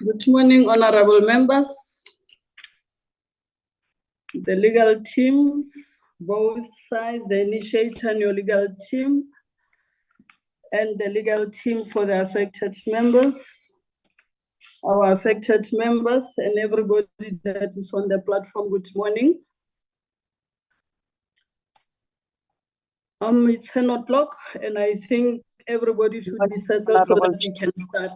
Good morning, honorable members, the legal teams, both sides, the initiator and your legal team, and the legal team for the affected members, our affected members, and everybody that is on the platform. Good morning. It's 10 o'clock, and I think everybody should be settled so that we can start.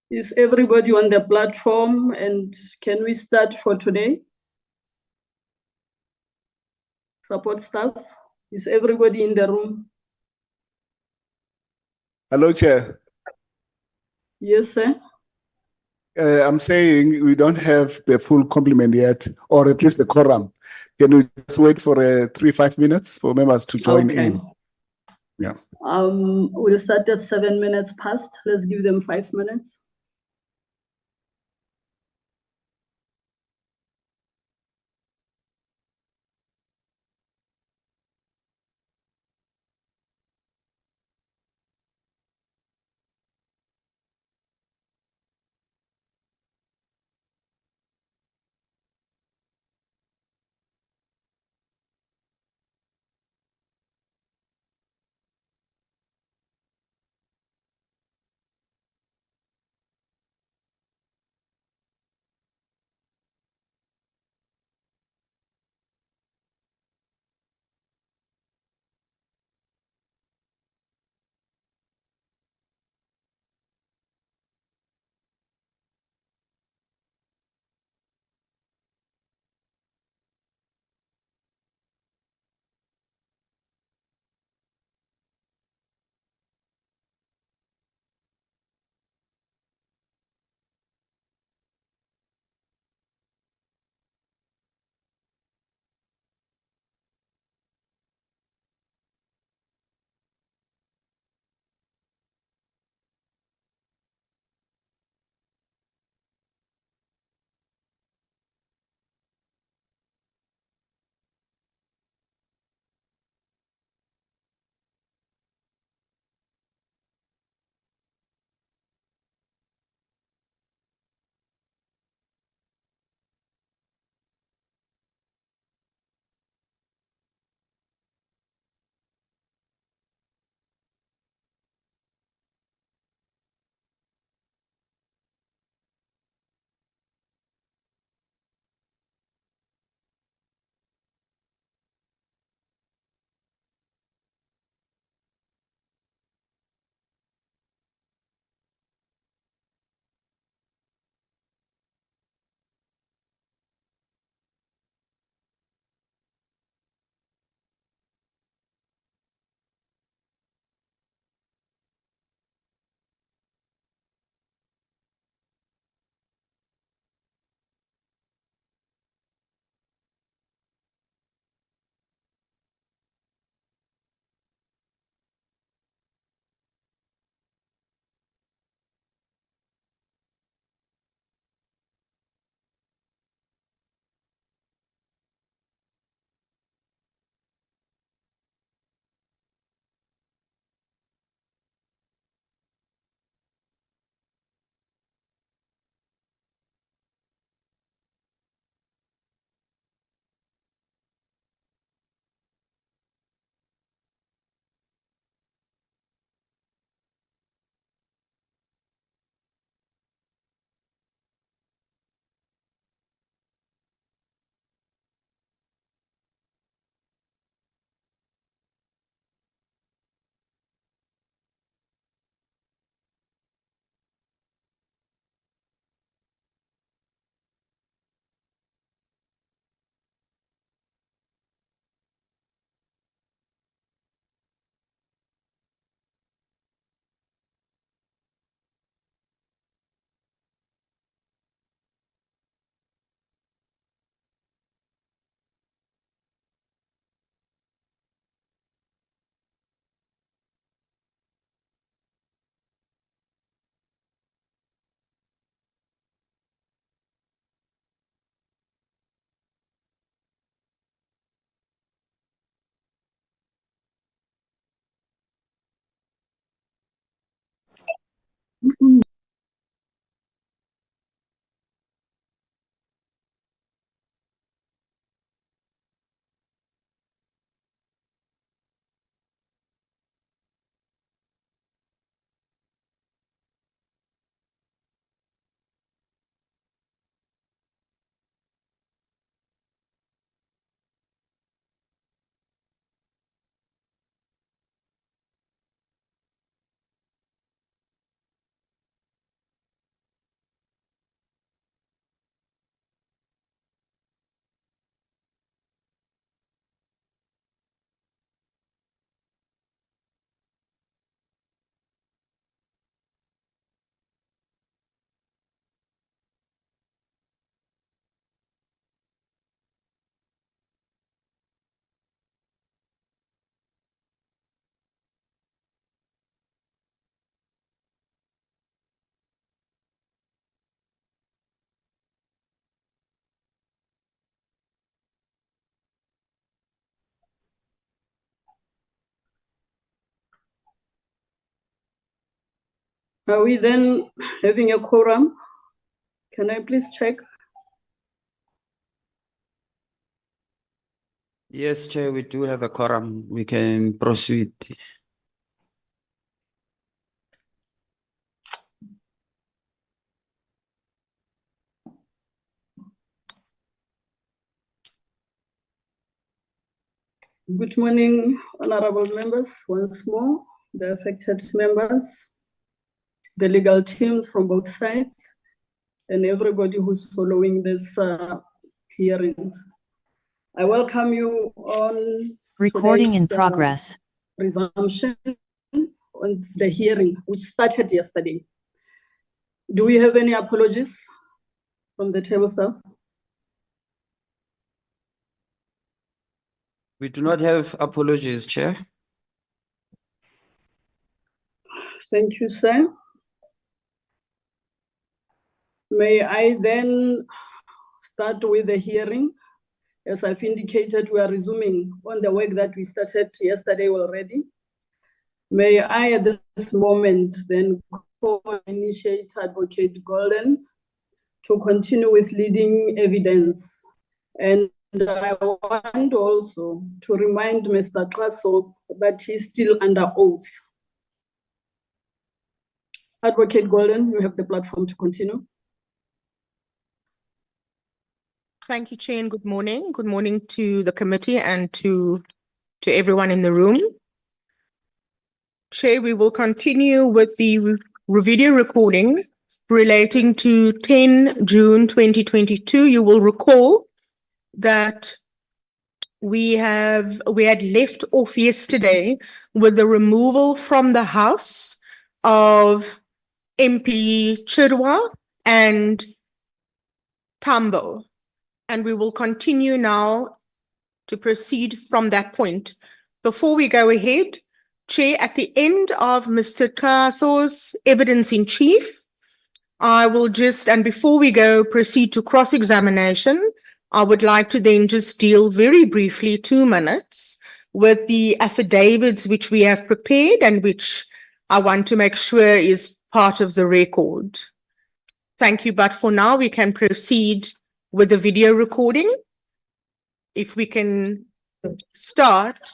Is everybody on the platform, and can we start for today? Support staff, is everybody in the room? Hello, Chair. Yes, sir. I'm saying we don't have the full complement yet, or at least the quorum. Can we just wait for 3-5 minutes for members to join in? Yeah. We'll start at 7 minutes past. Let's give them 5 minutes. Are we then having a quorum? Can I please check? Yes, Chair, we do have a quorum. We can proceed. Good morning, honorable members, once more, the affected members, the legal teams from both sides, and everybody who's following this hearings. I welcome you on Recording in today's, progress. resumption on the hearing, which started yesterday. Do we have any apologies from the table staff? We do not have apologies, Chair. Thank you, sir. May I then start with the hearing? As I've indicated, we are resuming on the work that we started yesterday already. May I at this moment then call Initiator Advocate Golden to continue with leading evidence. And I want also to remind Mr. Kaso that he's still under oath. Advocate Golden, you have the platform to continue. Thank you, Chair, and good morning. Good morning to the committee and to everyone in the room. Chair, we will continue with the video recording relating to 10 June 2022. You will recall that we had left off yesterday with the removal from the House of MP Chirwa and Tambo. And we will continue now to proceed from that point. Before we go ahead, Chair, at the end of Mr. Kaso's evidence in chief, I will just, and before we proceed to cross-examination, I would like to then just deal very briefly, 2 minutes, with the affidavits which we have prepared and which I want to make sure is part of the record. Thank you, but for now we can proceed with the video recording. If we can start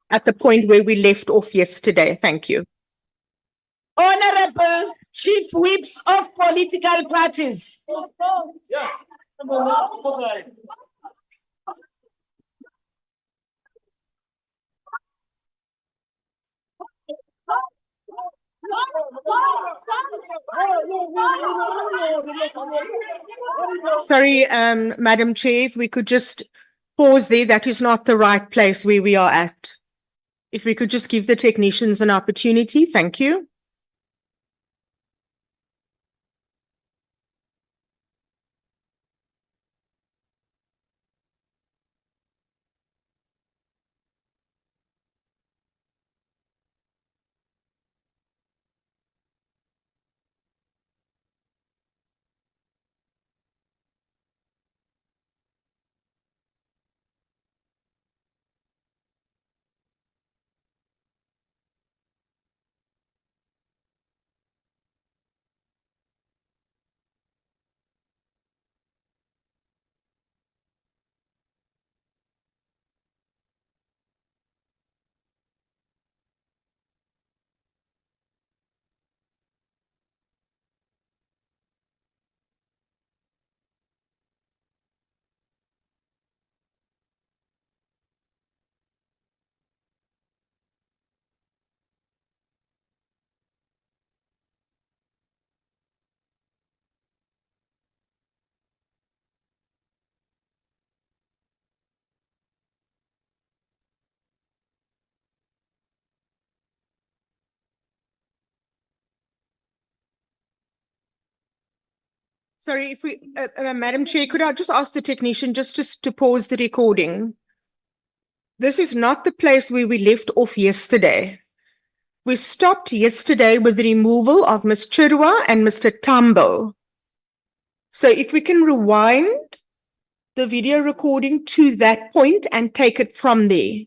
at the point where we left off yesterday. Thank you. Honorable Chief Whips of political parties. Sorry, Madam Chair, if we could just pause there. That is not the right place where we are at. If we could just give the technicians an opportunity. Thank you. Sorry, if we, Madam Chair, could I just ask the technician just to pause the recording? This is not the place where we left off yesterday. We stopped yesterday with the removal of Ms. Chirwa and Mr. Tambo. So if we can rewind the video recording to that point and take it from there.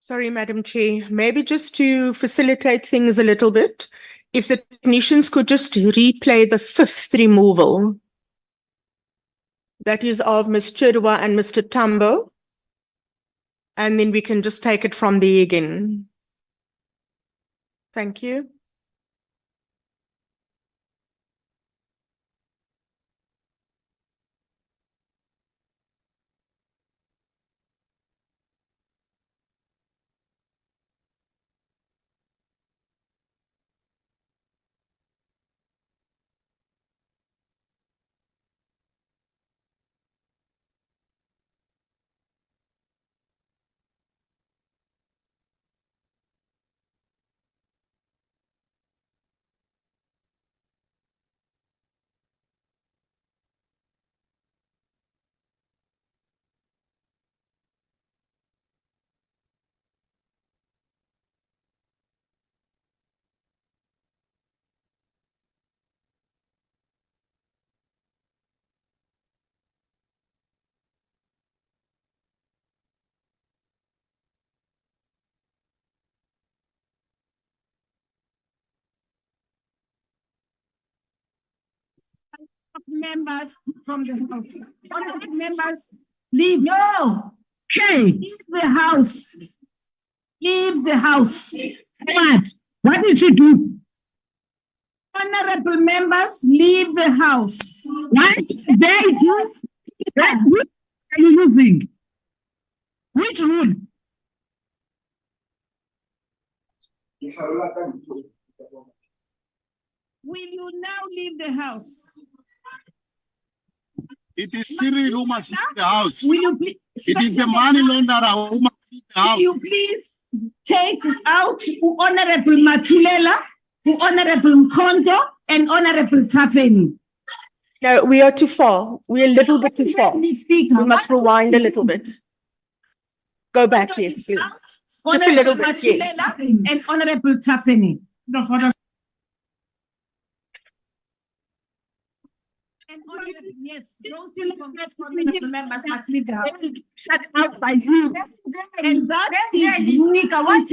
Sorry, Madam Chair, maybe just to facilitate things a little bit, if the technicians could just replay the fifth removal. That is of Ms. Chirwa and Mr. Tambo. And then we can just take it from there again. Thank you. Members from the house. Honorable members, leave. No. Okay. Leave the house. Leave the house. What? What did you do? Honorable members, leave the house. What? There you. What are you using? Which rule? Will you now leave the house? It is Cyril who must leave the house. Will you please? It is the money launderer who must leave the house. Will you please take out Honorable Matulela, Honorable Mkondo, and Honorable Tafeni? No, we are too far. We're a little bit too far. Speaker, We must rewind a little bit. Go back, yes, please. Just a little bit, yes. Matulela and Honorable Tafeni. And honorable, yes, those honorable members must leave the house. Shut out by you. And that is Speaker, what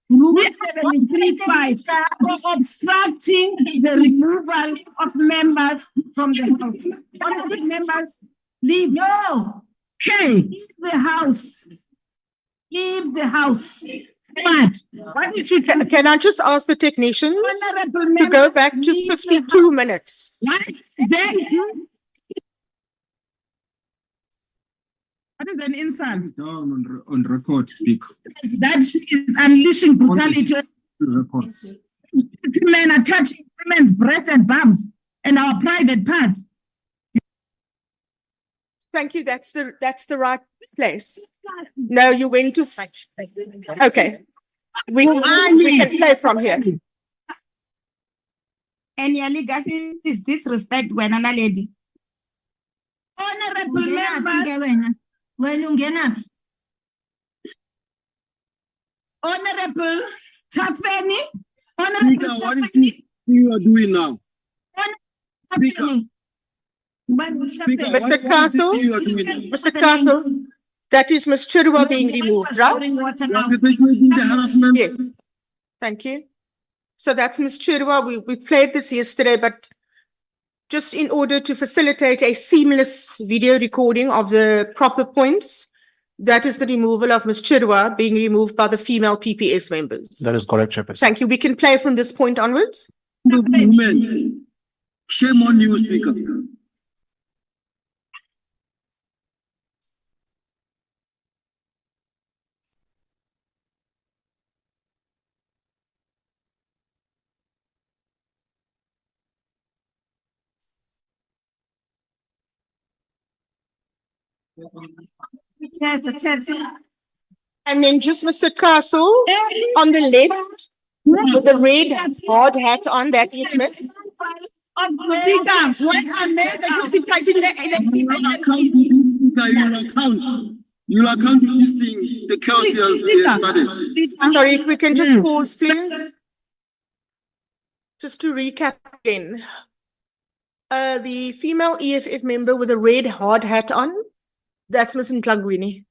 Rule 735 for obstructing the removal of members from the house. Honorable members, leave. No. Okay. Leave the house. Leave the house. What did you do? Can I just ask the technicians Honorable to members, go back to leave the 52 house. minutes? What? There you. What is an insult? Down on record, speak. That is unleashing brutality. Records. Men are touching women's breasts and bums and our private parts. Thank you. That's the right place. No, you went to. Okay. We can play from here. And your legacy is disrespect when an lady. Honorable members. Honorable Tafeni. Honorable Speaker, what is Tafeni. you are doing now? Tafeni. Speaker, Mr. what is Castle? this you are doing now? Mr. Castle, that is Ms. Chirwa being removed, right? What is the harassment? Yes. Thank you. So that's Ms. Chirwa. We played this yesterday, but just in order to facilitate a seamless video recording of the proper points, that is the removal of Ms. Chirwa being removed by the female PPS members. That is correct, Chairperson. Thank you. We can play from this point onwards. Women, shame on you, Speaker. And then just Mr. Castle on the left with the red hard hat on, that is it. You'll account to this thing, the chaos you have started. Sorry, if we can just pause, please. Just to recap again. The female EFF member with a red hard hat on, that's Ms. Ntlangwini.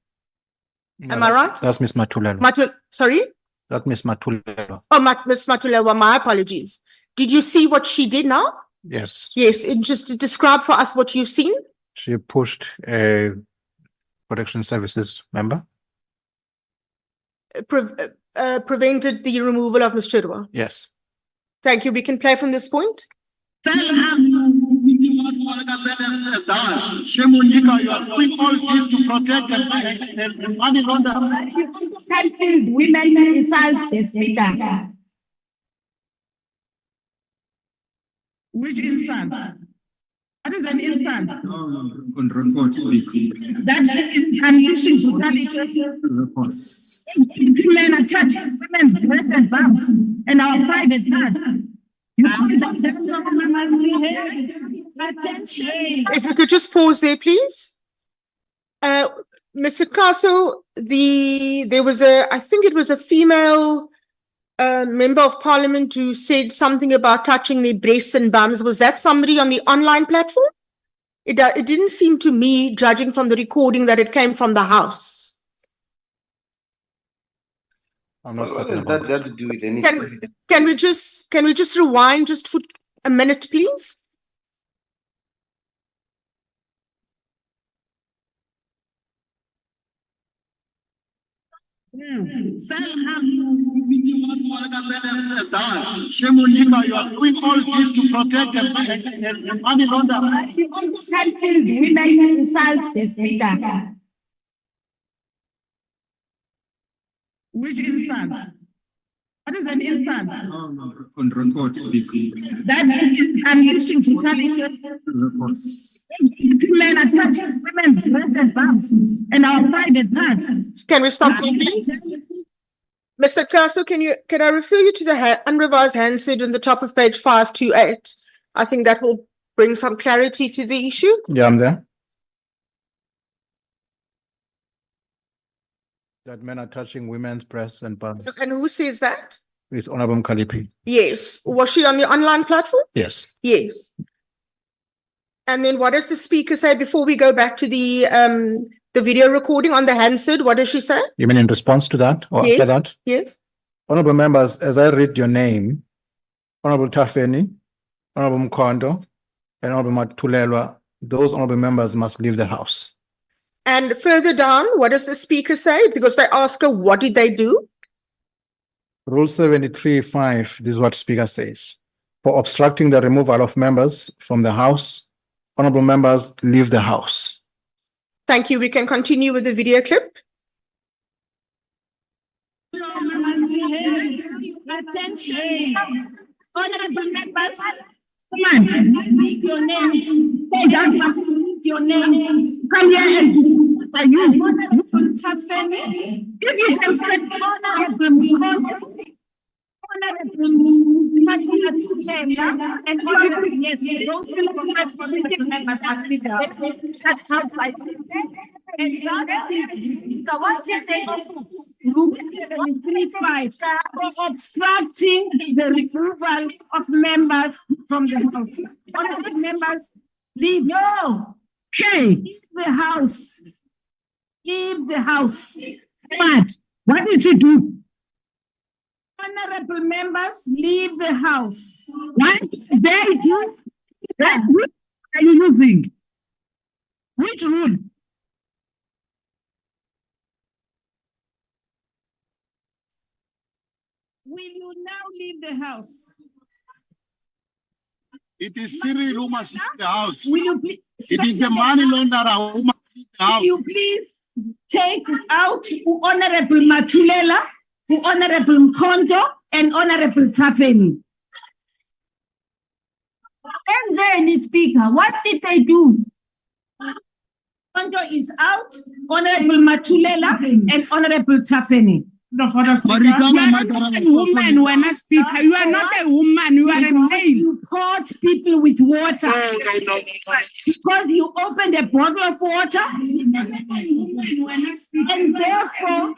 Am I right? That's Ms. Matulelo. Sorry? That's Ms. Matulelo. Oh, Ms. Matulewa, my apologies. Did you see what she did now? Yes. Yes, and just describe for us what you've seen. She pushed a protection services member. Prevented the removal of Ms. Chirwa. Yes. Thank you. We can play from this point. Shame on you, you are doing all this to protect and money laundering. Women insult the speaker. Which insult? What is an insult? On record, speak. That is unleashing brutality. Reports. Men are touching women's breasts and bums and our private part. You attention. If you could just pause there, please. Mr. Castle, there was I think it was a female member of parliament who said something about touching their breasts and bums. Was that somebody on the online platform? It didn't seem to me, judging from the recording, that it came from the House. I'm not What certain has about that got to do with anything? Can we just rewind just for a minute, please? Shame on you, you are doing all this to protect and money laundering. Women insult the speaker. Which insult? What is an insult? On record, speak. That is unleashing brutality. Reports. Men are touching women's breasts and bums and our private part. Can we stop? Mr. Castle, can I refer you to the unrevised handset on the top of page 528? I think that will bring some clarity to the issue. Yeah, I'm there. That men are touching women's breasts and bums. And who says that? It's Honorable Kalipi. Yes. Was she on the online platform? Yes. Yes. And then what does the speaker say before we go back to the video recording on the handset? What does she say? You mean in response to that or after that? Yes. Honorable members, as I read your name, Honorable Tafeni, Honorable Mkondo, and Honorable Matulelwa, those honorable members must leave the House. And further down, what does the speaker say? Because they ask her, what did they do? Rule 73(5), this is what Speaker says. For obstructing the removal of members from the House, honorable members leave the House. Thank you. We can continue with the video clip. Attention. Honorable members, come on, speak your name. Speak your name. Come here and are you Honorable Tafeni? If you can say Honorable and Honorable, yes, those people members are leader. That's how I and the other is the one Rule 735 for obstructing the removal of members from the House. Honorable members, leave. No. Okay. Leave the House. Leave the House. What did you do? Honorable members, leave the House. What they do? What are you using? Which rule? Will you now leave the House? It is Cyril who must leave the House. Will you please? It is the money launderer who must leave the House. Will you please take out Honorable Matulela, Honorable Mkondo, and Honorable Tafeni? And then, Speaker, what did they do? Mkondo is out, Honorable Matulela, and Honorable Tafeni. You are not a woman when I speak. You are not a woman, you are a male. You caught people with water. Because you opened a bottle of water. And therefore,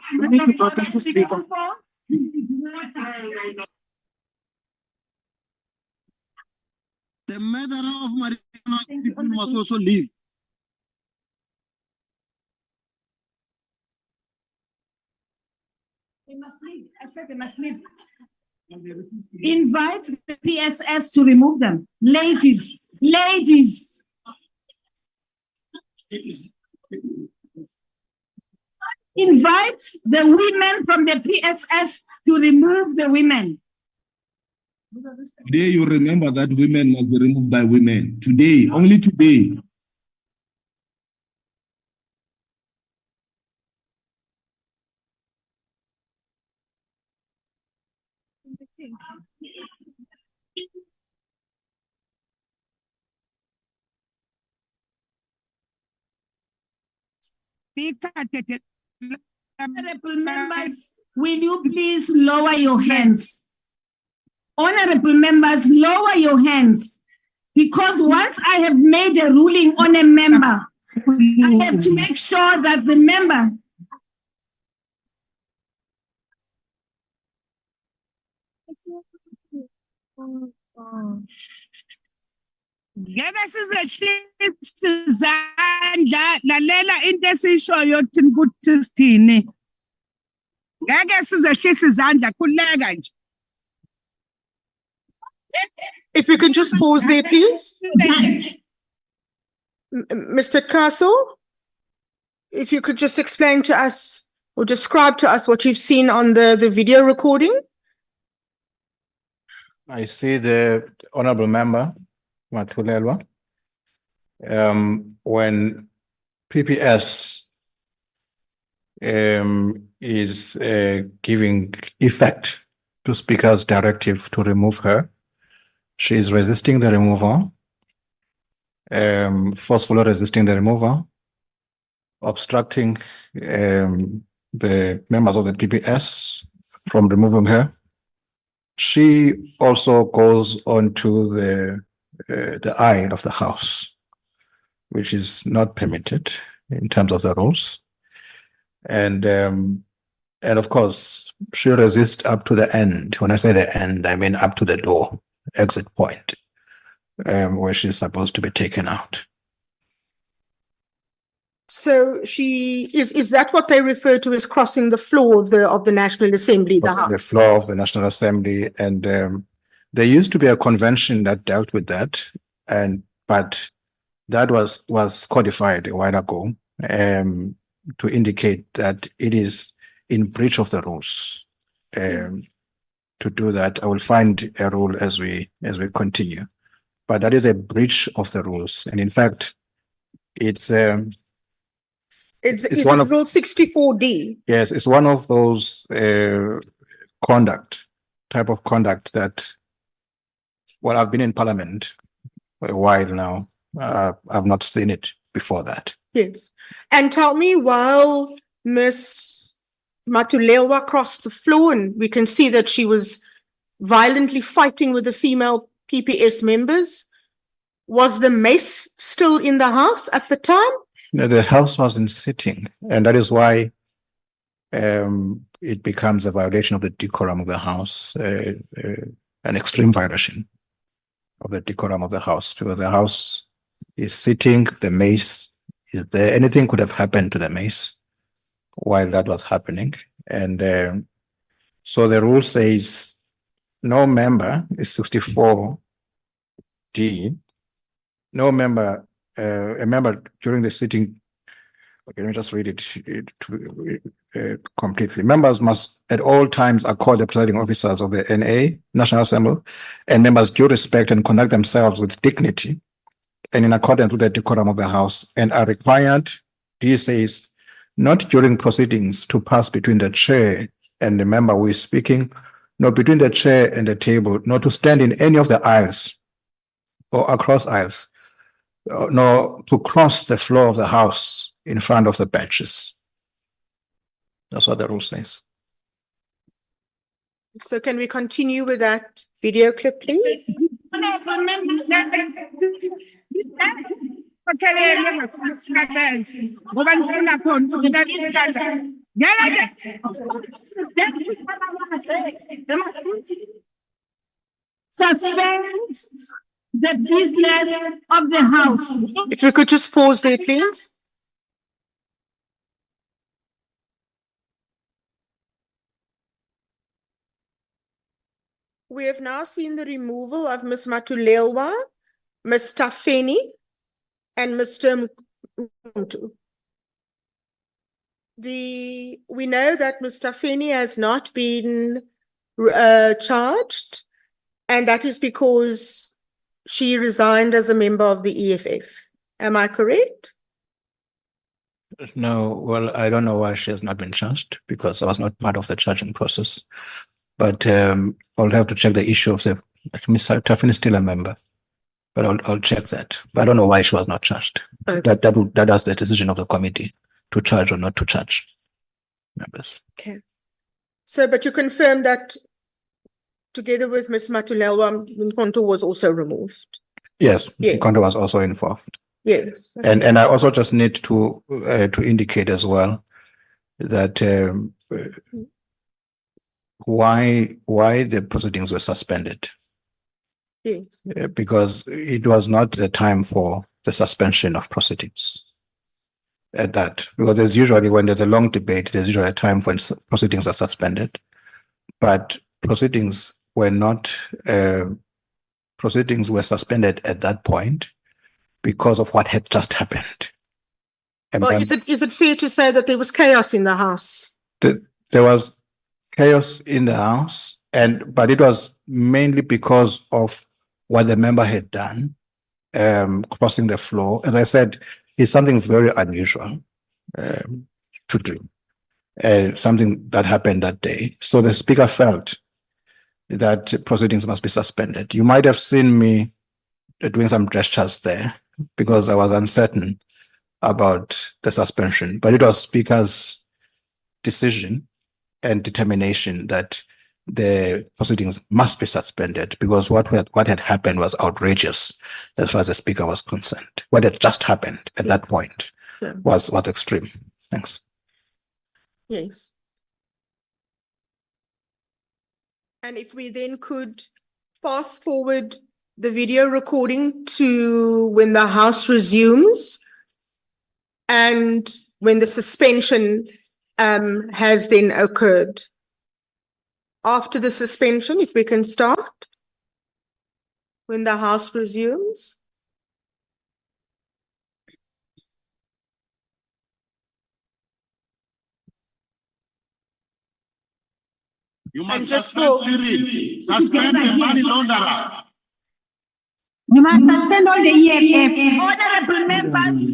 the murderer of Marina people must also leave. They must leave. I said they must leave. Invite the PSS to remove them. Ladies, ladies. Invite the women from the PSS to remove the women. Today, you remember that women must be removed by women. Today, only today. Honorable members, will you please lower your hands? Honorable members, lower your hands. Because once I have made a ruling on a member, I have to make sure that the member. Ngeke sizehlisa izandla lalela into esishoyo thina ukuthi sithini. Ngeke sizehlisa izandla khuleka nje. If you can just pause there, please. Mr. Castle, if you could just explain to us or describe to us what you've seen on the video recording. I see the honorable member, Matulelwa. When PPS is giving effect to Speaker's directive to remove her, she is resisting the removal, forcefully resisting the removal, obstructing the members of the PPS from removing her. She also goes on to the aisle of the House, which is not permitted in terms of the rules. And of course, she resists up to the end. When I say the end, I mean up to the door, exit point, where she's supposed to be taken out. So she is that what they refer to as crossing the floor of the National Assembly, the House? The floor of the National Assembly, and there used to be a convention that dealt with that, but that was codified a while ago to indicate that it is in breach of the rules to do that. I will find a rule as we continue, but that is a breach of the rules, and in fact, it's one of Rule 64D. Yes, it's one of those type of conduct that, well, I've been in Parliament for a while now. I've not seen it before that. Yes. And tell me, while Ms. Matulelwa crossed the floor, and we can see that she was violently fighting with the female PPS members, was the mace still in the House at the time? No, the House wasn't sitting, and that is why it becomes a violation of the decorum of the House, an extreme violation of the decorum of the House, because the House is sitting, the mace is there. Anything could have happened to the mace while that was happening. And so the rule says no member is 64D, no member, a member during the sitting. Okay, let me just read it completely. Members must at all times accord the presiding officers of the NA, National Assembly, and members due respect and conduct themselves with dignity and in accordance with the decorum of the House, and are required, D says, not during proceedings to pass between the chair and the member who is speaking, nor between the chair and the table, nor to stand in any of the aisles or across aisles, nor to cross the floor of the House in front of the benches. That's what the rule says. So can we continue with that video clip, please? Suspend the business of the House. If we could just pause there, please. We have now seen the removal of Ms. Matulelwa, Ms. Tafeni, and Mr. Mntu. We know that Ms. Tafeni has not been charged, and that is because she resigned as a member of the EFF. Am I correct? No, well, I don't know why she has not been charged because I was not part of the charging process. But I'll have to check the issue of Ms. Tafini is still a member. But I'll check that. But I don't know why she was not charged. Okay. That is the decision of the committee to charge or not to charge members. Okay. So, but you confirm that together with Ms. Matulelwa, Mkonto was also removed? Yes, Yes. Contempt was also involved. Yes. And I also just need to indicate as well that why the proceedings were suspended. Yes. Because it was not the time for the suspension of proceedings at that. Because there's usually, when there's a long debate, there's usually a time when proceedings are suspended. But proceedings were not, proceedings were suspended at that point because of what had just happened. And Well, is it fair to say that there was chaos in the House? there was chaos in the House, but it was mainly because of what the member had done, crossing the floor. As I said, it's something very unusual to do, something that happened that day. So the speaker felt that proceedings must be suspended. You might have seen me doing some gestures there because I was uncertain about the suspension, but it was speaker's decision and determination that the proceedings must be suspended because what had happened was outrageous as far as the speaker was concerned. What had just happened at that point was extreme. Thanks. Yes. And if we then could fast forward the video recording to when the House resumes and when the suspension has then occurred. After the suspension, if we can start, when the House resumes. You must just suspend for- Cyril. Suspend the money launderer. You must suspend all the EFF. Honorable members,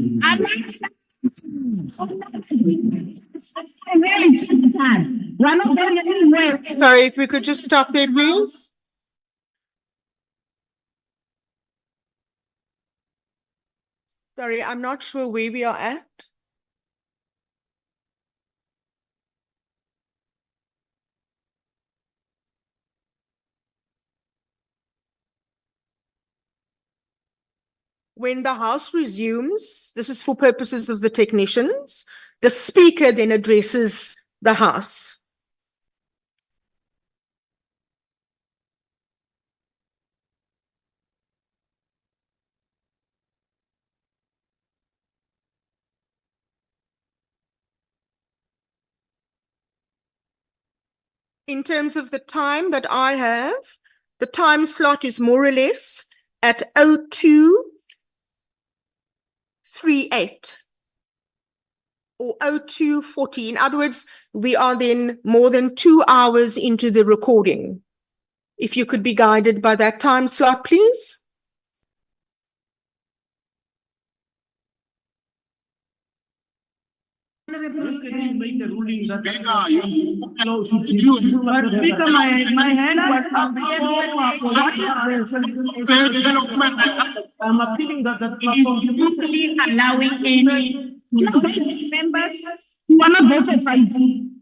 really just time. You are not going anywhere. Sorry, if we could just stop there, please. Sorry, I'm not sure where we are at. When the House resumes, this is for purposes of the technicians, the Speaker then addresses the House. In terms of the time that I have, the time slot is more or less at 02:38 or 02:40. In other words, we are then more than 2 hours into the recording. If you could be guided by that time slot, please. Yesterday, you made the ruling that. Speaker, you Speaker, my hand was up. I'm appealing that Allowing any members who are not voted for.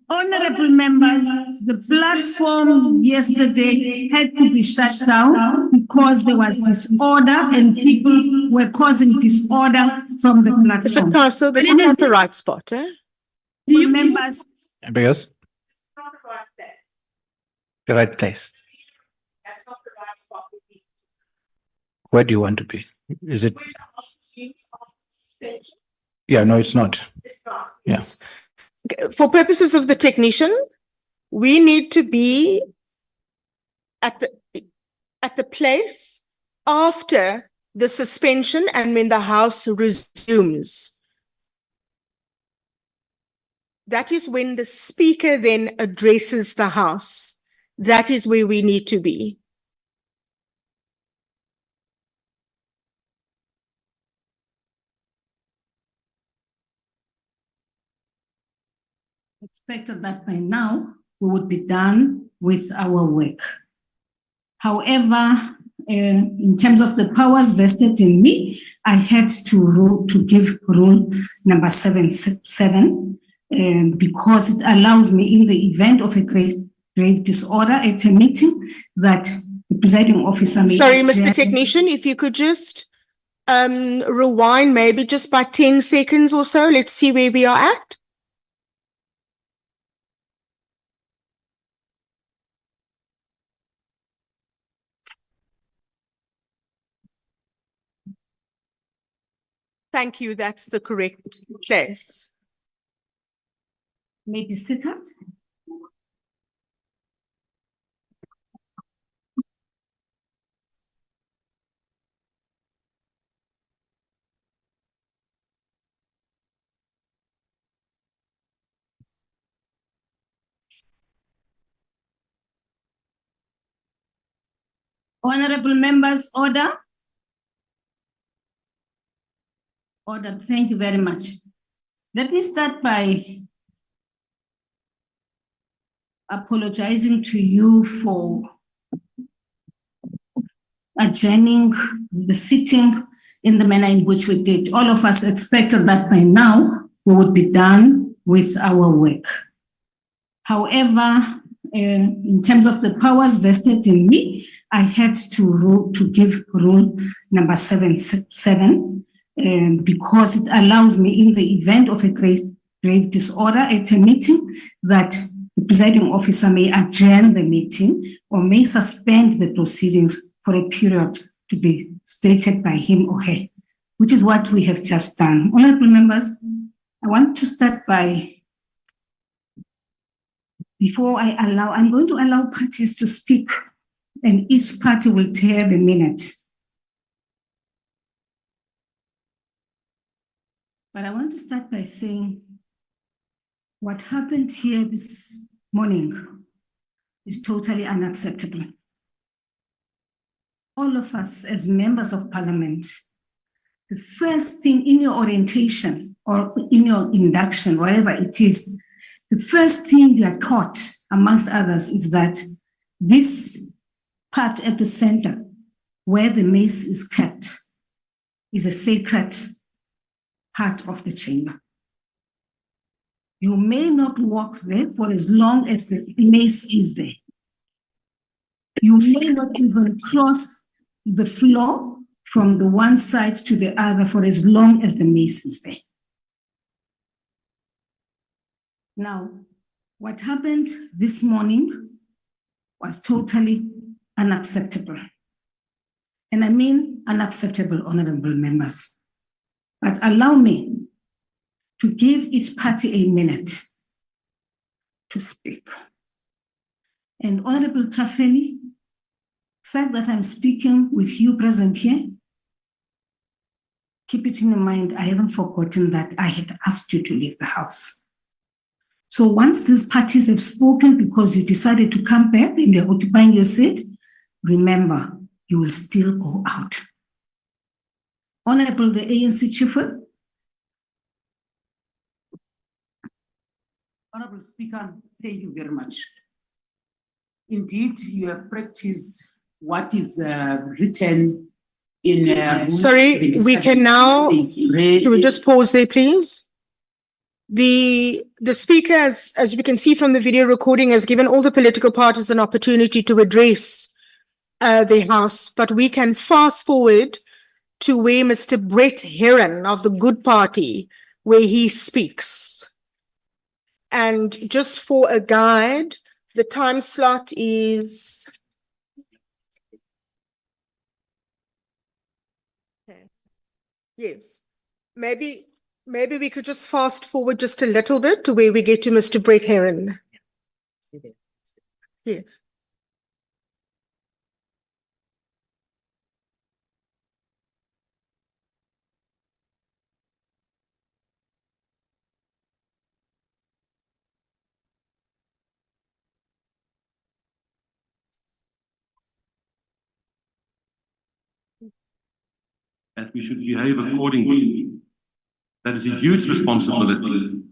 Honorable members, the platform yesterday had to be shut down because there was disorder and people were causing disorder from the platform. So this is not the right spot, eh? Members, Because the right place. That's not the right spot. Where do you want to be? Is it? Yeah, no, it's not. Yeah. For purposes of the technician, we need to be at the, at the place after the suspension and when the House resumes. That is when the Speaker then addresses the House. That is where we need to be. Expected that by now we would be done with our work. However, in terms of the powers vested in me, I had to give rule number 77 because it allows me, in the event of a grave disorder at a meeting, that the presiding officer may. Sorry, Mr. Technician, if you could just rewind maybe just by 10 seconds or so. Let's see where we are at. Thank you. That's the correct place. May be seated. Honorable members, order. Order. Thank you very much. Let me start by apologizing to you for adjourning the sitting in the manner in which we did. All of us expected that by now we would be done with our work. However, in terms of the powers vested in me, I had to give rule number 77 because it allows me, in the event of a grave disorder at a meeting, that the presiding officer may adjourn the meeting or may suspend the proceedings for a period to be stated by him or her, which is what we have just done. Honorable members, I want to start by, before I'm going to allow parties to speak, and each party will take a minute. But I want to start by saying what happened here this morning is totally unacceptable. All of us as members of parliament, the first thing in your orientation or in your induction, wherever it is, the first thing you are taught, amongst others, is that this part at the center where the mace is kept is a sacred part of the chamber. You may not walk there for as long as the mace is there. You may not even cross the floor from the one side to the other for as long as the mace is there. Now, what happened this morning was totally unacceptable. And I mean unacceptable, honorable members. But allow me to give each party a minute to speak. And Honorable Tafeni, the fact that I'm speaking with you present here, keep it in your mind, I haven't forgotten that I had asked you to leave the house. So once these parties have spoken because you decided to come back and you're occupying your seat, remember, you will still go out. Honorable the ANC Chief. Honorable Speaker, thank you very much. Indeed, you have practiced what is written in. Sorry, we can now. Can we just pause there, please? The speaker, as we can see from the video recording, has given all the political parties an opportunity to address the House, but we can fast forward to where Mr. Brett Heron of the Good Party, where he speaks. And just for a guide, the time slot is. Okay. Yes, maybe we could just fast forward just a little bit to where we get to Mr. Brett Heron. Yes. that we should behave accordingly. That is a huge responsibility.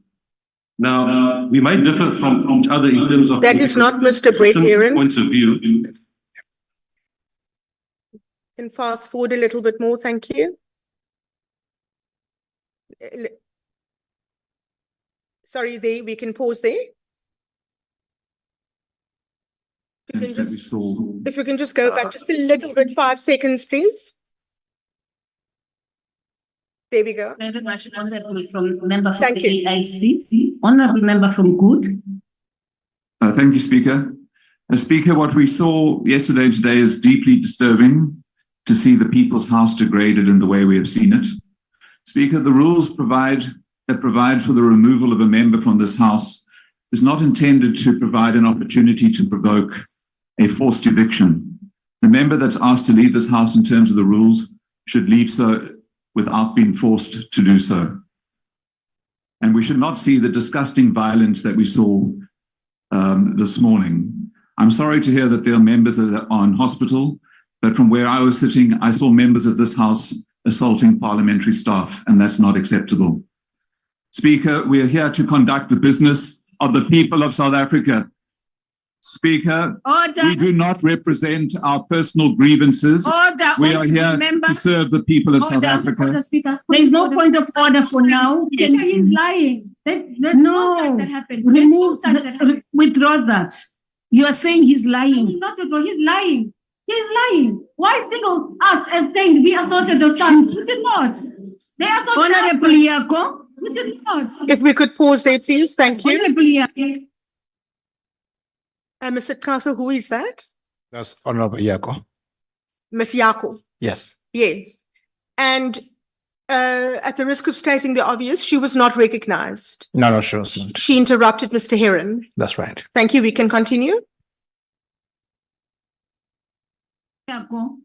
Now, we may differ from each other in terms of That is not Mr. Brett Aaron. points of view. Can fast forward a little bit more, thank you. Sorry, we can pause there. If we can just go back just a little bit, 5 seconds, please. There we go. Very much honorable from member from Thank the AIC. Honorable member from Good. Thank you, Speaker. Speaker, what we saw yesterday and today is deeply disturbing to see the People's House degraded in the way we have seen it. Speaker, the rules that provide for the removal of a member from this House is not intended to provide an opportunity to provoke a forced eviction. The member that's asked to leave this House in terms of the rules should leave so without being forced to do so. And we should not see the disgusting violence that we saw this morning. I'm sorry to hear that there are members that are in hospital, but from where I was sitting, I saw members of this House assaulting parliamentary staff, and that's not acceptable. Speaker, we are here to conduct the business of the people of South Africa. Speaker, we do not represent our personal grievances. We are here to serve the people of South Africa. There is no point of order for now. He's lying. No, that happened. remove, withdraw that. You are saying he's lying. Not at all. He's lying. He's lying. Why single us and saying we assaulted the son? We did not. They assaulted Honorable Yako. We did not. If we could pause there, please. Thank you. Honorable Yako. Mr. Castle, who is that? That's Honorable Yako. Ms. Yako. Yes. Yes. And at the risk of stating the obvious, she was not recognized. No, she wasn't. She interrupted Mr. Heron. That's right. Thank you. We can continue. Yako,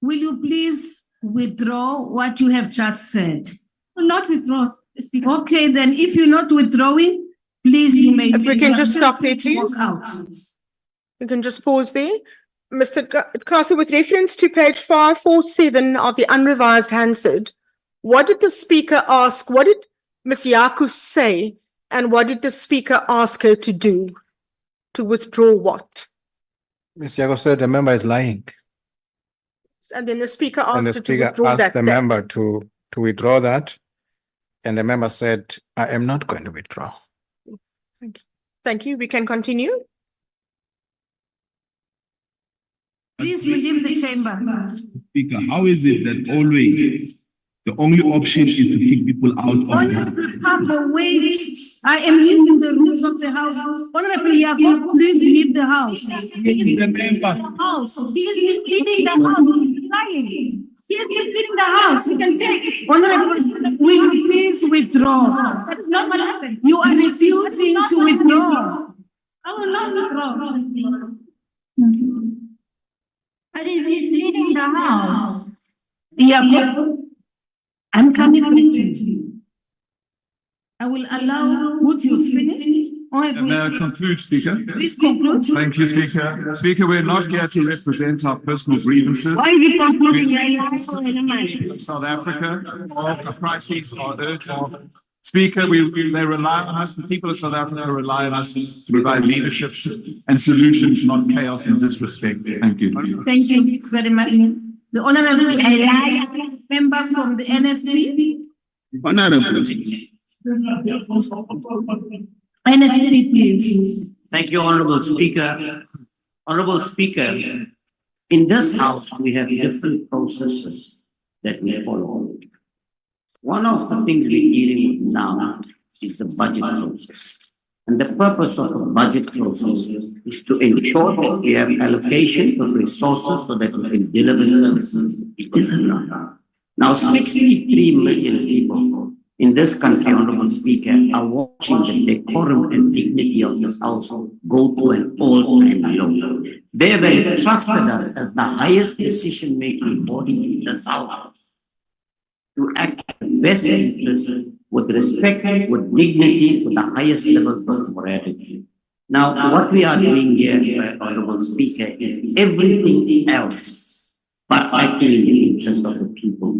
will you please withdraw what you have just said? Not withdraw, Speaker. Okay, then if you're not withdrawing, please you may. If we can just stop there, please. Walk out. We can just pause there. Mr. Castle, with reference to page 547 of the unrevised Hansard, what did the Speaker ask? What did Ms. Yaku say? And what did the Speaker ask her to do? To withdraw what? Ms. Yako said the member is lying. And then the Speaker asked And the her to Speaker withdraw asked that. the member to withdraw that. And the member said, I am not going to withdraw. Thank you. Thank you. We can continue. Please leave the chamber. Speaker, how is it that always the only option is to kick people out of the Honorable, wait. I am using the rules of the House. Honorable Yako, please leave the House. the members? House. He is misleading the House. He's lying. He is misleading the House. We can take it. Honorable, will you please withdraw? That is not what happened. You are refusing to withdraw. I will not withdraw. But he's misleading the House. Yako, I'm coming back to you. I will allow, would you finish? May I conclude, Speaker? Please conclude. Thank you, Speaker. Speaker, we're not here to represent our personal grievances. Why are you concluding? South Africa, all the crises are urgent. Speaker, they rely on us, the people of South Africa rely on us to provide leadership and solutions, not chaos and disrespect. Thank you. Thank you very much. The honorable member from the NFP. Honorable. NFP, please. Thank you, Honorable Speaker. Honorable Speaker, in this House, we have different processes that we follow. One of the things we're dealing with now is the budget process. And the purpose of the budget process is to ensure that we have allocation of resources so that we can deliver services to people. Now, 63 million people in this country, Honorable Speaker, are watching the decorum and dignity of this House go to an all-time low. They have entrusted us as the highest decision-making body in this House to act in best interest, with respect, with dignity, with the highest levels of morality. Now, what we are doing here, Honorable Speaker, is everything else but acting in the interest of the people.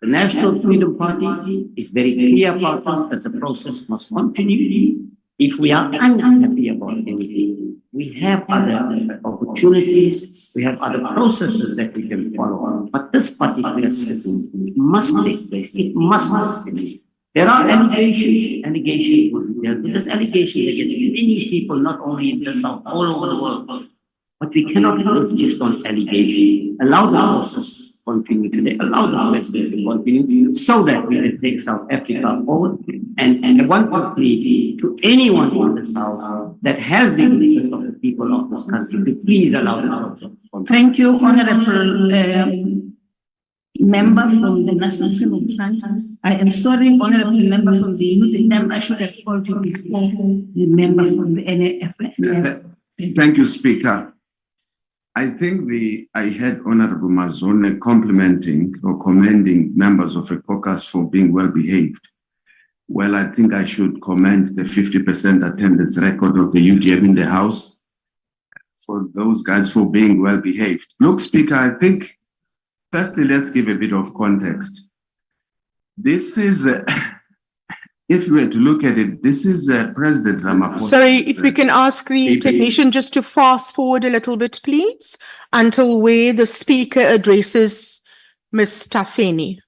The National Freedom Party is very clear about us that the process must continue. If we are unhappy about anything, we have other opportunities, we have other processes that we can follow. But this particular session must take place. It must finish. There are allegations will be dealt with. There's allegations against many people, not only in the South, all over the world. But we cannot live just on allegation. Allow the process to continue today. Allow the President to continue so that we can take South Africa forward. And I want to plead to anyone in the South that has the interest of the people of this country to please allow the process. Thank you, Honorable Member from the National Freedom Front. I am sorry, Honorable Member from the Youth. I should have called you before the member from the NAF. Thank you, Speaker. I think I heard Honorable Mazone complimenting or commending members of a caucus for being well behaved. Well, I think I should commend the 50% attendance record of the UDM in the House for those guys for being well behaved. Look, Speaker, I think firstly, let's give a bit of context. This is if we were to look at it, this is President Ramaphosa. Sorry, if we can ask the technician just to fast forward a little bit, please, until where the speaker addresses Ms. Tafeni.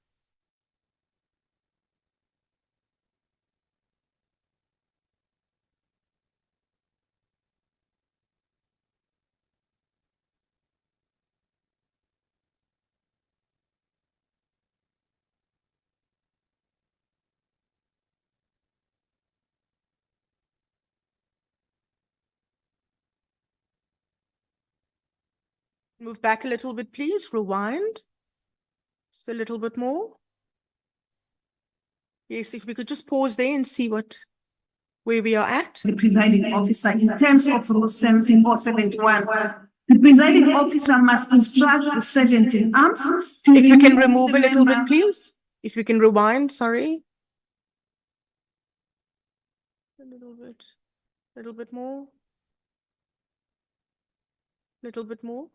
Move back a little bit, please. Rewind. Just a little bit more. Yes, if we could just pause there and see where we are at. The presiding officer, in terms of Rule 17 or 71, the presiding officer must instruct the sergeant in arms. If you can remove a little bit, please. If you can rewind, sorry. A little bit more. Little bit more.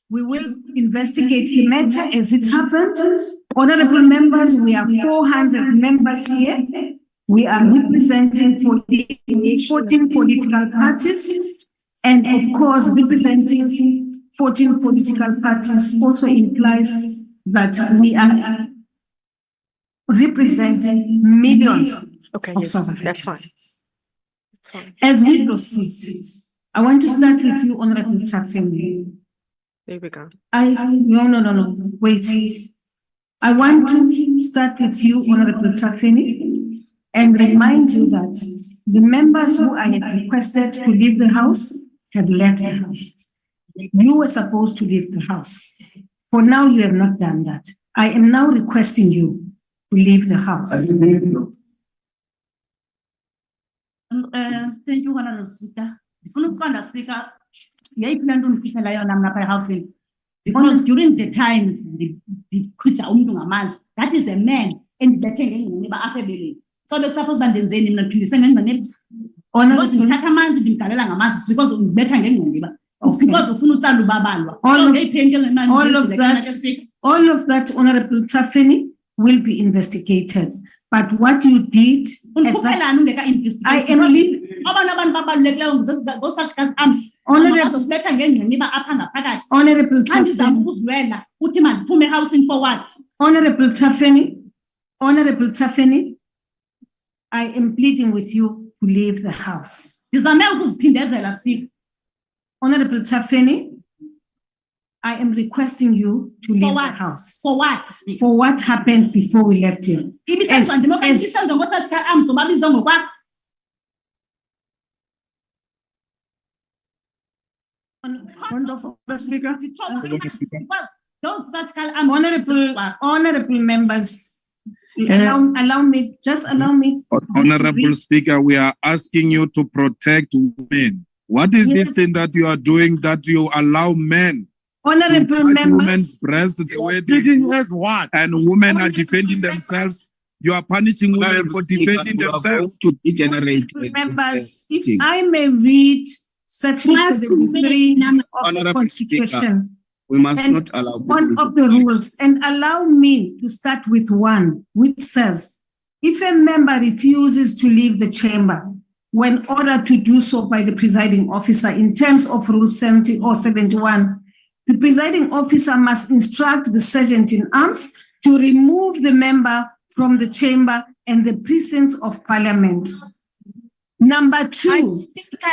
We will investigate the matter as it happened. Honorable members, we are 400 members here. We are representing 14 political parties. And of course, representing 14 political parties also implies that we are representing millions of South Africans. That's fine. As we proceed, I want to start with you, Honorable Tafeni. There we go. No. Wait. I want to start with you, Honorable Tafeni, and remind you that the members who I had requested to leave the House have left the House. You were supposed to leave the House. For now, you have not done that. I am now requesting you to leave the House. Thank you, Honorable Speaker. Honorable Speaker, because during the time that is a man and so the suppose all of that, Honorable Tafeni, will be investigated. But what you did, I am leaving. Honorable Tafeni, I am pleading with you to leave the House. Honorable Tafeni, I am requesting you to leave the House. For what? For what happened before we left here. Honorable members, allow me. Honorable Speaker, we are asking you to protect women. What is this thing that you are doing that you allow men? Honorable members, women's breasts the way they do, and women are defending themselves? You are punishing women for defending themselves. To degenerate. Members, if I may read section 73 of the Honorable Constitution. We must and not allow. one of the rules, and allow me to start with one, which says, if a member refuses to leave the chamber when ordered to do so by the presiding officer in terms of Rule 70 or 71, the presiding officer must instruct the sergeant in arms to remove the member from the chamber and the precincts of parliament. Number two,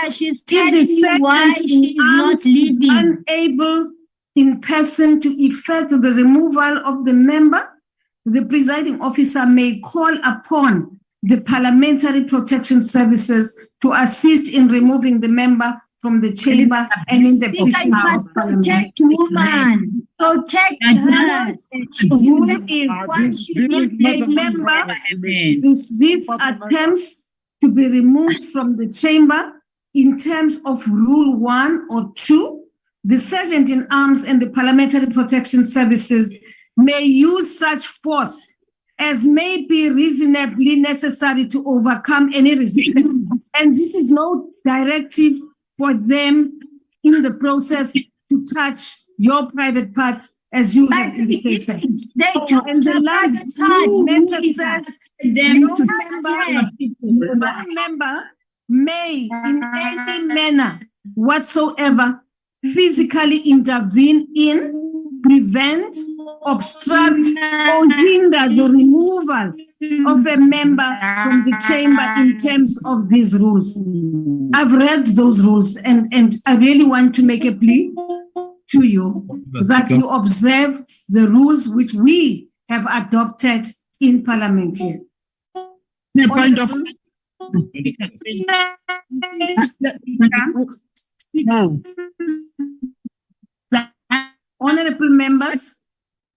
she's telling you why she is not leaving. Unable in person to effect the removal of the member, the presiding officer may call upon the Parliamentary Protection Services to assist in removing the member from the chamber and in the precincts of parliament. Protect woman. Protect her. If a member receives attempts to be removed from the chamber in terms of Rule 1 or 2, the sergeant in arms and the Parliamentary Protection Services may use such force as may be reasonably necessary to overcome any resistance. And this is no directive for them in the process to touch your private parts as you have indicated. And the last one member may in any manner whatsoever physically intervene in, prevent, obstruct, or hinder the removal of a member from the chamber in terms of these rules. I've read those rules and I really want to make a plea to you that you observe the rules which we have adopted in Parliament here. The point of Honorable members,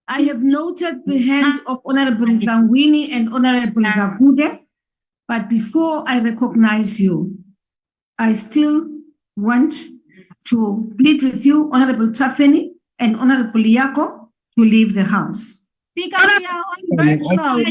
I have noted the hand of Honorable Gangwini and Honorable Gagude, but before I recognize you, I still want to plead with you, Honorable Tafeni and Honorable Yako, to leave the House. Speaker, we are on virtual.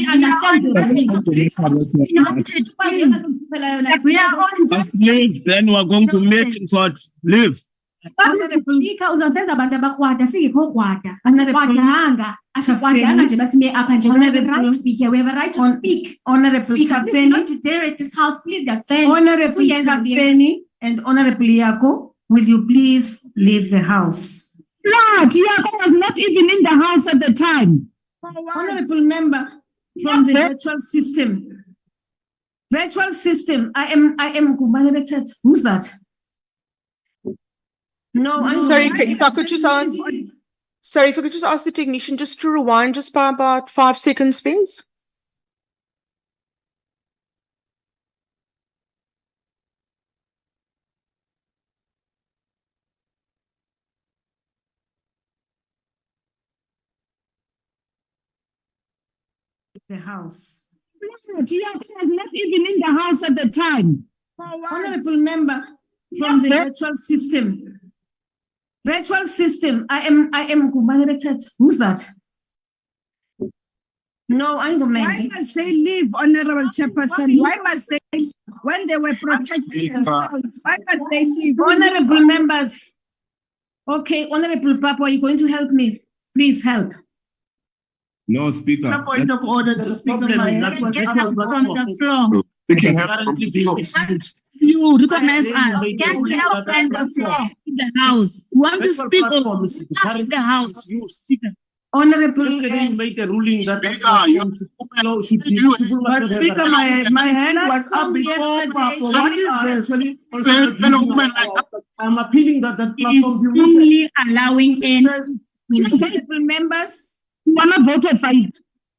please, then we are going to meet in court. Leave. Speaker, uzazenza abantu abakwada singekho kwada asikwadanga asikwadanga nje bathi me apha nje we have a right to be here, we have a right to speak. Honorable Tafeni, not to dare at this house, please. Honorable Tafeni and Honorable Yako, will you please leave the House? Lord, Yako was not even in the House at the time. Honorable member from the virtual system. Virtual system. I am who's that? No, I'm Sorry, if I could just ask the technician just to rewind just by about 5 seconds, please. the House. Yako was not even in the House at the time. Honorable member from the virtual system. Virtual system. I am who's that? No, I'm going to Why must they leave, Honorable Chairperson? Why must they, when they were protecting themselves, why must they leave? Honorable members. Okay, Honorable Papa, are you going to help me? Please help. No, Speaker. No point of order. The Speaker get up from the floor. You recognize us. Get up from the floor in the House. You want to speak in the House. Honorable, make a ruling that Speaker, my hand was up before. I'm appealing that platform be only allowing in. Honorable members, voted for it.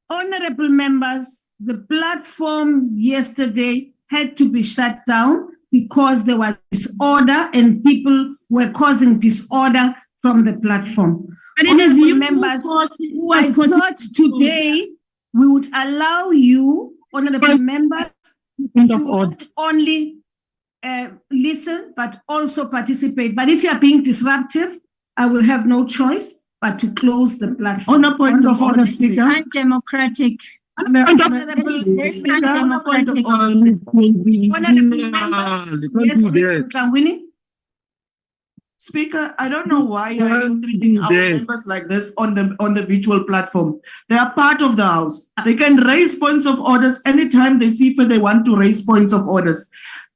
Honorable members, the platform yesterday had to be shut down because there was disorder and people were causing disorder from the platform. But it is you members who I thought today we would allow you, honorable members, to not only listen but also participate. But if you are being disruptive, I will have no choice but to close the platform. On a point of order, Speaker. Undemocratic. Speaker, I don't know why you are treating our members like this on the virtual platform. They are part of the House. They can raise points of orders anytime they see fit they want to raise points of orders.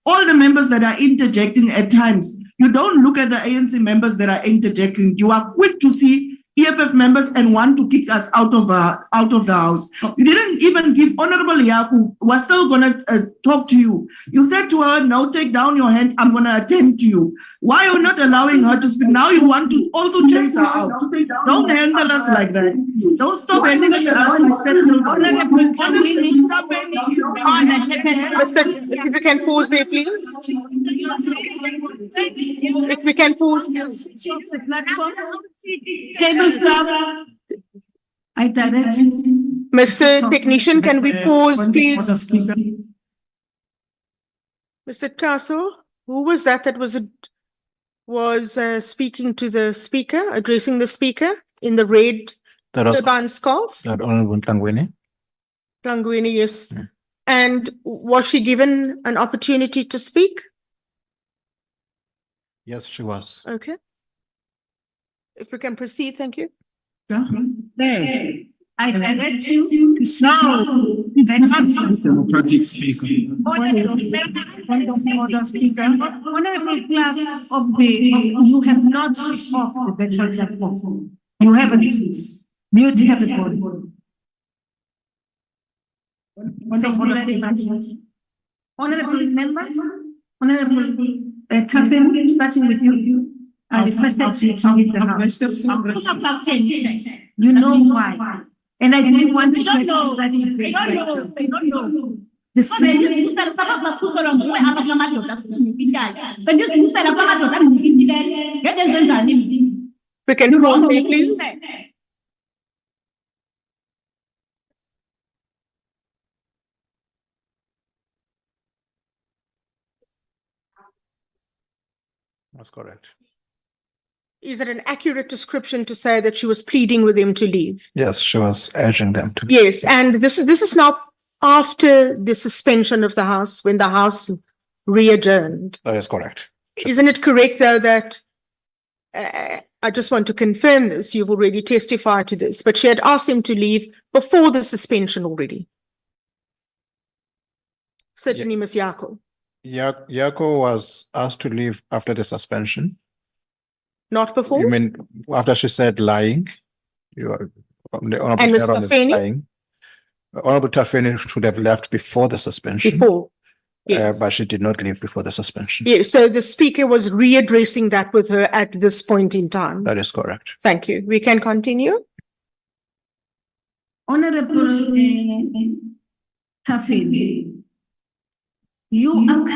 All the members that are interjecting at times, you don't look at the ANC members that are interjecting. You are quick to see EFF members and want to kick us out of the House. You didn't even give Honorable Yaku, who was still going to talk to you. You said to her, no, take down your hand, I'm going to attend to you. Why are you not allowing her to speak? Now you want to also chase her out. Don't handle us like that. Don't stop handling us. If we can pause there, please. If we can pause, please. Table staff. I direct you. Mr. Technician, can we pause, please? Mr. Tasso, who was that was speaking to the speaker, addressing the speaker in the red turban scarf? That Honorable Tlangweni. Tlangweni, yes. And was she given an opportunity to speak? Yes, she was. Okay. If we can proceed, thank you. I direct you to now. Democratic speaker. Honorable clerks of you have not switched off the virtual platform. You haven't. Mute everybody. Honorable member, Honorable Taffin, starting with you. I requested to leave the House. You know why. And I didn't want to get into that debate. I don't know. The same. We can roll, please. That's correct. Is it an accurate description to say that she was pleading with them to leave? Yes, she was urging them to. Yes, and this is now after the suspension of the House, when the House re-adjourned. That is correct. Isn't it correct, though, that I just want to confirm this, you've already testified to this, but she had asked him to leave before the suspension already? Certainly, Ms. Yako. Yako was asked to leave after the suspension. Not before? You mean after she said lying? You are, the Honorable And Ms. Chairman is Tafeni? lying. Honorable Tafeni should have left before the suspension. Before, yes. But she did not leave before the suspension. Yes, so the speaker was readdressing that with her at this point in time. That is correct. Thank you. We can continue. Honorable Tafeni, you are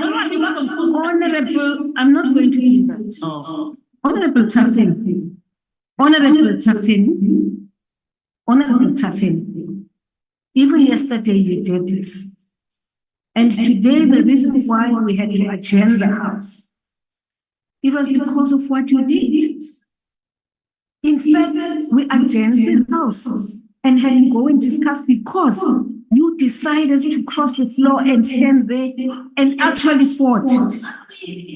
honorable. I'm not going to invite. Honorable Tafeni, Honorable Tafeni, Honorable Tafeni. Even yesterday you did this. And today the reason why we had to adjourn the House, it was because of what you did. In fact, we adjourned the House and had to go and discuss because you decided to cross the floor and stand there and actually fought.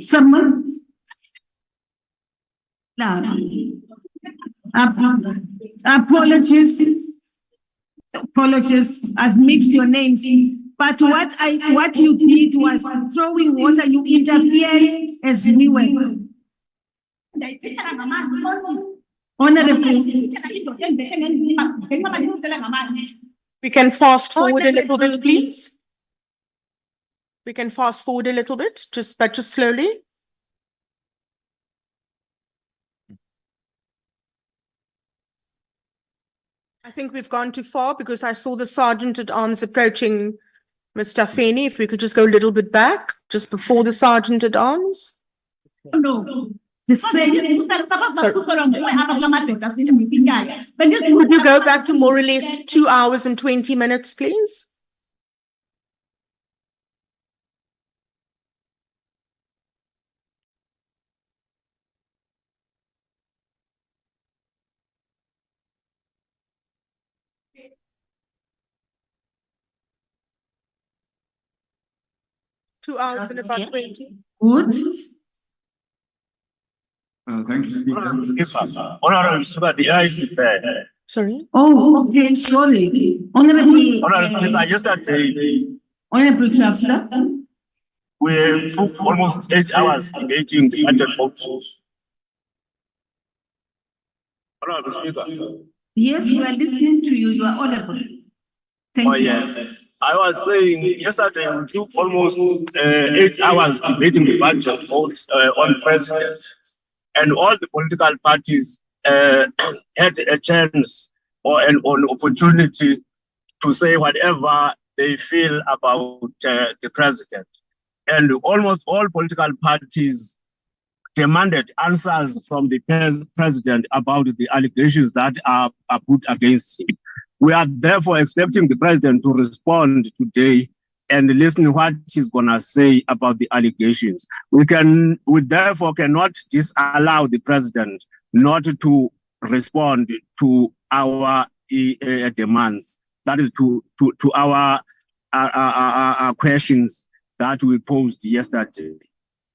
Someone. Apologies. I've mixed your names. But what you did was throwing water. You interfered as we were. Honorable. We can fast forward a little bit, please. We can fast forward a little bit, but just slowly. I think we've gone too far because I saw the Sergeant at Arms approaching Ms. Tafeni. If we could just go a little bit back, just before the Sergeant at Arms. No. The same. Could you go back to more or less 2 hours and 20 minutes, please? 2 hours and about 20. Good. Thank you, Speaker. Honorable Speaker, the ayes is there. Sorry? Oh, okay, sorry. Honorable, yesterday, Honorable Chapter. we took almost 8 hours debating the budget votes. Honorable Speaker. Yes, we are listening to you. You are audible. Thank you. Yes. I was saying yesterday we took almost 8 hours debating the budget votes on president, and all the political parties had a chance or an opportunity to say whatever they feel about the president. And almost all political parties demanded answers from the president about the allegations that are put against him. We are therefore expecting the president to respond today and listen what he's gonna say about the allegations. We therefore cannot disallow the president not to respond to our demands. That is to our questions that we posed yesterday.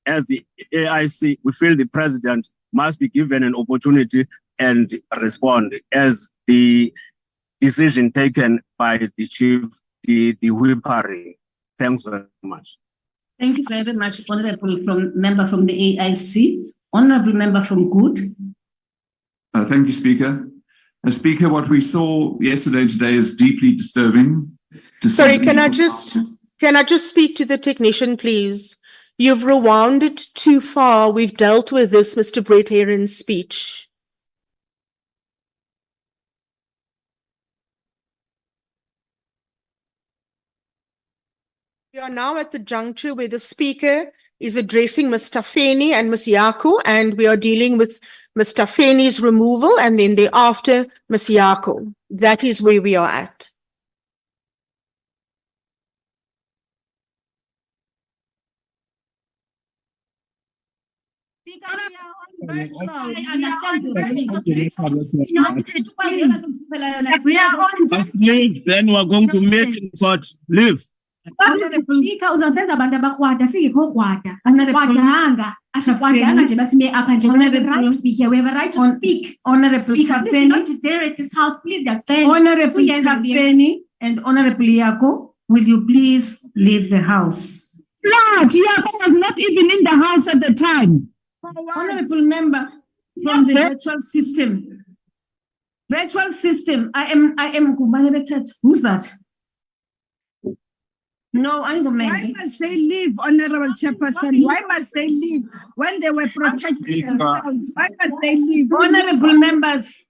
As the AIC, we feel the president must be given an opportunity and respond as the decision taken by the chief, the whippering. Thanks very much. Thank you very much, Honorable Member from the AIC. Honorable Member from Good. Thank you, Speaker. Speaker, what we saw yesterday and today is deeply disturbing. Sorry, can I just speak to the technician, please? You've rewound it too far. We've dealt with this, Mr. Brett Heron's speech. We are now at the juncture where the speaker is addressing Ms. Tafeni and Ms. Yako, and we are dealing with Ms. Tafeni's removal and then thereafter Ms. Yako. That is where we are at. Please, then we are going to meet in court. Leave. Uzasenza abantu abakwada singekho kwada asikwadanga asikwadanga nje bathi me apha nje we have a right to speak here, we have a right to speak. Honorable Tafeni, there at this house, please. Honorable Tafeni and Honorable Yako, will you please leave the house? Lord, Yako was not even in the house at the time. Honorable Member from the virtual system. Virtual system. I am who's that? No, I'm going to. Why must they leave, Honorable Chairperson? Why must they leave when they were protecting themselves? Why must they leave? Honorable members.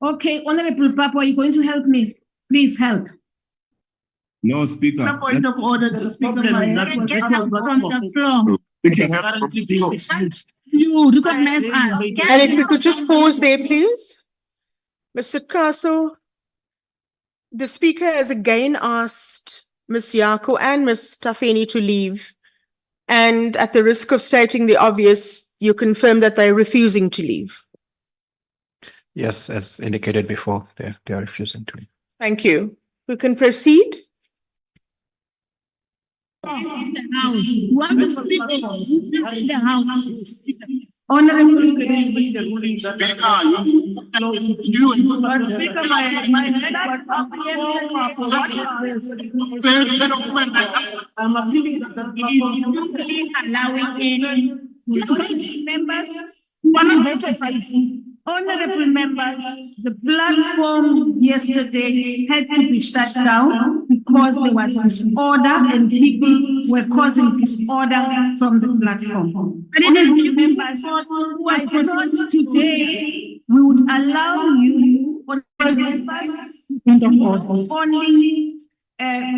Okay, Honorable Papa, are you going to help me? Please help. No, Speaker. The point of order, the Speaker. From the floor. You recognize us. And if we could just pause there, please. Mr. Kaso, the Speaker has again asked Ms. Yako and Ms. Tafeni to leave. And at the risk of stating the obvious, you confirm that they're refusing to leave. Yes, as indicated before, they are refusing to leave. Thank you. We can proceed. In the house. One of the people in the house. Honorable I'm appealing that allowing members. Honorable members, the platform yesterday had to be shut down because there was disorder and people were causing disorder from the platform. Honorable members, as proposed today, we would allow you, honorable members, only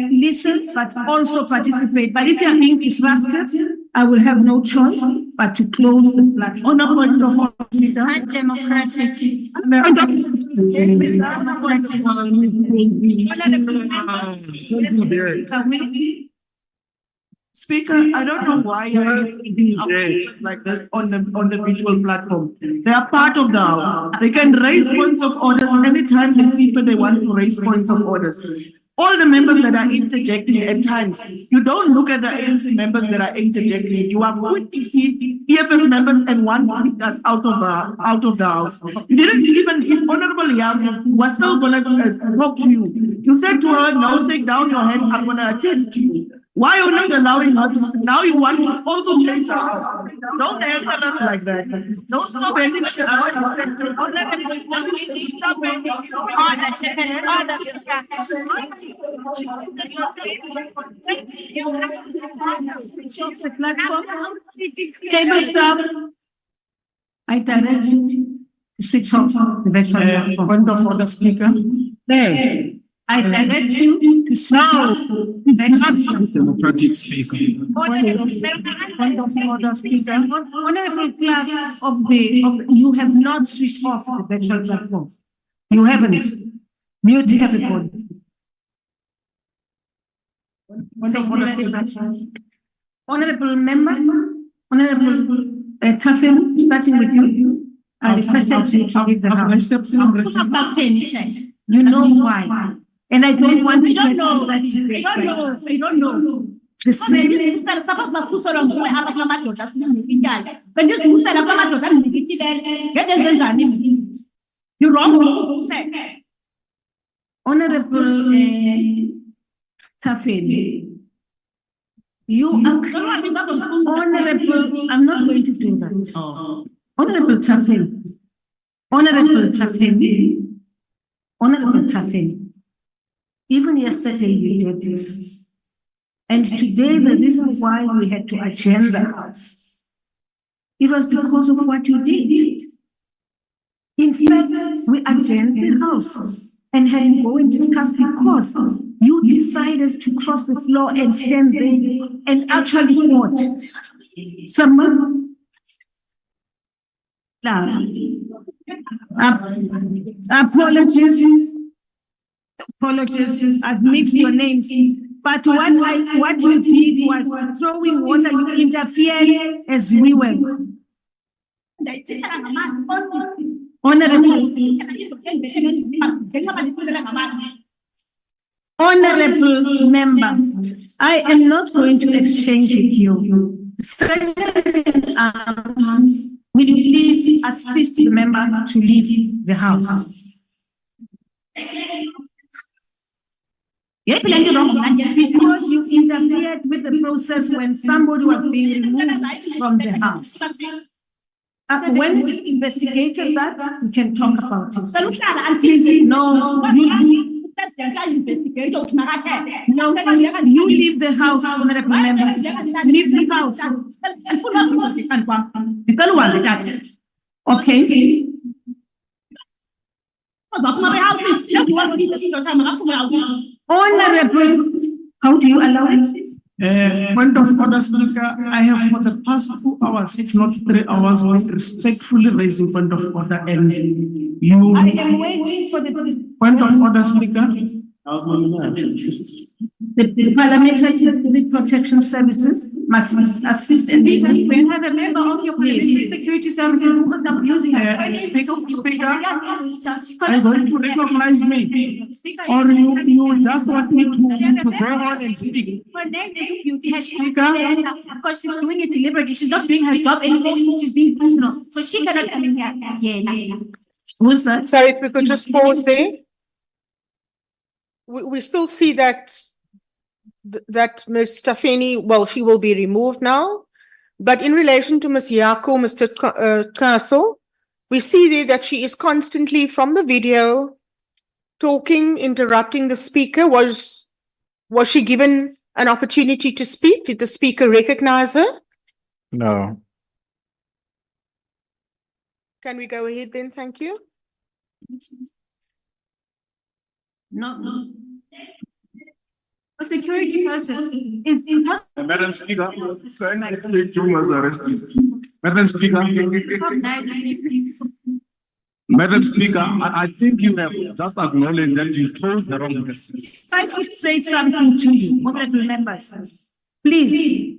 listen but also participate. But if you are being disrupted, I will have no choice but to close the platform. On a point of order, democratic. Speaker, I don't know why you're like this on the visual platform. They are part of the house. They can raise points of orders anytime they see that they want to raise points of orders. all the members that are interjecting at times, you don't look at the ANC members that are interjecting. You are quick to see EFF members and one us out of the house. You didn't even, if Honorable Young was still going to talk to you. You said to her, "Now take down your head. I'm going to attend to you." Why are you not allowing her to speak? Now you want to also change her out. Don't answer us like that. Don't stop Table stop. I direct you to switch off the virtual platform. Point of order, Speaker. There. I direct you to switch off the virtual platform. Democratic Speaker. Point of order, Speaker. Honorable clerks you have not switched off the virtual platform. You haven't. Mute everybody. Honorable member, Honorable Taffin, starting with you, I requested you to leave the house. You know why. And I don't want to get into that debate. I don't know. The same. You're wrong. Honorable Taffin, you are honorable. I'm not going to do that. Honorable Taffin, Honorable Taffin, Honorable Taffin. Even yesterday you did this. And today the reason why we had to adjourn the house, it was because of what you did. In fact, we adjourned the house and had to go and discuss because you decided to cross the floor and stand there and actually fought. Someone apologies, I've mixed your names. But what you did was throwing water, you interfered as we were. Honorable member, I am not going to exchange with you. Sergeant Arms, will you please assist the member to leave the house? Because you interfered with the process when somebody was being removed from the house. When we investigated that, we can talk about it. Please, no, you leave the house, honorable member. Leave the house. Okay. Honorable, how do you allow it? Point of order, Speaker. I have for the past 2 hours, if not 3 hours, been respectfully raising point of order, and you. I am waiting for the point of order, Speaker. The Parliamentary Protection Services must assist and we have a member of your security services who is abusing Speaker, are you going to recognize me? Or you just want me to go on and speak? Her name is Beauty. Because she's doing it deliberately. She's not doing her job anymore. She's being personal. So she cannot come in here. Yeah. Who's that? Sorry, if we could just pause there. We still see that Ms. Tafeni, well, she will be removed now. But in relation to Ms. Yako, Mr. Castle, we see there that she is constantly from the video talking, interrupting the speaker. Was she given an opportunity to speak? Did the speaker recognize her? No. Can we go ahead then? Thank you. No. A security person is impossible. Madam Speaker, June was arrested. Madam Speaker, Madam Speaker, I think you have just acknowledged that you chose the wrong person. If I could say something to you, honorable members, please,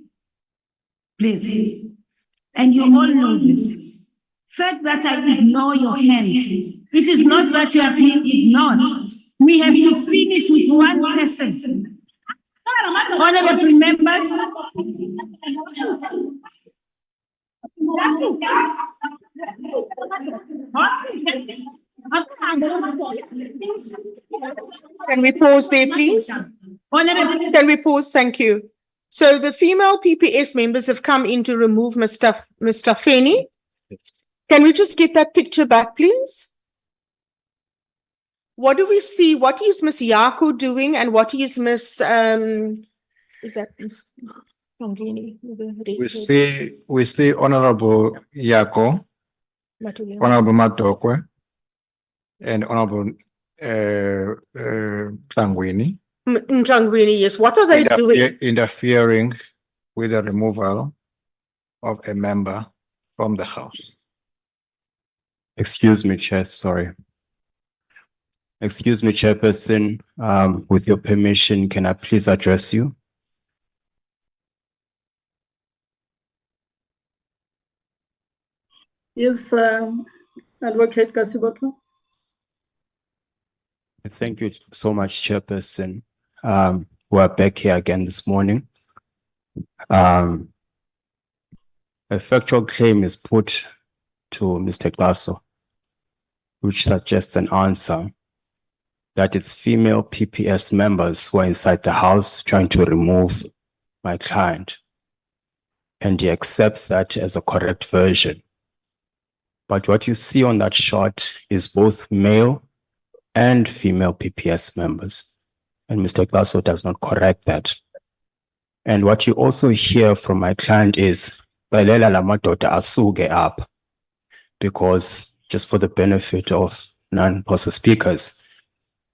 and you all know this. Fact that I ignore your hands, it is not that you are being ignored. We have to finish with one person. Honorable members. Can we pause there, please? Can we pause? Thank you. So the female PPS members have come in to remove Mr. Feni. Can we just get that picture back, please? What do we see? What is Miss Yako doing and what is Miss, is that Miss Longini? We see Honorable Yako, Honorable Matokwe, and Honorable Tlangweni. Tlangweni, yes. What are they doing? Interfering with the removal of a member from the House. Excuse me, Chair, sorry. Excuse me, Chairperson, with your permission, can I please address you? Yes, Advocate Kasiboto. Thank you so much, Chairperson. We're back here again this morning. A factual claim is put to Mr. Glasso, which suggests an answer that it's female PPS members who are inside the house trying to remove my client. And he accepts that as a correct version. But what you see on that shot is both male and female PPS members. And Mr. Glasso does not correct that. And what you also hear from my client is, "Balela la madoda asuke up," because just for the benefit of non-POSA speakers,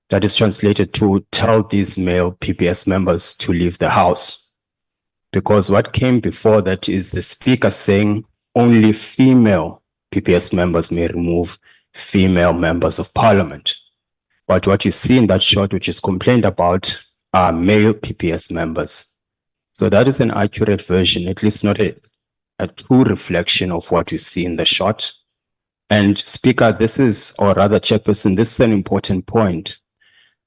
that is translated to tell these male PPS members to leave the house. Because what came before that is the speaker saying only female PPS members may remove female members of parliament. But what you see in that shot, which is complained about, are male PPS members. So that is an accurate version, at least not a true reflection of what you see in the shot. And Speaker, this is, or rather Chairperson, this is an important point,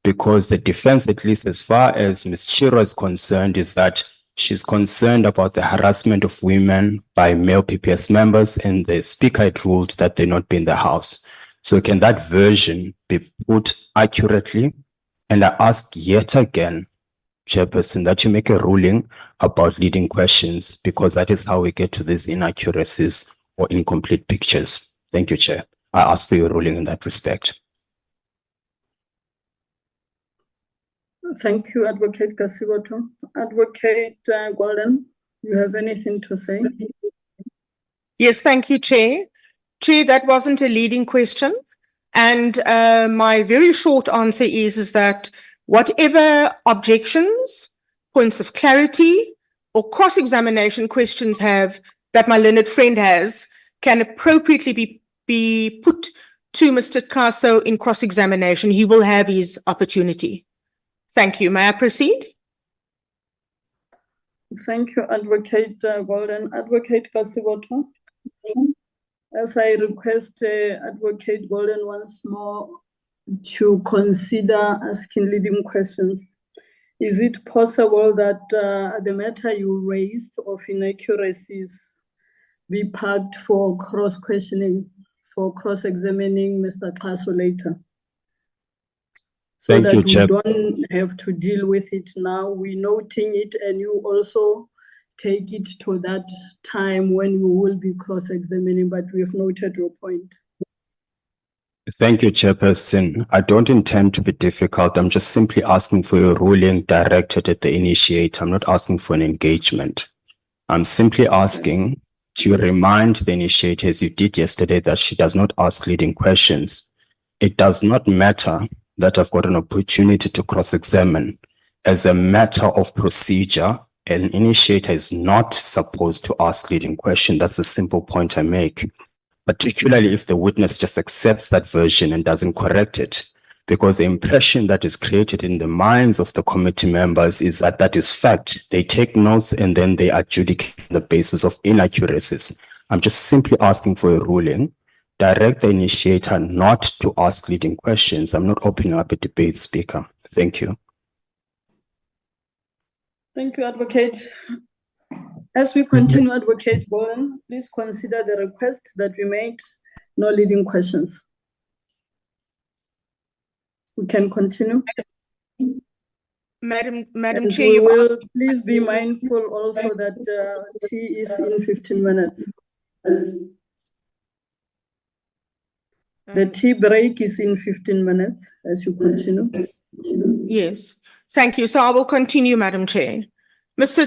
because the defense, at least as far as Ms. Chiro is concerned, is that she's concerned about the harassment of women by male PPS members, and the Speaker had ruled that they not be in the house. So can that version be put accurately? And I ask yet again, Chairperson, that you make a ruling about leading questions, because that is how we get to these inaccuracies or incomplete pictures. Thank you, Chair. I ask for your ruling in that respect. Thank you, Advocate Kasiboto. Advocate Golden, you have anything to say? Yes, thank you, Chair. Chair, that wasn't a leading question. And my very short answer is that whatever objections, points of clarity, or cross-examination questions have that my learned friend has can appropriately be put to Mr. Glasso in cross-examination. He will have his opportunity. Thank you. May I proceed? Thank you, Advocate Golden. Advocate Kasiboto. As I request Advocate Golden once more to consider asking leading questions, is it possible that the matter you raised of inaccuracies be parked for cross-questioning, for cross-examining Mr. Glasso later? So Thank that you, we Chair. don't have to deal with it now. We're noting it, and you also take it to that time when we will be cross-examining, but we have noted your point. Thank you, Chairperson. I don't intend to be difficult. I'm just simply asking for a ruling directed at the initiator. I'm not asking for an engagement. I'm simply asking to remind the initiator, as you did yesterday, that she does not ask leading questions. It does not matter that I've got an opportunity to cross-examine. As a matter of procedure, an initiator is not supposed to ask leading question. That's a simple point I make, particularly if the witness just accepts that version and doesn't correct it, because the impression that is created in the minds of the committee members is that that is fact. They take notes and then they adjudicate on the basis of inaccuracies. I'm just simply asking for a ruling direct the initiator not to ask leading questions. I'm not opening up a debate, Speaker. Thank you. Thank you, Advocate. As we continue, Advocate Bowen, please consider the request that we made, no leading questions. We can continue. Madam And Chair, we you've will asked- please be mindful also that tea is in 15 minutes. The tea break is in 15 minutes as you continue. Yes, thank you. So I will continue, Madam Chair. Mr.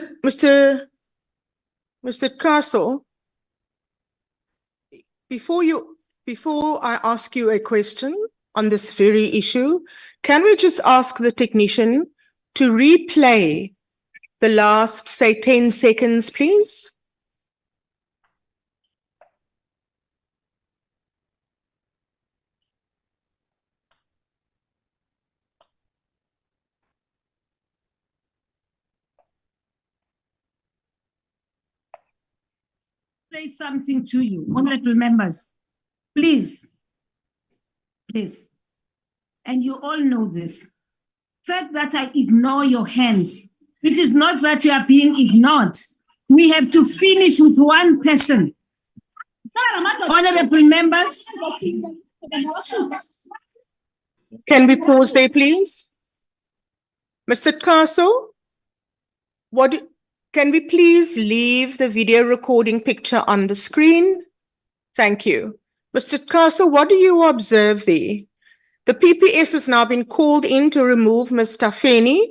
Castle, before I ask you a question on this very issue, can we just ask the technician to replay the last, say, 10 seconds, please? Say something to you, honorable members. Please. And you all know this. Fact that I ignore your hands. It is not that you are being ignored. We have to finish with one person. Honorable members. Can we pause there, please? Mr. Castle, can we please leave the video recording picture on the screen? Thank you. Mr. Castle, what do you observe there? The PPS has now been called in to remove Ms. Tafeni.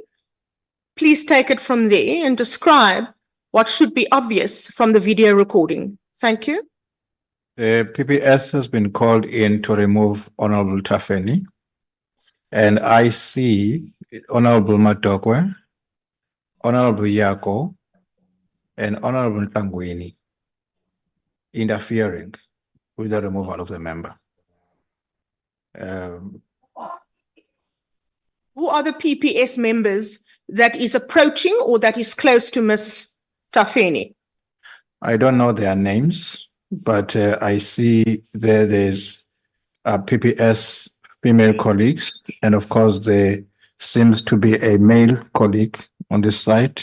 Please take it from there and describe what should be obvious from the video recording. Thank you. The PPS has been called in to remove Honorable Tafeni. And I see Honorable Matokwe, Honorable Yako, and Honorable Ntangweni interfering with the removal of the member. Who are the PPS members that is approaching or that is close to Ms. Tafeni? I don't know their names, but I see there's PPS female colleagues, and of course there seems to be a male colleague on this side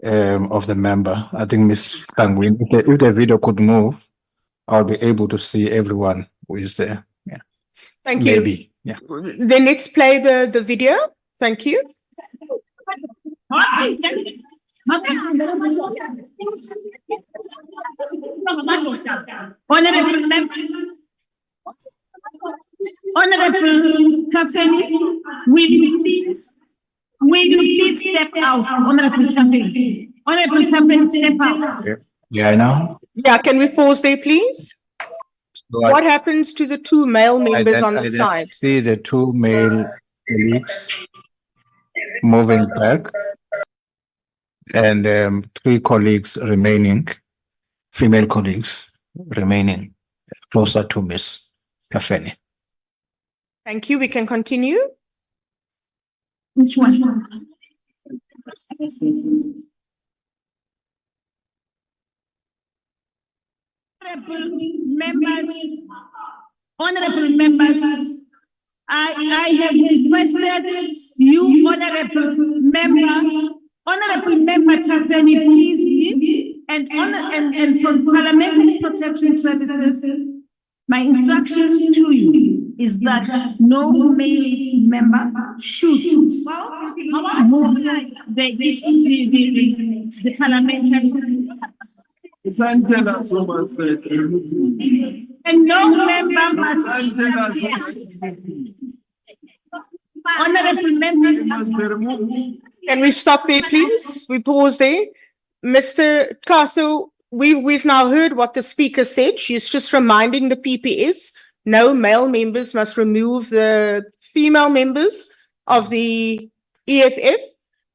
of the member. I think Ms. Tangwin, if the video could move, I'll be able to see everyone who is there. Yeah. Thank you. Maybe. Yeah. Then let's play the video. Thank you. Honorable members. Honorable Tafeni, will you please step out? Honorable Tafeni. Honorable Tafeni, step out. Yeah, I know. Yeah, can we pause there, please? So What happens to the two male members on the side? I see the two male colleagues moving back, and three colleagues remaining, female colleagues remaining closer to Ms. Tafeni. Thank you. We can continue. Which one? Honorable members, I have requested you, honorable member Tafeni, please leave, and from Parliamentary Protection Services, my instruction to you is that no male member should move the parliamentary. And no member must interfere. Honorable members. Can we stop there, please? We pause there. Mr. Castle, we've now heard what the speaker said. She's just reminding the PPS, no male members must remove the female members of the EFF.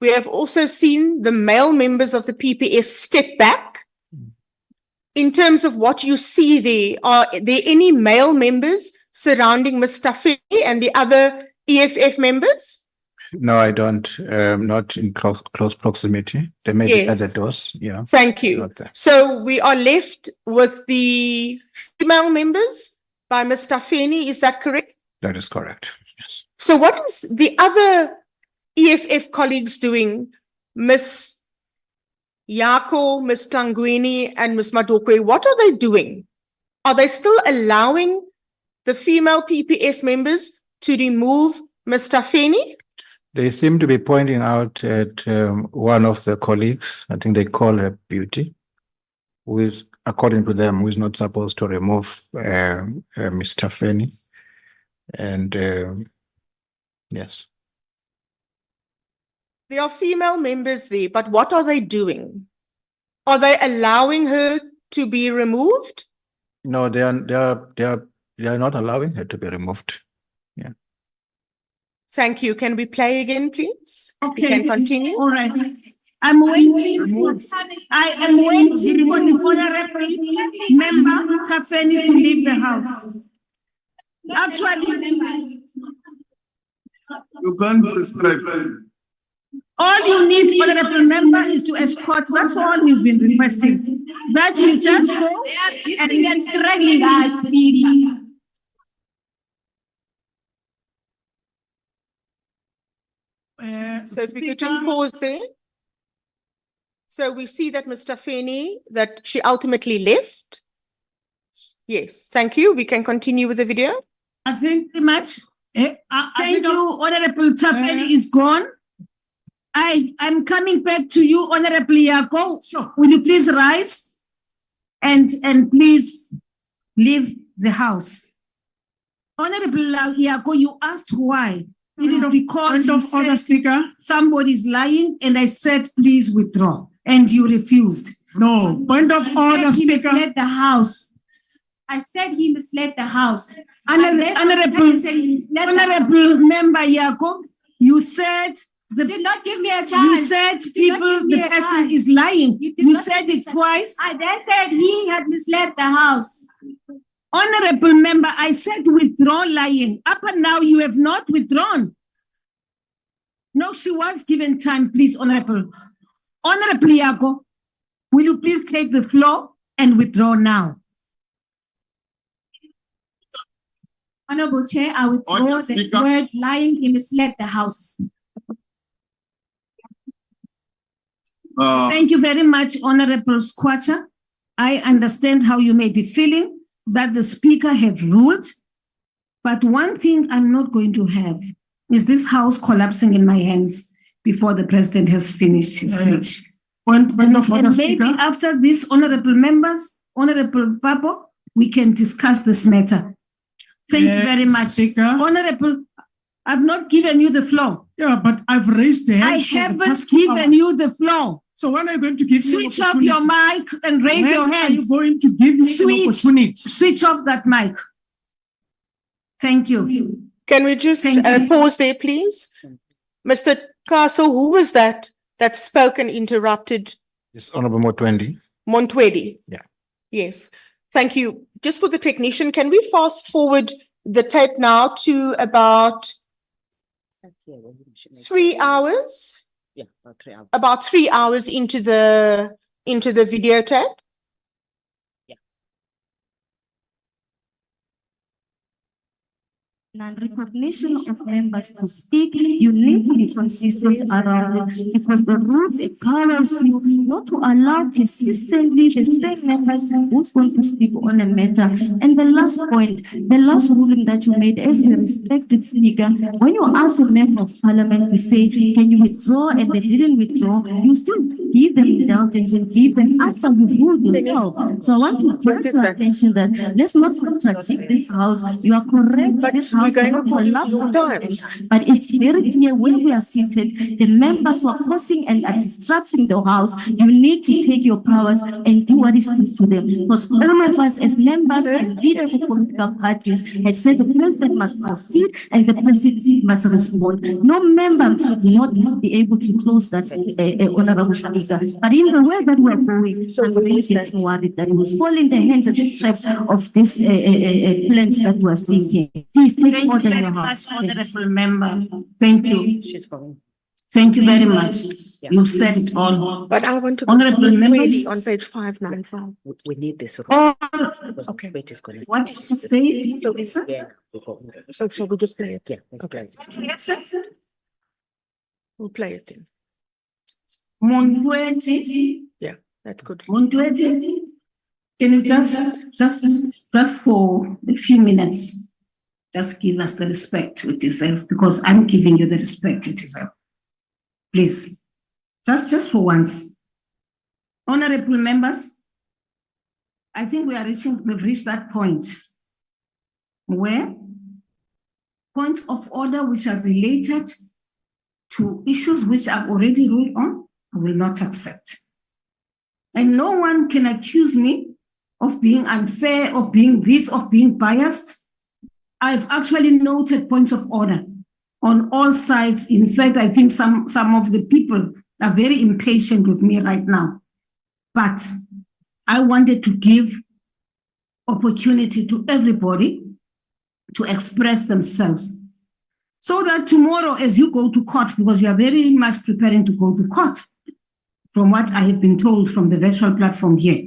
We have also seen the male members of the PPS step back. In terms of what you see there, are there any male members surrounding Ms. Tafeni and the other EFF members? No, I don't. Not in close proximity. There may be other doors. Yeah. Thank you. So we are left with the female members by Ms. Tafeni, is that correct? That is correct. Yes. So what is the other EFF colleagues doing? Ms. Yako, Ms. Tlangwini, and Ms. Madokwe, what are they doing? Are they still allowing the female PPS members to remove Ms. Tafeni? They seem to be pointing out at one of the colleagues, I think they call her Beauty, who is, according to them, who is not supposed to remove Ms. Tafeni. And yes. There are female members there, but what are they doing? Are they allowing her to be removed? No, they are not allowing her to be removed. Yeah. Thank you. Can we play again, please? Okay. We can continue. All right. I'm waiting. I am waiting for the honorable member Tafeni to leave the house. Actually, You can't prescribe. all you need, honorable member, is to escort. That's all we've been requesting. That you just go and struggling as speaker. So if we could just pause there. So we see that Ms. Tafeni, that she ultimately left. Yes, thank you. We can continue with the video. I think pretty much. Thank you, Honorable Tafeni is gone. I'm coming back to you, Honorable Yako. Sure. Will you please rise and please leave the house? Honorable Yako, you asked why. It is because you said somebody is lying, and I said, please withdraw, and you refused. No, point of order, Speaker. He misled the house. I said he misled the house. Honorable Member Yako, you said you did not give me a chance. You said the person is lying. You said it twice. I then said he had misled the house. Honorable member, I said withdraw lying. Up and now you have not withdrawn. No, she was given time, please, Honorable. Honorable Yako, will you please take the floor and withdraw now? Honorable Chair, I withdraw the word lying. He misled the house. Thank you very much, Honorable Squatcher. I understand how you may be feeling, that the speaker had ruled, but one thing I'm not going to have is this house collapsing in my hands before the president has finished his speech. Point of order, And maybe Speaker. after this, honorable members, Honorable Papo, we can discuss this matter. Thank you very much. Speaker. Honorable, I've not given you the floor. Yeah, but I've raised the hand. I for the haven't past 2 given hours. you the floor. So when are you going to give me an Switch off your opportunity? mic and raise When your are hand. you going to give me an opportunity? Switch off that mic. Thank you. Can we just pause there, please? Mr. Castle, who was that spoke and interrupted? It's Honorable Motwendi. Montwedi. Yeah. Yes. Thank you. Just for the technician, can we fast forward the tape now to about 3 hours? Yeah, about 3 hours. About 3 hours into the videotape? Non-recognition of members to speak, you need to be consistent around it because the rules empowers you not to allow persistently the same members who's going to speak on a matter. And the last point, the last ruling that you made as a respected speaker, when you ask a member of parliament to say, can you withdraw, and they didn't withdraw, you still give them indulgence and give them after you've ruled yourself. So I want to draw your attention that let's not contradict this house. You are correct, but this house cannot collapse sometimes. But it's very clear when we are seated, the members who are crossing and are disrupting the house, you need to take your powers and do what is due to them. Because all of us as members and leaders of political parties has said the president must proceed and the presidency must respond. No member should not be able to close that, honorable speaker. But in the way that we are going, I'm really getting worried that we will fall in the hands of the trap of these plans that we are seeing here. Please take Thank you order in very your much, house. honorable member. Thank you. She's going. Thank you very much. You've said it all. But I want to go Honorable to members. on page 595. We need this. All, Okay. what is to say? Yeah. So shall we just play it? Yeah. Okay. We'll play it then. Montweti, Yeah, that's good. Montweti, can you just for a few minutes, just give us the respect you deserve, because I'm giving you the respect you deserve. Please, just for once. Honorable members, I think we've reached that point where points of order which are related to issues which I've already ruled on, I will not accept. And no one can accuse me of being unfair, of being this, of being biased. I've actually noted points of order on all sides. In fact, I think some of the people are very impatient with me right now. But I wanted to give opportunity to everybody to express themselves, so that tomorrow, as you go to court, because you are very much preparing to go to court, from what I have been told from the virtual platform here,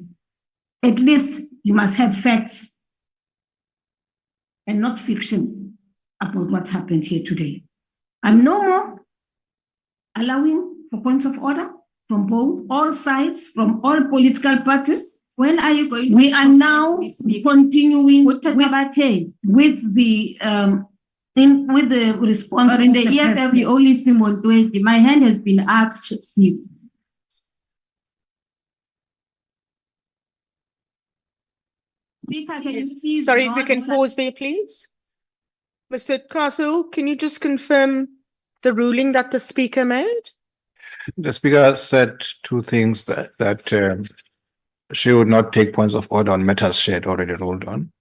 at least you must have facts and not fiction about what happened here today. I'm no more allowing for points of order from all sides, from all political parties. When are you going? We are now continuing with the response. Or in the of the EFF, president. you only see Montweti. My hand has been up, Steve. Speaker, can you please? Sorry, if we not can such- pause there, please. Mr. Castle, can you just confirm the ruling that the speaker made? The speaker said two things that she would not take points of order on matters she had already ruled on.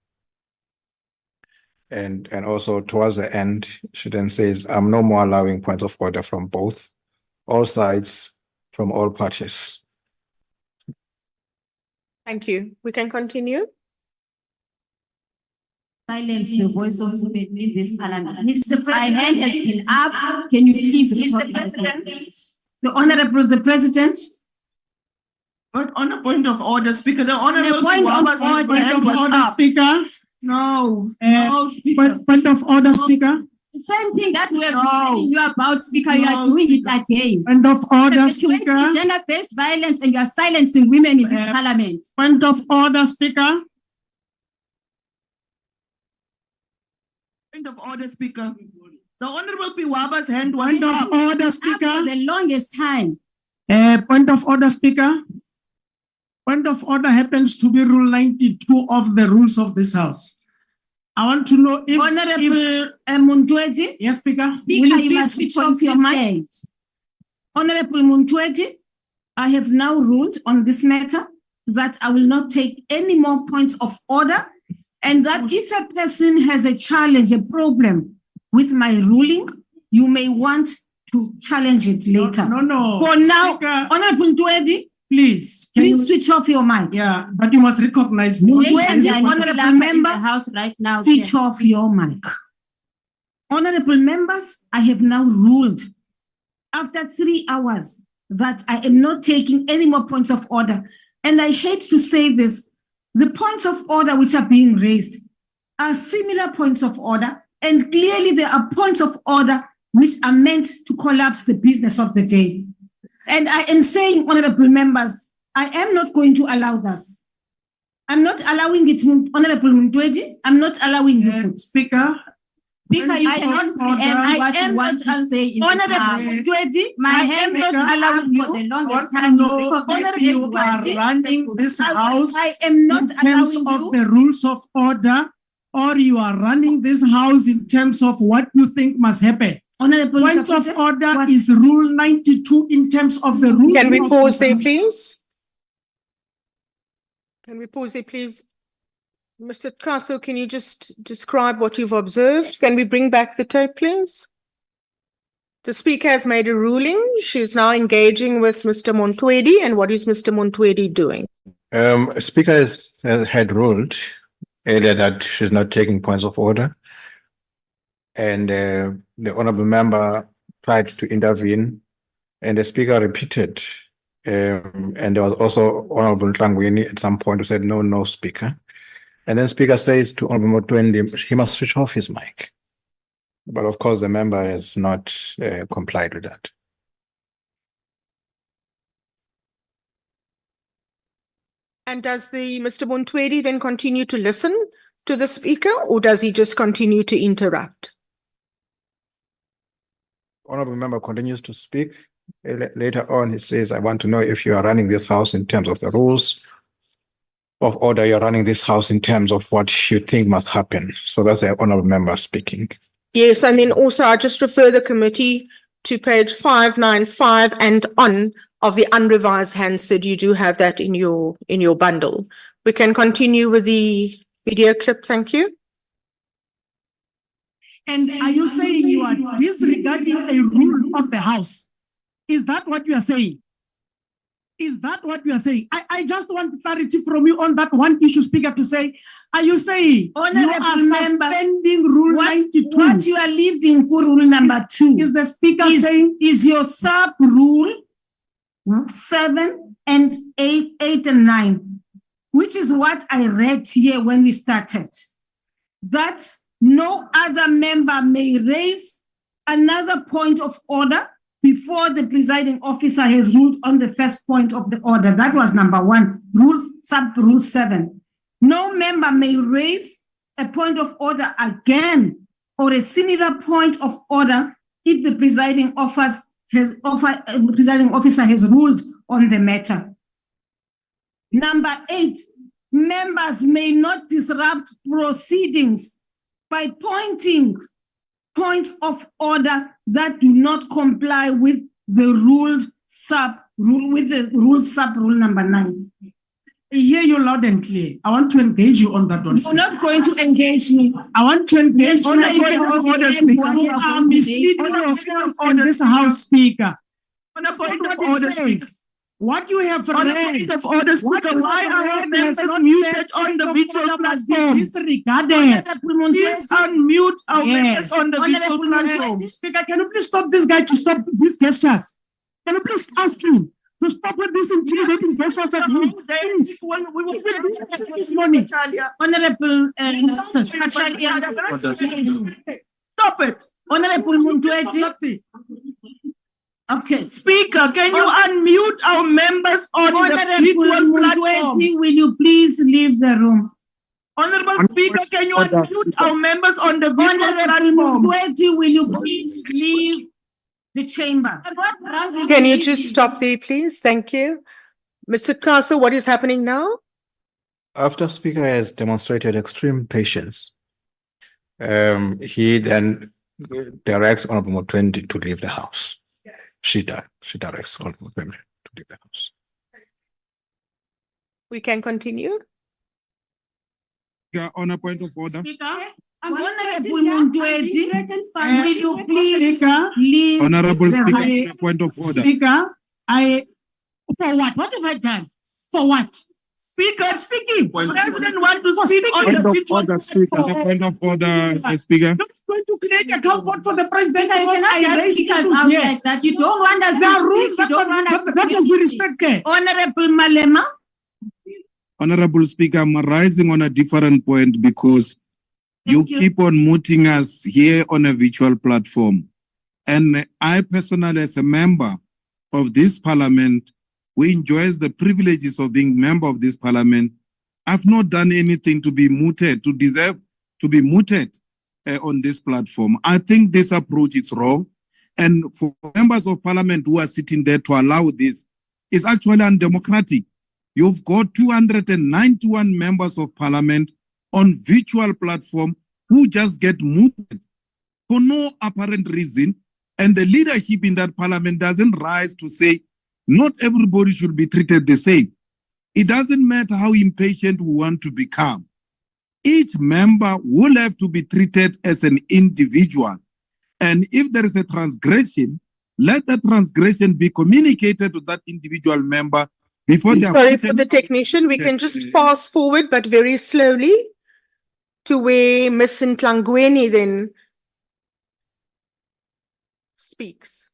And also towards the end, she then says, I'm no more allowing points of order from all sides, from all parties. Thank you. We can continue. Silence the voice of women in this parliament. My hand has been up. Can you please? Mr. President, the President. But on a point of order, Speaker, the Honorable point of order, Speaker. No, Speaker. Point of order, Speaker. The same thing that we are telling you about, Speaker, you are doing it again. Point of order, Speaker. Speaker. Gender-based violence, and you are silencing women in this parliament. Point of order, Speaker. Point of order, Speaker. The Honorable Piwaba's hand was Point of order, For Speaker. the longest time. Point of order, Speaker. Point of order happens to be Rule 92 of the rules of this House. I want to know if Honorable Montweti. Yes, Speaker. Speaker, Will you please must be switch off your mic? Honorable Montweti, I have now ruled on this matter that I will not take any more points of order, and that if a person has a challenge, a problem with my ruling, you may want to challenge it later. No. For now, Speaker, Honorable Montweti, please. please switch off your mic. Yeah, but you must recognize me. Honorable member, House right now. switch off your mic. Honorable members, I have now ruled after 3 hours that I am not taking any more points of order. And I hate to say this, the points of order which are being raised are similar points of order, and clearly there are points of order which are meant to collapse the business of the day. And I am saying, honorable members, I am not going to allow this. I'm not allowing it, Honorable Montweti. I'm not allowing you. Speaker. Speaker, you cannot preempt what you want to say in Honorable the House. Montweti, My I hand am not is allowing up for you. the longest I time. want to know if you are running this House I am not in terms allowing of you. the rules of order, or you are running this House in terms of what you think must happen. Honorable Point of Secretary, order is Rule 92 in terms of the rules. Can we of pause there, order. please? Can we pause there, please? Mr. Castle, can you just describe what you've observed? Can we bring back the tape, please? The speaker has made a ruling. She's now engaging with Mr. Montwedi. And what is Mr. Montwedi doing? Speaker had ruled earlier that she's not taking points of order. And the honorable member tried to intervene And the speaker repeated, and there was also Honorable Tlangweni at some point who said, no speaker. And then speaker says to Honorable Motwendi, he must switch off his mic. But of course, the member has not complied with that. And does Mr. Montwedi then continue to listen to the speaker, or does he just continue to interrupt? Honorable member continues to speak. Later on, he says, I want to know if you are running this house in terms of the rules of order, you're running this house in terms of what you think must happen. So that's the honorable member speaking. Yes, and then also I just refer the committee to page 595 and on of the unrevised Hansard. You do have that in your bundle. We can continue with the video clip. Thank you. And are you saying you are disregarding a rule of the House? Is that what you are saying? Is that what you are saying? I just want clarity from you on that one issue, Speaker, to say, are you saying you are suspending Rule 92? What you are leaving for Rule number 2? Is the Speaker saying? Is your sub Rule 7 and 8 and 9, which is what I read here when we started, that no other member may raise another point of order before the presiding officer has ruled on the first point of the order. That was number 1, sub-rule 7. No member may raise a point of order again or a similar point of order if the presiding officer has ruled on the matter. Number 8, members may not disrupt proceedings by pointing points of order that do not comply with the sub-rule number 9. I hear you loud and clear. I want to engage you on that one. You're not going to engage me. I want to engage on the point of order, Speaker. On this House, Speaker. On the point of order, Speaker. What you have on the point of order, Speaker, why are members not muted on the virtual platform? Disregarded. Please unmute our members on the virtual platform. Speaker, can you please stop this guy to stop these gestures? Can you please ask him to stop with this intimidating gestures at him? Please. We will this morning. Honorable, stop it. Honorable Montwedi. Okay. Speaker, can you unmute our members on the virtual platform? Will you please leave the room? Honorable Speaker, can you unmute our members on the virtual platform? Will you please leave the chamber? Can you just stop there, please? Thank you. Mr. Castle, what is happening now? After Speaker has demonstrated extreme patience, he then directs Honorable Motwendi to leave the House. She directs Honorable Motwendi to leave the House. We can continue. On a point of order. Honorable Montwedi, will you please leave? Honorable Speaker, on a point of order. Speaker, for what? What have I done? For what? Speaker speaking. President want to speak on the virtual platform. Point of order, Speaker. Not going to create a comfort for the president. You don't want us. There are rules that must be respected. Honorable Malema. Honorable Speaker, I'm rising on a different point because you keep on muting us here on a virtual platform. And I personally, as a member of this parliament, who enjoys the privileges of being member of this parliament, I've not done anything to be muted, to deserve to be muted on this platform. I think this approach is wrong. And for members of parliament who are sitting there to allow this, is actually undemocratic. You've got 291 members of parliament on virtual platform who just get muted for no apparent reason. And the leadership in that parliament doesn't rise to say, not everybody should be treated the same. It doesn't matter how impatient we want to become. Each member will have to be treated as an individual. And if there is a transgression, let the transgression be communicated to that individual member before they are. Sorry for the technician, we can just fast forward, but very slowly to where Ms. Ntlangweni then speaks.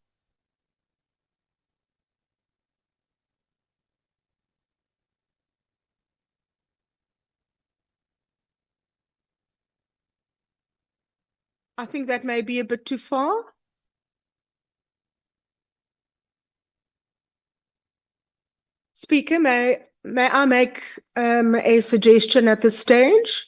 I think that may be a bit too far. Speaker, may I make a suggestion at this stage?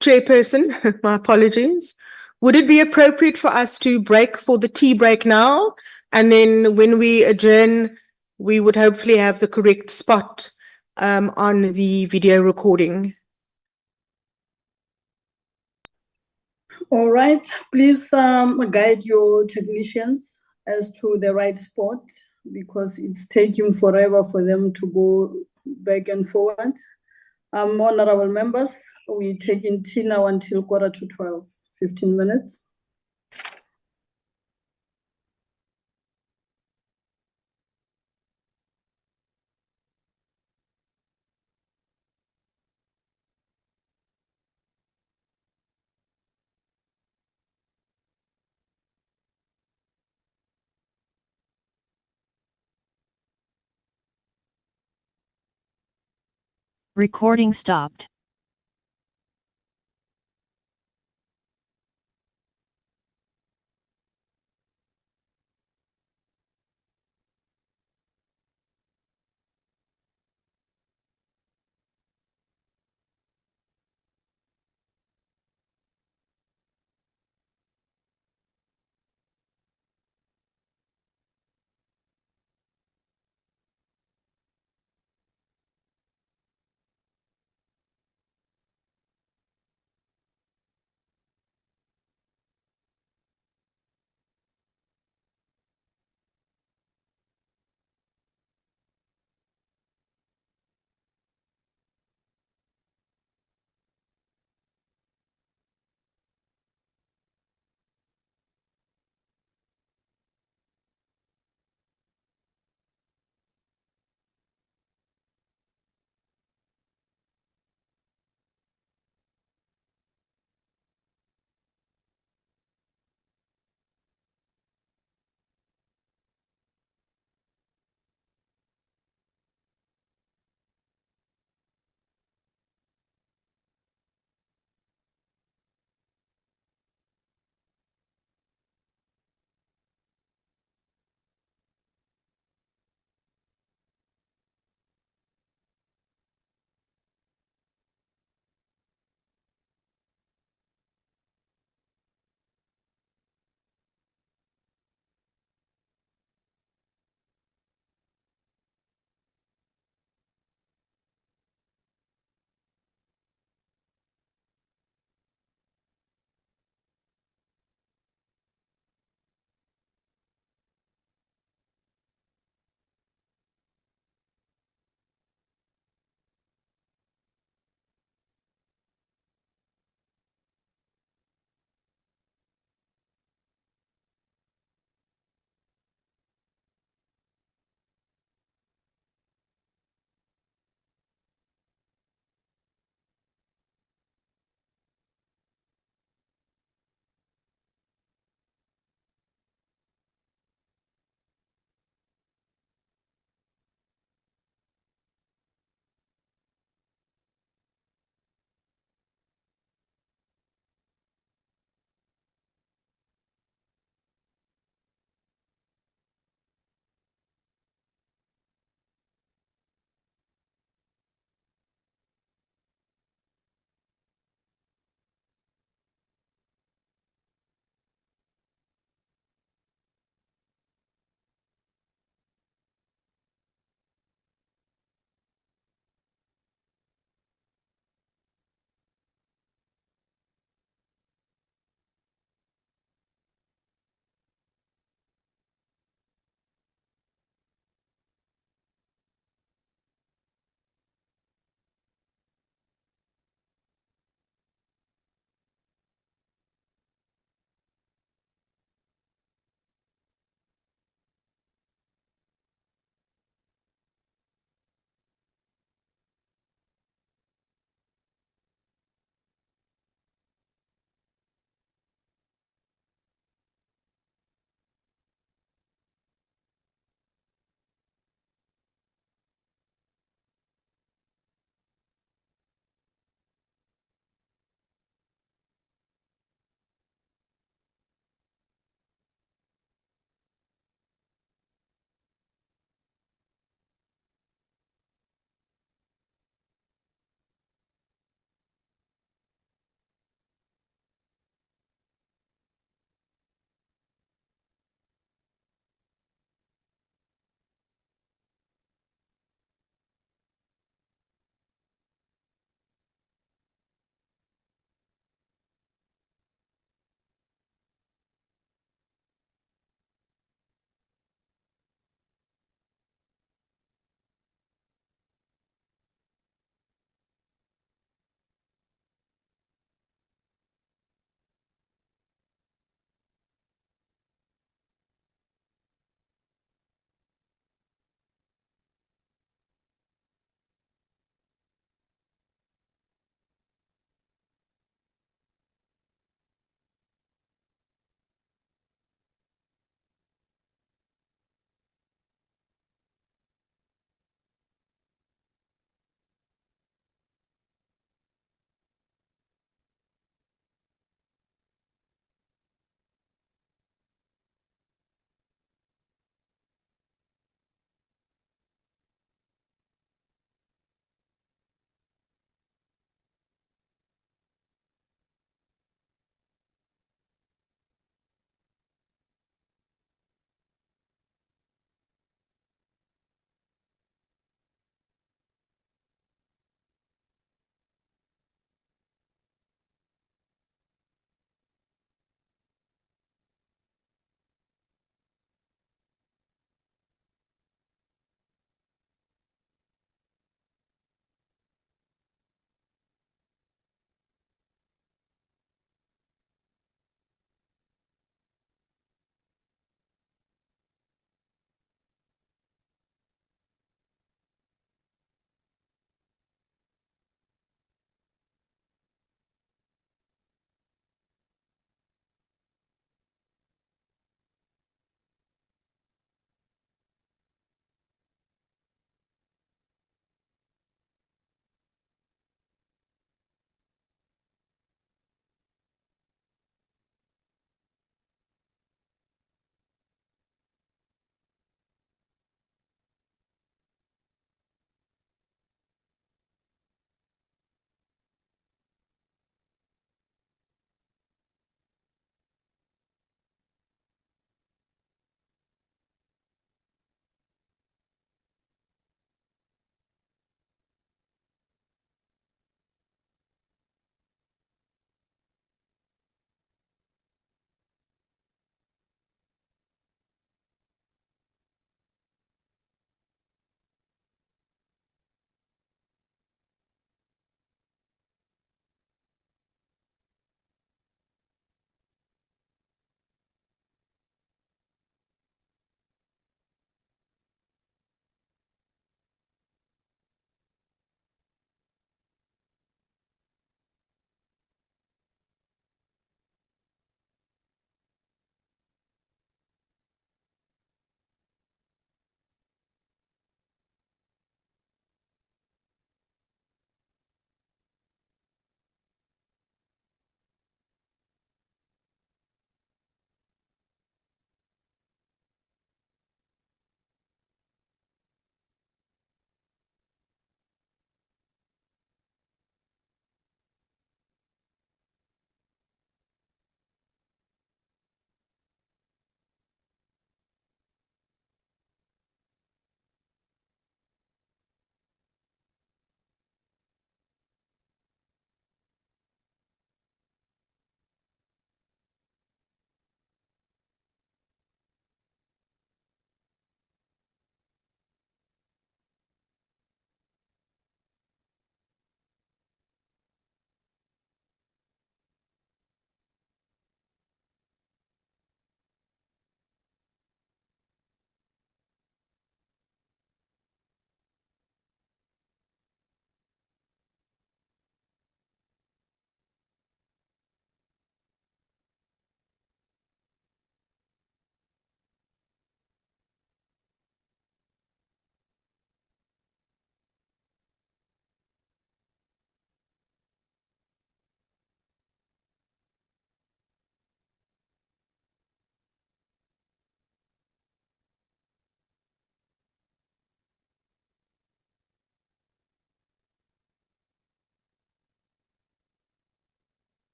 Chairperson, my apologies. Would it be appropriate for us to break for the tea break now? And then when we adjourn, we would hopefully have the correct spot on the video recording. All right, please guide your technicians as to the right spot because it's taking forever for them to go back and forward. Honorable members, we're taking tea now until 11:45, 15 minutes. Recording stopped.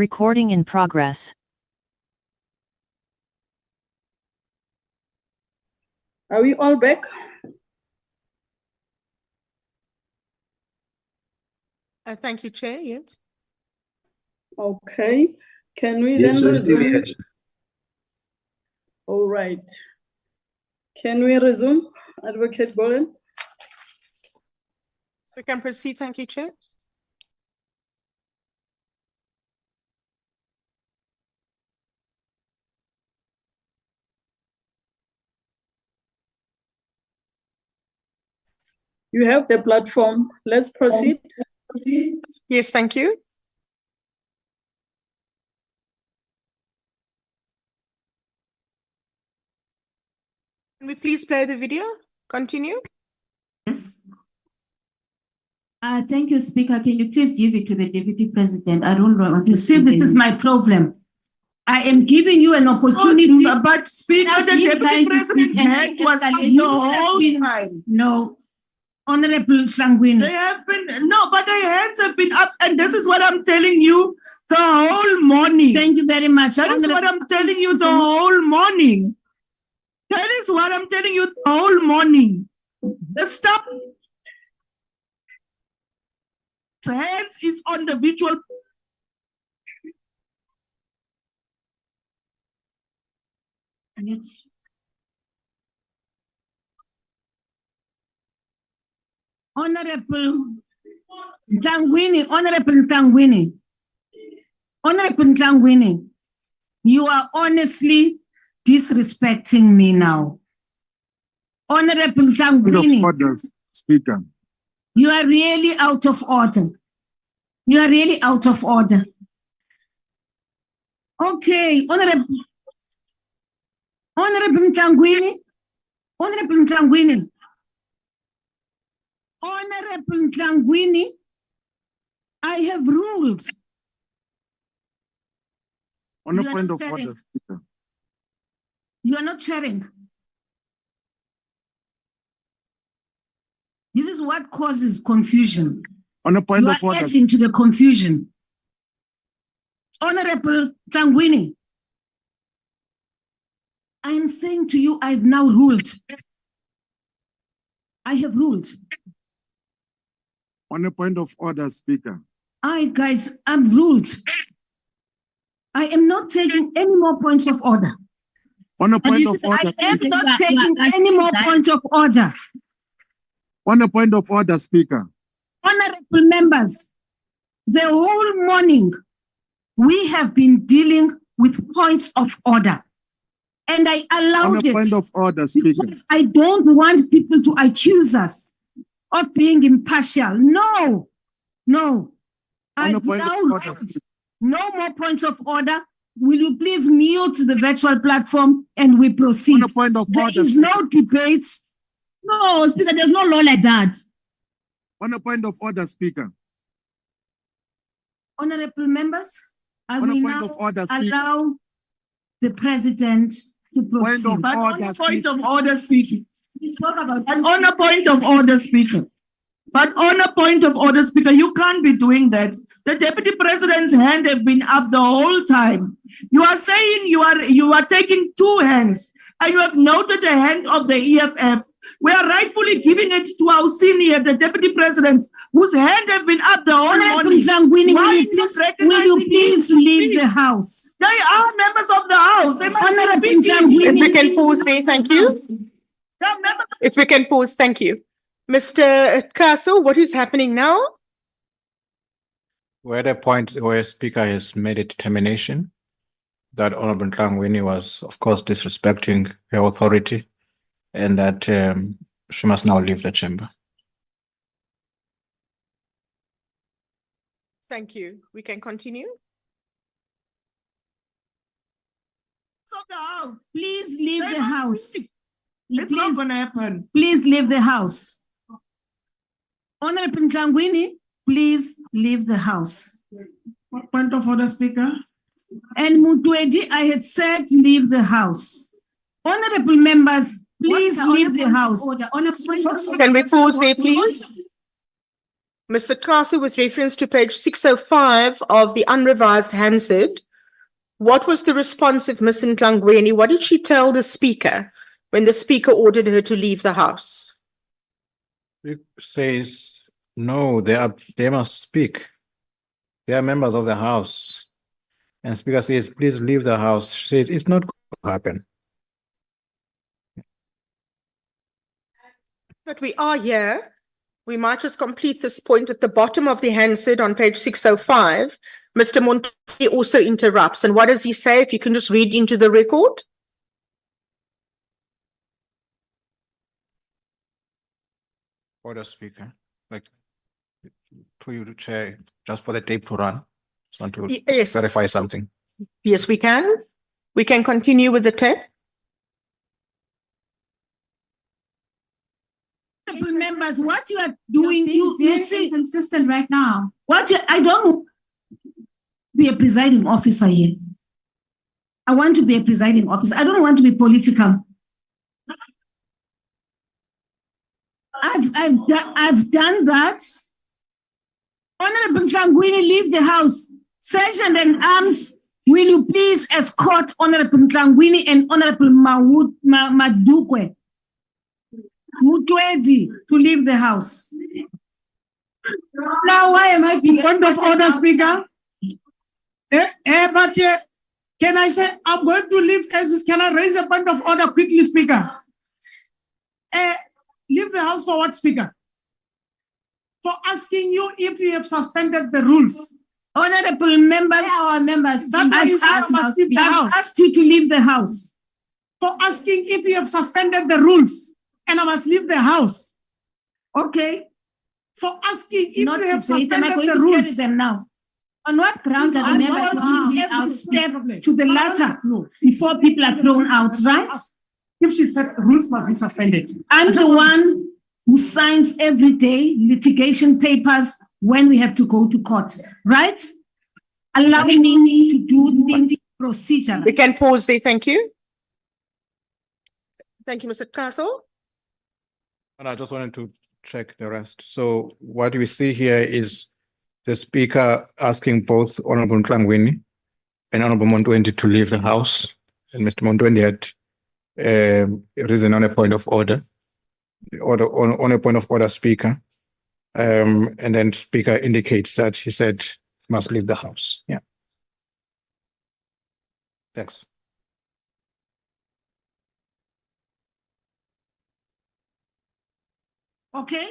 Recording in progress. Are we all back? Thank you, Chair. Yes. Okay. Can we Yes, then we're still resume? here. All right. Can we resume, Advocate Bolen? We can proceed. Thank you, Chair. You have the platform. Let's proceed. Yes, thank you. Can we please play the video? Continue. Yes. Thank you, Speaker. Can you please give it to the Deputy President? I don't want to See, this is my problem. I am giving you an opportunity. But Speaker, the Deputy President hand was up the whole time. No, Honorable Sangwini. They have been, no, but their hands have been up, and this is what I'm telling you the whole morning. Thank you very much. That is what I'm telling you the whole morning. That is what I'm telling you the whole morning. The stop. Hands is on the virtual. Yes. Honorable Ntangwini, Honorable Ntangwini, Honorable Ntangwini, you are honestly disrespecting me now. Honorable Ntangwini, Speaker. you are really out of order. You are really out of order. Okay, Honorable Ntangwini, Honorable Ntangwini, Honorable Ntangwini, I have ruled. On a You are point not of sharing. order, Speaker. You are not sharing. This is what causes confusion. On a point You of are order. adding to the confusion. Honorable Ntangwini, I am saying to you, I've now ruled. I have ruled. On a point of order, Speaker. Guys, I've ruled. I am not taking any more points of order. On a point of order, I am Speaker. not taking any more points of order. On a point of order, Speaker. Honorable members, the whole morning we have been dealing with points of order. And I allowed On a it point of order, Speaker. because I don't want people to accuse us of being impartial. No, no. On a I've point of now order, ruled. No more points of order. Will you please mute the virtual platform and we proceed? On a point of There order, is Speaker. no debate. No, Speaker, there's no law like that. On a point of order, Speaker. Honorable members, I On a will point now of order, Speaker. allow the president to proceed. of But on order, a point Speaker. of order, Speaker. We spoke about And on a point of order, Speaker. But on a point of order, Speaker, you can't be doing that. The Deputy President's hand have been up the whole time. You are saying you are taking two hands, and you have noted the hand of the EFF. We are rightfully giving it to our senior, the Deputy President, whose hand have been up the whole Honorable morning. Ntangwini, Why will you please leave the house? They are members of the House. They must Honorable be speaking. Ntangwini, If we can pause there, thank you. They are members. If we can pause, thank you. Mr. Kaso, what is happening now? We're at a point where Speaker has made a determination that Honorable Ntangwini was, of course, disrespecting her authority and that she must now leave the chamber. Thank you. We can continue. Of the House. please leave They the must house. speak. It's not going to happen. Please leave the house. Honorable Ntangwini, please leave the house. Point of order, Speaker. And Mutwedi, I had said leave the house. Honorable members, please leave the house. Can we pause there, please? Mr. Kasi, with reference to page 605 of the unrevised Hansard, what was the response of Ms. Ntlangweni? What did she tell the speaker when the speaker ordered her to leave the house? It says, no, they must speak. They are members of the house. And speaker says, please leave the house. She says, it's not going to happen. That we are here, we might just complete this point at the bottom of the Hansard on page 605. Mr. Monti also interrupts. And what does he say? If you can just read into the record. Order, speaker. Like, to you to chair, just for the tape to run. Just want to Yes. verify something. Yes, we can. We can continue with the tape. Members, what you are doing, you see, consistent right now. I don't be a presiding officer here. I want to be a presiding officer. I don't want to be political. I've done that. Honorable Ntlangweni, leave the house. Sergeant and Arms, will you please escort Honorable Ntlangweni and Honorable Madukwe Mutwedi to leave the house? Now, why am I being point of order, Speaker? Can I say I'm going to leave cases? Can I raise a point of order quickly, Speaker? Leave the house for what, Speaker? For asking you if you have suspended the rules. Honorable members, our members, that I've asked you to leave the house. For asking if you have suspended the rules and I must leave the house. Okay. For asking if Not you have debate, am I suspended going the to rules. carry them now? On what grounds are the members every step to the latter before people are thrown out, right? If she said rules must be suspended. I'm the one who signs every day litigation papers when we have to go to court, right? Allow me to do things procedurally. We can pause there. Thank you. Thank you, Mr. Castle. And I just wanted to check the rest. So what we see here is the speaker asking both Honorable Ntlangweni and Honorable Montwendi to leave the house. And Mr. Montwendi had risen on a point of order, on a point of order, Speaker. And then Speaker indicates that he said must leave the house. Yeah. Thanks. Okay?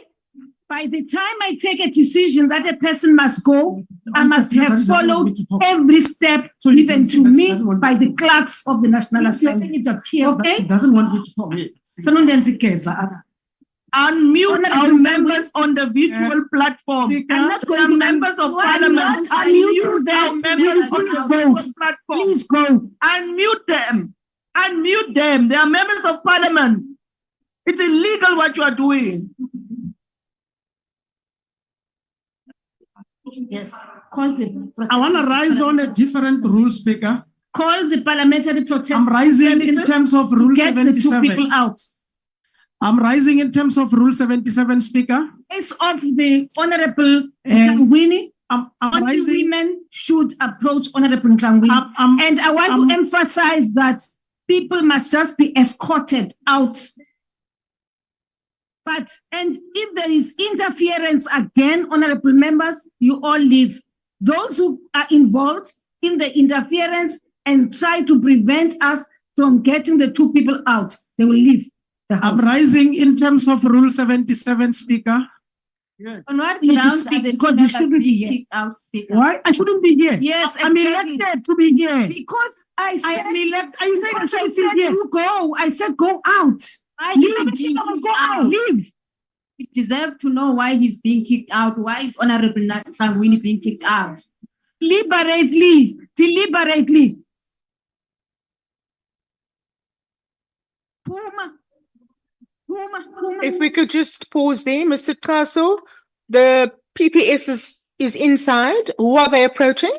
By the time I take a decision that a person must go, I must have followed every step given to me by the clerks of the National Assembly. Okay? Doesn't want me to talk. Unmute our members on the virtual platform. I'm not going to members of parliament. Unmute them. Members on the virtual platform. Please go. Unmute them. Unmute them. They are members of parliament. It's illegal what you are doing. Yes. Call the I want to rise on a different rule, Speaker. Call the parliamentary protection. I'm rising in terms of Rule get the 77. two people out. I'm rising in terms of Rule 77, Speaker. Case of the Honorable Ntlangweni, I'm only rising. women should approach Honorable Ntlangweni. And I want to emphasize that people must just be escorted out. And if there is interference again, honorable members, you all leave. Those who are involved in the interference and try to prevent us from getting the two people out, they will leave the house. I'm rising in terms of Rule 77, Speaker. On what You need to grounds speak are the because two you members shouldn't be being here. kicked out, Speaker? Why? I shouldn't be here. Yes, I'm exactly. elected to be here. Because I said, am elected. Are you saying I because I should said be here? you go. I said go out. Why Leave. is he being Go kicked out. out? Leave. We deserve to know why he's being kicked out. Why is Honorable Ntlangweni being kicked out? Deliberately. Deliberately. Puma. If we could just pause there, Mr. Castle. The PPS is inside. Who are they approaching?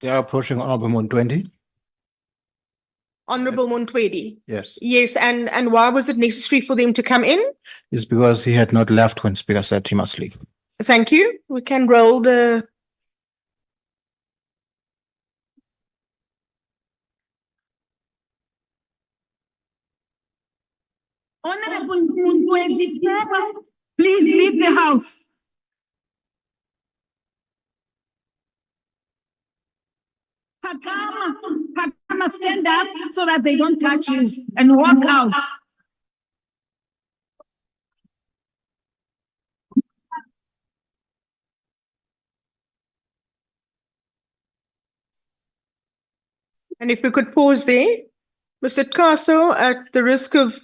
They are approaching Honorable Montwendi. Honorable Montwedi. Yes, Yes, and why was it necessary for them to come in? it's because he had not left when Speaker said he must leave. Thank you. We can roll the. Honorable Montwedi, please leave the house. Hakama, stand up so that they don't touch you and walk out. And if we could pause there, Mr. Kaso, at the risk of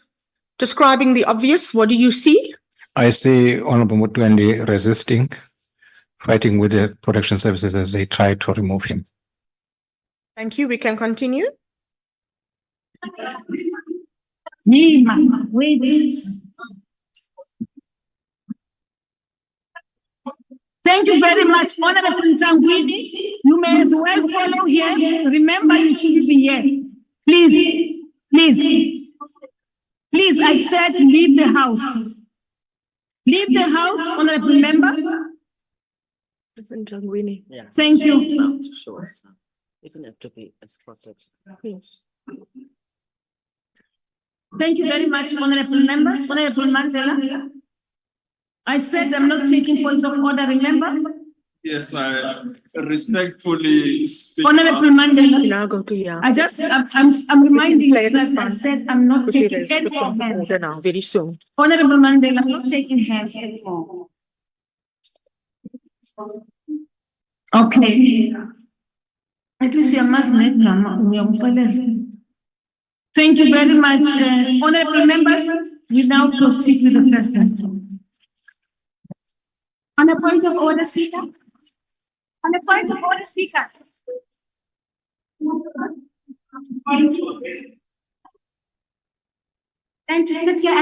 describing the obvious, what do you see? I see Honorable Mutwendi resisting, fighting with the protection services as they try to remove him. Thank you. We can continue. Wait. Thank you very much, Honorable Ntangwini. You may as well follow here. Remember, you should be here. Please, I said leave the house. Leave the house, Honorable Member. Thank you. Isn't it to be escorted? Thank you very much, Honorable Members. Honorable Mandela. I said I'm not taking points of order, remember? Yes, I respectfully speak. Honorable Mandela. I'm reminding you that I said I'm not taking any more hands. Now, very soon. Honorable Mandela, I'm not taking hands anymore. Okay. At least you must make them. Thank you very much, honorable members. We now proceed with the president. On a point of order, Speaker. On a point of order, Speaker. And to sit here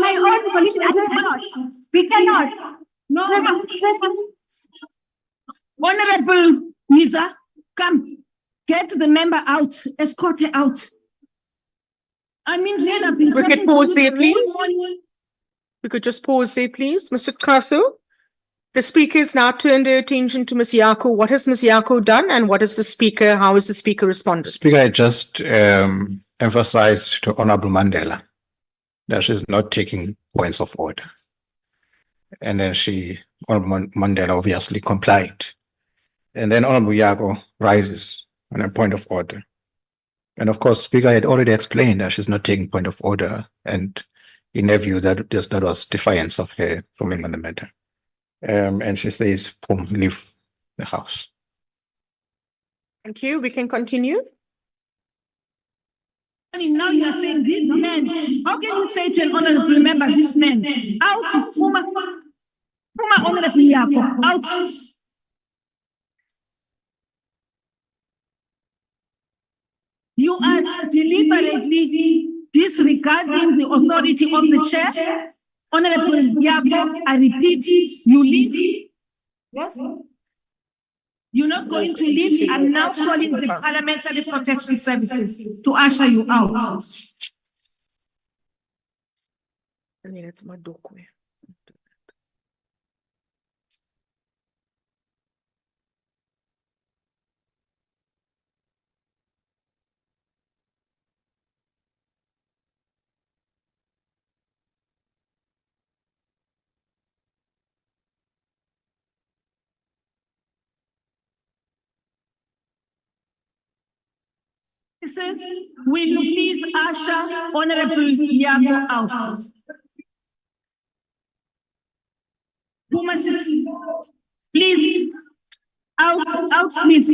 my own position. We cannot. No. Honorable Nisa, come. Get the member out. Escort her out. I mean, we could pause there, please. We could just pause there, please. Mr. Kasu, the speaker has now turned their attention to Ms. Yako. What has Ms. Yako done and what is the speaker, how is the speaker responded? Speaker, I just emphasized to Honorable Mandela that she's not taking points of order. And then Honorable Mandela obviously complied. And then Honorable Yako rises on a point of order. And of course, Speaker had already explained that she's not taking point of order. And in her view, that was defiance of her ruling on the matter. And she says, leave the house. Thank you. We can continue. Now you are saying this man. How can you say to an honorable member, this man? Out, Puma honorable Yako, out. You are deliberately disregarding the authority of the chair. Honorable Yako, I repeat, you leave. Yes. You're not going to leave. I'm now calling the Parliamentary Protection Services to usher you out. I mean, it's my document. Will you please usher Honorable Yako out? Please, out, please.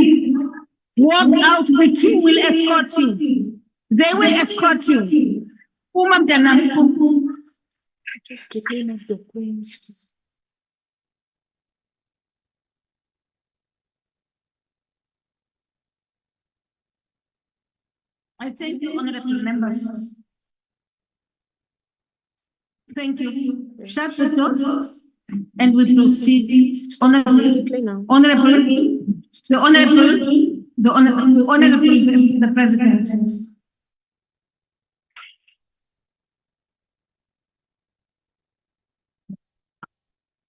Walk out, the team will escort you. They will escort you. Just give me my documents. I thank you, honorable members. Thank you. Shut the doors and we proceed. The the Honorable the President.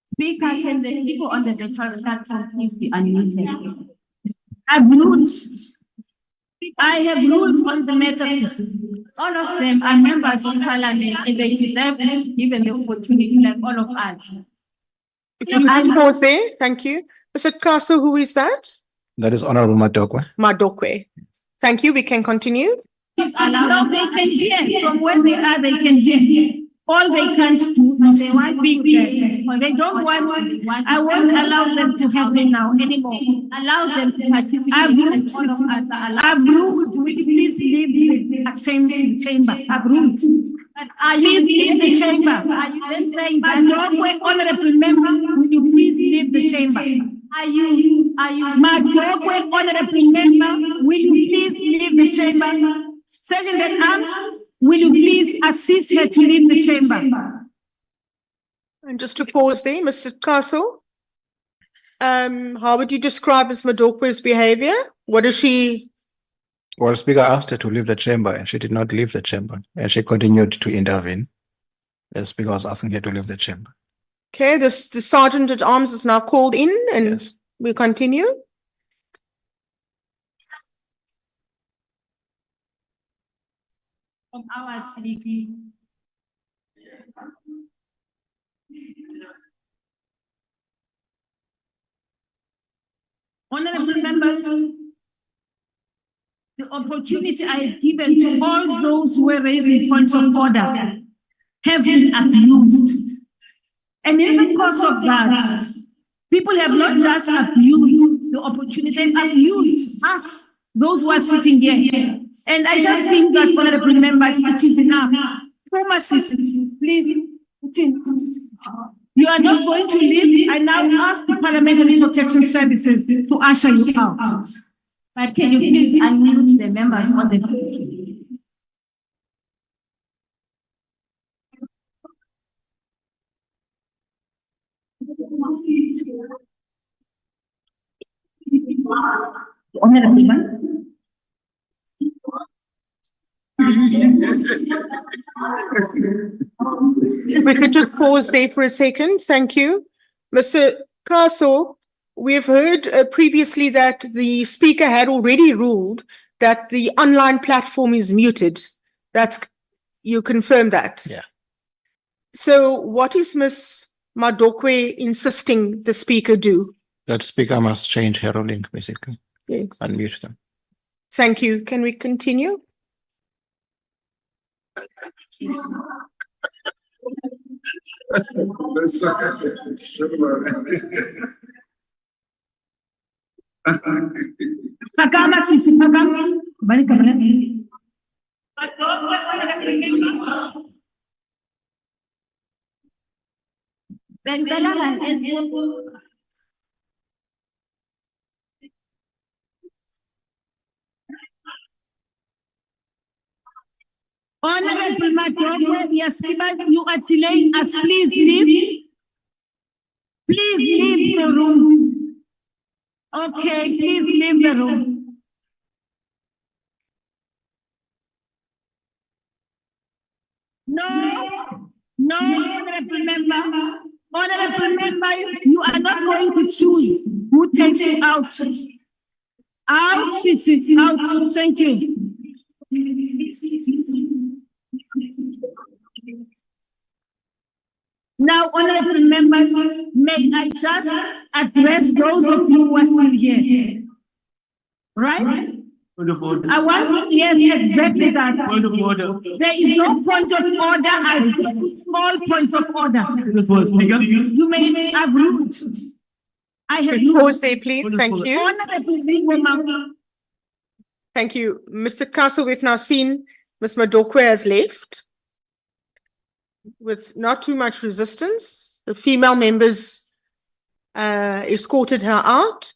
Speaker, can the people on the virtual platform please be unmuted? I've ruled. I have ruled on the matters. All of them are members of parliament and they deserve given the opportunity like all of us. If you could pause there, thank you. Mr. Castle, who is that? That is Honorable Madokwe. Madokwe. Thank you. We can continue. Now they can hear from where they are, they can hear. All they can't do is speak. They don't want, I won't allow them to have me now anymore. Allow them to participate. I've ruled. Will you please leave the chamber? I've ruled. Please leave the chamber. Are you then saying that? Honorable member, will you please leave the chamber? Are you honorable member, will you please leave the chamber? Sergeant at Arms, will you please assist her to leave the chamber? And just to pause there, Mr. Castle, how would you describe Ms. Madokwe's behavior? What is she? Well, Speaker asked her to leave the chamber and she did not leave the chamber and she continued to intervene. The Speaker was asking her to leave the chamber. Okay, the Sergeant at Arms is now called in and we continue. From our city. Honorable members, the opportunity I have given to all those who are raising points of order have been abused. And in the course of that, people have not just abused the opportunity, they've abused us, those who are sitting here. And I just think that, honorable members, it is enough. Please, you are not going to leave. I now ask the Parliamentary Protection Services to usher you out. But can you please unmute the members on the Honorable member. We could just pause there for a second. Thank you. Mr. Castle, we've heard previously that the Speaker had already ruled that the online platform is muted. You confirm that? Yeah. So what is Ms. Madokwe insisting the Speaker do? That Speaker must change her ruling, basically. Yes. Unmute them. Thank you. Can we continue? Honorable Madokwe, yes, you are delaying us. Please leave. Please leave the room. Okay, please leave the room. No, honorable member. Honorable member, you are not going to choose who takes you out. Out, sit out. Thank you. Now, honorable members, may I just address those of you who are still here? Right? I want, yes, exactly that. There is no point of order. I put small points of order. You may have ruled. I have pause there, please. Thank you. Honorable Thank you. Mr. Castle, we've now seen Ms. Madokwe has left with not too much resistance. The female members escorted her out.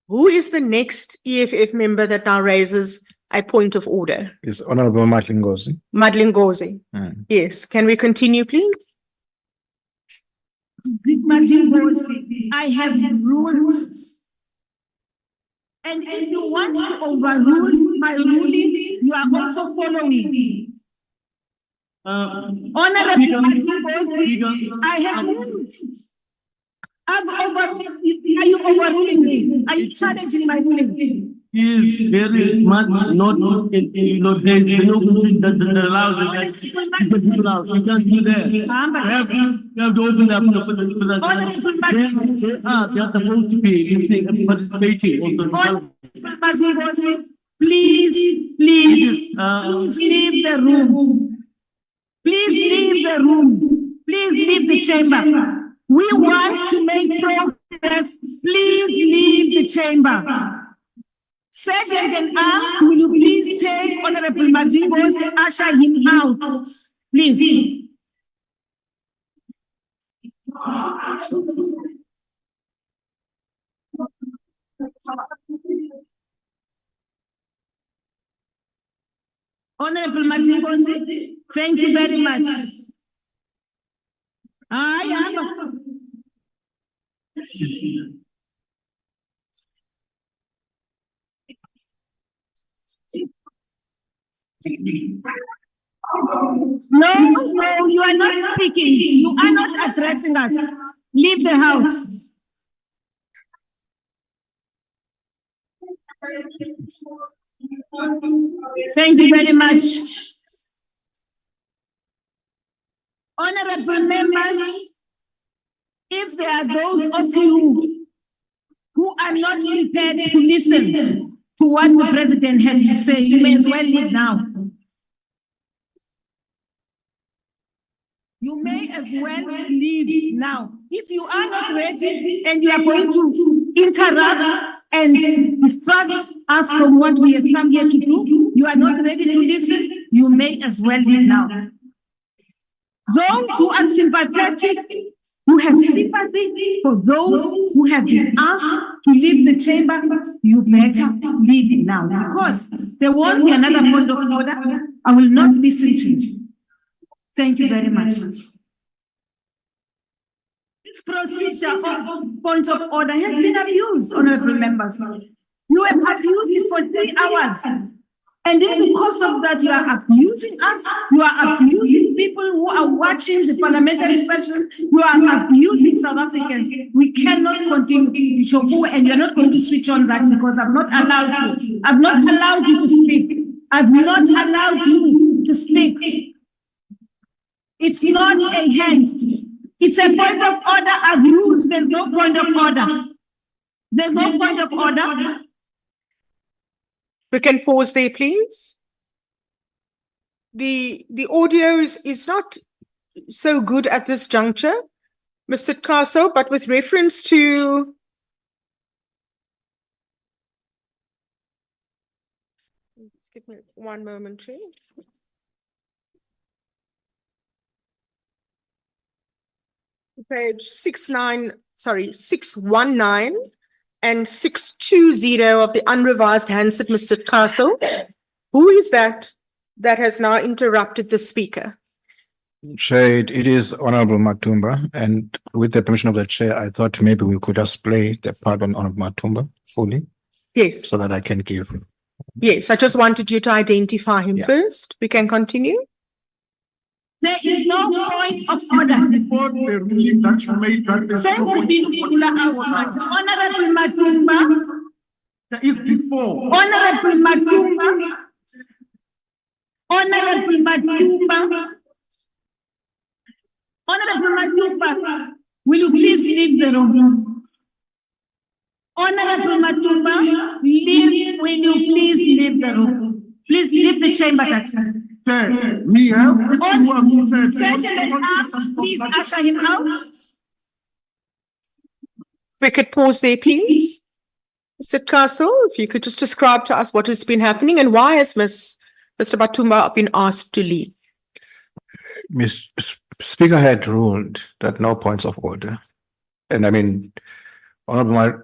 Who is the next EFF member that now raises a point of order? Is Honorable Madlingozi. Madlingozi. Yes. Can we continue, please? I have ruled. And if you want to overrule my ruling, you are also following. Honorable I have moved. Are you overruling me? Are you challenging my ruling? Is very much not you know there's no the law that you can't do that. You have to open up for the they are supposed to be participating. Please leave the room. Please leave the room. Please leave the chamber. We want to make progress. Please leave the chamber. Sergeant in arms, will you please take Honorable Madribos and usher him out? Please. Honorable Madribos, thank you very much. No, you are not speaking. You are not addressing us. Leave the house. Thank you very much. Honorable members, if there are those of you who are not prepared to listen to what the president has to say, you may as well leave now. You may as well leave now. If you are not ready and you are going to interrupt and distract us from what we have come here to do, you are not ready to listen, you may as well leave now. Those who are sympathetic, who have sympathy for those who have been asked to leave the chamber, you better leave now, because there won't be another point of order. I will not listen to you. Thank you very much. This procedure of point of order has been abused, honorable members. You have abused it for 3 hours. And in the course of that, you are abusing us, you are abusing people who are watching the parliamentary session, you are abusing South Africans. We cannot continue to show, and you're not going to switch on that because I've not allowed you. I've not allowed you to speak. I've not allowed you to speak. It's not a hand. It's a point of order. I've ruled. There's no point of order. There's no point of order. We can pause there, please. The audio is not so good at this juncture, Mr. Tkaso, but with reference to just give me one moment, please. Page 619 and 620 of the unrevised handset, Mr. Tkaso. Who is that has now interrupted the speaker? Chair, it is Honorable Matumba, and with the permission of the chair, I thought maybe we could just play the part on Honorable Matumba fully. Yes. So that I can give. Yes, I just wanted you to identify him first. We can continue. There is no point of order. Before the ruling that you made that Honorable Matumba. There is before. Honorable Matumba. Honorable Matumba. Honorable Matumba, will you please leave the room? Honorable Matumba, will you please leave the room? Please leave the chamber. We have please usher him out. We could pause there, please. Mr. Tkaso, if you could just describe to us what has been happening and why has Mr. Matumba been asked to leave? Speaker had ruled that no points of order. And I mean, Honorable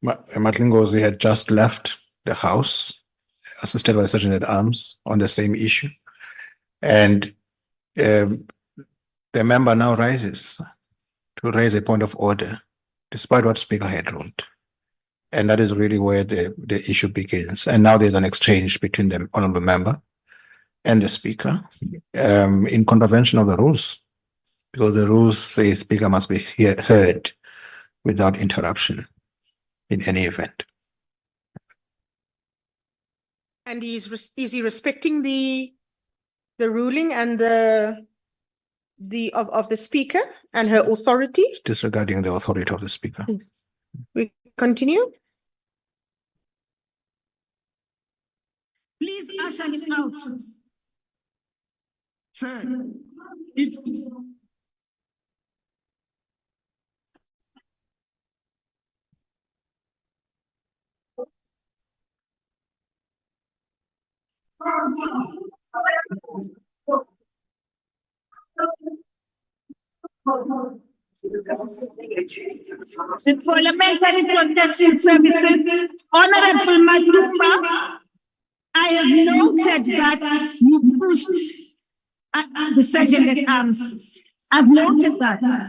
Matlingozi had just left the House, assisted by the Sergeant at Arms on the same issue. And the member now rises to raise a point of order. despite what Speaker had ruled. And that is really where the issue begins. And now there's an exchange between the honorable member and the Speaker in contravention of the rules, because the rules say Speaker must be heard without interruption in any event. And is he respecting the ruling and of the Speaker and her authority? Disregarding the authority of the Speaker. We continue. Please usher him out. Chair, it's The Parliamentary Protection Services, Honorable Matumba, I have noted that you pushed the Sergeant at Arms. I've noted that.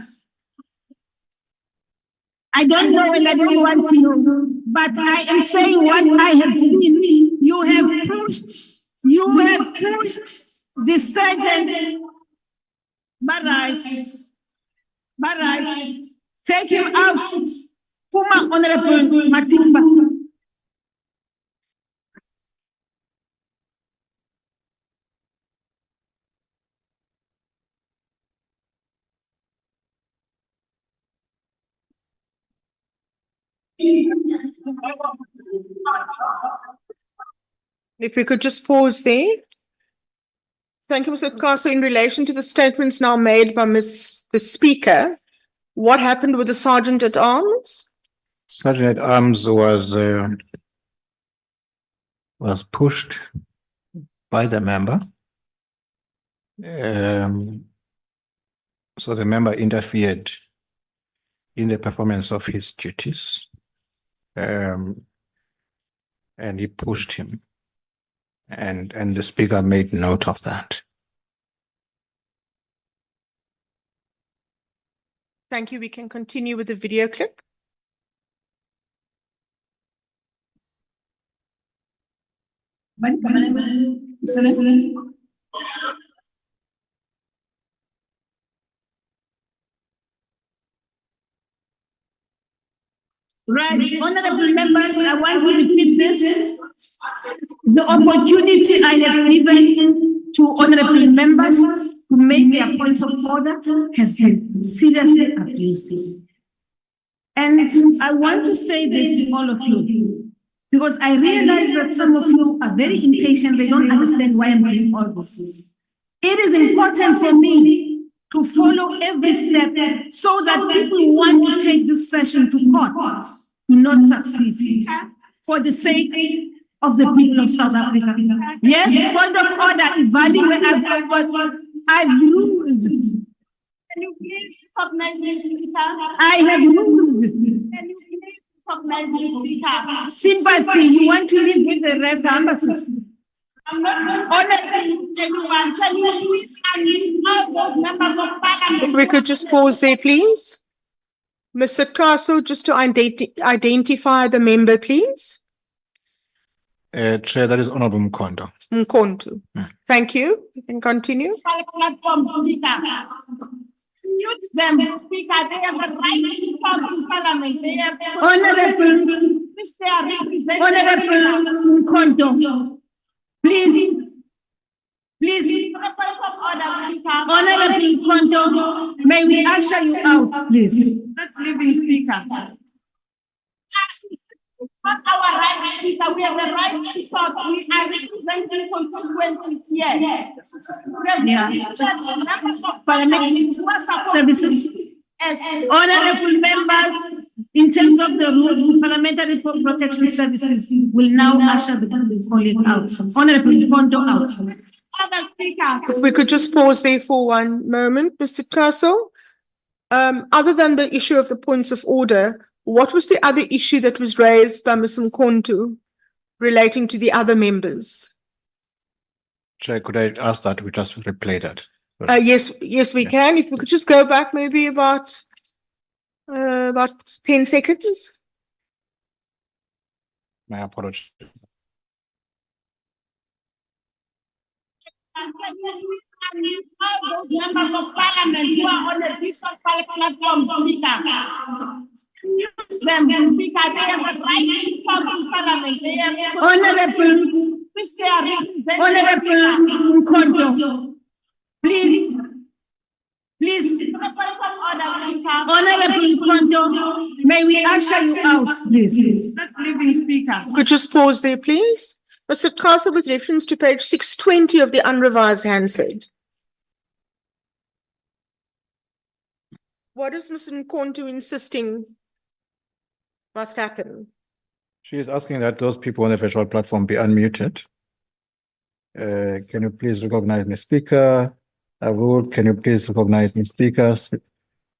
I don't know and I don't want to know, but I am saying what I have seen. You have pushed the Sergeant. Barai, take him out. Puma, Honorable Matumba. If we could just pause there. Thank you, Mr. Kaso. In relation to the statements now made by the Speaker, what happened with the Sergeant at Arms? Sergeant at Arms was pushed by the member. So the member interfered in the performance of his duties. And he pushed him. And the Speaker made note of that. Thank you. We can continue with the video clip. Right, honorable members, I want to repeat this. The opportunity I have given to honorable members to make their points of order has been seriously abused. And I want to say this to all of you, because I realize that some of you are very impatient. They don't understand why I'm doing all this. It is important for me to follow every step so that people who want to take this session to court do not succeed for the sake of the people of South Africa. Yes, point of order, value, I've ruled. Can you please recognize me, Speaker? I have ruled. Can you please recognize me, Speaker? Sympathy, you want to live with the rest embassies. I'm not honoring anyone. Can you please unmute all those members of parliament? If we could just pause there, please. Mr. Kaso, just to identify the member, please. Chair, that is Honorable Mkondo. Mkonto. Thank you. You can continue. Platform, Speaker. Mute them, Speaker. They have a right to talk in parliament. They have honorable Mkondo. Please. Honorable Mkondo, may we usher you out, please. Let's leave in, Speaker. Not our right, Speaker. We have the right to talk. We are representing constituencies here. We have members of parliament who are supporting services. Honorable members, in terms of the rules, the Parliamentary Protection Services will now usher the colleague out. Honorable Mkondo out. Other Speaker. If we could just pause there for one moment, Mr. Kaso. Other than the issue of the points of order, what was the other issue that was raised by Mr. Mkonto relating to the other members? Chair, could I ask that we just replay that? Yes, we can. If we could just go back maybe about About 10 seconds. My apologies. Those members of parliament who are on a different platform, use them, Speaker. They have a right to talk in parliament. They have Honorable Nkondo, please. Honorable Nkondo, may we usher you out, please? Not leaving Speaker. Could just pause there, please. Mr. Castle, with reference to page 620 of the unrevised Hansard. What is Mr. Nkondo insisting must happen? She is asking that those people on the virtual platform be unmuted. Can you please recognize the speaker? Can you please recognize the speakers?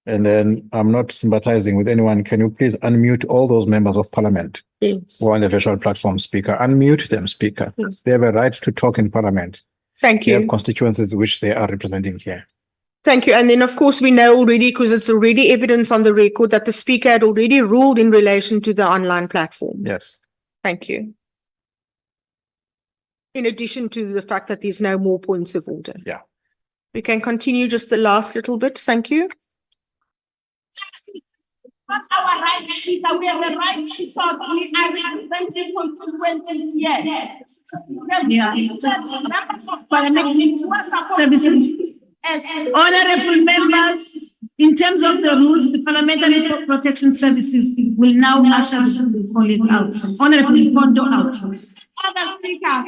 And then I'm not sympathizing with anyone. Can you please unmute all those members of parliament who are on the virtual platform, speaker? Unmute them, speaker. Yes. They have a right to talk in parliament. Thank They you. have constituencies which they are representing here. Thank you. And then, of course, we know already, because it's already evidence on the record, that the speaker had already ruled in relation to the online platform. Yes. Thank you. In addition to the fact that there's no more points of order. Yeah. We can continue just the last little bit. Thank you. Not our right, Speaker. We have a right to talk. We are representing constituencies here. Members of parliament who are services. As honorable members, in terms of the rules, the Parliamentary Protection Services will now usher the colleague out. Honorable Nkondo out. Other Speaker.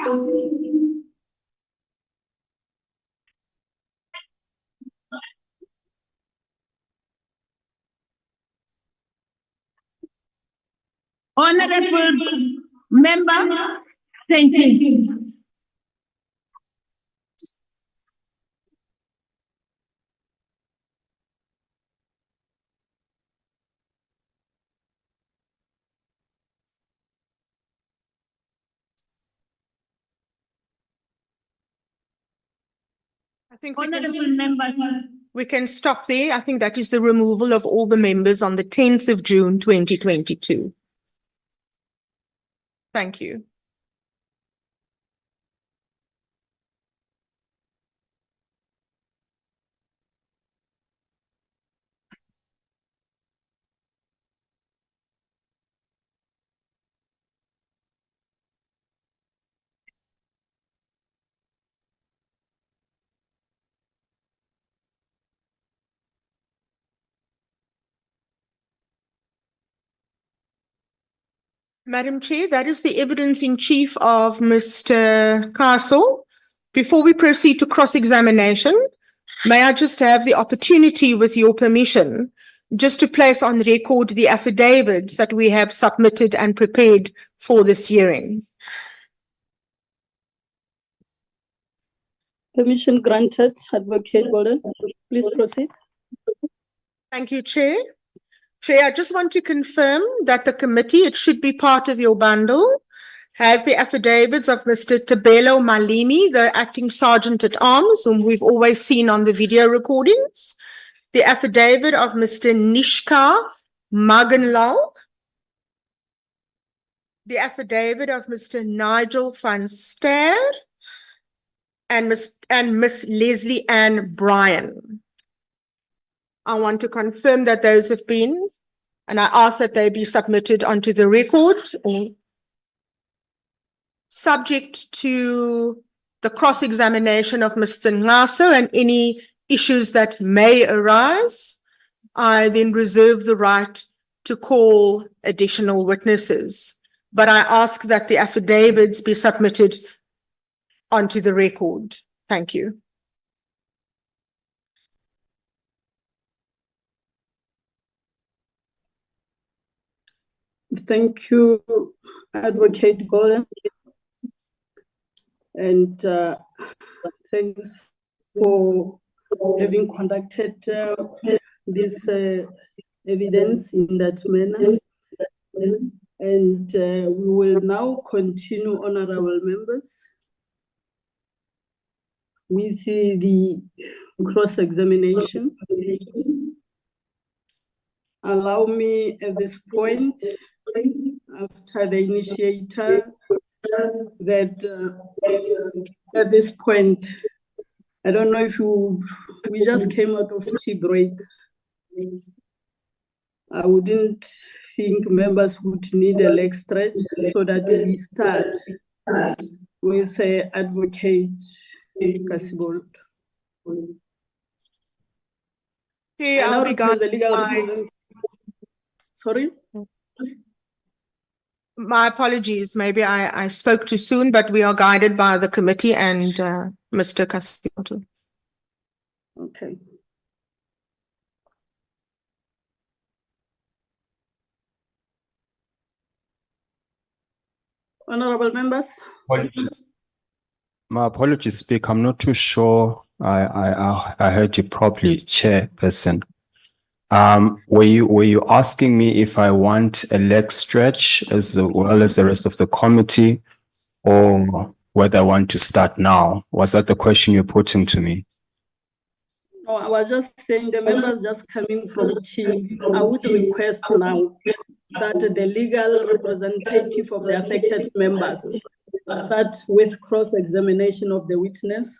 Honorable member, thank you. I think we can stop there. I think that is the removal of all the members on the 10th of June, 2022. Thank you. Madam Chair, that is the evidence in chief of Mr. Castle. Before we proceed to cross-examination, may I just have the opportunity, with your permission, just to place on record the affidavits that we have submitted and prepared for this hearing. Permission granted, Advocate Golden. Please proceed. Thank you, Chair. Chair, I just want to confirm that the committee, it should be part of your bundle, has the affidavits of Mr. Tabelo Malimi, the acting sergeant at arms, whom we've always seen on the video recordings, the affidavit of Mr. Nishka Maganlal, the affidavit of Mr. Nigel van Ster, and Miss Leslie Ann Bryan. I want to confirm that those have been, and I ask that they be submitted onto the record, subject to the cross-examination of Mr. Ngaso and any issues that may arise. I then reserve the right to call additional witnesses, but I ask that the affidavits be submitted onto the record. Thank you. Thank you, Advocate Golden. And thanks for having conducted this evidence in that manner. And we will now continue, honorable members, with the cross-examination. allow me at this point, after the initiator, that at this point, I don't know if we just came out of tea break. I wouldn't think members would need a leg stretch so that we start with Advocate Kasibold. Okay, I'll be the legal guided. Sorry? My apologies. Maybe I spoke too soon, but we are guided by the committee and Mr. Kasibold. Okay. Honorable members. My apologies, Speaker. I'm not too sure I heard you properly, Chairperson. Were you asking me if I want a leg stretch as well as the rest of the committee, or whether I want to start now? Was that the question you're putting to me? No, I was just saying the members just coming from tea. I would request now that the legal representative of the affected members start with cross-examination of the witness.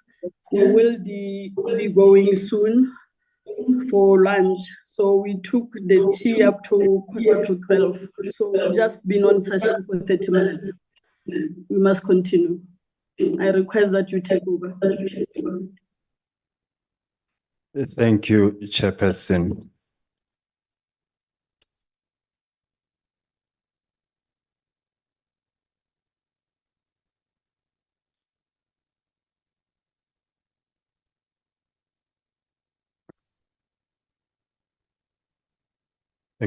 We will be going soon for lunch. So we took the tea up to 11:45. So we've just been on session for 30 minutes. We must continue. I request that you take over. Thank you, Chairperson.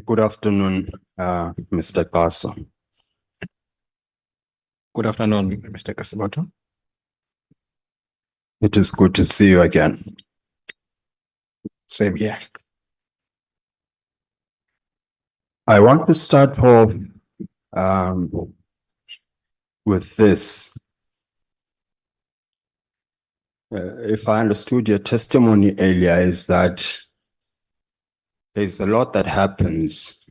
Good afternoon, Mr. Paso. Good afternoon, Mr. Kasibold. It is good to see you again. Same here. I want to start off with this. If I understood your testimony earlier, is that there's a lot that happens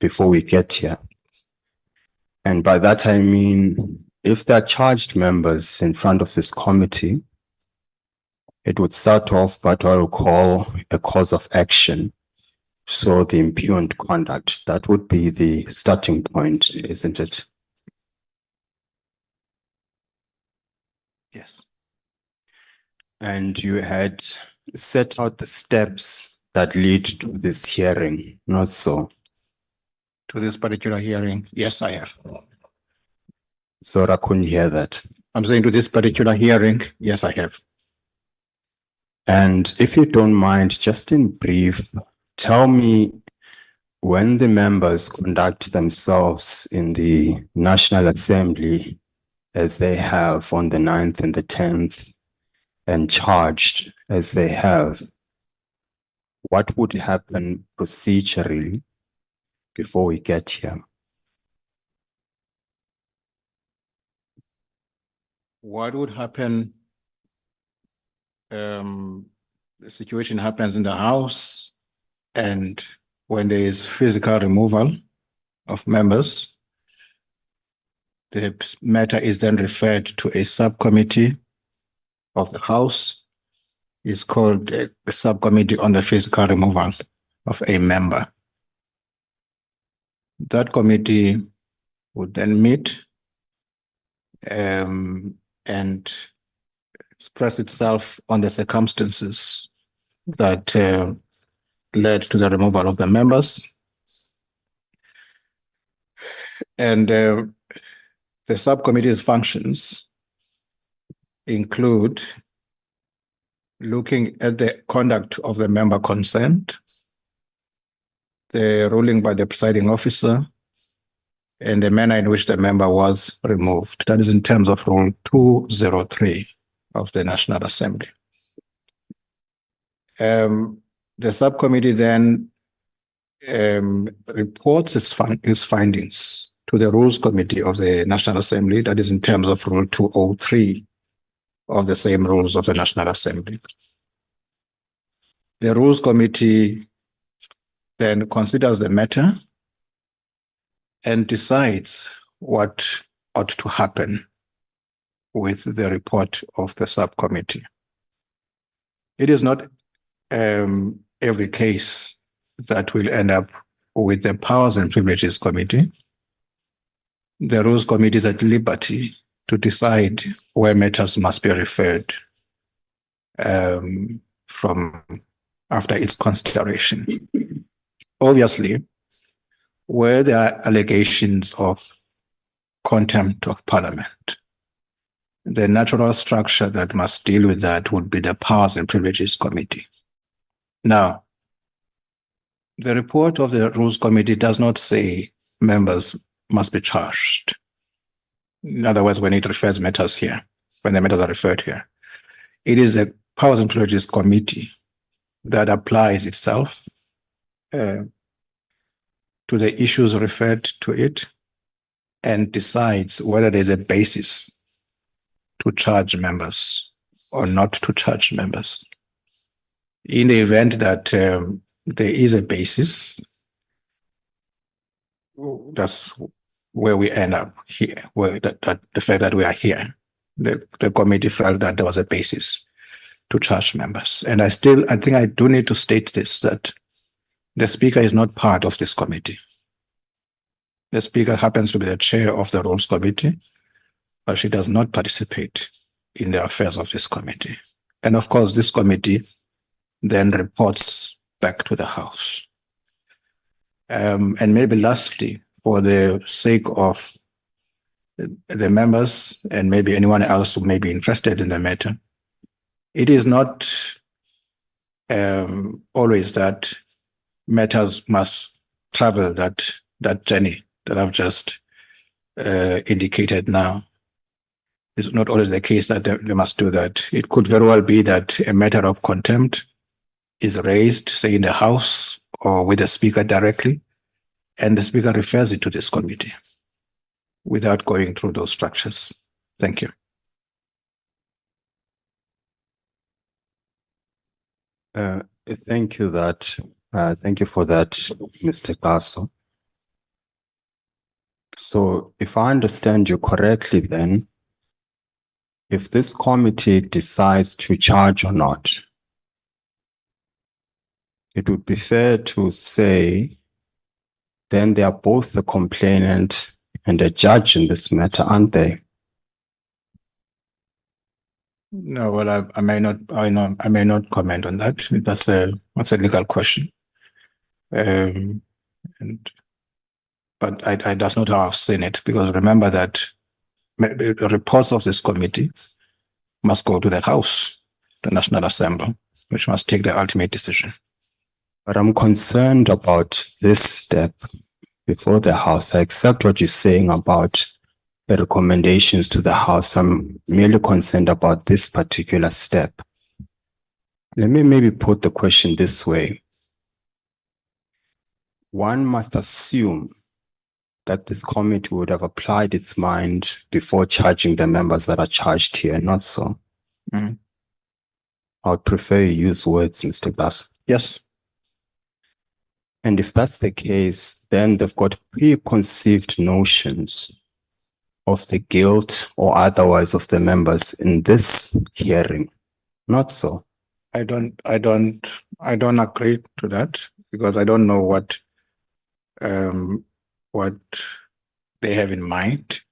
before we get here. And by that I mean, if there are charged members in front of this committee, it would start off by what I would call a cause of action. So the impugned conduct, that would be the starting point, isn't it? Yes. And you had set out the steps that lead to this hearing, not so? To this particular hearing, yes, I have. So I couldn't hear that. I'm saying to this particular hearing, yes, I have. And if you don't mind, just in brief, tell me when the members conduct themselves in the National Assembly, as they have on the 9th and the 10th, and charged as they have, what would happen procedurally before we get here? What would happen? The situation happens in the House, and when there is physical removal of members, the matter is then referred to a subcommittee of the House. It's called a subcommittee on the physical removal of a member. That committee would then meet and express itself on the circumstances that led to the removal of the members. And the subcommittee's functions include looking at the conduct of the member concerned, the ruling by the presiding officer, and the manner in which the member was removed. That is in terms of Rule 203 of the National Assembly. The subcommittee then reports its findings to the Rules Committee of the National Assembly. That is in terms of Rule 203 of the same rules of the National Assembly. The Rules Committee then considers the matter and decides what ought to happen with the report of the subcommittee. It is not every case that will end up with the Powers and Privileges Committee. The Rules Committee is at liberty to decide where matters must be referred from after its consideration. Obviously, where there are allegations of contempt of Parliament, the natural structure that must deal with that would be the Powers and Privileges Committee. Now, the report of the Rules Committee does not say members must be charged. In other words, when it refers matters here, when the matters are referred here, it is the Powers and Privileges Committee that applies itself to the issues referred to it and decides whether there's a basis to charge members or not to charge members. In the event that there is a basis, that's where we end up here, where that the fact that we are here, the committee felt that there was a basis to charge members. And I think I do need to state this, that the Speaker is not part of this committee. The Speaker happens to be the chair of the Rules Committee, but she does not participate in the affairs of this committee. And of course, this committee then reports back to the House. And maybe lastly, for the sake of the members and maybe anyone else who may be interested in the matter, it is not always that matters must travel that journey that I've just indicated now. It's not always the case that they must do that. It could very well be that a matter of contempt is raised, say in the House or with the Speaker directly, and the Speaker refers it to this committee without going through those structures. Thank you. Thank you thank you for that, Mr. Gasso. So if I understand you correctly, then if this committee decides to charge or not, it would be fair to say then they are both the complainant and the judge in this matter, aren't they? No, well, I may not comment on that. That's a legal question. But I that's not how I've seen it, because remember that the reports of this committee must go to the House, the National Assembly, which must take the ultimate decision. But I'm concerned about this step before the House. I accept what you're saying about the recommendations to the House. I'm merely concerned about this particular step. Let me maybe put the question this way. One must assume that this committee would have applied its mind before charging the members that are charged here, not so. I would prefer you use words, Mr. Bass. Yes. And if that's the case, then they've got preconceived notions of the guilt or otherwise of the members in this hearing. Not so. I don't agree to that, because I don't know what they have in mind.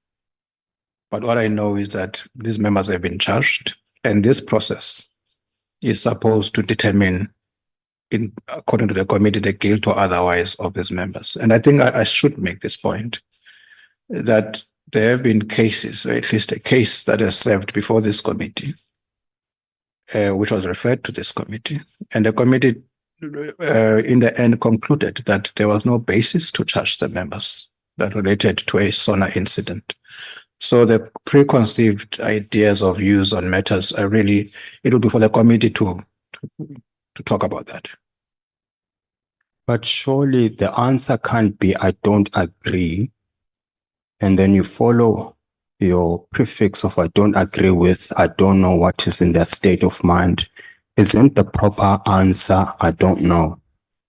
But what I know is that these members have been charged, and this process is supposed to determine, according to the committee, the guilt or otherwise of these members. And I think I should make this point, that there have been cases, or at least a case that is served before this committee, which was referred to this committee. And the committee, in the end, concluded that there was no basis to charge the members that related to a sauna incident. So the preconceived ideas of views on matters are really, it would be for the committee to talk about that. But surely the answer can't be, I don't agree, and then you follow your prefix of I don't agree with, I don't know what is in their state of mind. Isn't the proper answer, I don't know?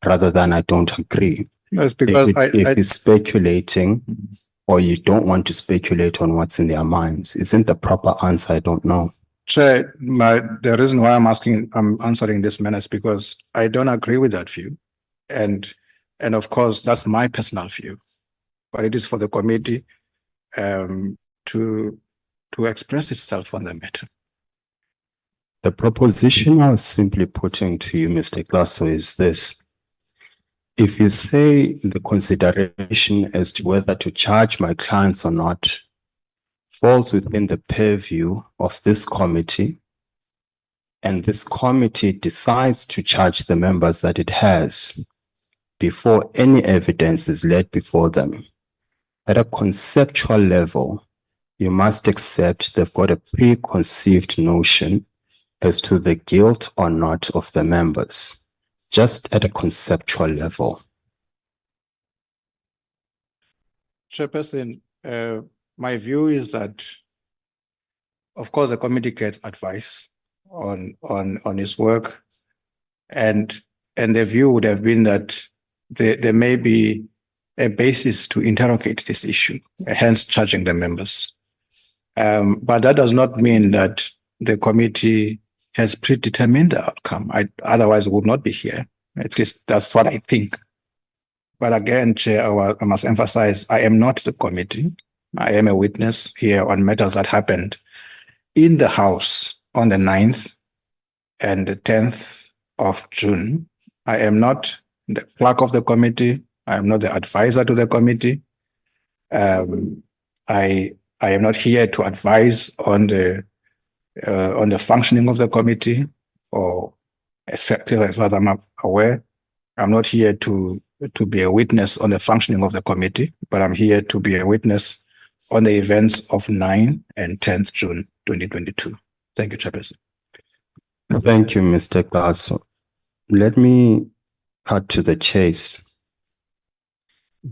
rather than I don't agree. That's because If you're speculating or you don't want to speculate on what's in their minds, isn't the proper answer I don't know? Chair, the reason why I'm answering this manner is because I don't agree with that view. And of course, that's my personal view. But it is for the committee to express itself on the matter. The proposition I was simply putting to you, Mr. Glasso, is this. If you say the consideration as to whether to charge my clients or not falls within the purview of this committee, and this committee decides to charge the members that it has before any evidence is laid before them, at a conceptual level, you must accept they've got a preconceived notion as to the guilt or not of the members, just at a conceptual level. Chairperson, my view is that, of course, the committee gets advice on its work, and the view would have been that there may be a basis to interrogate this issue, hence charging the members. But that does not mean that the committee has predetermined the outcome. Otherwise would not be here. At least that's what I think. But again, Chair, I must emphasize, I am not the committee. I am a witness here on matters that happened in the House on the 9th and the 10th of June. I am not the clerk of the committee. I am not the advisor to the committee. I am not here to advise on the functioning of the committee, or as far as I'm aware, I'm not here to be a witness on the functioning of the committee, but I'm here to be a witness on the events of 9 and 10th June 2022. Thank you, Chairperson. Thank you, Mr. Glasso. Let me cut to the chase.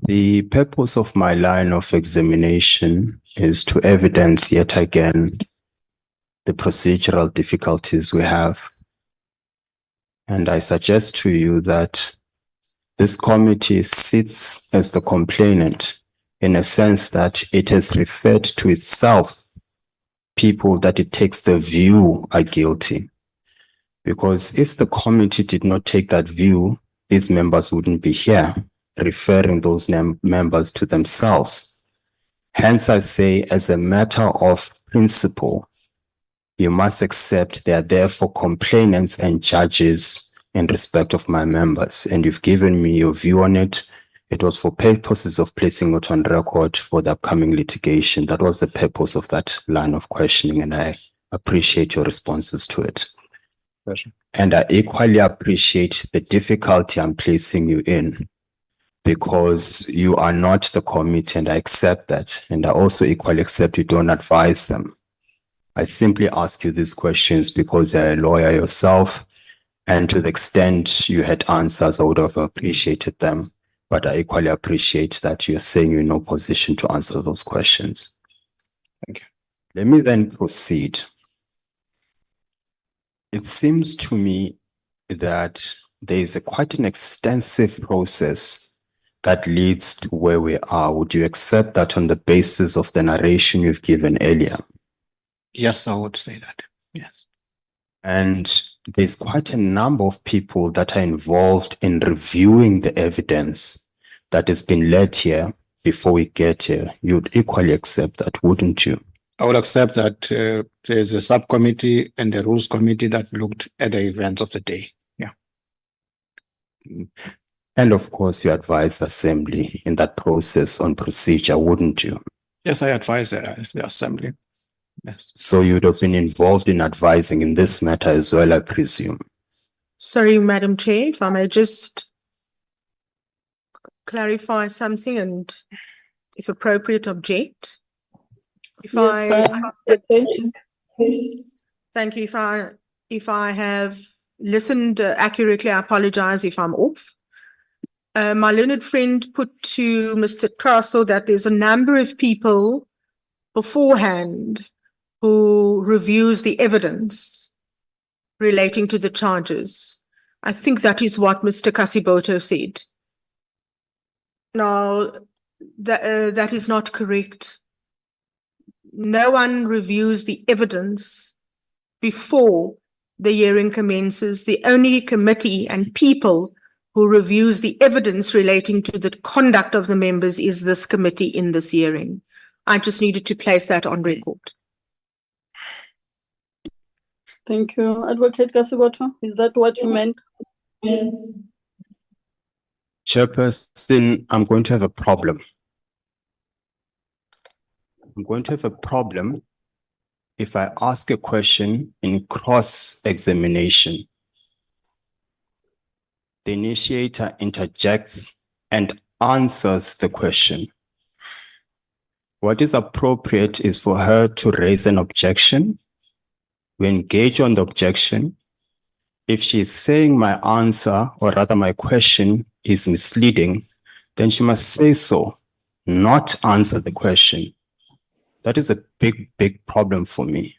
The purpose of my line of examination is to evidence yet again the procedural difficulties we have. And I suggest to you that this committee sits as the complainant in a sense that it has referred to itself people that it takes the view are guilty. Because if the committee did not take that view, these members wouldn't be here, referring those members to themselves. Hence, I say, as a matter of principle, you must accept they are therefore complainants and judges in respect of my members. And you've given me your view on it. It was for purposes of placing it on record for the upcoming litigation. That was the purpose of that line of questioning, and I appreciate your responses to it. Pleasure. And I equally appreciate the difficulty I'm placing you in, because you are not the committee, and I accept that. And I also equally accept you don't advise them. I simply ask you these questions because you're a lawyer yourself, and to the extent you had answers, I would have appreciated them. But I equally appreciate that you're saying you're in no position to answer those questions. Thank you. Let me then proceed. It seems to me that there is quite an extensive process that leads to where we are. Would you accept that on the basis of the narration you've given earlier? Yes, I would say that. Yes. And there's quite a number of people that are involved in reviewing the evidence that has been led here before we get here. You'd equally accept that, wouldn't you? I would accept that there's a subcommittee and the rules committee that looked at the events of the day. Yeah. And of course, you advise the assembly in that process on procedure, wouldn't you? Yes, I advise the assembly. Yes. So you'd have been involved in advising in this matter as well, I presume. Sorry, Madam Chair, if I may just clarify something and, if appropriate, object. Thank you. If I have listened accurately, I apologize if I'm off. My learned friend put to Mr. Castle that there's a number of people beforehand who reviews the evidence relating to the charges. I think that is what Mr. Kasiboto said. No, that is not correct. No one reviews the evidence before the hearing commences. The only committee and people who reviews the evidence relating to the conduct of the members is this committee in this hearing. I just needed to place that on record. Thank you. Advocate Kasiboto, is that what you meant? Chairperson, I'm going to have a problem. I'm going to have a problem if I ask a question in cross-examination. The initiator interjects and answers the question. What is appropriate is for her to raise an objection. We engage on the objection. If she's saying my answer, or rather my question, is misleading, then she must say so, not answer the question. That is a big problem for me.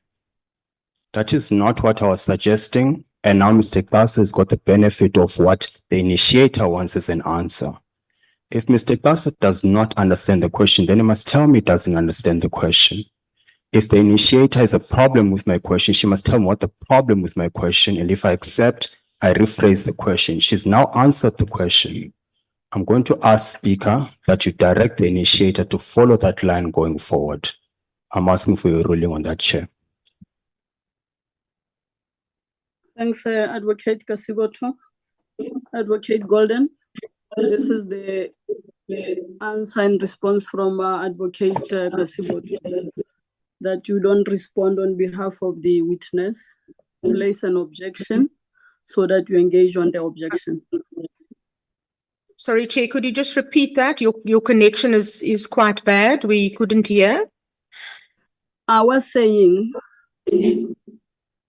That is not what I was suggesting. And now Mr. Klasu has got the benefit of what the initiator wants as an answer. If Mr. Klasu does not understand the question, then he must tell me he doesn't understand the question. If the initiator has a problem with my question, she must tell me what the problem with my question. And if I accept, I rephrase the question. She's now answered the question. I'm going to ask Speaker that you direct the initiator to follow that line going forward. I'm asking for your ruling on that, Chair. Thanks, Advocate Kasiboto. Advocate Golden, this is the answer and response from Advocate Kasiboto, that you don't respond on behalf of the witness, place an objection so that you engage on the objection. Sorry, Chair, could you just repeat that? Your connection is quite bad. We couldn't hear. I was saying,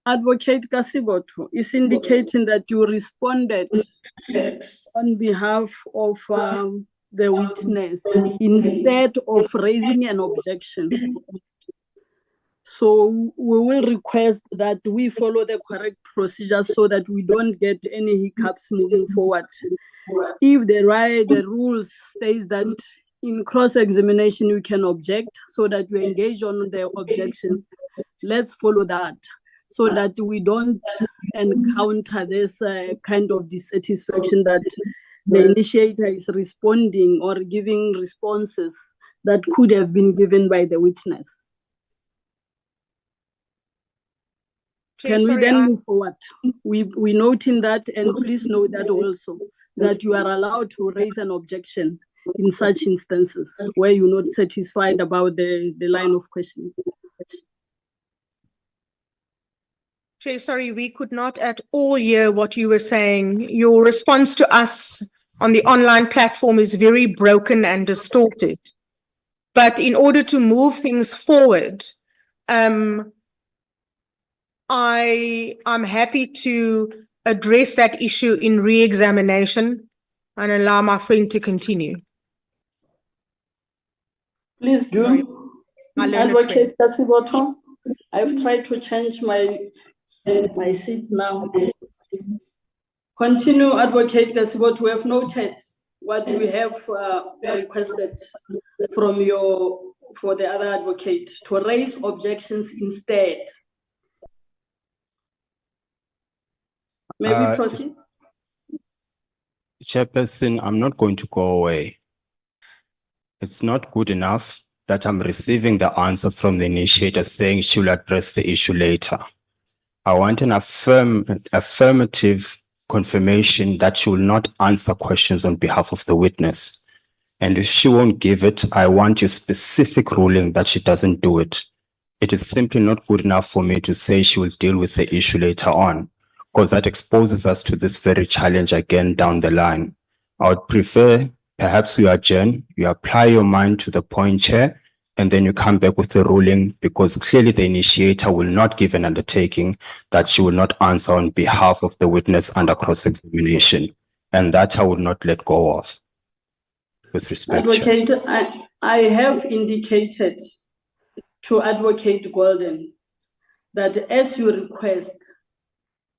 Advocate Kasiboto is indicating that you responded on behalf of the witness instead of raising an objection. So we will request that we follow the correct procedure so that we don't get any hiccups moving forward. If the rules states that in cross-examination you can object so that you engage on the objections, let's follow that so that we don't encounter this kind of dissatisfaction that the initiator is responding or giving responses that could have been given by the witness. Can we then move forward? We noting that, and please note that also, that you are allowed to raise an objection in such instances where you're not satisfied about the line of questioning. Chair, sorry, we could not at all hear what you were saying. Your response to us on the online platform is very broken and distorted. But in order to move things forward, I'm happy to address that issue in re-examination and allow my friend to continue. Please do. Advocate Kasiboto, I've tried to change my seat now. Continue, Advocate Kasiboto. We have noted what we have requested from for the other advocate to raise objections instead. May we proceed? Chairperson, I'm not going to go away. It's not good enough that I'm receiving the answer from the initiator saying she will address the issue later. I want an affirmative confirmation that she will not answer questions on behalf of the witness. And if she won't give it, I want your specific ruling that she doesn't do it. It is simply not good enough for me to say she will deal with the issue later on, because that exposes us to this very challenge again down the line. I would prefer perhaps you adjourn, you apply your mind to the point, Chair, and then you come back with the ruling, because clearly the initiator will not give an undertaking that she will not answer on behalf of the witness under cross-examination. And that I would not let go of. With respect, Advocate, Chair. I have indicated to Advocate Golden that as you request,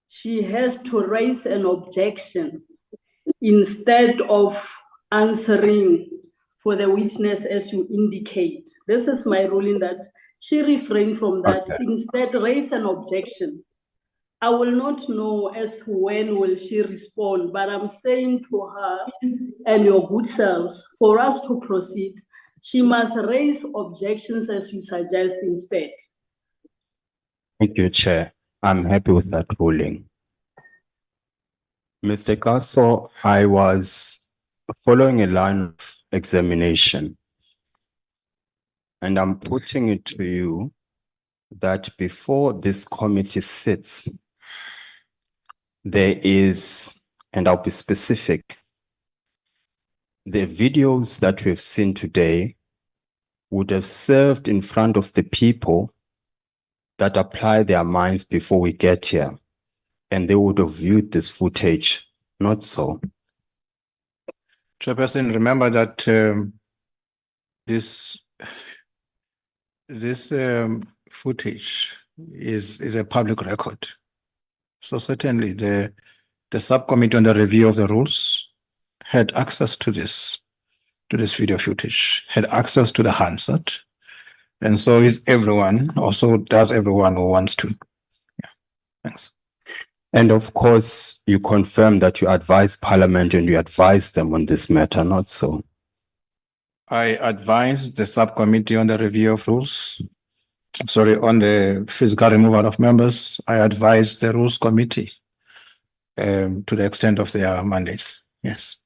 she has to raise an objection instead of answering for the witness as you indicate. This is my ruling, that she refrain from that. Okay. Instead, raise an objection. I will not know as to when will she respond, but I'm saying to her and your good selves, for us to proceed, she must raise objections as you suggest instead. Thank you, Chair. I'm happy with that ruling. Mr. Kaso, I was following a line of examination, and I'm putting it to you that before this committee sits, there is, and I'll be specific, the videos that we've seen today would have served in front of the people that apply their minds before we get here, and they would have viewed this footage, not so. Chairperson, remember that this footage is a public record. So certainly the subcommittee on the review of the rules had access to this video footage, had access to the handset, and so is everyone, or so does everyone who wants to. Yeah, thanks. And of course, you confirm that you advise Parliament and you advise them on this matter, not so. I advise the subcommittee on the review of rules, on the physical removal of members. I advise the rules committee to the extent of their mandates. Yes.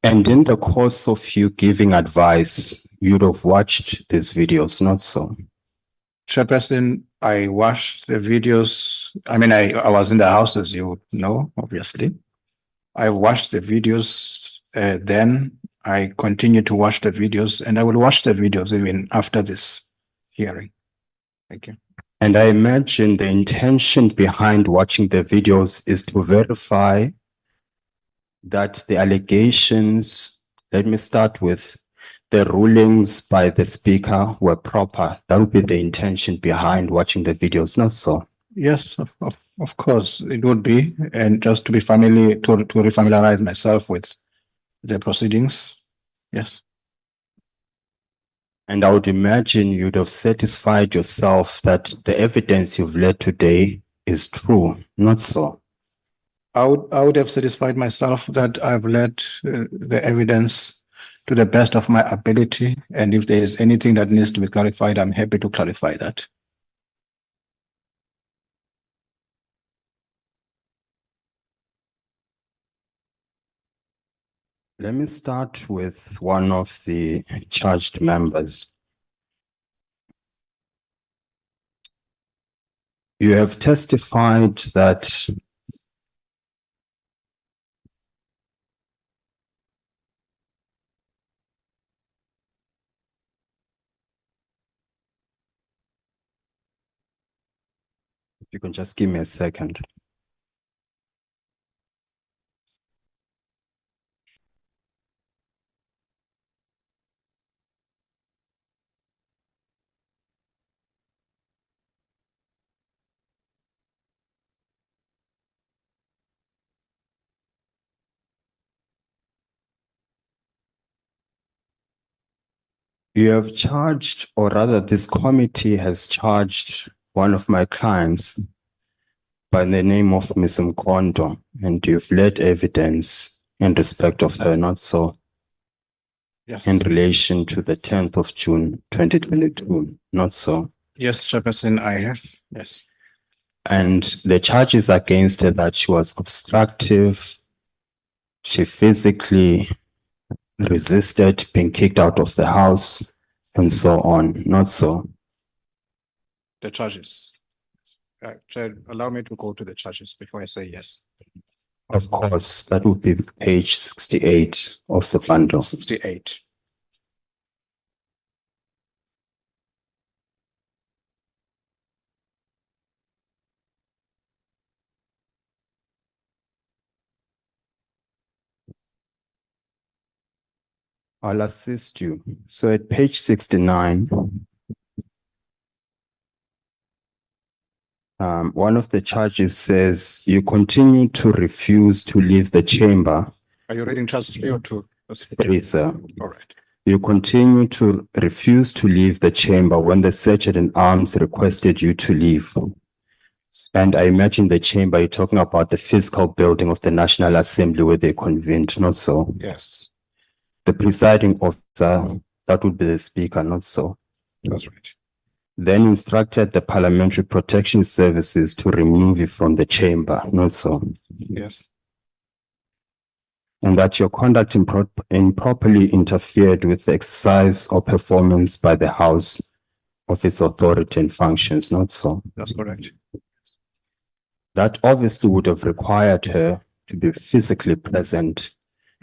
And in the course of you giving advice, you'd have watched these videos, not so. Chairperson, I watched the videos. I mean, I was in the house, as you know, obviously. I watched the videos, then I continue to watch the videos, and I will watch the videos even after this hearing. Thank you. And I imagine the intention behind watching the videos is to verify that the allegations, let me start with the rulings by the speaker were proper. That would be the intention behind watching the videos, not so. Yes, of course it would be, and just to be to refamiliarize myself with the proceedings. Yes. And I would imagine you'd have satisfied yourself that the evidence you've led today is true, not so. I would have satisfied myself that I've led the evidence to the best of my ability, and if there is anything that needs to be clarified, I'm happy to clarify that. Let me start with one of the charged members. You have testified that if you can just give me a second. You have charged, or rather this committee has charged one of my clients by the name of Ms. Mkondo, and you've led evidence in respect of her, not so? Yes. In relation to the 10th of June, 2022, not so? Yes, Chairperson, I have. Yes. And the charges against her that she was obstructive, she physically resisted being kicked out of the house, and so on, not so? The charges. Chair, allow me to go to the charges before I say yes. Of course, that would be page 68 of the bundle. 68. I'll assist you. So at page 69, One of the charges says you continue to refuse to leave the chamber. Are you reading charge 3 or 2? Please, sir. All right. You continue to refuse to leave the chamber when the sergeant in arms requested you to leave. And I imagine the chamber, you're talking about the physical building of the National Assembly where they convened, not so? Yes. The presiding officer, that would be the speaker, not so? That's right. Then instructed the Parliamentary Protection Services to remove you from the chamber, not so? Yes. And that your conduct improperly interfered with the exercise or performance by the House of its authority and functions, not so? That's correct. That obviously would have required her to be physically present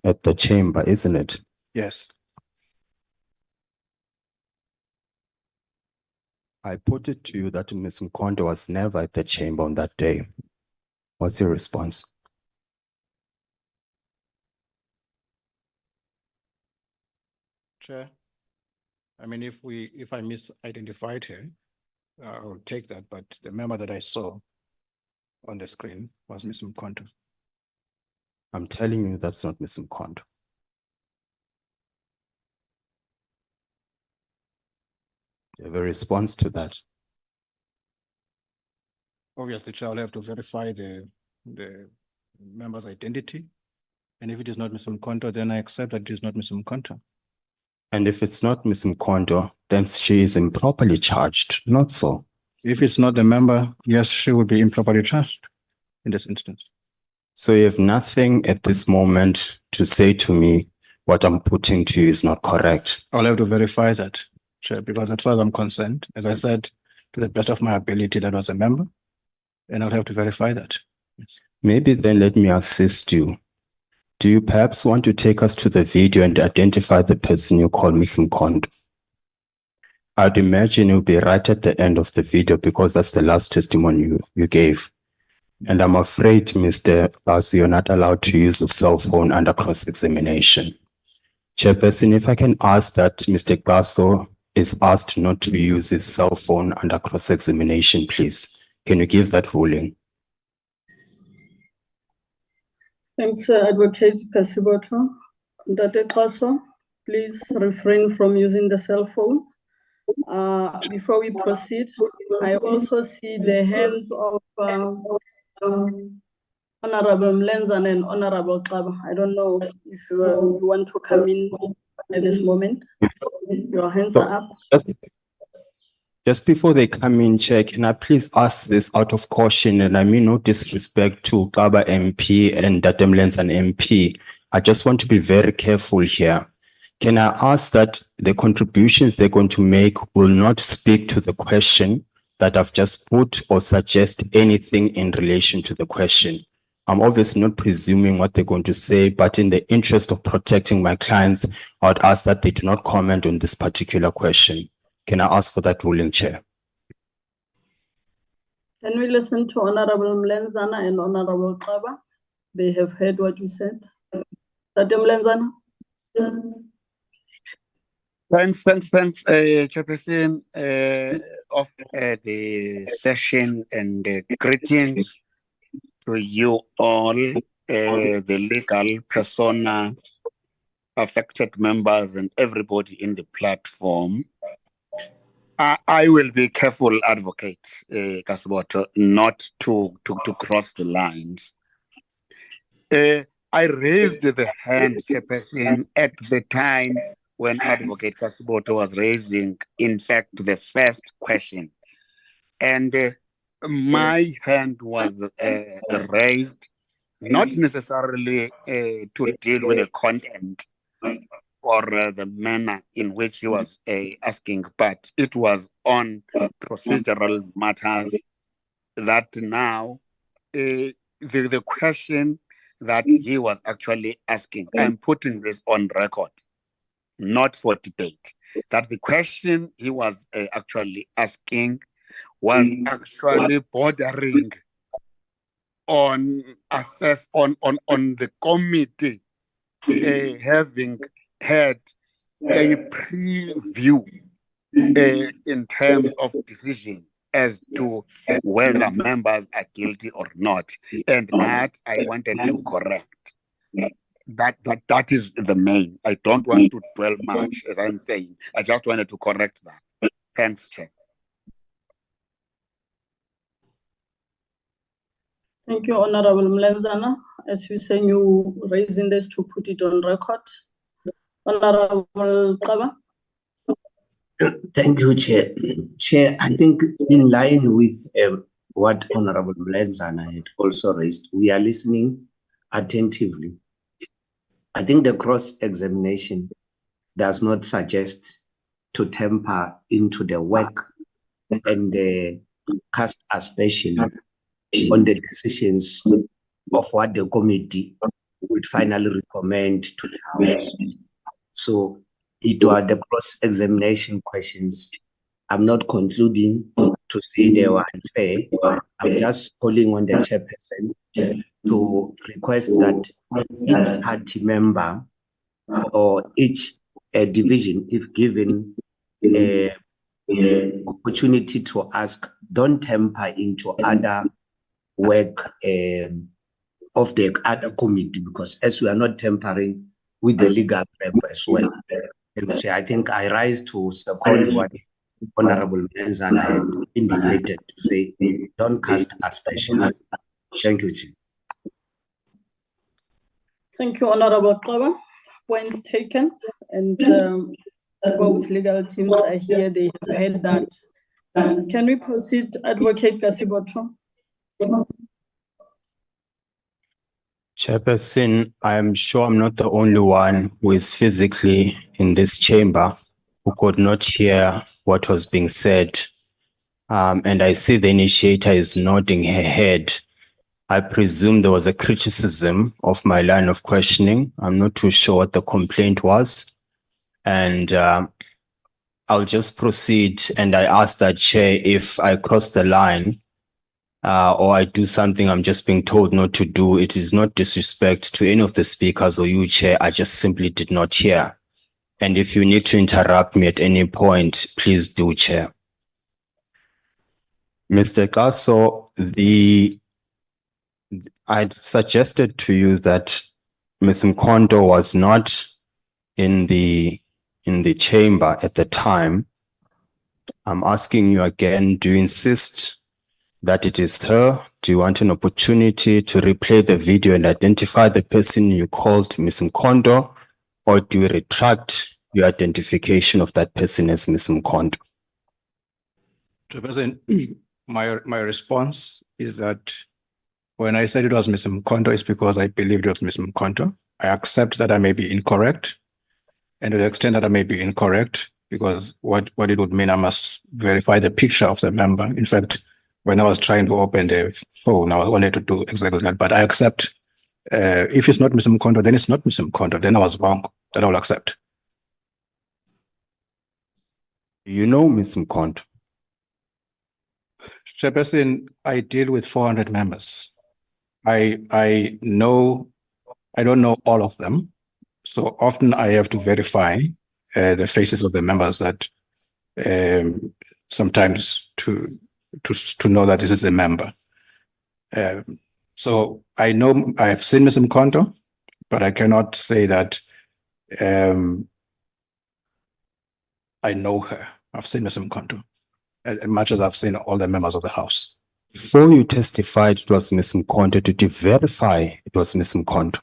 at the chamber, isn't it? Yes. I put it to you that Ms. Mkondo was never at the chamber on that day. What's your response? Chair, I mean, if I misidentified her, I will take that, but the member that I saw on the screen was Ms. Mkondo. I'm telling you that's not Ms. Mkondo. Do you have a response to that? Obviously, Chair, I'll have to verify the member's identity. And if it is not Ms. Mkondo, then I accept that it is not Ms. Mkondo. And if it's not Ms. Mkondo, then she is improperly charged, not so? If it's not the member, yes, she will be improperly charged in this instance. So you have nothing at this moment to say to me what I'm putting to you is not correct? I'll have to verify that, Chair, because as far as I'm concerned, as I said, to the best of my ability, that was a member, and I'll have to verify that. Yes. Maybe then let me assist you. Do you perhaps want to take us to the video and identify the person you call Ms. Mkondo? I'd imagine you'll be right at the end of the video because that's the last testimony you gave. And I'm afraid, Mr. Basu, you're not allowed to use a cell phone under cross-examination. Chairperson, if I can ask that Mr. Basu is asked not to use his cell phone under cross-examination, please. Can you give that ruling? Thanks, Advocate Kasiboto. Dr. Kaso, please refrain from using the cell phone. Before we proceed, I also see the hands of Honorable Mlenzana and Honorable Kaba. I don't know if you want to come in at this moment. Your hands are up. Just before they come in, Chair, can I please ask this out of caution, and I mean no disrespect to Kaba MP and Dr. Mlenzana MP. I just want to be very careful here. Can I ask that the contributions they're going to make will not speak to the question that I've just put or suggest anything in relation to the question? I'm obviously not presuming what they're going to say, but in the interest of protecting my clients, I would ask that they do not comment on this particular question. Can I ask for that ruling, Chair? Can we listen to Honorable Mlenzana and Honorable Kaba? They have heard what you said. Dr. Mlenzana? Thanks, Chairperson of the session, and greetings to you all, the legal persona, affected members, and everybody in the platform. I will be careful, Advocate Kasiboto, not to cross the lines. I raised the hand, Chairperson, at the time when Advocate Kasiboto was raising, in fact, the first question. And my hand was raised not necessarily to deal with the content or the manner in which he was asking, but it was on procedural matters that now the question that he was actually asking, I'm putting this on record, not for debate, that the question he was actually asking was actually bordering on the committee having had a preview in terms of decision as to whether members are guilty or not. And that I wanted to correct. That is the main. I don't want to dwell much, as I'm saying. I just wanted to correct that. Thanks, Chair. Thank you, Honorable Mlenzana. As you say, you raising this to put it on record. Honorable Kaba. Thank you, Chair. Chair, I think in line with what Honorable Mlenzana had also raised, we are listening attentively. I think the cross-examination does not suggest to temper into the work and cast aspersion on the decisions of what the committee would finally recommend to the House. So it were the cross-examination questions. I'm not concluding to say they were unfair. I'm just calling on the chairperson to request that each party member or each division, if given opportunity to ask, don't temper into other work of the other committee, because as we are not tampering with the legal prep as well. And so I think I rise to second what Honorable Mlenzana had indicated to say, don't cast aspersions. Thank you, Chair. Thank you, Honorable Kaba. Points taken, and both legal teams are here. They have heard that. Can we proceed, Advocate Kasiboto? Chairperson, I am sure I'm not the only one who is physically in this chamber who could not hear what was being said. And I see the initiator is nodding her head. I presume there was a criticism of my line of questioning. I'm not too sure what the complaint was. And I'll just proceed. And I ask that, Chair, if I cross the line or I do something I'm just being told not to do, it is not disrespect to any of the speakers or you, Chair. I just simply did not hear. And if you need to interrupt me at any point, please do, Chair. Mr. Kaso, I'd suggested to you that Ms. Mkondo was not in the chamber at the time. I'm asking you again, do you insist that it is her? Do you want an opportunity to replay the video and identify the person you called Ms. Mkondo, or do you retract your identification of that person as Ms. Mkondo? President, my response is that when I said it was Ms. Mkondo, it's because I believed it was Ms. Mkondo. I accept that I may be incorrect. And to the extent that I may be incorrect, because what it would mean, I must verify the picture of the member. In fact, when I was trying to open the phone, I wanted to do exactly that. But I accept, if it's not Ms. Mkondo, then it's not Ms. Mkondo. Then I was wrong. That I will accept. You know Ms. Mkondo? Chairperson, I deal with 400 members. I don't know all of them. So often I have to verify the faces of the members that sometimes to know that this is a member. So I know I have seen Ms. Mkondo, but I cannot say that I know her. I've seen Ms. Mkondo as much as I've seen all the members of the House. Before you testified it was Ms. Mkondo, did you verify it was Ms. Mkondo?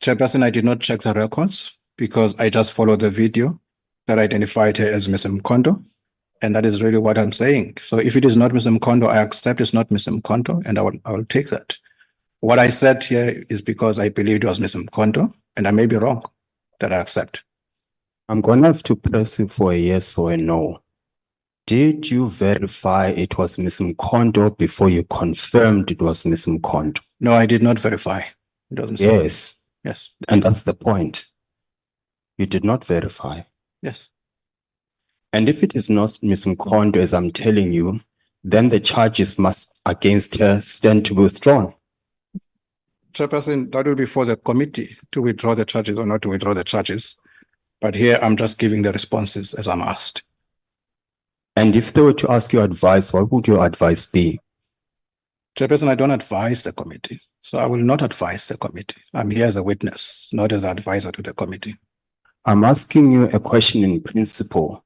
Chairperson, I did not check the records because I just followed the video that identified her as Ms. Mkondo. And that is really what I'm saying. So if it is not Ms. Mkondo, I accept it's not Ms. Mkondo, and I will take that. What I said here is because I believed it was Ms. Mkondo, and I may be wrong, that I accept. I'm going to have to press you for a yes or a no. Did you verify it was Ms. Mkondo before you confirmed it was Ms. Mkondo? No, I did not verify. It was Ms. Yes. Yes. And that's the point. You did not verify. Yes. And if it is not Ms. Mkondo, as I'm telling you, then the charges must against her stand to be withdrawn. Chairperson, that will be for the committee to withdraw the charges or not to withdraw the charges. But here I'm just giving the responses as I'm asked. And if they were to ask your advice, what would your advice be? Chairperson, I don't advise the committee, so I will not advise the committee. I'm here as a witness, not as an advisor to the committee. I'm asking you a question in principle.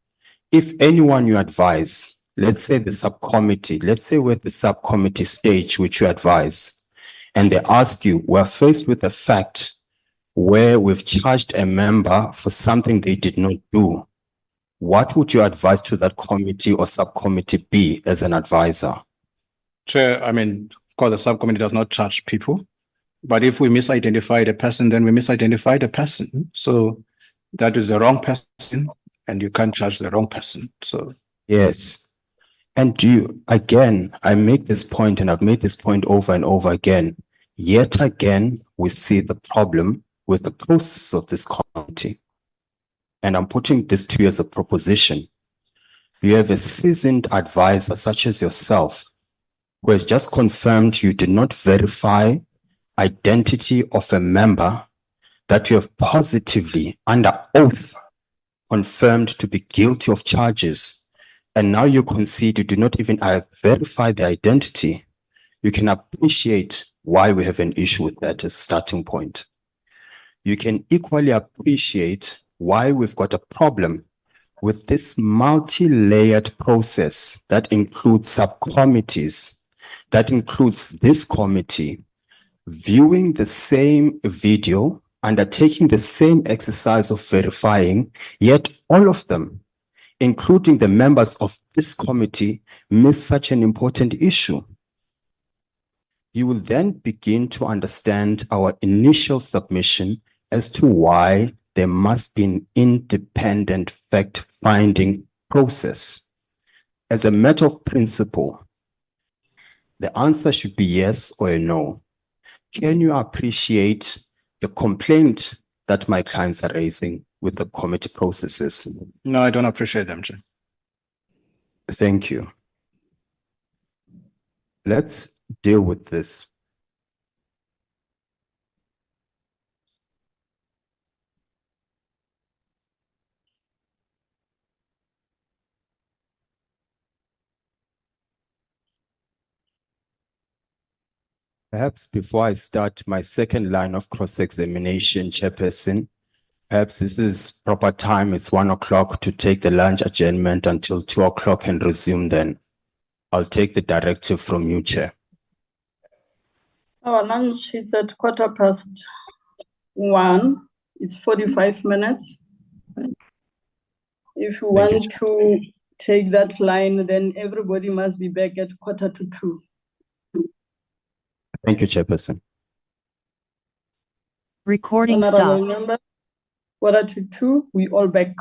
If anyone you advise, let's say the subcommittee, let's say we're at the subcommittee stage which you advise, and they ask you, we're faced with a fact where we've charged a member for something they did not do, what would your advice to that committee or subcommittee be as an advisor? Chair, I mean, of course, the subcommittee does not charge people, but if we misidentify the person, then we misidentify the person. So that is the wrong person, and you can't charge the wrong person. So yes. And again, I make this point, and I've made this point over and over again. Yet again, we see the problem with the process of this committee. And I'm putting this to you as a proposition. You have a seasoned advisor such as yourself who has just confirmed you did not verify identity of a member that you have positively under oath confirmed to be guilty of charges. And now you concede you do not even verify the identity. You can appreciate why we have an issue with that as a starting point. You can equally appreciate why we've got a problem with this multi-layered process that includes subcommittees, that includes this committee, viewing the same video, undertaking the same exercise of verifying, yet all of them, including the members of this committee, miss such an important issue. You will then begin to understand our initial submission as to why there must be an independent fact-finding process. As a matter of principle, the answer should be yes or a no. Can you appreciate the complaint that my clients are raising with the committee processes? no, I don't appreciate them, Chair. Thank you. Let's deal with this. Perhaps before I start my second line of cross-examination, Chairperson, perhaps this is proper time. It's 1 o'clock to take the lunch adjournment until 2 o'clock and resume then. I'll take the directive from you, Chair. Our lunch is at 1:15. It's 45 minutes. If you want to take that line, then everybody must be back at 1:45. Thank you, Chairperson. Recording stopped. 1:45, we all back.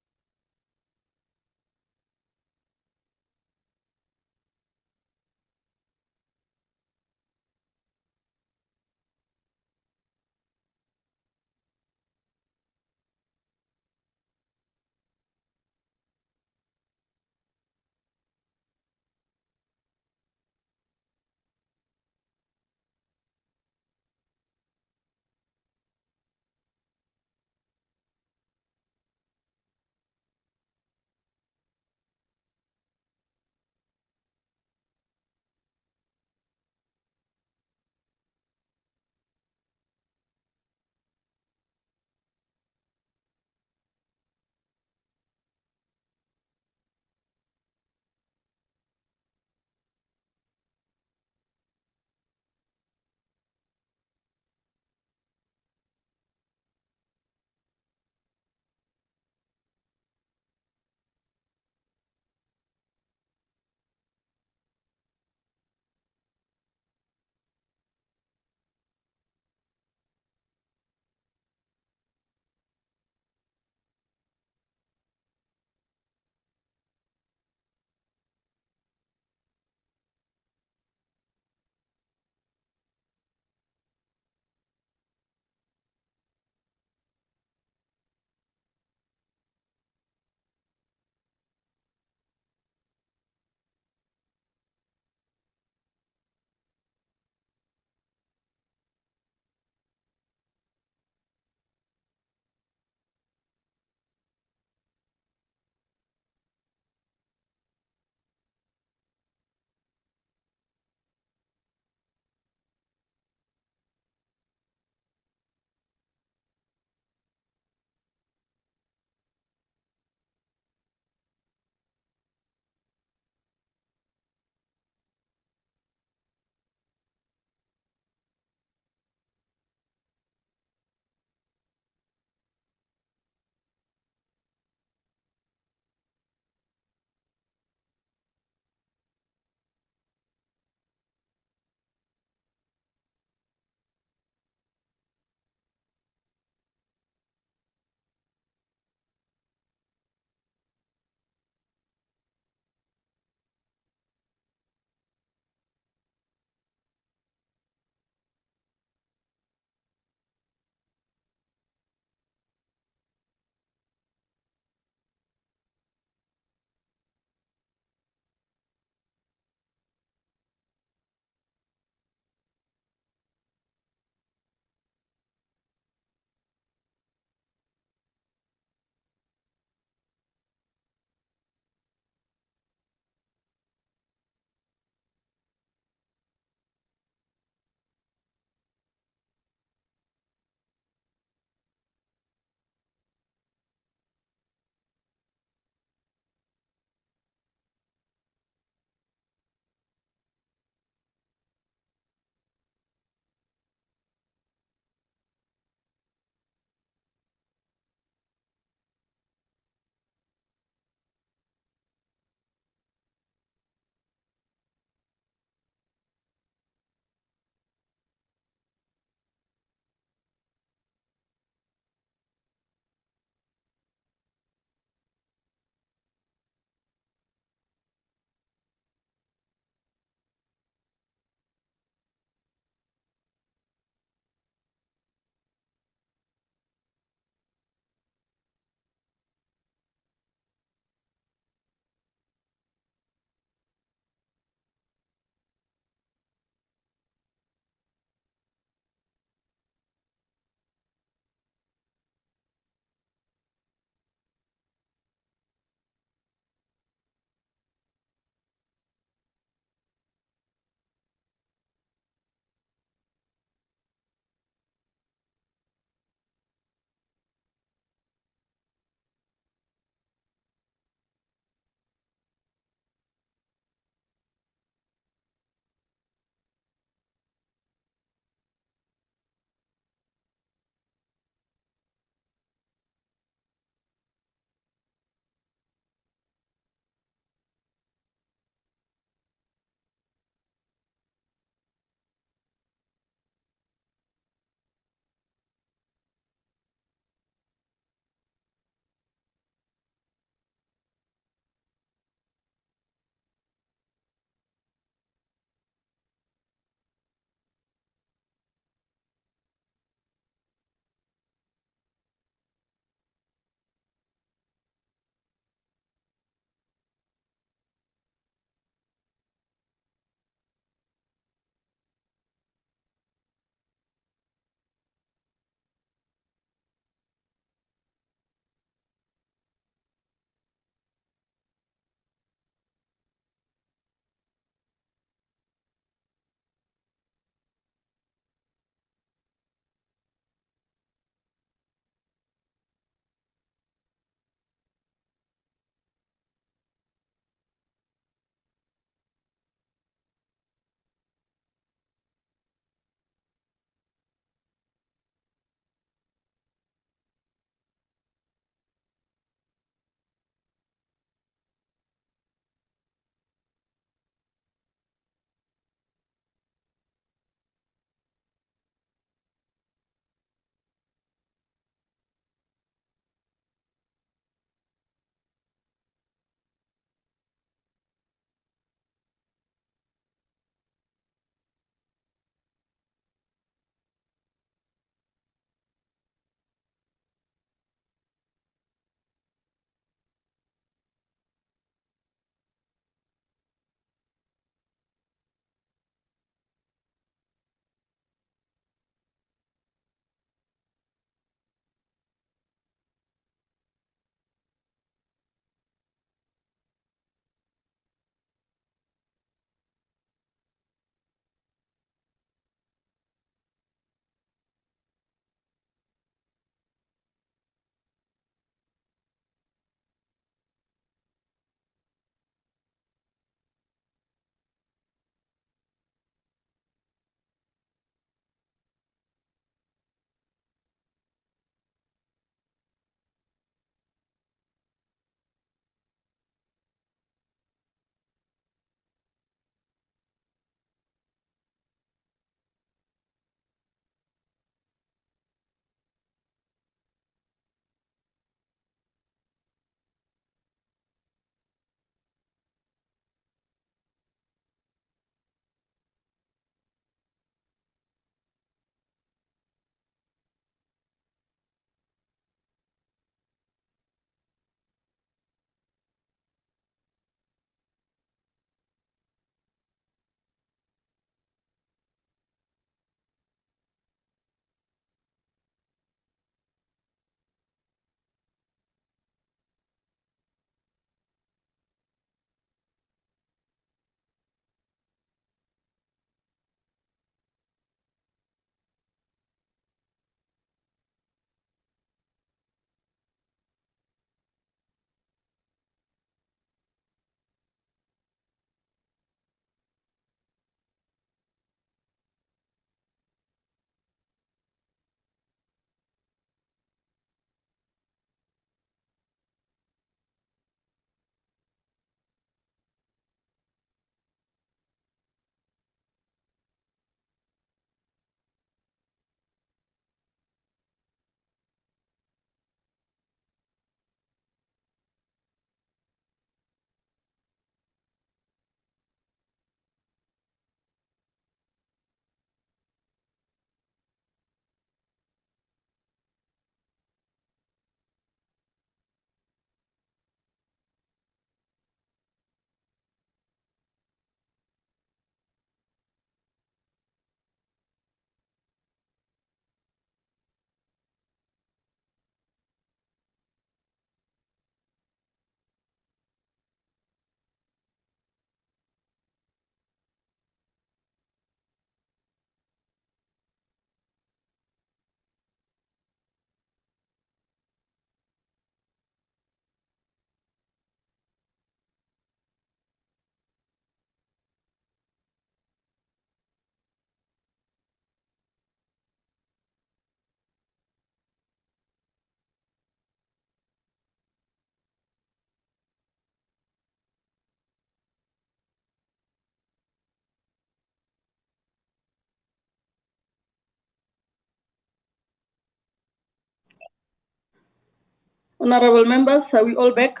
Honorable members, are we all back?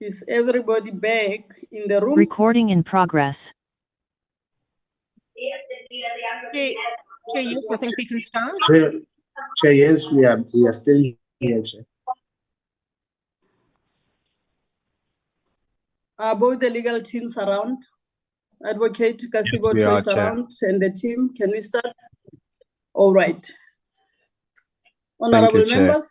Is everybody back in the room? Recording in progress. Chair, yes, I think we can start. Chair, yes, we are still here, Chair. Are both the legal teams around? Advocate we Kasiboto are, is Chair. around and the team. Can we start? All right. Thank you, Honorable Chair. members,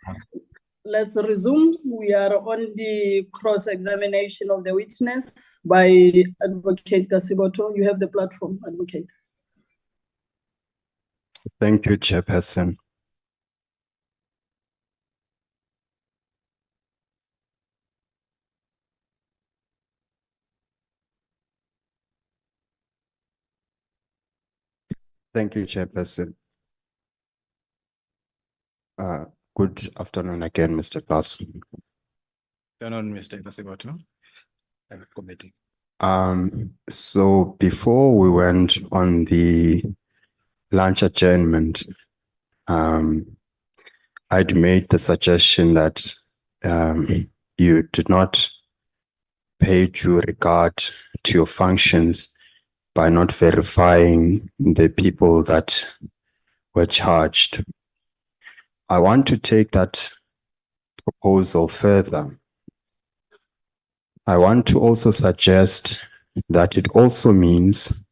let's resume. We are on the cross-examination of the witness by Advocate Kasiboto. You have the platform, Advocate. Thank you, Chairperson. Thank you, Chairperson. Good afternoon again, Mr. Klaus. Afternoon, Mr. Kasiboto. Committee. So before we went on the lunch adjournment, I'd made the suggestion that you did not pay due regard to your functions by not verifying the people that were charged. I want to take that proposal further. I want to also suggest that it also means,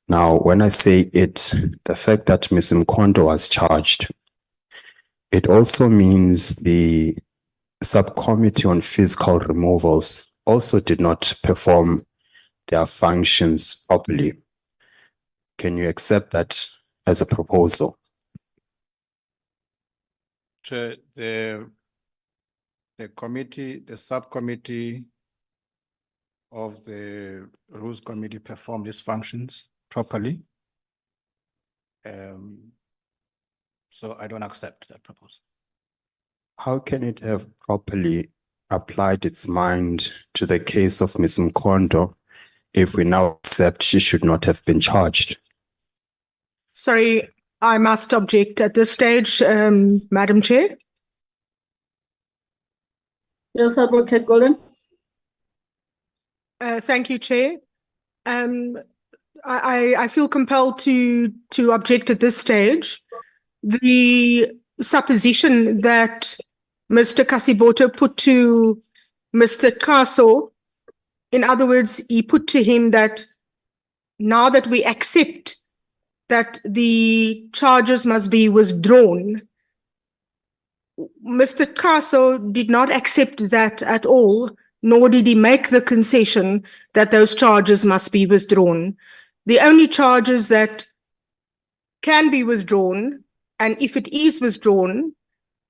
now when I say it, the fact that Ms. Mkondo was charged, it also means the subcommittee on physical removals also did not perform their functions properly. Can you accept that as a proposal? Chair, the committee, the subcommittee of the Rules Committee performed its functions properly. So I don't accept that proposal. How can it have properly applied its mind to the case of Ms. Mkondo if we now accept she should not have been charged? Sorry, I must object at this stage, Madam Chair. Yes, Advocate Golden. Thank you, Chair. I feel compelled to object at this stage. The supposition that Mr. Kasiboto put to Mr. Kaso, in other words, he put to him that now that we accept that the charges must be withdrawn, Mr. Kaso did not accept that at all, nor did he make the concession that those charges must be withdrawn. The only charges that can be withdrawn, and if it is withdrawn,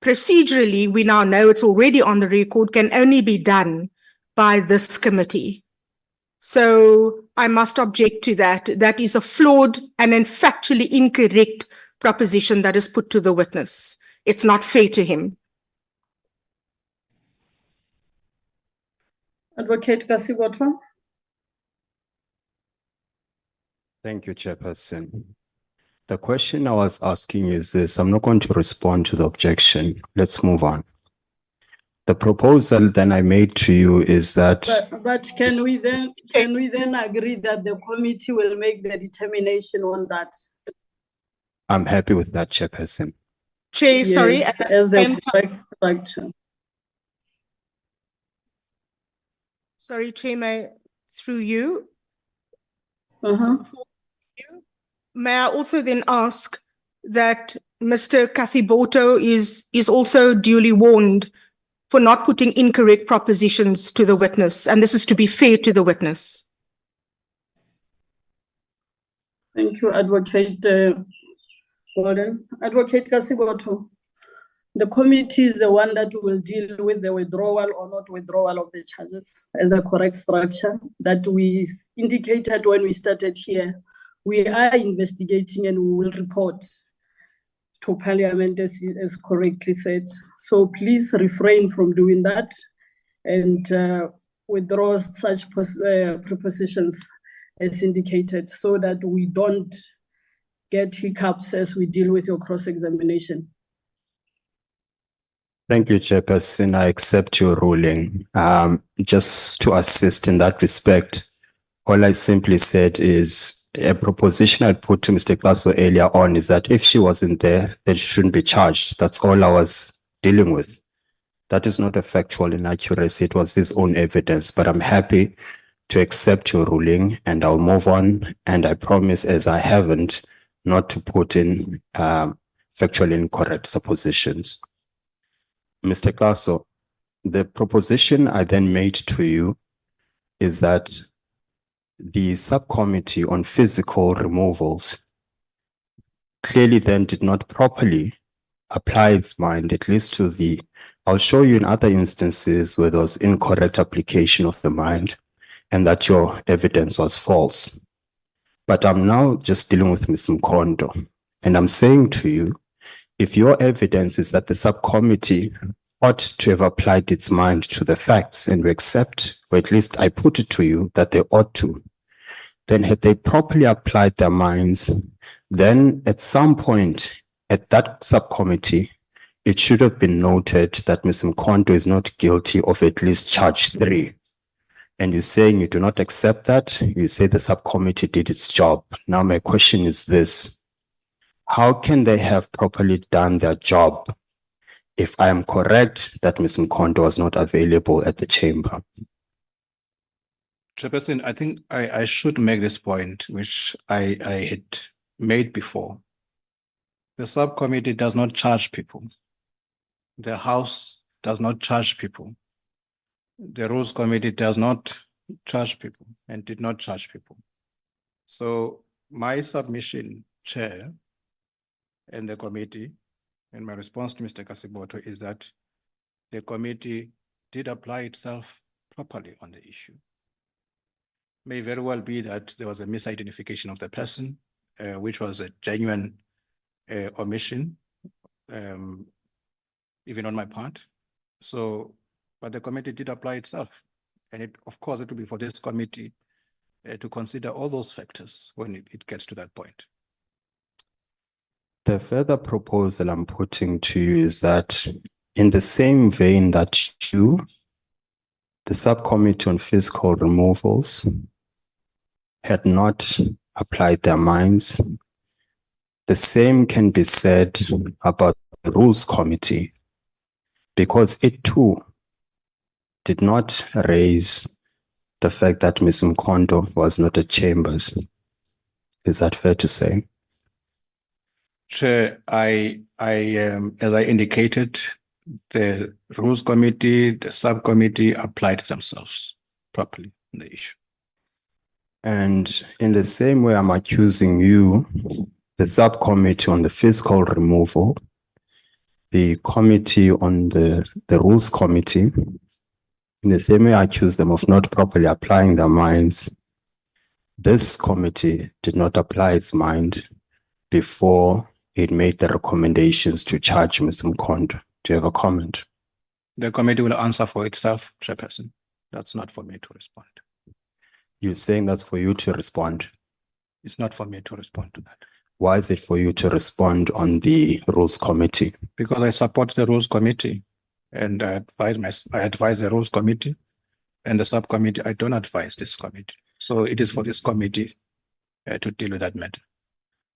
procedurally, we now know it's already on the record, can only be done by this committee. So I must object to that. That is a flawed and factually incorrect proposition that is put to the witness. It's not fair to him. Advocate Kasiboto. Thank you, Chairperson. The question I was asking is this. I'm not going to respond to the objection. Let's move on. The proposal then I made to you is that... But can we then agree that the committee will make the determination on that? I'm happy with that, Chairperson. Chair, Yes, sorry. as the correct structure. Sorry, Chair, through you. May I also then ask that Mr. Kasiboto is also duly warned for not putting incorrect propositions to the witness, and this is to be fair to the witness. Thank you, Advocate Golden. Advocate Kasiboto, the committee is the one that will deal with the withdrawal or not withdrawal of the charges as the correct structure that we indicated when we started here. We are investigating and we will report to Parliament as correctly said. So please refrain from doing that and withdraw such propositions as indicated so that we don't get hiccups as we deal with your cross-examination. Thank you, Chairperson. I accept your ruling. Just to assist in that respect, all I simply said is a proposition I put to Mr. Klaso earlier on is that if she wasn't there, then she shouldn't be charged. That's all I was dealing with. That is not a factual inaccuracy. It was his own evidence, but I'm happy to accept your ruling and I'll move on. And I promise, as I haven't, not to put in factually incorrect suppositions. Mr. Klaso, the proposition I then made to you is that the subcommittee on physical removals clearly then did not properly apply its mind, at least to the, I'll show you in other instances where there was incorrect application of the mind and that your evidence was false. But I'm now just dealing with Ms. Mkondo, and I'm saying to you, if your evidence is that the subcommittee ought to have applied its mind to the facts, and we accept, or at least I put it to you, that they ought to, then had they properly applied their minds, then at some point at that subcommittee, it should have been noted that Ms. Mkondo is not guilty of at least charge 3. And you're saying you do not accept that. You say the subcommittee did its job. Now my question is this: how can they have properly done their job if I am correct that Ms. Mkondo was not available at the chamber? Chairperson, I think I should make this point, which I had made before. The subcommittee does not charge people. The House does not charge people. The Rules Committee does not charge people and did not charge people. So my submission, Chair, and the committee, and my response to Mr. Kasiboto is that the committee did apply itself properly on the issue. May very well be that there was a misidentification of the person, which was a genuine omission, even on my part. So, but the committee did apply itself. And it, of course, it will be for this committee to consider all those factors when it gets to that point. The further proposal I'm putting to you is that in the same vein that you, the subcommittee on physical removals, had not applied their minds, the same can be said about the Rules Committee, because it too did not raise the fact that Ms. Mkondo was not at chambers. Is that fair to say? Chair, as I indicated, the Rules Committee, the subcommittee applied themselves properly on the issue. And in the same way, I'm accusing you, the subcommittee on the physical removal, the committee on the Rules Committee, in the same way I accuse them of not properly applying their minds. This committee did not apply its mind before it made the recommendations to charge Ms. Mkondo. Do you have a comment? The committee will answer for itself, Chairperson. That's not for me to respond. You're saying that's for you to respond? It's not for me to respond to that. Why is it for you to respond on the Rules Committee? Because I support the Rules Committee and I advise the Rules Committee and the subcommittee. I don't advise this committee. So it is for this committee to deal with that matter.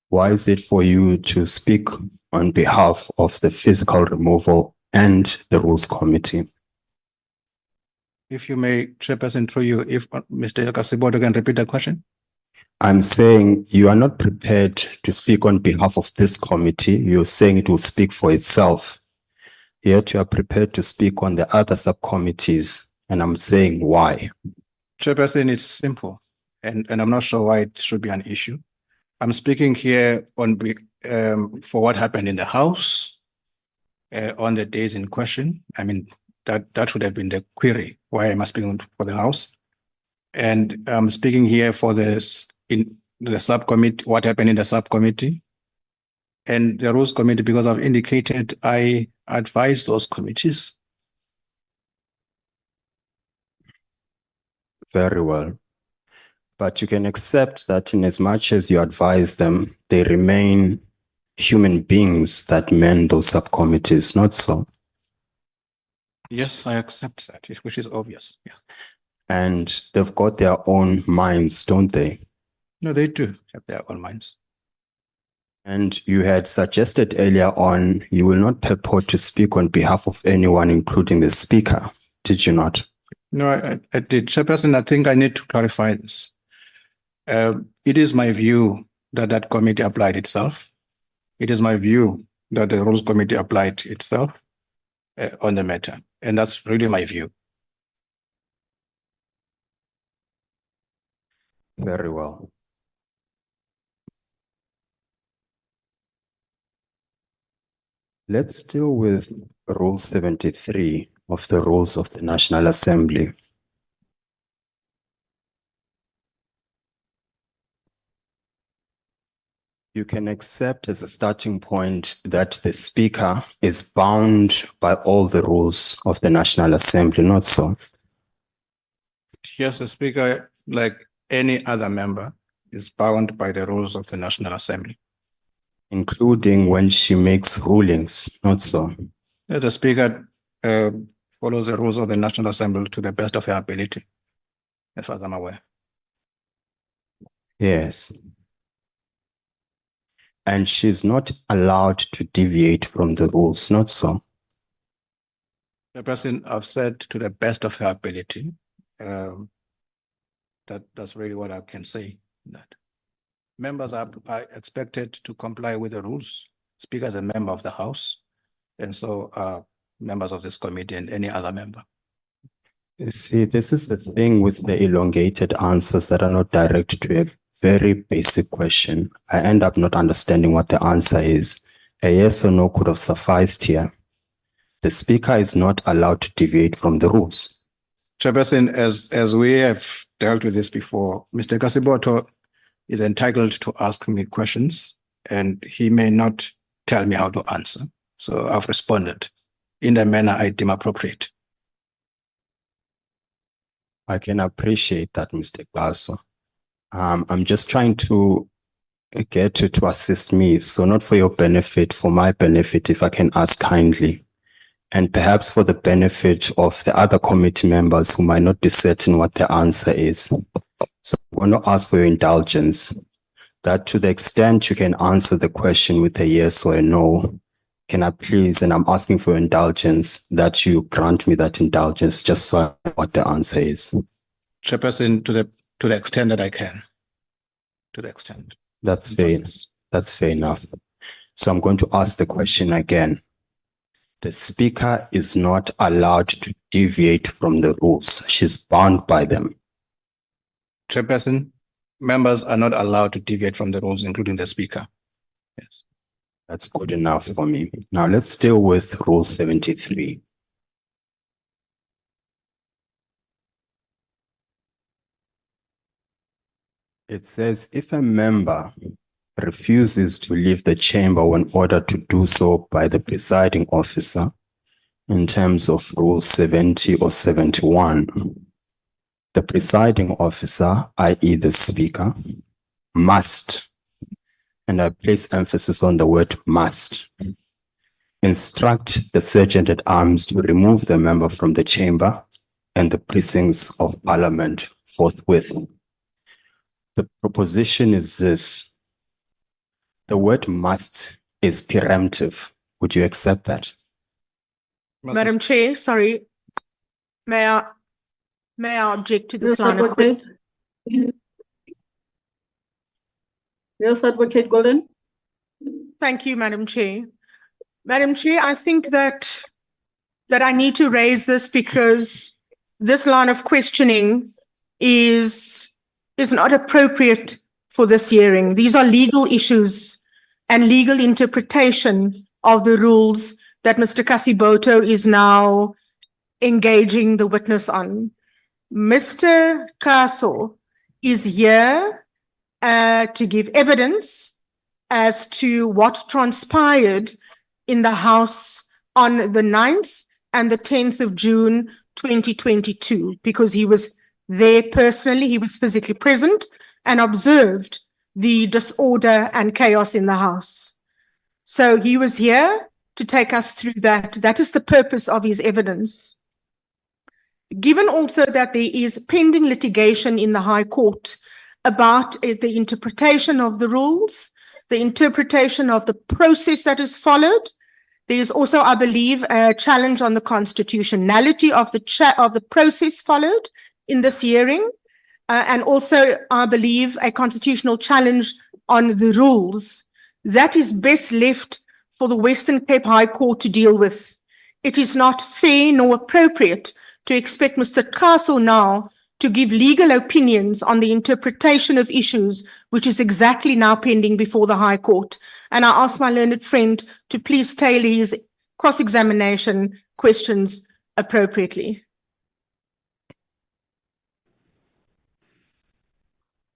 Why is it for you to speak on behalf of the physical removal and the Rules Committee? If you may, Chairperson, through you, if Mr. Kasiboto can repeat the question. I'm saying you are not prepared to speak on behalf of this committee. You're saying it will speak for itself. Yet you are prepared to speak on the other subcommittees. And I'm saying why. Chairperson, it's simple. And I'm not sure why it should be an issue. I'm speaking here on for what happened in the House on the days in question. I mean, that should have been the query. Why am I speaking for the House? And I'm speaking here for this in the subcommittee, what happened in the subcommittee and the Rules Committee, because I've indicated I advise those committees. Very well. But you can accept that in as much as you advise them, they remain human beings that man those subcommittees, not so? Yes, I accept that, which is obvious. Yeah. And they've got their own minds, don't they? No, they do have their own minds. And you had suggested earlier on, you will not purport to speak on behalf of anyone, including the speaker, did you not? No, I did. Chairperson, I think I need to clarify this. It is my view that that committee applied itself. It is my view that the Rules Committee applied itself on the matter. And that's really my view. Very well. Let's deal with Rule 73 of the Rules of the National Assembly. You can accept as a starting point that the Speaker is bound by all the rules of the National Assembly, not so? Yes, the Speaker, like any other member, is bound by the rules of the National Assembly. Including when she makes rulings, not so? The Speaker follows the rules of the National Assembly to the best of her ability, as far as I'm aware. Yes. And she's not allowed to deviate from the rules, not so? The person I've said to the best of her ability, that's really what I can say. That members are expected to comply with the rules. Speaker is a member of the House, and so are members of this committee and any other member. You see, this is the thing with the elongated answers that are not direct to a very basic question. I end up not understanding what the answer is. A yes or no could have sufficed here. The Speaker is not allowed to deviate from the rules. Chairperson, as we have dealt with this before, Mr. Kasiboto is entitled to ask me questions, and he may not tell me how to answer. So I've responded in the manner I deem appropriate. I can appreciate that, Mr. Glasso. I'm just trying to get you to assist me. So not for your benefit, for my benefit, if I can ask kindly. And perhaps for the benefit of the other committee members who might not be certain what the answer is. So I want to ask for your indulgence that to the extent you can answer the question with a yes or a no, can I please, and I'm asking for your indulgence, that you grant me that indulgence just so I know what the answer is. Chairperson, to the extent that I can. To the extent. That's fair. That's fair enough. So I'm going to ask the question again. The Speaker is not allowed to deviate from the rules. She's bound by them. Chairperson, members are not allowed to deviate from the rules, including the Speaker. Yes. That's good enough for me. Now let's deal with Rule 73. It says if a member refuses to leave the chamber when ordered to do so by the presiding officer in terms of Rule 70 or 71, the presiding officer, i.e. the Speaker, must, and I place emphasis on the word must, instruct the Sergeant at Arms to remove the member from the chamber and the precincts of Parliament forthwith. The proposition is this. The word must is preemptive. Would you accept that? Madam Chair, sorry. May I object to this Yes, line of Advocate. Yes, Advocate Golden. Thank you, Madam Chair. Madam Chair, I think that I need to raise this because this line of questioning is not appropriate for this hearing. These are legal issues and legal interpretation of the rules that Mr. Kasiboto is now engaging the witness on. Mr. Kaso is here to give evidence as to what transpired in the House on the 9th and the 10th of June, 2022, because he was there personally. He was physically present and observed the disorder and chaos in the House. So he was here to take us through that. That is the purpose of his evidence. Given also that there is pending litigation in the High Court about the interpretation of the rules, the interpretation of the process that is followed, there is also, I believe, a challenge on the constitutionality of the process followed in this hearing, and also, I believe, a constitutional challenge on the rules. That is best left for the Western Cape High Court to deal with. It is not fair nor appropriate to expect Mr. Castle now to give legal opinions on the interpretation of issues, which is exactly now pending before the High Court. And I ask my learned friend to please tailor his cross-examination questions appropriately.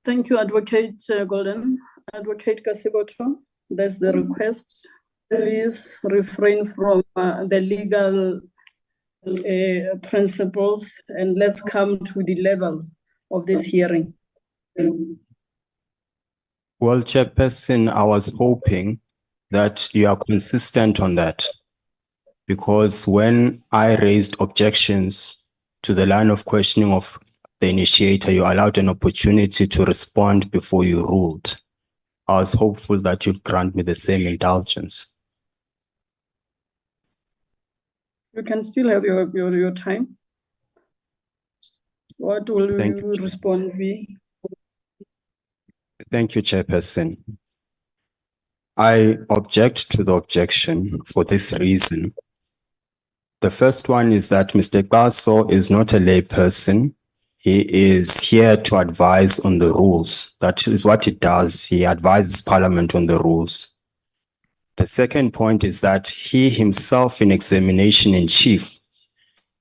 Thank you, Advocate Golden. Advocate Kasiboto, that's the request. Please refrain from the legal principles and let's come to the level of this hearing. Well, Chairperson, I was hoping that you are consistent on that, because when I raised objections to the line of questioning of the initiator, you allowed an opportunity to respond before you ruled. I was hopeful that you'd grant me the same indulgence. You can still have your time. What will you respond be? Thank you, Chairperson. I object to the objection for this reason. The first one is that Mr. Baso is not a layperson. He is here to advise on the rules. That is what he does. He advises Parliament on the rules. The second point is that he himself, in examination in chief,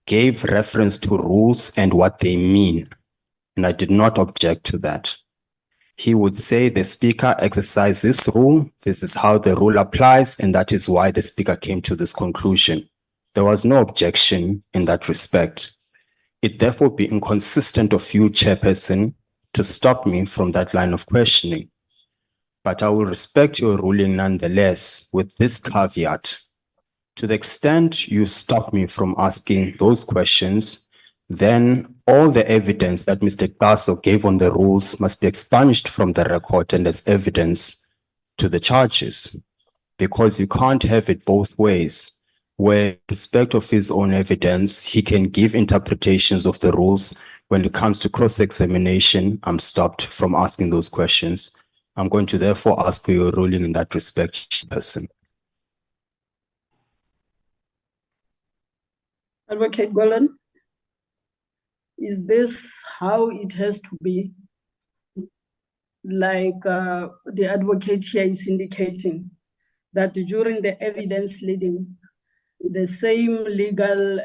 gave reference to rules and what they mean, and I did not object to that. He would say the speaker exercised this rule, this is how the rule applies, and that is why the speaker came to this conclusion. There was no objection in that respect. It therefore be inconsistent of you, Chairperson, to stop me from that line of questioning. But I will respect your ruling nonetheless with this caveat. To the extent you stop me from asking those questions, then all the evidence that Mr. Baso gave on the rules must be expunged from the record and as evidence to the charges, because you can't have it both ways, where in respect of his own evidence, he can give interpretations of the rules. When it comes to cross-examination, I'm stopped from asking those questions. I'm going to therefore ask for your ruling in that respect, person. Advocate Golan, is this how it has to be? Like the advocate here is indicating that during the evidence leading, the same legal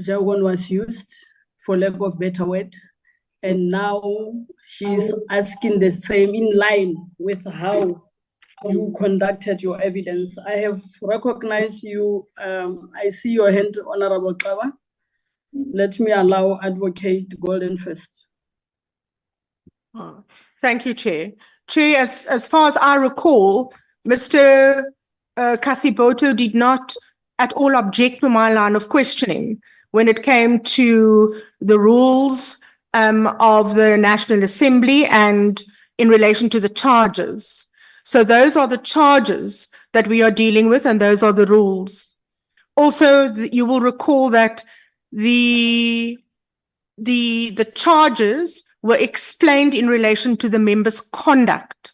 jargon was used, for lack of better word, and now she's asking the same in line with how you conducted your evidence. I have recognized you. I see your hand, Honorable Kawa. Let me allow Advocate Golden first. Thank you, Chair. Chair, as far as I recall, Mr. Kasiboto did not at all object to my line of questioning when it came to the rules of the National Assembly and in relation to the charges. So those are the charges that we are dealing with, and those are the rules. Also, you will recall that the charges were explained in relation to the members' conduct.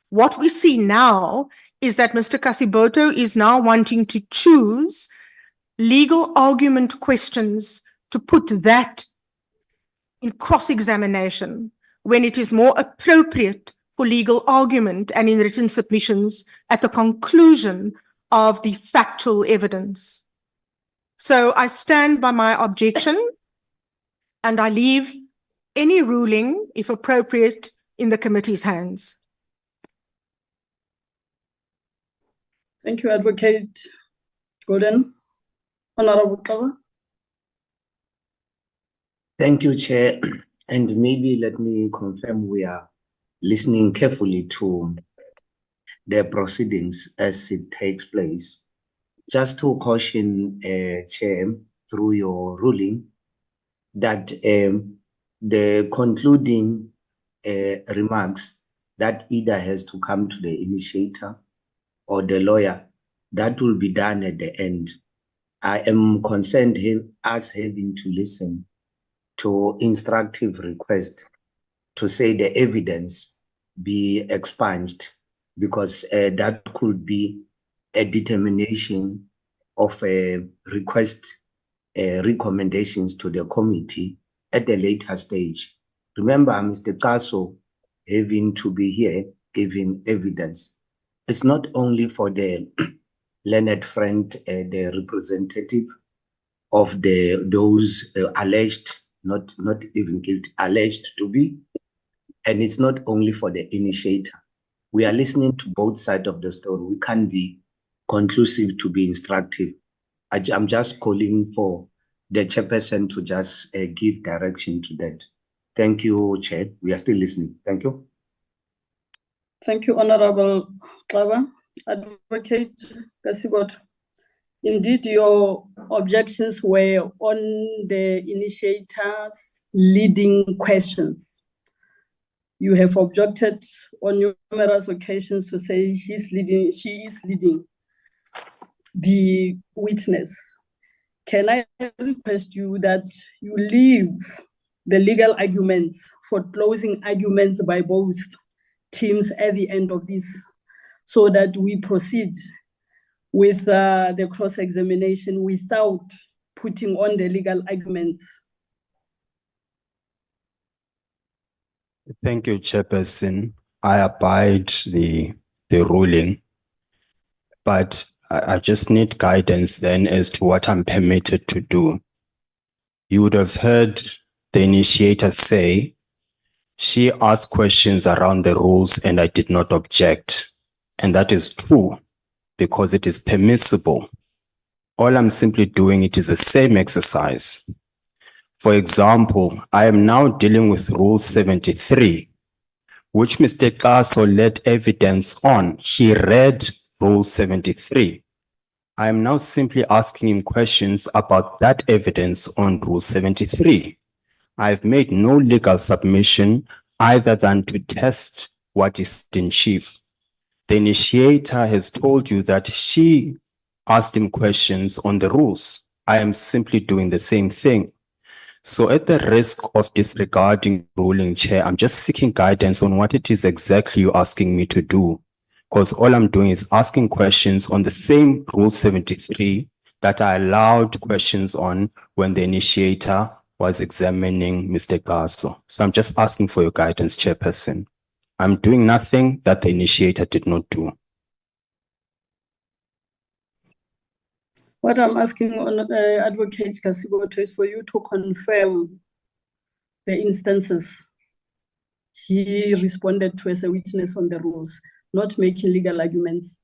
What we see now is that Mr. Kasiboto is now wanting to choose legal argument questions to put that in cross-examination when it is more appropriate for legal argument and in written submissions at the conclusion of the factual evidence. So I stand by my objection and I leave any ruling, if appropriate, in the committee's hands. Thank you, Advocate Golden. Honorable Kawa. Thank you, Chair. And maybe let me confirm we are listening carefully to the proceedings as it takes place. Just to caution, Chair, through your ruling, that the concluding remarks that either has to come to the initiator or the lawyer, that will be done at the end. I am concerned us having to listen to instructive request to say the evidence be expunged, because that could be a determination of a request recommendations to the committee at a later stage. Remember, Mr. Kaso having to be here giving evidence. It's not only for the learned friend, the representative of those alleged, not even guilty, alleged to be, and it's not only for the initiator. We are listening to both sides of the story. We can't be conclusive to be instructive. I'm just calling for the chairperson to just give direction to that. Thank you, Chair. We are still listening. Thank you. Thank you, Honorable Klava. Advocate Kasibot. Indeed, your objections were on the initiator's leading questions. You have objected on numerous occasions to say she is leading the witness. Can I request you that you leave the legal arguments for closing arguments by both teams at the end of this, so that we proceed with the cross-examination without putting on the legal arguments? Thank you, Chairperson. I abide the ruling, but I just need guidance then as to what I'm permitted to do. You would have heard the initiator say, she asked questions around the rules and I did not object. And that is true because it is permissible. All I'm simply doing, it is the same exercise. For example, I am now dealing with Rule 73, which Mr. Kaso led evidence on. He read Rule 73. I am now simply asking him questions about that evidence on Rule 73. I've made no legal submission either than to test what is in chief. The initiator has told you that she asked him questions on the rules. I am simply doing the same thing. So at the risk of disregarding ruling, Chair, I'm just seeking guidance on what it is exactly you're asking me to do. Because all I'm doing is asking questions on the same Rule 73 that I allowed questions on when the initiator was examining Mr. Kaso. So I'm just asking for your guidance, Chairperson. I'm doing nothing that the initiator did not do. What I'm asking on Advocate Kasiboto is for you to confirm the instances he responded to as a witness on the rules, not making legal arguments.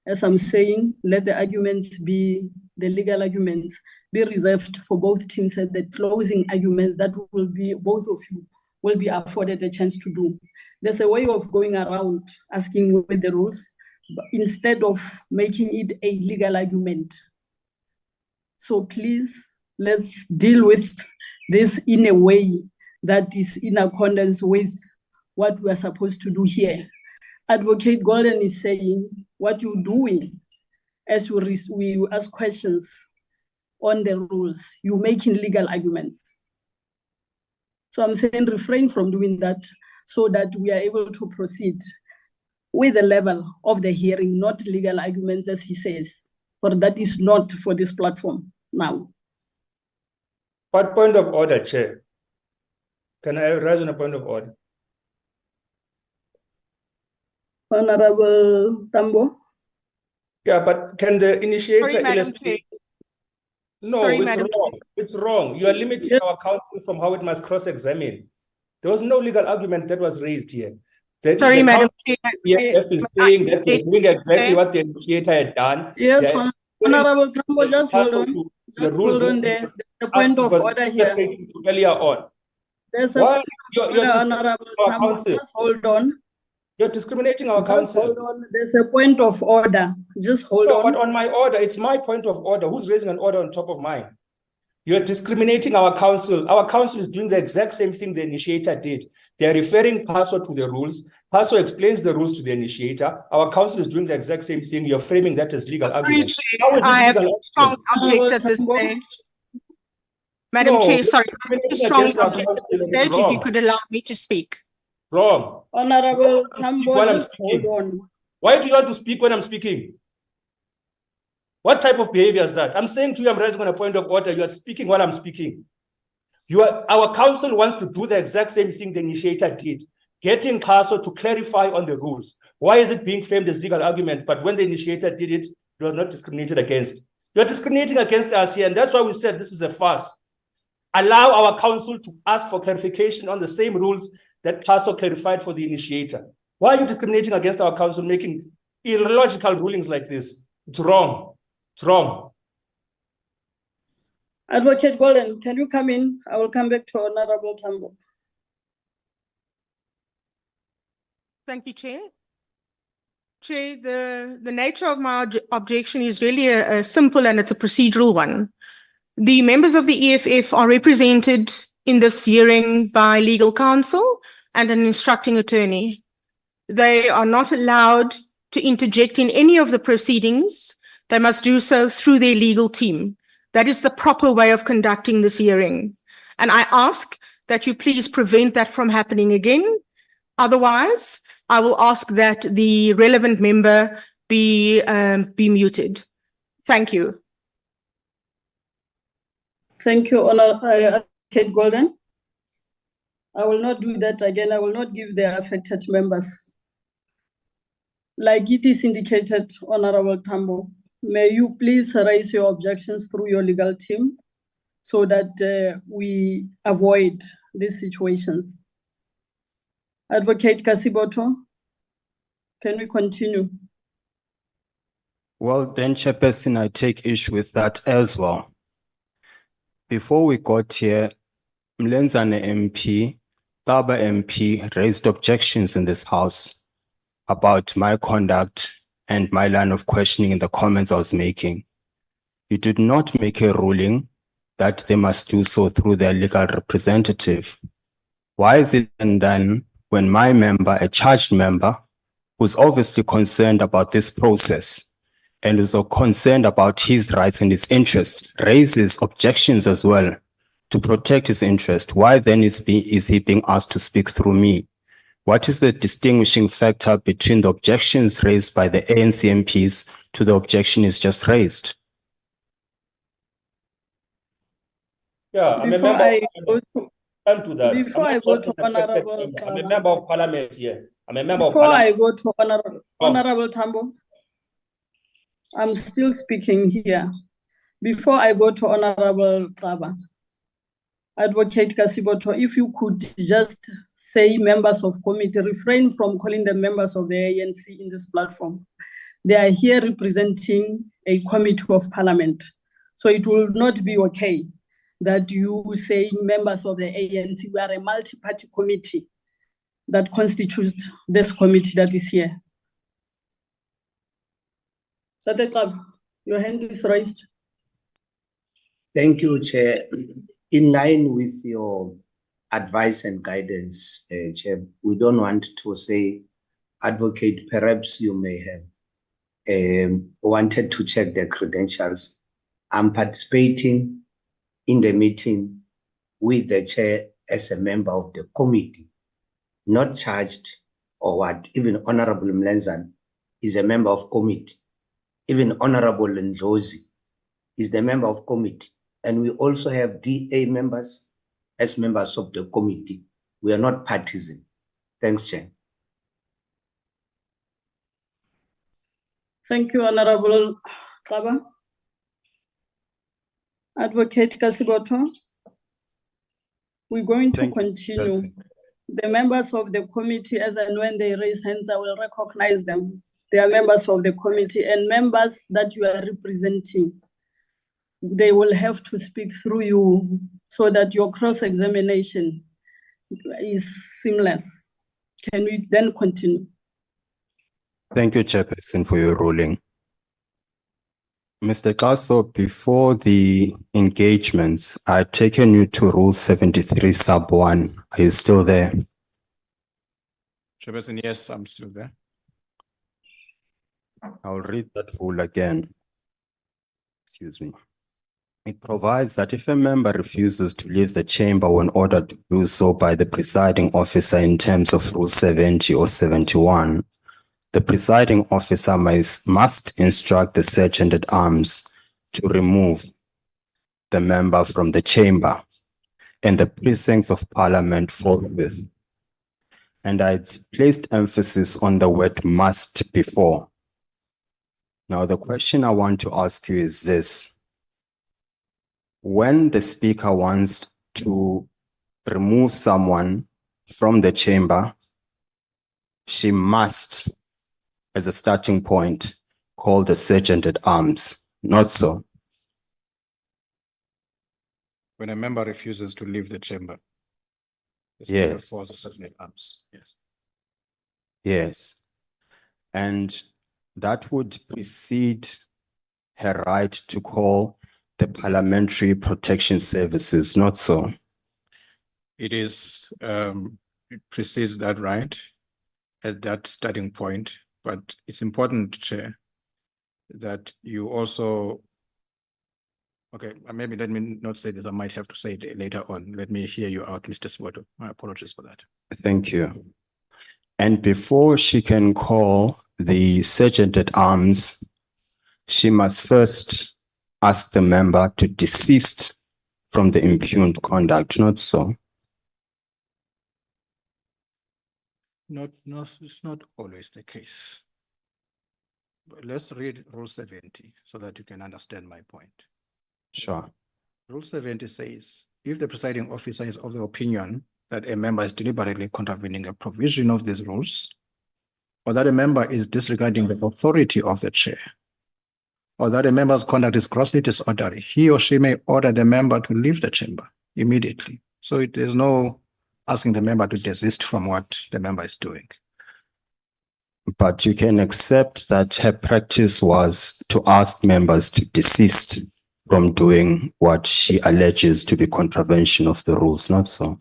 As I'm saying, let the arguments be, the legal arguments, be reserved for both teams at the closing arguments that will be, both of you will be afforded a chance to do. There's a way of going around asking with the rules, instead of making it a legal argument. So please, let's deal with this in a way that is in accordance with what we are supposed to do here. Advocate Golden is saying what you're doing as we ask questions on the rules, you're making legal arguments. So I'm saying refrain from doing that so that we are able to proceed with the level of the hearing, not legal arguments as he says. But that is not for this platform now. What point of order, Chair? Can I raise on a point of order? Honorable Tambo. Yeah, but can the initiator Sorry, Madam illustrate? No, Sorry, it's Madam wrong. It's wrong. You are limiting our counsel from how it must cross-examine. There was no legal argument that was raised here. Sorry, Madam Chair. Is saying that they're doing exactly what the initiator had done. Yes, Honorable Tambo, just hold on. the Just rules. hold on, there's a point of order here. Earlier on. There's a Why point of you're order, discriminating Honorable our Tambo. council? Just hold on. You're discriminating our Just council. hold on. There's a point of order. Just hold No, on. but on my order, it's my point of order. Who's raising an order on top of mine? You're discriminating our council. Our council is doing the exact same thing the initiator did. They're referring PASO to the rules. PASO explains the rules to the initiator. Our council is doing the exact same thing. You're framing that as legal argument. I have strong object at this stage. Madam Chair, sorry, strong object. If you could allow me to speak. Wrong. Honorable Tambo, just hold on. Why do you want to speak when I'm speaking? What type of behavior is that? I'm saying to you, I'm raising on a point of order. You are speaking while I'm speaking. Our council wants to do the exact same thing the initiator did, getting CASO to clarify on the rules. Why is it being framed as legal argument? But when the initiator did it, it was not discriminated against. You're discriminating against us here, and that's why we said this is a farce. Allow our council to ask for clarification on the same rules that CASO clarified for the initiator. Why are you discriminating against our council, making illogical rulings like this? It's wrong. It's wrong. Advocate Golden, can you come in? I will come back to Honorable Tambo. Thank you, Chair. Chair, the nature of my objection is really a simple and it's a procedural one. The members of the EFF are represented in this hearing by legal counsel and an instructing attorney. They are not allowed to interject in any of the proceedings. They must do so through their legal team. That is the proper way of conducting this hearing. And I ask that you please prevent that from happening again. Otherwise, I will ask that the relevant member be muted. Thank you. Thank you, Advocate Golden. I will not do that again. I will not give the affected members. Like it is indicated, Honorable Tambo, may you please raise your objections through your legal team so that we avoid these situations. Advocate Kasiboto, can we continue? Well, then, Chairperson, I take issue with that as well. Before we got here, Mlenzane MP, Taba MP raised objections in this House about my conduct and my line of questioning in the comments I was making. You did not make a ruling that they must do so through their legal representative. Why is it then when my member, a charged member, who's obviously concerned about this process and is concerned about his rights and his interests, raises objections as well to protect his interest, why then is he being asked to speak through me? What is the distinguishing factor between the objections raised by the ANC MPs to the objection is just raised? Yeah, I'm a member. Before I go to Honorable I'm a member of Parliament here. I'm a member of Before I Parliament. go to Honorable Tambo, I'm still speaking here. Before I go to Honorable Taba, Advocate Kasiboto, if you could just say members of committee, refrain from calling them members of the ANC in this platform. They are here representing a committee of parliament. So it will not be okay that you say members of the ANC. We are a multi-party committee that constitutes this committee that is here. Sateklab, your hand is raised. Thank you, Chair. In line with your advice and guidance, Chair, we don't want to say, Advocate, perhaps you may have wanted to check their credentials. I'm participating in the meeting with the Chair as a member of the committee, not charged or what. Even Honorable Mlenzane is a member of committee. Even Honorable Ndlozi is the member of committee. And we also have DA members as members of the committee. We are not partisan. Thanks, Chair. Thank you, Honorable Kaba. Advocate Kasiboto, we're going to continue. The members of the committee, as and when they raise hands, I will recognize them. They are members of the committee and members that you are representing. they will have to speak through you so that your cross-examination is seamless. Can we then continue? Thank you, Chairperson, for your ruling. Mr. Kaso, before the engagements, I've taken you to Rule 73 sub 1. Are you still there? Chairperson, yes, I'm still there. I'll read that rule again. Excuse me. It provides that if a member refuses to leave the chamber when ordered to do so by the presiding officer in terms of Rule 70 or 71, the presiding officer must instruct the sergeant at arms to remove the member from the chamber and the precincts of parliament forthwith. And I placed emphasis on the word must before. Now, the question I want to ask you is this. When the speaker wants to remove someone from the chamber, she must, as a starting point, call the sergeant at arms. Not so. When a member refuses to leave the chamber. the speaker Yes. calls the sergeant at arms. Yes. Yes. And that would precede her right to call the Parliamentary Protection Services, not so? It is, it precedes that right at that starting point, but it's important, Chair, that you also, okay, maybe let me not say this, I might have to say it later on. Let me hear you out, Mr. Swoto. My apologies for that. Thank you. And before she can call the sergeant at arms, she must first ask the member to desist from the impugned conduct, not so? No, it's not always the case. But let's read Rule 70 so that you can understand my point. Sure. Rule 70 says, if the presiding officer is of the opinion that a member is deliberately contravening a provision of these rules, or that a member is disregarding the authority of the chair, or that a member's conduct is grossly disorderly, he or she may order the member to leave the chamber immediately. So there's no asking the member to desist from what the member is doing. But you can accept that her practice was to ask members to desist from doing what she alleges to be contravention of the rules, not so?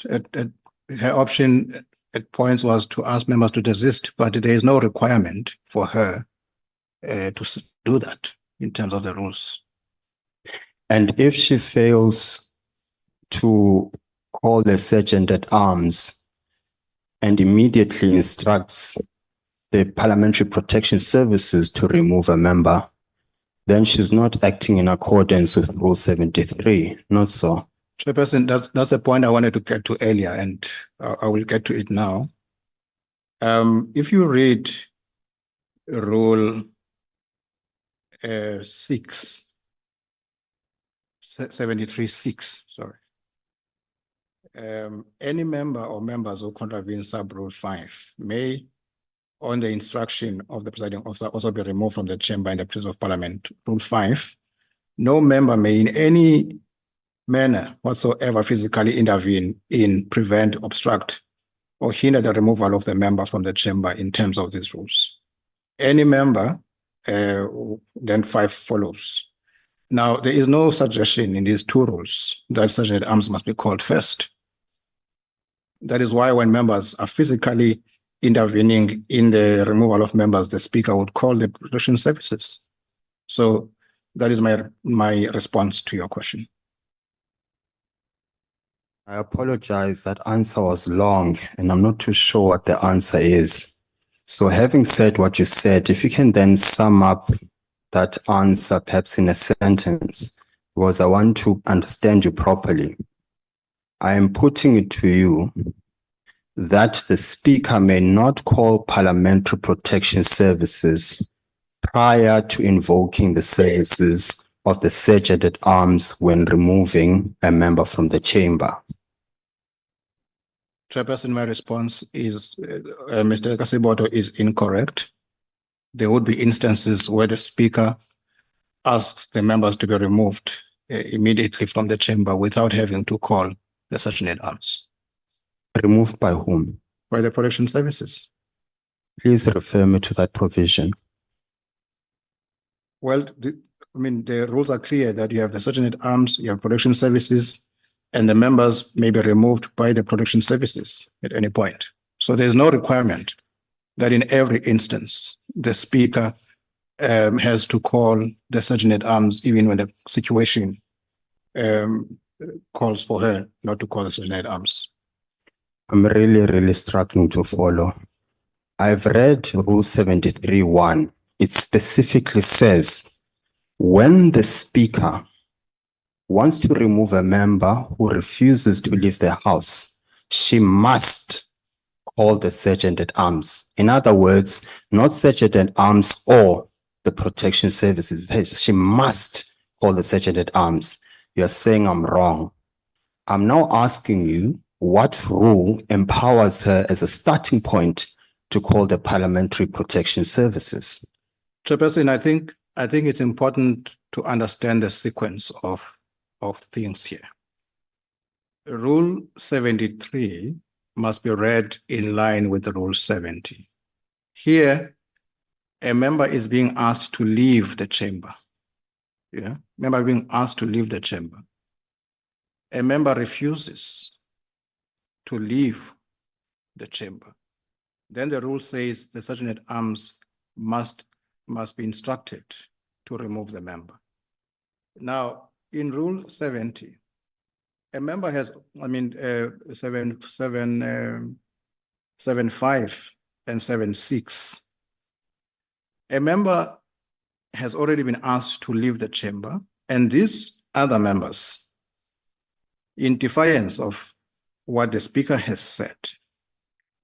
Her option at points was to ask members to desist, but there is no requirement for her to do that in terms of the rules. And if she fails to call the sergeant at arms and immediately instructs the Parliamentary Protection Services to remove a member, then she's not acting in accordance with Rule 73, not so? Chairperson, that's a point I wanted to get to earlier, and I will get to it now. If you read Rule 73(6), sorry. Any member or members who contravene sub-rule 5 may, on the instruction of the presiding officer, also be removed from the chamber in the presence of Parliament. Rule 5, no member may in any manner whatsoever physically intervene in, prevent, obstruct, or hinder the removal of the member from the chamber in terms of these rules. Any member, then 5 follows. Now, there is no suggestion in these 2 rules that sergeant at arms must be called first. That is why when members are physically intervening in the removal of members, the speaker would call the protection services. So that is my response to your question. I apologize, that answer was long and I'm not too sure what the answer is. So having said what you said, if you can then sum up that answer perhaps in a sentence, because I want to understand you properly. I am putting it to you that the speaker may not call Parliamentary Protection Services prior to invoking the services of the sergeant at arms when removing a member from the chamber. Chairperson, my response is Mr. Kasiboto is incorrect. There would be instances where the speaker asks the members to be removed immediately from the chamber without having to call the Sergeant at Arms. Removed by whom? By the protection services. Please refer me to that provision. Well, the rules are clear that you have the Sergeant at Arms, you have protection services, and the members may be removed by the protection services at any point. So there's no requirement that in every instance, the speaker has to call the Sergeant at Arms, even when the situation calls for her not to call the Sergeant at Arms. I'm really struggling to follow. I've read Rule 73(1). It specifically says, when the speaker wants to remove a member who refuses to leave the house, she must call the Sergeant at Arms. In other words, not Sergeant at Arms or the protection services. It says she must call the Sergeant at Arms. You're saying I'm wrong. I'm now asking you, what rule empowers her as a starting point to call the Parliamentary Protection Services? Chairperson, I think it's important to understand the sequence of things here. Rule 73 must be read in line with Rule 70. Here, a member is being asked to leave the chamber. Yeah, member being asked to leave the chamber. A member refuses to leave the chamber. Then the rule says the Sergeant at Arms must be instructed to remove the member. Now, in Rule 70, a member has, 7.5 and 7.6. A member has already been asked to leave the chamber, and these other members, in defiance of what the speaker has said,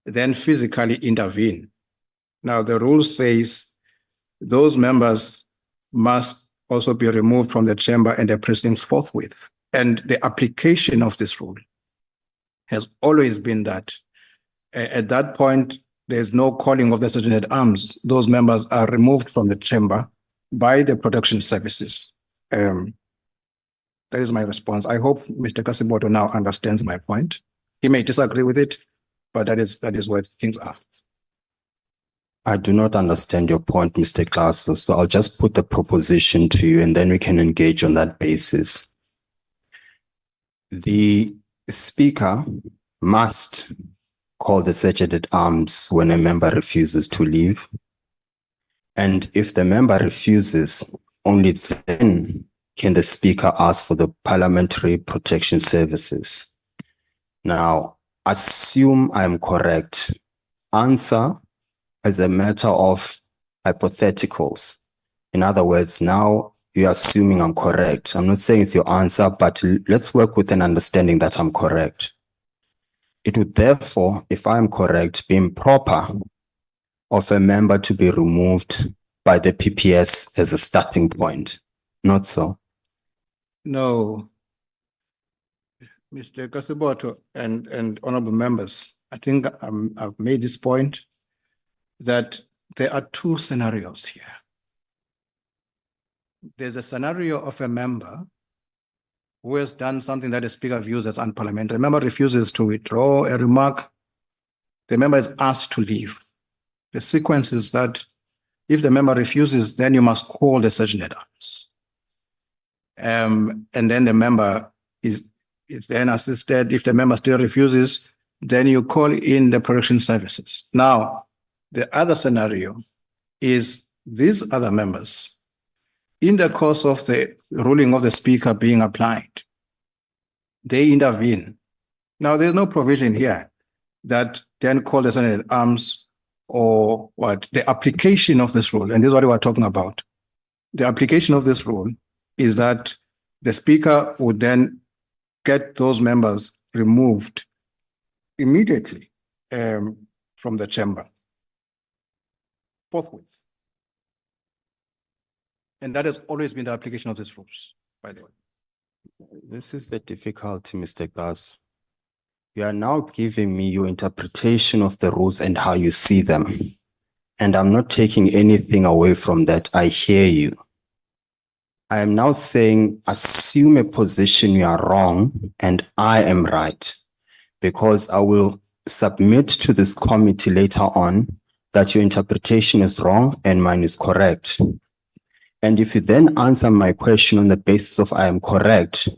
then physically intervene. Now, the rule says those members must also be removed from the chamber and the precincts forthwith. And the application of this rule has always been that at that point, there's no calling of the Sergeant at Arms. Those members are removed from the chamber by the protection services. That is my response. I hope Mr. Kasiboto now understands my point. He may disagree with it, but that is where things are. I do not understand your point, Mr. Glasso, so I'll just put the proposition to you and then we can engage on that basis. The speaker must call the Sergeant at Arms when a member refuses to leave. And if the member refuses, only then can the speaker ask for the Parliamentary Protection Services. Now, assume I'm correct. Answer as a matter of hypotheticals. In other words, now you're assuming I'm correct. I'm not saying it's your answer, but let's work with an understanding that I'm correct. It would therefore, if I'm correct, be improper of a member to be removed by the PPS as a starting point. Not so. No. Mr. Kasiboto and honorable members, I think I've made this point that there are two scenarios here. There's a scenario of a member who has done something that the speaker views as unparliamentary. A member refuses to withdraw a remark. The member is asked to leave. The sequence is that if the member refuses, then you must call the Sergeant at Arms. And then the member is then assisted. If the member still refuses, then you call in the protection services. Now, the other scenario is these other members, in the course of the ruling of the speaker being applied, they intervene. Now, there's no provision here that then call the Sergeant at Arms or what? The application of this rule, and this is what we're talking about. The application of this rule is that the speaker would then get those members removed immediately from the chamber, forthwith. And that has always been the application of these rules, by the way. This is the difficulty, Mr. Glass. You are now giving me your interpretation of the rules and how you see them. And I'm not taking anything away from that. I hear you. I am now saying, assume a position you are wrong and I am right, because I will submit to this committee later on that your interpretation is wrong and mine is correct. And if you then answer my question on the basis of I am correct,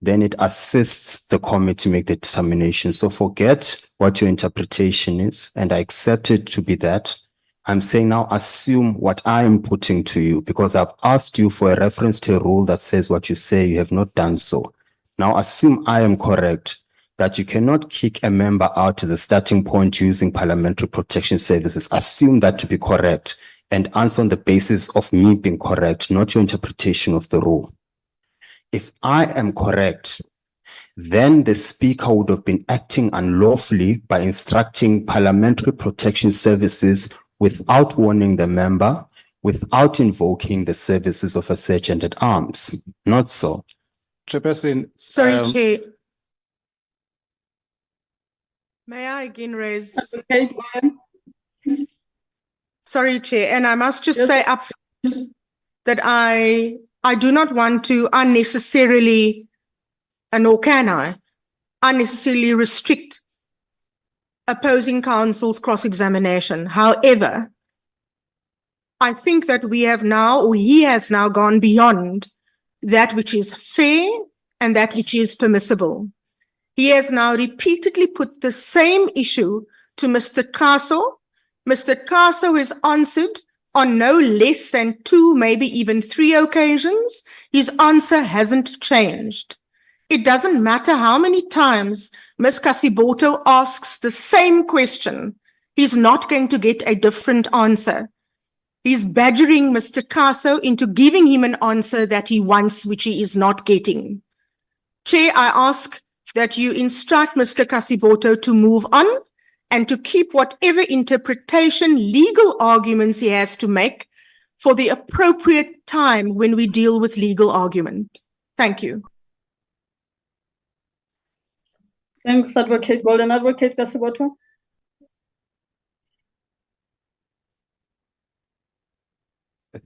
then it assists the committee make the determination. So forget what your interpretation is, and I accept it to be that. I'm saying now assume what I am putting to you, because I've asked you for a reference to a rule that says what you say, you have not done so. Now assume I am correct, that you cannot kick a member out as a starting point using parliamentary protection services. Assume that to be correct and answer on the basis of me being correct, not your interpretation of the rule. If I am correct, then the speaker would have been acting unlawfully by instructing parliamentary protection services without warning the member, without invoking the services of a sergeant at arms. Not so. Chairperson. Sorry, Chair. May I again raise? Sorry, Chair, and I must just say up that I do not want to unnecessarily, and nor can I, unnecessarily restrict opposing counsel's cross-examination. However, I think that we have now, or he has now gone beyond that which is fair and that which is permissible. He has now repeatedly put the same issue to Mr. Kaso. Mr. Kaso has answered on no less than 2, maybe even 3 occasions. His answer hasn't changed. It doesn't matter how many times Ms. Kasiboto asks the same question. He's not going to get a different answer. He's badgering Mr. Kaso into giving him an answer that he wants, which he is not getting. Chair, I ask that you instruct Mr. Kasiboto to move on and to keep whatever interpretation, legal arguments he has to make for the appropriate time when we deal with legal argument. Thank you. Thanks, Advocate Golden. Advocate Kasiboto.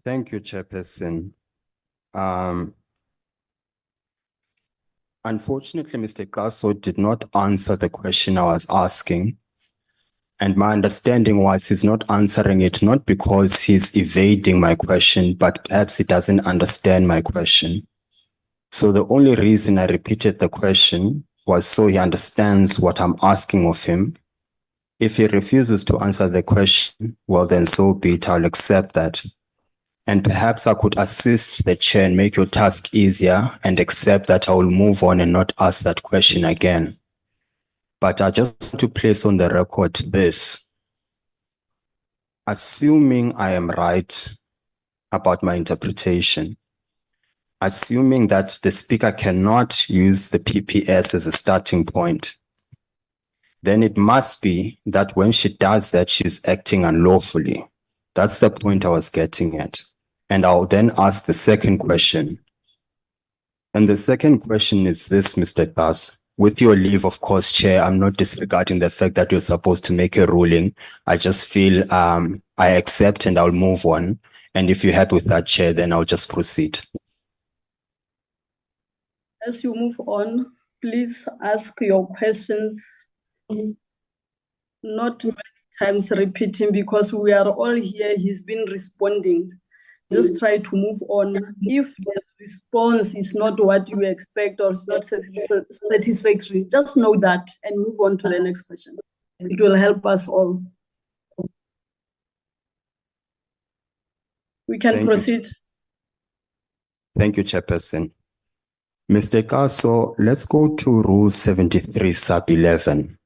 Thank you, Chairperson. Unfortunately, Mr. Kaso did not answer the question I was asking. And my understanding was he's not answering it, not because he's evading my question, but perhaps he doesn't understand my question. So the only reason I repeated the question was so he understands what I'm asking of him. If he refuses to answer the question, well, then so be it, I'll accept that. And perhaps I could assist the chair and make your task easier and accept that I will move on and not ask that question again. But I just want to place on the record this. Assuming I am right about my interpretation, assuming that the speaker cannot use the PPS as a starting point, then it must be that when she does that, she's acting unlawfully. That's the point I was getting at. And I'll then ask the second question. And the second question is this, Mr. Kaso. With your leave, of course, Chair, I'm not disregarding the fact that you're supposed to make a ruling. I just feel I accept and I'll move on. And if you're happy with that, Chair, then I'll just proceed. As you move on, please ask your questions, not many times repeating, because we are all here. He's been responding. Just try to move on. If the response is not what you expect or it's not satisfactory, just know that and move on to the next question. It will help us all. We can proceed. Thank you, Chairperson. Mr. Kaso, let's go to Rule 73, sub 11.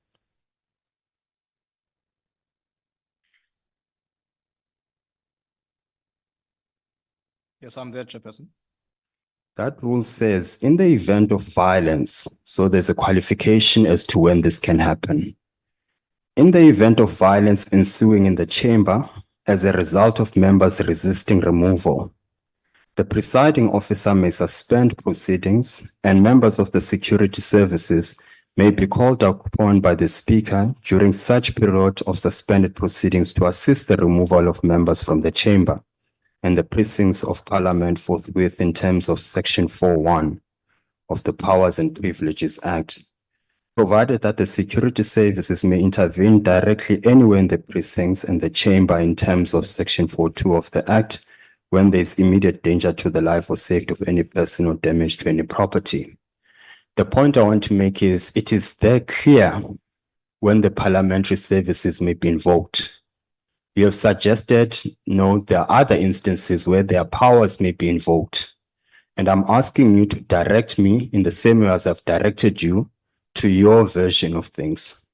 Yes, I'm there, Chairperson. That rule says, in the event of violence, so there's a qualification as to when this can happen. In the event of violence ensuing in the chamber as a result of members resisting removal, the presiding officer may suspend proceedings and members of the security services may be called upon by the speaker during such period of suspended proceedings to assist the removal of members from the chamber. and the precincts of Parliament forthwith in terms of Section 4(1) of the Powers and Privileges Act, provided that the security services may intervene directly anywhere in the precincts and the chamber in terms of Section 4(2) of the Act when there is immediate danger to the life or safety of any person or damage to any property. The point I want to make is it is there clear when the parliamentary services may be invoked. You have suggested, no, there are other instances where their powers may be invoked. And I'm asking you to direct me in the same way as I've directed you to your version of things.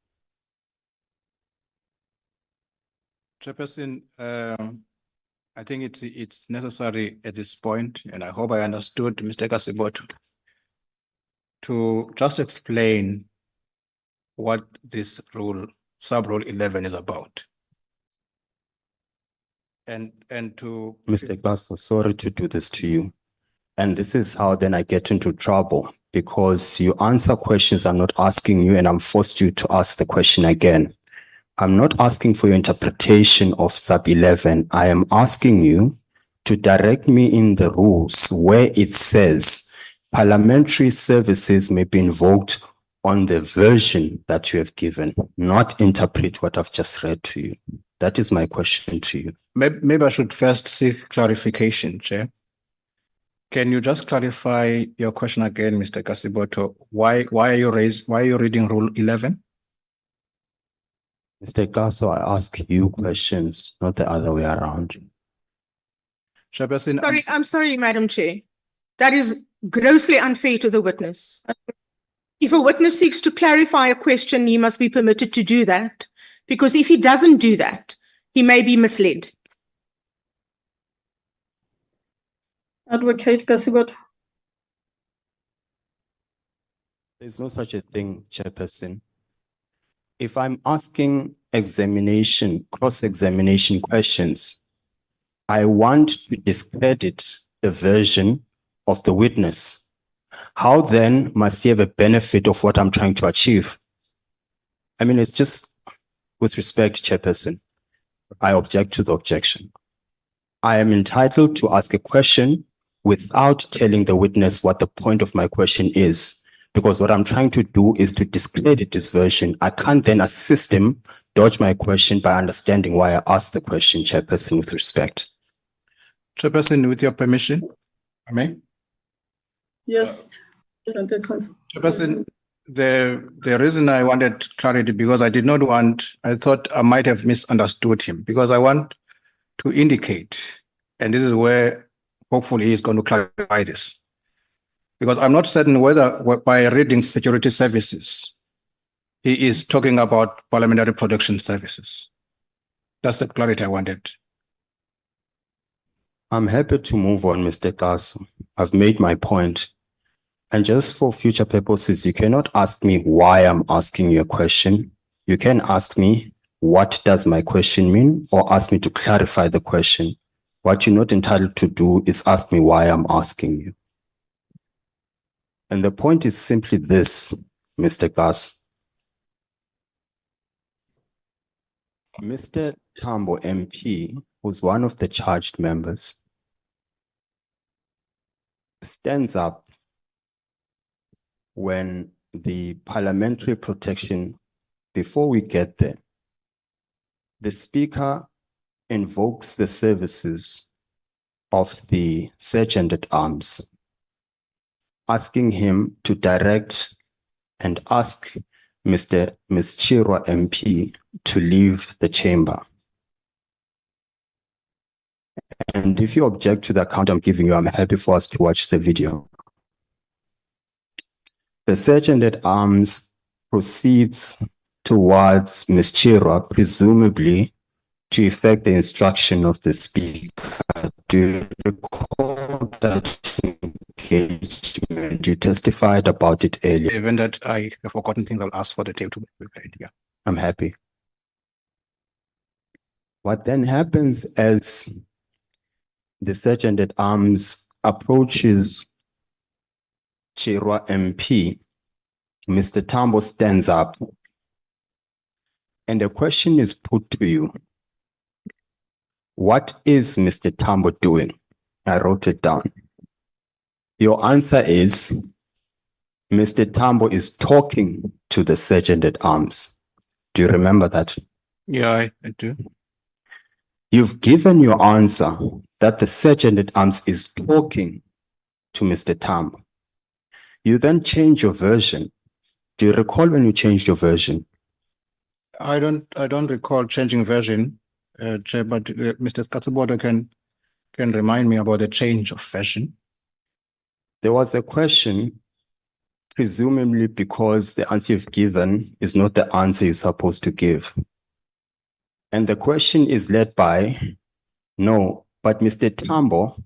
Chairperson, I think it's necessary at this point, and I hope I understood Mr. Kasiboto, to just explain what this rule, sub-rule 11 is about. And to... Mr. Basso, sorry to do this to you. And this is how then I get into trouble, because you answer questions I'm not asking you and I'm forced you to ask the question again. I'm not asking for your interpretation of sub 11. I am asking you to direct me in the rules where it says parliamentary services may be invoked on the version that you have given, not interpret what I've just read to you. That is my question to you. Maybe I should first seek clarification, Chair. Can you just clarify your question again, Mr. Kasiboto? Why are you reading Rule 11? Mr. Gasso, I ask you questions, not the other way around. Chairperson, I'm sorry, Madam Chair. That is grossly unfair to the witness. If a witness seeks to clarify a question, he must be permitted to do that, because if he doesn't do that, he may be misled. Advocate Kasiboto. There's no such a thing, Chairperson. If I'm asking examination, cross-examination questions, I want to discredit the version of the witness. How then must he have a benefit of what I'm trying to achieve? I mean, it's just, with respect, Chairperson, I object to the objection. I am entitled to ask a question without telling the witness what the point of my question is, because what I'm trying to do is to discredit this version. I can't then assist him dodge my question by understanding why I asked the question, Chairperson, with respect. Chairperson, with your permission, I may? Yes. Chairperson, the reason I wanted clarity, because I thought I might have misunderstood him, because I want to indicate, and this is where hopefully he's going to clarify this, because I'm not certain whether by reading security services, he is talking about parliamentary protection services. That's the clarity I wanted. I'm happy to move on, Mr. Gasso. I've made my point. And just for future purposes, you cannot ask me why I'm asking you a question. You can ask me, what does my question mean? Or ask me to clarify the question. What you're not entitled to do is ask me why I'm asking you. And the point is simply this, Mr. Gasso. Mr. Tambo MP, who's one of the charged members, stands up when the parliamentary protection, before we get there, the Speaker invokes the services of the Sergeant at Arms, asking him to direct and ask Ms. Chirwa MP to leave the chamber. And if you object to the account I'm giving you, I'm happy for us to watch the video. The Sergeant at Arms proceeds towards Ms. Chirwa, presumably to effect the instruction of the Speaker. Do you recall that engagement? You testified about it earlier. Even that I have forgotten things, I'll ask for the tape to be prepared. Yeah. I'm happy. What then happens as the Sergeant at Arms approaches Chirwa MP, Mr. Tambo stands up and a question is put to you. What is Mr. Tambo doing? I wrote it down. Your answer is Mr. Tambo is talking to the sergeant at arms. Do you remember that? Yeah, I do. You've given your answer that the sergeant at arms is talking to Mr. Tambo. You then change your version. Do you recall when you changed your version? I don't recall changing version, Chair, but Mr. Katsuboda can remind me about the change of version. There was a question, presumably because the answer you've given is not the answer you're supposed to give. And the question is led by, no, but Mr. Tambo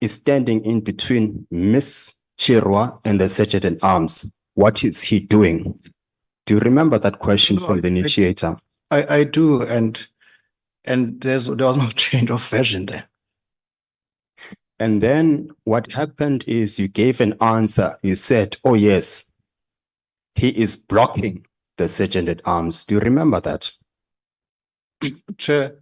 is standing in between Miss Chirwa and the sergeant at arms. What is he doing? Do you remember that question from the initiator? I do, and there was no change of version there. And then what happened is you gave an answer. You said, oh yes, he is blocking the sergeant at arms. Do you remember that? Chair,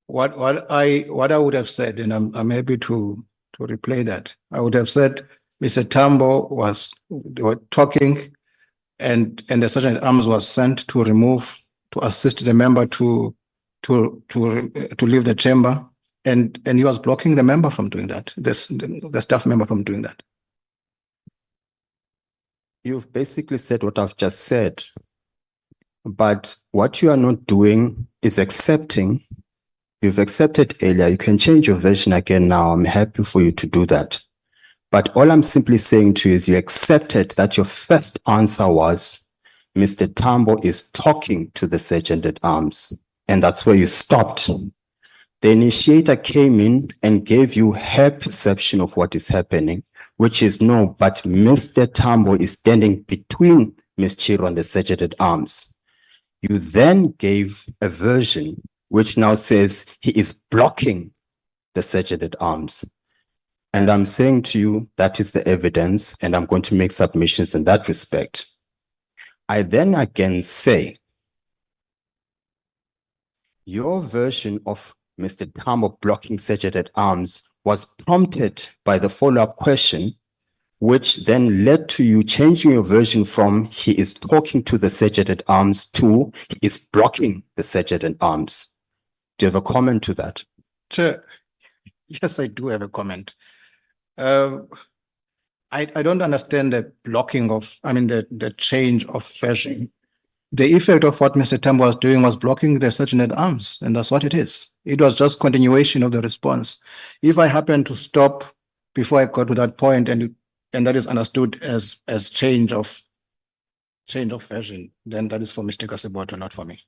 what I would have said, and I'm happy to replay that. I would have said Mr. Tambo they were talking, and the sergeant at arms was sent to assist the member to leave the chamber, and he was blocking the member from doing that, the staff member from doing that. You've basically said what I've just said, but what you are not doing is accepting. You've accepted earlier. You can change your version again now. I'm happy for you to do that. But all I'm simply saying to you is you accepted that your first answer was Mr. Tambo is talking to the sergeant at arms. And that's where you stopped. The initiator came in and gave you her perception of what is happening, which is no, but Mr. Tambo is standing between Ms. Chiro and the sergeant at arms. You then gave a version which now says he is blocking the sergeant at arms. And I'm saying to you, that is the evidence, and I'm going to make submissions in that respect. I then again say, your version of Mr. Tambo blocking sergeant at arms was prompted by the follow-up question, which then led to you changing your version from he is talking to the sergeant at arms to he is blocking the sergeant at arms. Do you have a comment to that? Chair, yes, I do have a comment. I don't understand the blocking of, the change of version. The effect of what Mr. Tambo was doing was blocking the sergeant at arms, and that's what it is. It was just continuation of the response. If I happen to stop before I got to that point, and that is understood as change of version, then that is for Mr. Kaseboto, not for me.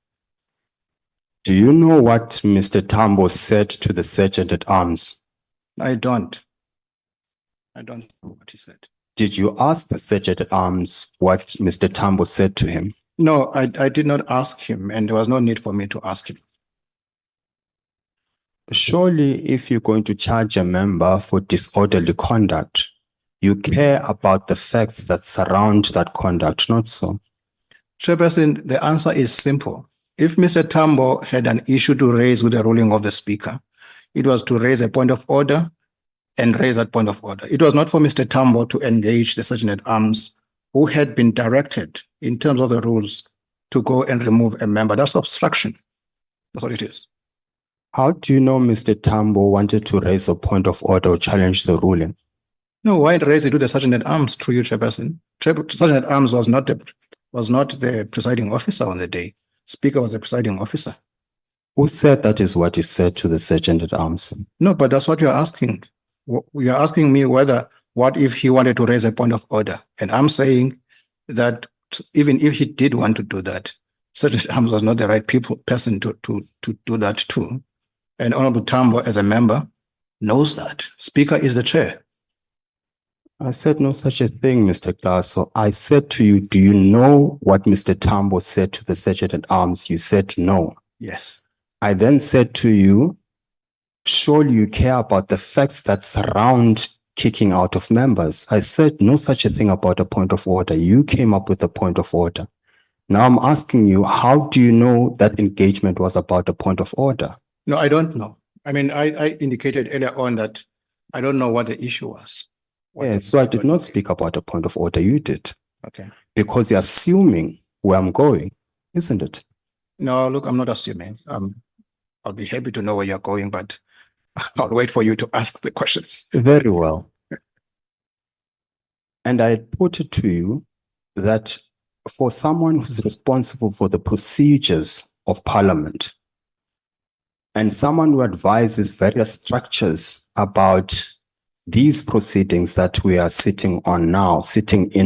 Do you know what Mr. Tambo said to the sergeant at arms? I don't know what he said. Did you ask the sergeant at arms what Mr. Tambo said to him? No, I did not ask him, and there was no need for me to ask him. Surely, if you're going to charge a member for disorderly conduct, you care about the facts that surround that conduct, not so? Chairperson, the answer is simple. If Mr. Tambo had an issue to raise with the ruling of the speaker, it was to raise a point of order and raise that point of order. It was not for Mr. Tambo to engage the sergeant at arms who had been directed in terms of the rules to go and remove a member. That's obstruction. That's what it is. How do you know Mr. Tambo wanted to raise a point of order or challenge the ruling? No, why raise it to the sergeant at arms through you, Chairperson? Sergeant at arms was not the presiding officer on the day. Speaker was the presiding officer. Who said that is what he said to the sergeant at arms? No, but that's what you're asking. You're asking me what if he wanted to raise a point of order? And I'm saying that even if he did want to do that, Sergeant at arms was not the right person to do that too. And Honorable Tambo, as a member, knows that. Speaker is the chair. I said no such a thing, Mr. Glasso. I said to you, do you know what Mr. Tambo said to the sergeant at arms? You said no. Yes. I then said to you, surely you care about the facts that surround kicking out of members. I said no such a thing about a point of order. You came up with a point of order. Now I'm asking you, how do you know that engagement was about a point of order? No, I don't know. I mean, I indicated earlier on that I don't know what the issue was. Yes, so I did not speak about a point of order. You did. Okay. Because you're assuming where I'm going, isn't it? No, look, I'm not assuming. I'll be happy to know where you're going, but I'll wait for you to ask the questions. Very well. And I put it to you that for someone who's responsible for the procedures of Parliament and someone who advises various structures about these proceedings that we are sitting in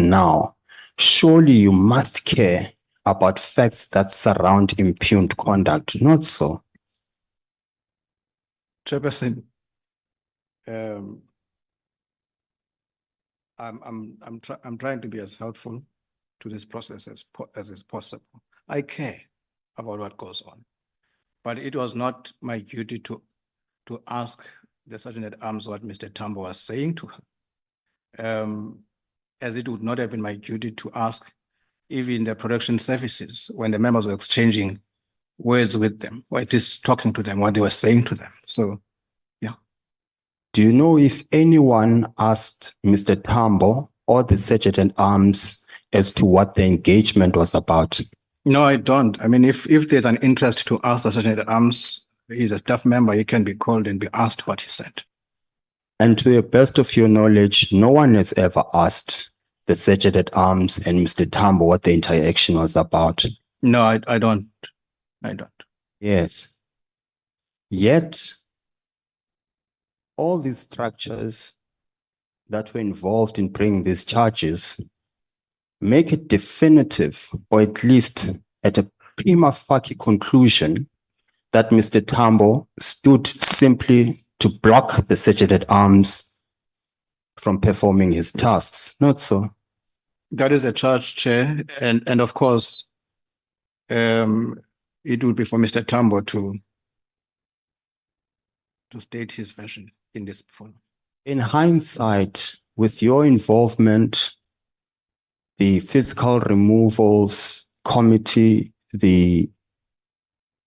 now, surely you must care about facts that surround impugned conduct, not so? Chairperson, I'm trying to be as helpful to this process as is possible. I care about what goes on, but it was not my duty to ask the Sergeant at Arms what Mr. Tambo was saying to her, as it would not have been my duty to ask even the production services when the members were exchanging words with them, or at least talking to them, what they were saying to them. So, yeah. Do you know if anyone asked Mr. Tambo or the Sergeant at Arms as to what the engagement was about? No, I don't. I mean, if there's an interest to ask the Sergeant at Arms, he's a staff member, he can be called and be asked what he said. And to the best of your knowledge, no one has ever asked the Sergeant at Arms and Mr. Tambo what the interaction was about? No, I don't. I don't. Yes. Yet, all these structures that were involved in bringing these charges make it definitive, or at least at a prima facie conclusion, that Mr. Tambo stood simply to block the Sergeant at Arms from performing his tasks, not so? That is a charge, Chair, and of course, it would be for Mr. Tambo to state his version in this forum. In hindsight, with your involvement, the Physical Removals Committee, the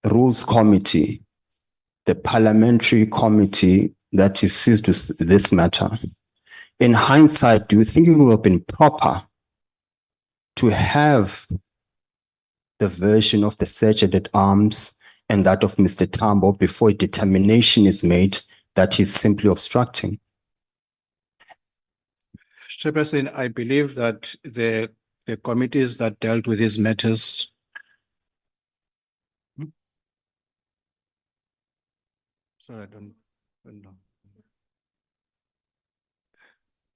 Rules Committee, the Parliamentary Committee that is seized with this matter, in hindsight, do you think it would have been proper to have the version of the Sergeant at Arms and that of Mr. Tambo before a determination is made that he's simply obstructing? Chairperson, I believe that the committees that dealt with these matters sorry, I don't know.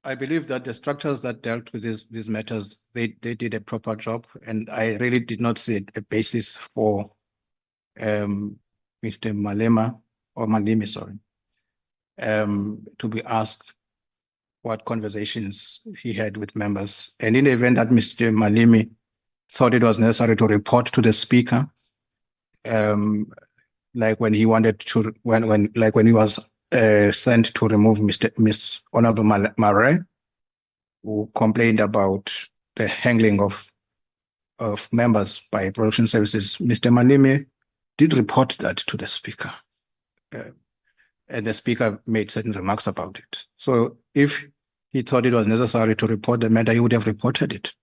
I believe that the structures that dealt with these matters, they did a proper job, and I really did not see a basis for Mr. Malimi, sorry, to be asked what conversations he had with members. And in the event that Mr. Malimi thought it was necessary to report to the Speaker, like when he wanted to, when he was sent to remove Miss Honorable Mare, who complained about the handling of members by production services. Mr. Malimi did report that to the Speaker, and the Speaker made certain remarks about it. So if he thought it was necessary to report the matter, he would have reported it.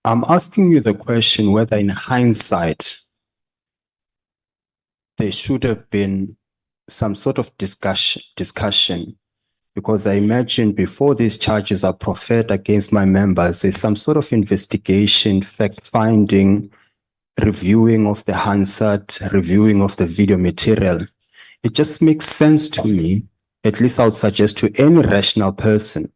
I'm asking you the question whether in hindsight there should have been some sort of discussion, because I imagine before these charges are proffered against my members, there's some sort of investigation, fact-finding, reviewing of the Hansard, reviewing of the video material. It just makes sense to me, at least I would suggest to any rational person,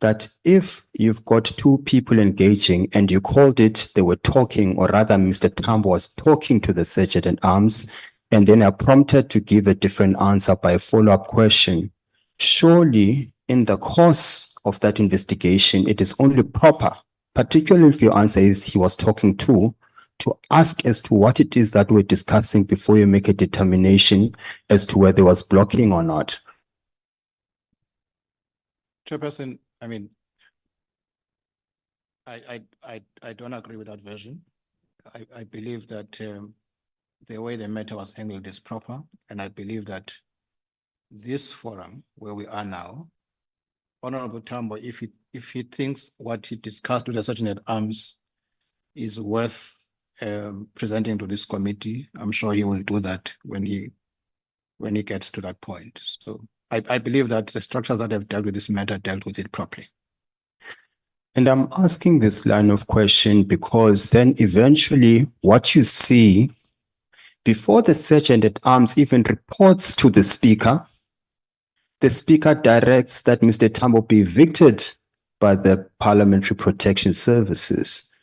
that if you've got two people engaging and you called it, they were talking, or rather Mr. Tambo was talking to the Sergeant at Arms, and then are prompted to give a different answer by a follow-up question, surely in the course of that investigation, it is only proper, particularly if your answer is he was talking to ask as to what it is that we're discussing before you make a determination as to whether it was blocking or not. Chairperson, I mean, I don't agree with that version. I believe that the way the matter was handled is proper, and I believe that this forum where we are now, Honorable Tambo, if he thinks what he discussed with the Sergeant at Arms is worth presenting to this committee, I'm sure he will do that when he gets to that point. So I believe that the structures that have dealt with this matter dealt with it properly. And I'm asking this line of question because then eventually what you see before the Sergeant at Arms even reports to the Speaker directs that Mr. Tambo be evicted by the Parliamentary Protection Services.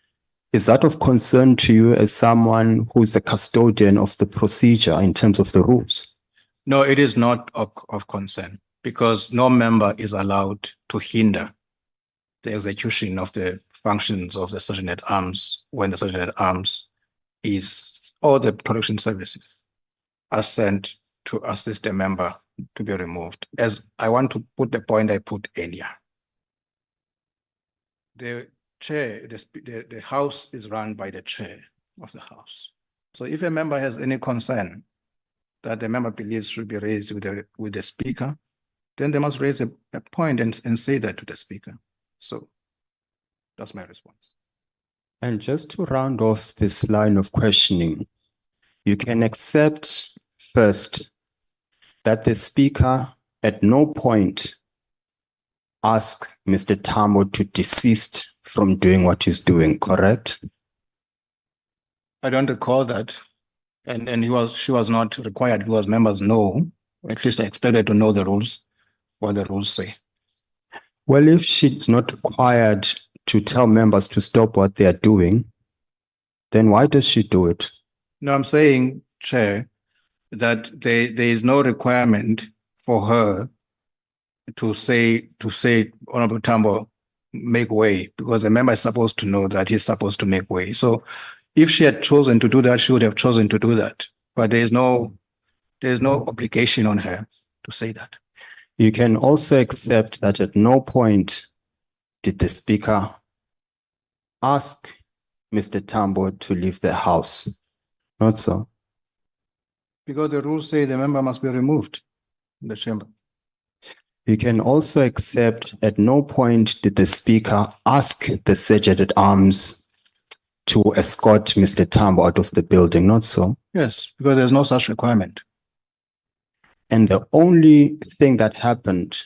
Is that of concern to you as someone who's the custodian of the procedure in terms of the rules? No, it is not of concern because no member is allowed to hinder the execution of the functions of the Sergeant at Arms when the Sergeant at Arms is, or the protection services are sent to assist a member to be removed. As I want to put the point I put earlier. The chair, the house is run by the chair of the house. So if a member has any concern that the member believes should be raised with the speaker, then they must raise a point and say that to the speaker. So that's my response. And just to round off this line of questioning, you can accept first that the speaker at no point asked Mr. Tambo to desist from doing what he's doing, correct? I don't recall that. And she was not required because members know, at least I expected to know the rules, what the rules say. Well, if she's not required to tell members to stop what they are doing, then why does she do it? No, I'm saying, Chair, that there is no requirement for her to say, Honorable Tambo, make way, because the member is supposed to know that he's supposed to make way. So if she had chosen to do that, she would have chosen to do that. But there's no obligation on her to say that. You can also accept that at no point did the speaker ask Mr. Tambo to leave the house. Not so. Because the rules say the member must be removed in the chamber. You can also accept at no point did the speaker ask the Sergeant at Arms to escort Mr. Tambo out of the building, not so? Yes, because there's no such requirement. And the only thing that happened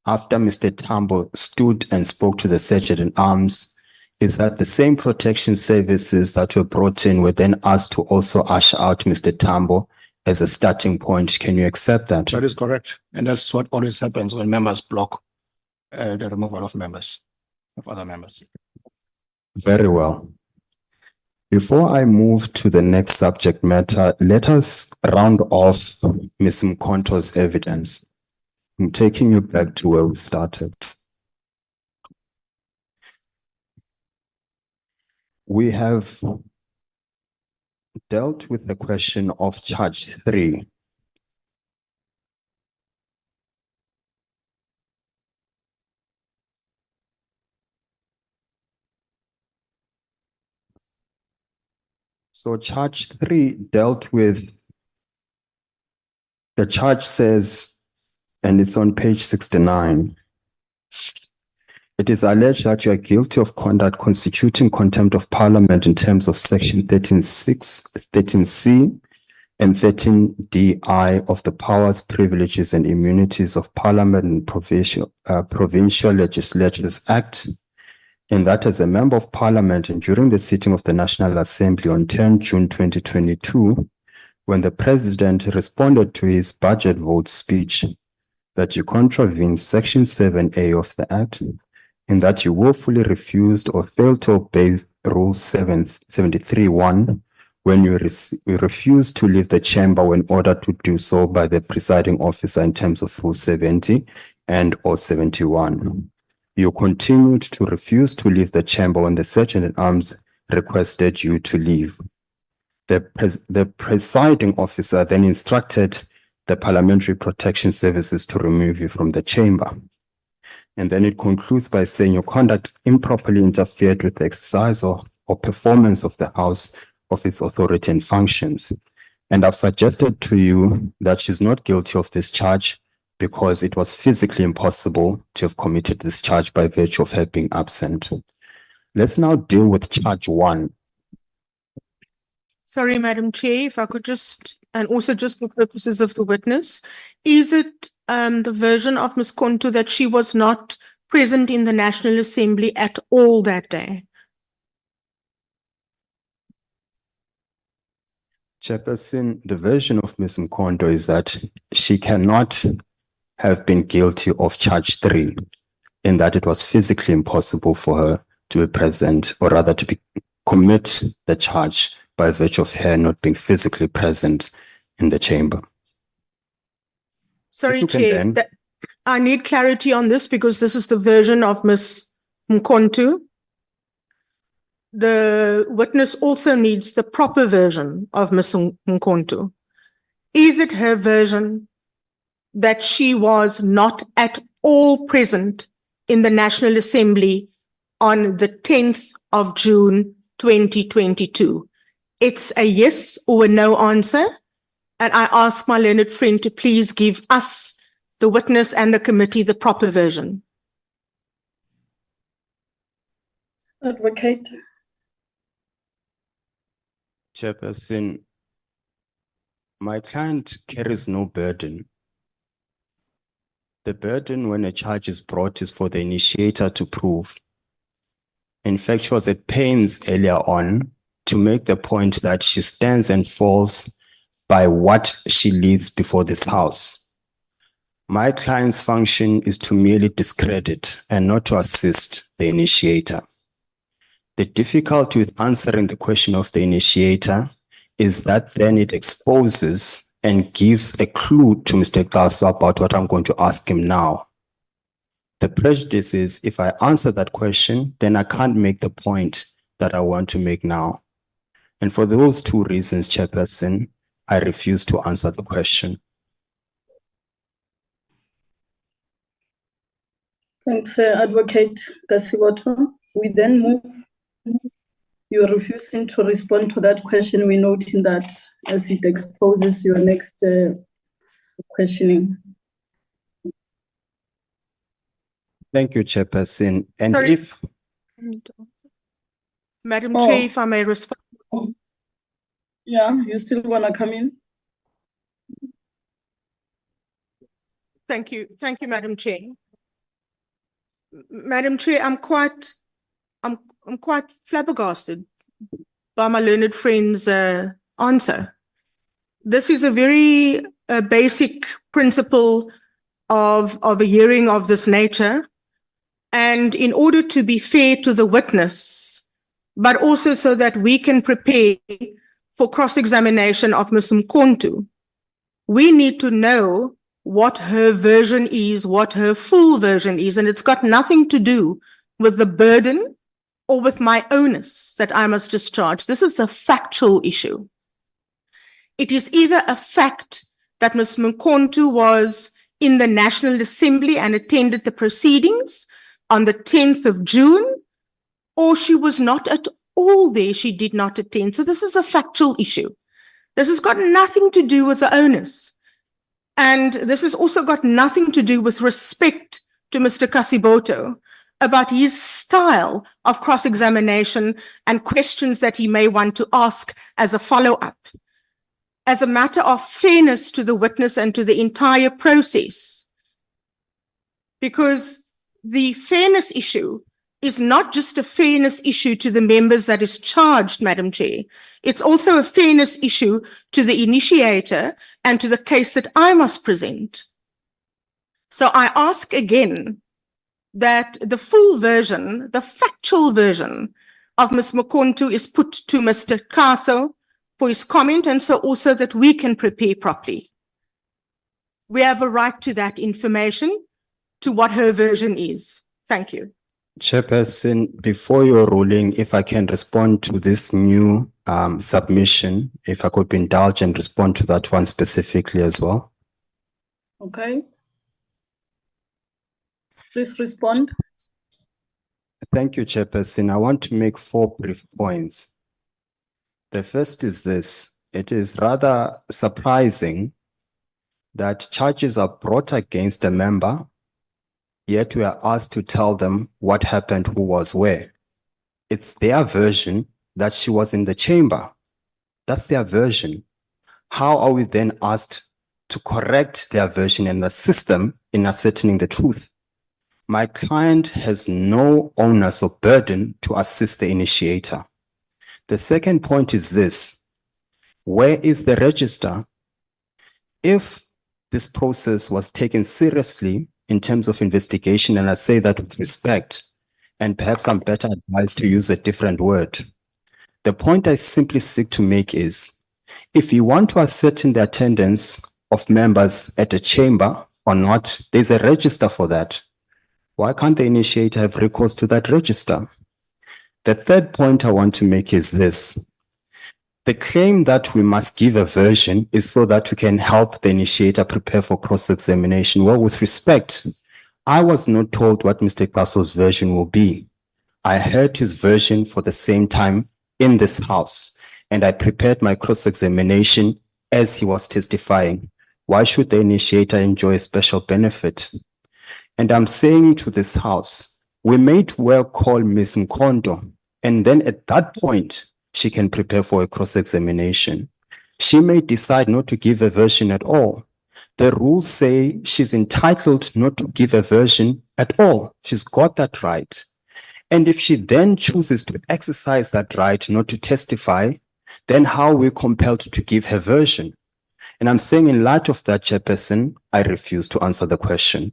after Mr. Tambo stood and spoke to the Sergeant at Arms is that the same protection services that were brought in were then asked to also usher out Mr. Tambo as a starting point. Can you accept that? That is correct. And that's what always happens when members block the removal of other members. Very well. Before I move to the next subject matter, let us round off Ms. Mkonto's evidence. I'm taking you back to where we started. We have dealt with the question of charge 3. So charge 3 dealt with, the charge says, and it's on page 69, it is alleged that you are guilty of conduct constituting contempt of parliament in terms of section 13C and 13DI of the powers, privileges, and immunities of Parliament and Provincial Legislatures Act, and that as a member of Parliament and during the sitting of the National Assembly on 10 June 2022, when the President responded to his budget vote speech, that you contravened Section 7A of the Act, in that you willfully refused or failed to obey Rule 73(1) when you refused to leave the chamber when ordered to do so by the presiding officer in terms of Rule 70 and or 71. You continued to refuse to leave the chamber when the Sergeant at Arms requested you to leave. The presiding officer then instructed the Parliamentary Protection Services to remove you from the chamber. And then it concludes by saying your conduct improperly interfered with the exercise or performance of the House of its authority and functions. And I've suggested to you that she's not guilty of this charge because it was physically impossible to have committed this charge by virtue of her being absent. Let's now deal with charge 1. Sorry, Madam Chair, if I could just, and also just for purposes of the witness, is it the version of Ms. Konto that she was not present in the National Assembly at all that day? Chairperson, the version of Ms. Mkondo is that she cannot have been guilty of charge 3, in that it was physically impossible for her to be present, or rather to commit the charge by virtue of her not being physically present in the chamber. Sorry, Chair, I need clarity on this because this is the version of Ms. Mkonto. The witness also needs the proper version of Ms. Mkonto. Is it her version that she was not at all present in the National Assembly on the 10th of June, 2022? It's a yes or a no answer. And I ask my learned friend to please give us, the witness and the committee, the proper version. Advocate. Chairperson, my client carries no burden. The burden when a charge is brought is for the initiator to prove. In fact, she was at pains earlier on to make the point that she stands and falls by what she leads before this house. My client's function is to merely discredit and not to assist the initiator. The difficulty with answering the question of the initiator is that then it exposes and gives a clue to Mr. Kaso about what I'm going to ask him now. The prejudice is if I answer that question, then I can't make the point that I want to make now. And for those 2 reasons, Chairperson, I refuse to answer the question. Thanks, Advocate Kasiboto. We then move. You're refusing to respond to that question. We note in that as it exposes your next questioning. Thank you, Chairperson. And Sorry. if Madam Chair, if I may respond. Yeah, you still want to come in? Thank you, Madam Chair. Madam Chair, I'm quite flabbergasted by my learned friend's answer. This is a very basic principle of a hearing of this nature. And in order to be fair to the witness, but also so that we can prepare for cross-examination of Ms. Mkonto, we need to know what her version is, what her full version is, and it's got nothing to do with the burden or with my onus that I must discharge. This is a factual issue. It is either a fact that Ms. Mkonto was in the National Assembly and attended the proceedings on the 10th of June, or she was not at all there, she did not attend. So this is a factual issue. This has got nothing to do with the onus. And this has also got nothing to do with respect to Mr. Kasiboto about his style of cross-examination and questions that he may want to ask as a follow-up. As a matter of fairness to the witness and to the entire process. Because the fairness issue is not just a fairness issue to the members that is charged, Madam Chair. It's also a fairness issue to the initiator and to the case that I must present. So I ask again that the full version, the factual version of Ms. Mkonto is put to Mr. Kaso for his comment, and so also that we can prepare properly. We have a right to that information, to what her version is. Thank you. Chairperson, before your ruling, if I can respond to this new submission, if I could indulge and respond to that one specifically as well. Okay. Please respond. Thank you, Chairperson. I want to make 4 brief points. The first is this. it is rather surprising that charges are brought against a member, yet we are asked to tell them what happened, who was where. It's their version that she was in the chamber. That's their version. How are we then asked to correct their version and assist them in ascertaining the truth? My client has no onus or burden to assist the initiator. The second point is this: where is the register? If this process was taken seriously in terms of investigation, and I say that with respect, and perhaps I'm better advised to use a different word. The point I simply seek to make is, if you want to ascertain the attendance of members at a chamber or not, there's a register for that. Why can't the initiator have recourse to that register? The third point I want to make is this: the claim that we must give a version is so that we can help the initiator prepare for cross-examination. Well, with respect, I was not told what Mr. Klaso's version will be. I heard his version for the same time in this house, and I prepared my cross-examination as he was testifying. Why should the initiator enjoy a special benefit? And I'm saying to this house, we may well call Ms. Mkondo, and then at that point, she can prepare for a cross-examination. She may decide not to give a version at all. The rules say she's entitled not to give a version at all. She's got that right. And if she then chooses to exercise that right not to testify, then how are we compelled to give her version? And I'm saying, in light of that, Chairperson, I refuse to answer the question.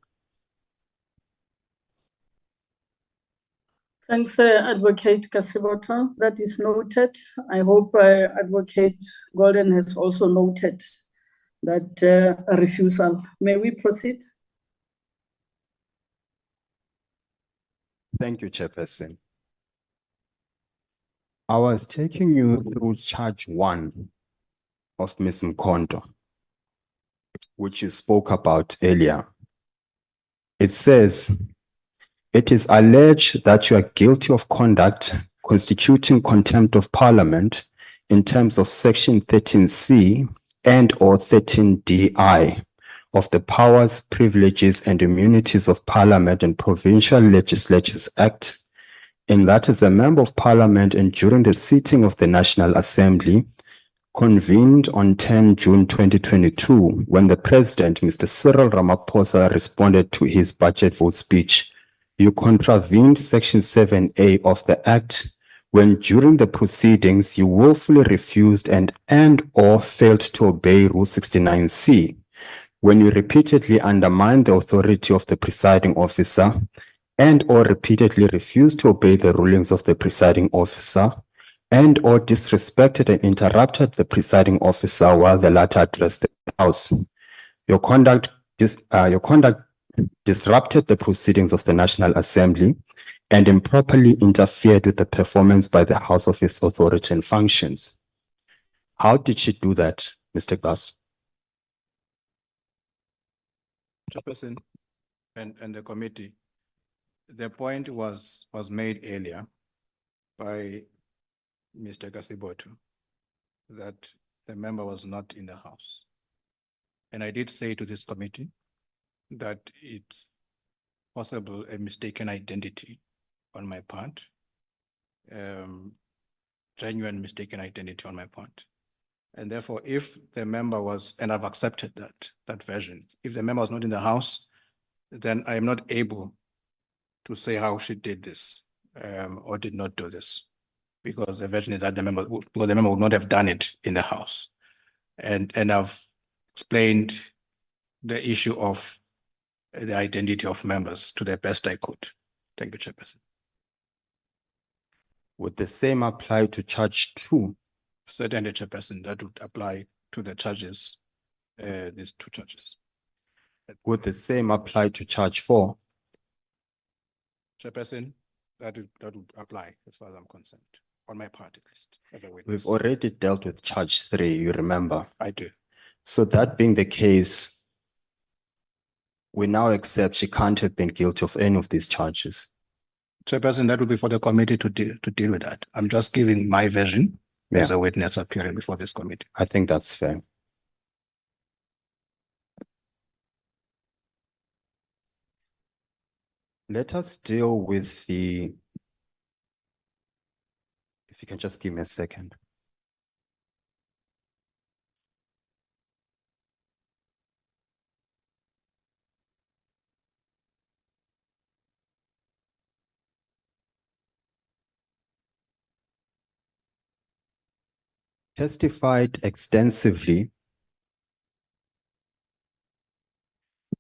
Thanks, Advocate Kasibota. That is noted. I hope Advocate Golden has also noted that refusal. May we proceed? Thank you, Chairperson. I was taking you through charge 1 of Ms. Mkondo, which you spoke about earlier. It says, it is alleged that you are guilty of conduct constituting contempt of parliament in terms of section 13C and or 13DI of the Powers, Privileges and Immunities of Parliament and Provincial Legislatures Act, in that as a member of parliament and during the sitting of the National Assembly convened on 10 June 2022, when the President, Mr. Cyril Ramaphosa, responded to his budget vote speech, you contravened section 7A of the Act when during the proceedings you willfully refused and or failed to obey Rule 69C, when you repeatedly undermined the authority of the presiding officer and or repeatedly refused to obey the rulings of the presiding officer and or disrespected and interrupted the presiding officer while the latter addressed the House. Your conduct disrupted the proceedings of the National Assembly and improperly interfered with the performance by the House of its authority and functions. How did she do that, Mr. Glass? Chairperson and the committee, the point was made earlier by Mr. Kasiboto that the member was not in the House. And I did say to this committee that it's possible a mistaken identity on my part, genuine mistaken identity on my part. And therefore, if the member was, and I've accepted that version, if the member was not in the House, then I am not able to say how she did this or did not do this, because the version is that the member would not have done it in the House. And I've explained the issue of the identity of members to the best I could. Thank you, Chairperson. Would the same apply to charge 2? Certainly, Chairperson, that would apply to the charges, these 2 charges. Would the same apply to charge 4? Chairperson, that would apply as far as I'm concerned, on my part at least, as a witness. We've already dealt with charge 3, you remember? I do. So that being the case, we now accept she can't have been guilty of any of these charges. Chairperson, that would be for the committee to deal with that. I'm just giving my version as Yeah. a witness appearing before this committee. I think that's fair. Let us deal with the, if you can just give me a second. Testified extensively.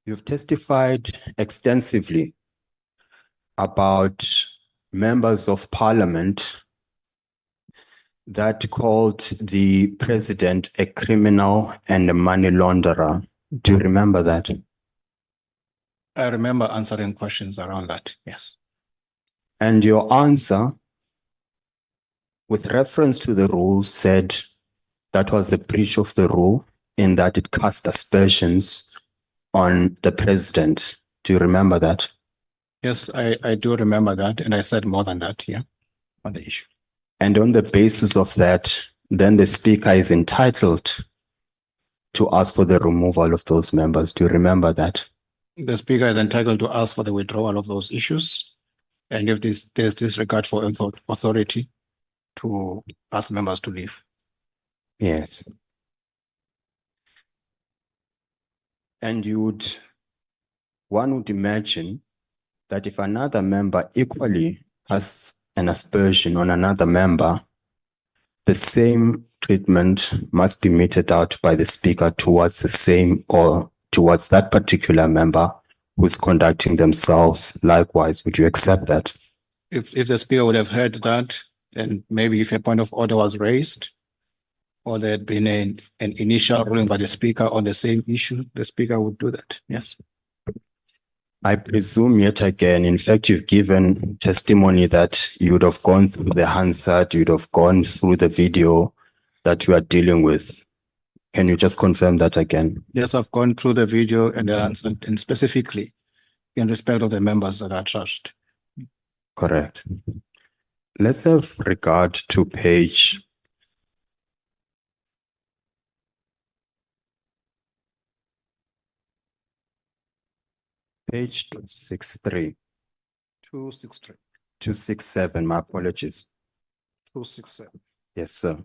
You've testified extensively about members of parliament that called the president a criminal and a money launderer. Do you remember that? I remember answering questions around that, yes. And your answer, with reference to the rules, said that was a breach of the rule in that it cast aspersions on the president. Do you remember that? Yes, I do remember that, and I said more than that, yeah, on the issue. And on the basis of that, then the speaker is entitled to ask for the removal of those members. Do you remember that? The speaker is entitled to ask for the withdrawal of those issues. And if there's disregard for authority to ask members to leave. Yes. And one would imagine that if another member equally casts an aspersion on another member, the same treatment must be meted out by the speaker towards the same or towards that particular member who's conducting themselves likewise. Would you accept that? If the speaker would have heard that, then maybe if a point of order was raised, or there had been an initial ruling by the speaker on the same issue, the speaker would do that, yes. I presume yet again, in fact, you've given testimony that you would have gone through the Hansard, you'd have gone through the video that you are dealing with. Can you just confirm that again? Yes, I've gone through the video and the answer, and specifically in respect of the members that are charged. Correct. Let's have regard to page 263. 263. 267, my apologies. 267. Yes, sir.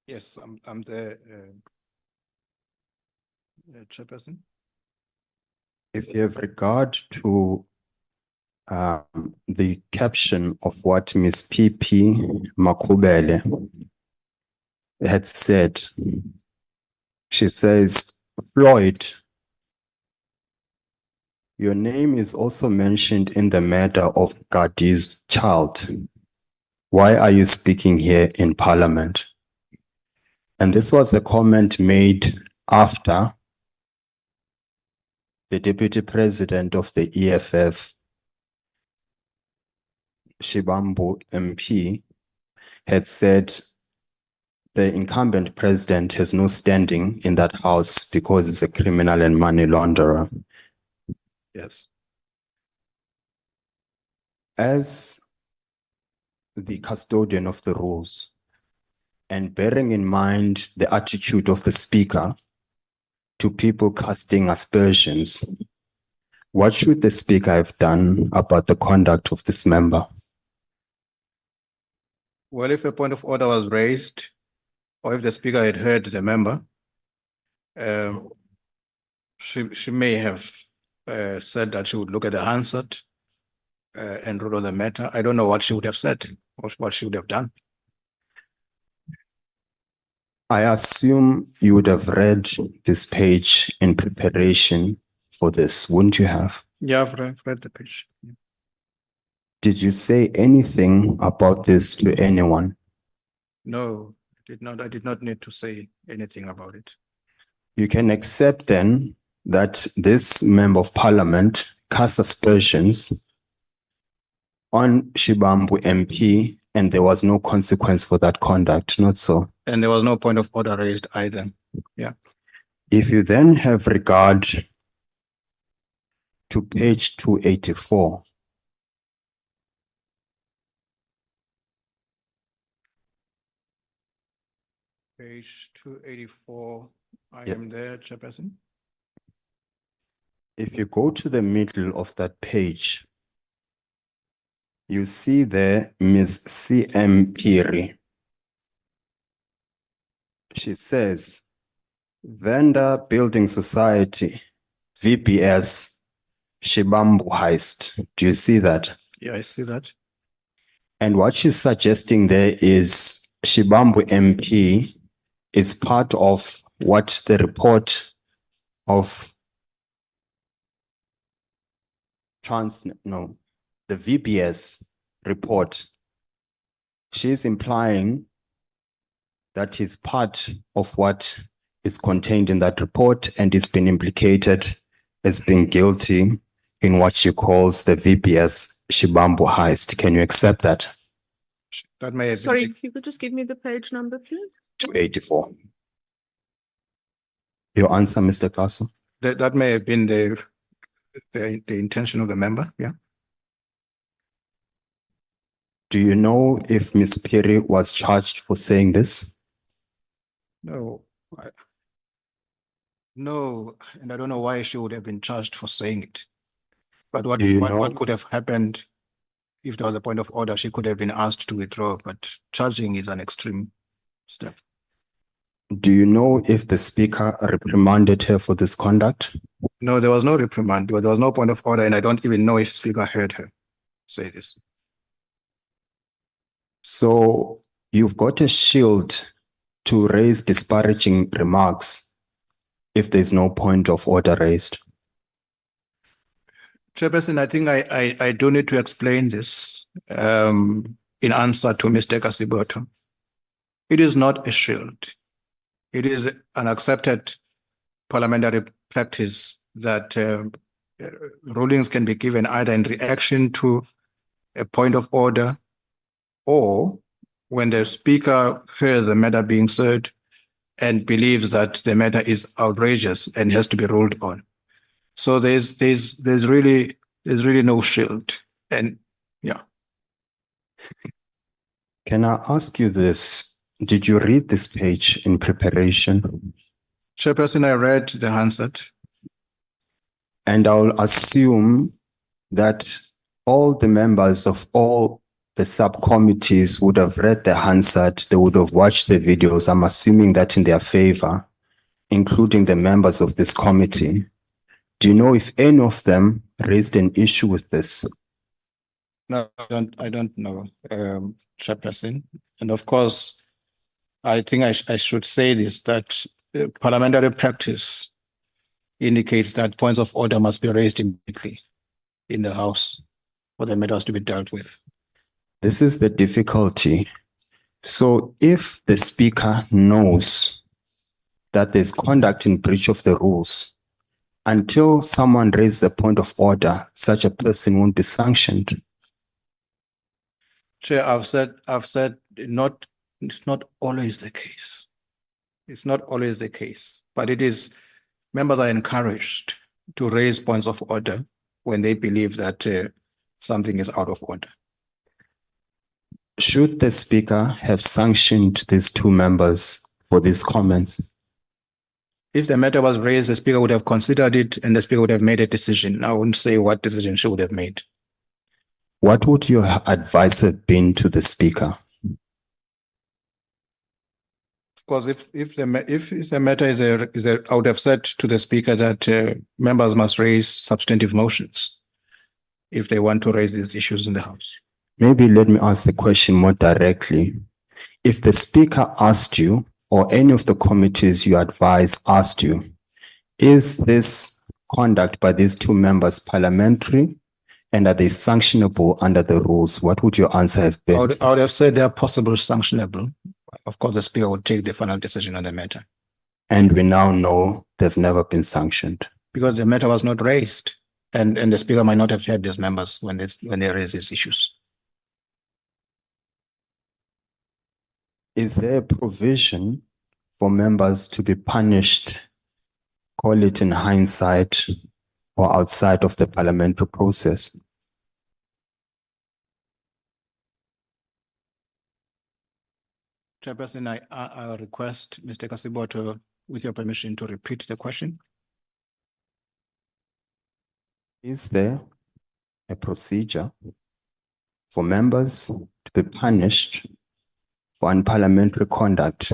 Yes, I'm the chairperson. If you have regard to the caption of what Ms. P.P. Makubele had said, she says, Floyd, your name is also mentioned in the matter of Gadi's child. Why are you speaking here in Parliament? And this was a comment made after the Deputy President of the EFF, Shibambu MP, had said the incumbent president has no standing in that house because he's a criminal and money launderer. Yes. As the custodian of the rules, and bearing in mind the attitude of the speaker to people casting aspersions, what should the speaker have done about the conduct of this member? Well, if a point of order was raised, or if the speaker had heard the member, she may have said that she would look at the Hansard and rule on the matter. I don't know what she would have said or what she would have done. I assume you would have read this page in preparation for this, wouldn't you have? Yeah, I've read the page. Did you say anything about this to anyone? No, I did not need to say anything about it. You can accept then that this member of parliament cast aspersions on Shibambu MP and there was no consequence for that conduct, not so? And there was no point of order raised either. Yeah. If you then have regard to page 284. Page 284. I Yep. am there, Chairperson. If you go to the middle of that page, you see there Miss C.M. Piri. She says, Vendor Building Society, VBS, Shibambu Heist. Do you see that? Yeah, I see that. And what she's suggesting there is Shibambu MP is part of what the report of the VBS report. She's implying that he's part of what is contained in that report and is being implicated as being guilty in what she calls the VBS Shibambu heist. Can you accept that? That may have Sorry, been if you could just give me the page number, please. 284. Your answer, Mr. Klasso? that may have been the intention of the member. Yeah. Do you know if Ms. Piri was charged for saying this? No. No, and I don't know why she would have been charged for saying it. But what Do you know? what could have happened if there was a point of order? She could have been asked to withdraw, but charging is an extreme step. Do you know if the speaker reprimanded her for this conduct? No, there was no reprimand because there was no point of order, and I don't even know if speaker heard her say this. So you've got a shield to raise disparaging remarks if there's no point of order raised. Chairperson, I think I do need to explain this in answer to Mr. Kasiboto. It is not a shield. It is an accepted parliamentary practice that rulings can be given either in reaction to a point of order or when the speaker hears the matter being said and believes that the matter is outrageous and has to be ruled on. So there's really no shield. And yeah. Can I ask you this? Did you read this page in preparation? Chairperson, I read the Hansard. And I'll assume that all the members of all the subcommittees would have read the Hansard, they would have watched the videos. I'm assuming that in their favor, including the members of this committee. Do you know if any of them raised an issue with this? No, I don't know, Chairperson. And of course, I think I should say this, that parliamentary practice indicates that points of order must be raised immediately in the House for the matters to be dealt with. This is the difficulty. So if the speaker knows that there's conduct in breach of the rules, until someone raises a point of order, such a person won't be sanctioned. Chair, I've said it's not always the case. It's not always the case, but it is, members are encouraged to raise points of order when they believe that something is out of order. Should the speaker have sanctioned these two members for these comments? If the matter was raised, the speaker would have considered it and the speaker would have made a decision. I wouldn't say what decision she would have made. What would your advice have been to the speaker? Of course, if the matter is I would have said to the speaker that members must raise substantive motions if they want to raise these issues in the House. Maybe let me ask the question more directly. If the speaker asked you, or any of the committees you advise asked you, is this conduct by these two members parliamentary and are they sanctionable under the rules? What would your answer have been? I would have said they are possible sanctionable. Of course, the speaker would take the final decision on the matter. And we now know they've never been sanctioned. Because the matter was not raised and the speaker might not have heard these members when they raise these issues. Is there a provision for members to be punished, call it in hindsight, or outside of the parliamentary process? Chairperson, I request Mr. Kasiboto, with your permission, to repeat the question. Is there a procedure for members to be punished for unparliamentary conduct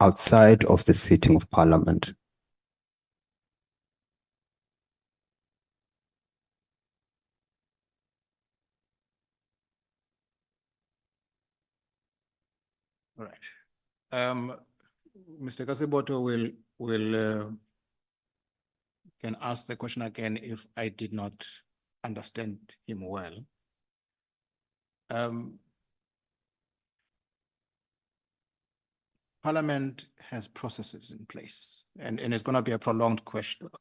outside of the sitting of parliament? All right. Mr. Kasiboto will can ask the question again if I did not understand him well. Parliament has processes in place, and it's going to be a prolonged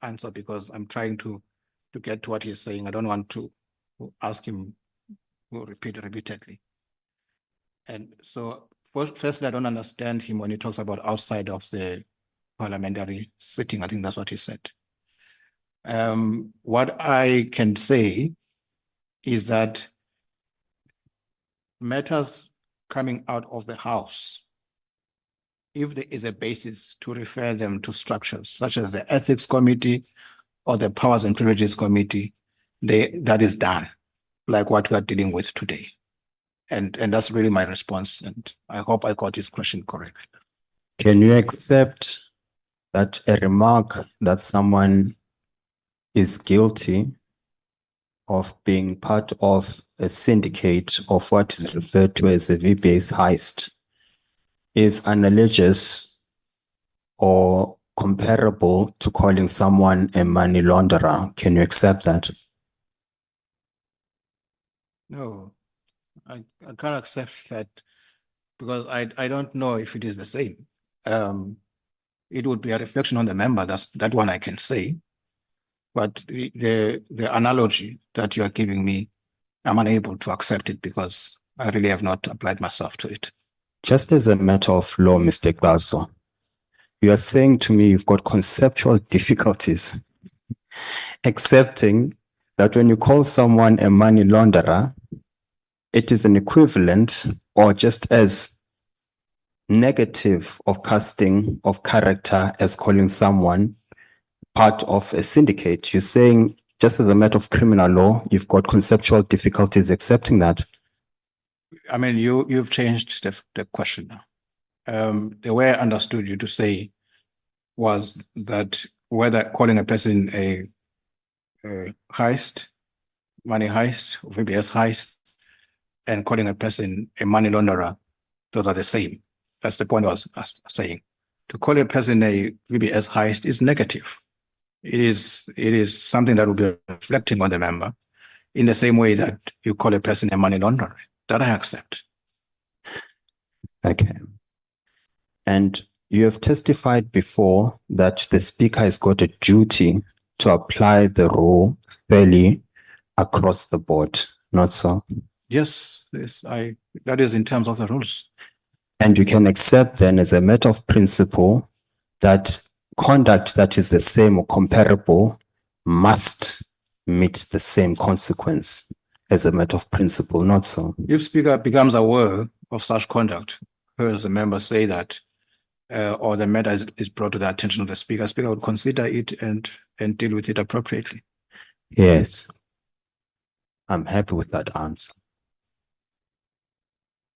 answer because I'm trying to get to what he's saying. I don't want to ask him to repeat repeatedly. And so, firstly, I don't understand him when he talks about outside of the parliamentary sitting. I think that's what he said. What I can say is that matters coming out of the House, if there is a basis to refer them to structures such as the Ethics Committee or the Powers and Privileges Committee, that is done, like what we are dealing with today. And that's really my response, and I hope I got his question correctly. Can you accept that a remark that someone is guilty of being part of a syndicate of what is referred to as a VBS heist is analogous or comparable to calling someone a money launderer? Can you accept that? No, I can't accept that because I don't know if it is the same. It would be a reflection on the member. That one I can say. But the analogy that you are giving me, I'm unable to accept it because I really have not applied myself to it. Just as a matter of law, Mr. Glasso, you are saying to me you've got conceptual difficulties accepting that when you call someone a money launderer, it is an equivalent or just as negative of casting of character as calling someone part of a syndicate. You're saying just as a matter of criminal law, you've got conceptual difficulties accepting that. I mean, you've changed the question now. The way I understood you to say was that whether calling a person a heist, money heist, VBS heist, and calling a person a money launderer, those are the same. That's the point I was saying. To call a person a VBS heist is negative. It is something that will be reflecting on the member in the same way that you call a person a money launderer. That I accept. Okay. And you have testified before that the speaker has got a duty to apply the rule fairly across the board, not so? Yes, that is in terms of the rules. And you can accept then as a matter of principle that conduct that is the same or comparable must meet the same consequence as a matter of principle, not so? If speaker becomes aware of such conduct, hears the member say that, or the matter is brought to the attention of the speaker would consider it and deal with it appropriately. Yes. I'm happy with that answer.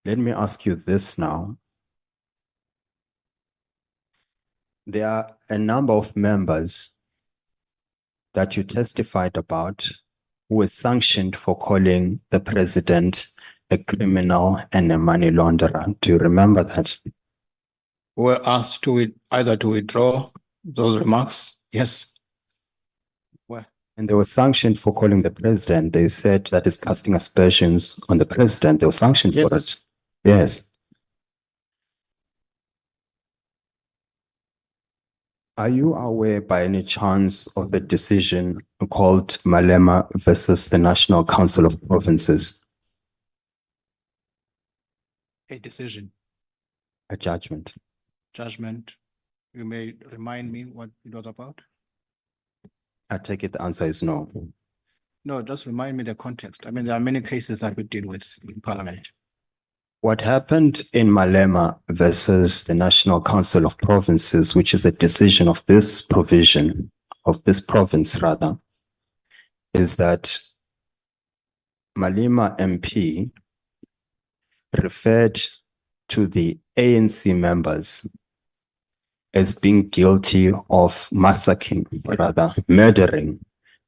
Let me ask you this now. There are a number of members that you testified about who were sanctioned for calling the president a criminal and a money launderer. Do you remember that? Were asked to either to withdraw those remarks. Yes. Well, and they were sanctioned for calling the president. They said that is casting aspersions on the president. They were sanctioned for it. Yes. Are you aware by any chance of a decision called Malema versus the National Council of Provinces? a decision, A judgment. judgment. You may remind me what it was about? I take it the answer is no. No, just remind me the context. I mean, there are many cases that we deal with in Parliament. What happened in Malema versus the National Council of Provinces, which is a decision of this provision, of this province rather, is that Malema MP referred to the ANC members as being guilty of massacring, rather murdering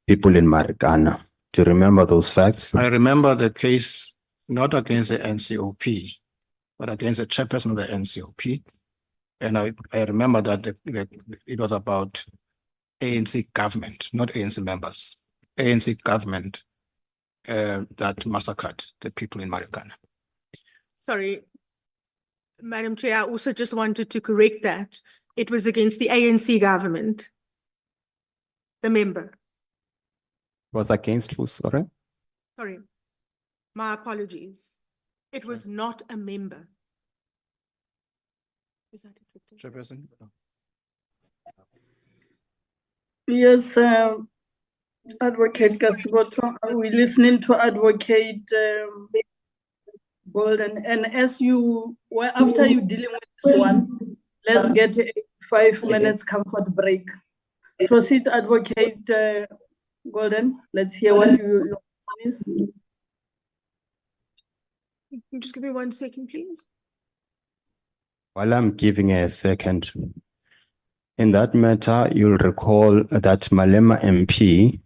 people in Marikana. Do you remember those facts? I remember the case not against the NCOP, but against the chairperson of the NCOP. And I remember that it was about ANC government, not ANC members, ANC government that massacred the people in Marikana. Sorry, Madam Chair, I also just wanted to correct that. It was against the ANC government, the member. Was against who, sorry? Sorry, my apologies. It was not a member. Is that it? Chairperson? Yes, Advocate Kasiboto, we're listening to Advocate Golden. And as you, well, after you dealing with this one, let's get a 5 minutes comfort break. Proceed, Advocate Golden. Let's hear what your plan is. Just give me 1 second, please. While I'm giving a second, in that matter, you'll recall that Malema MP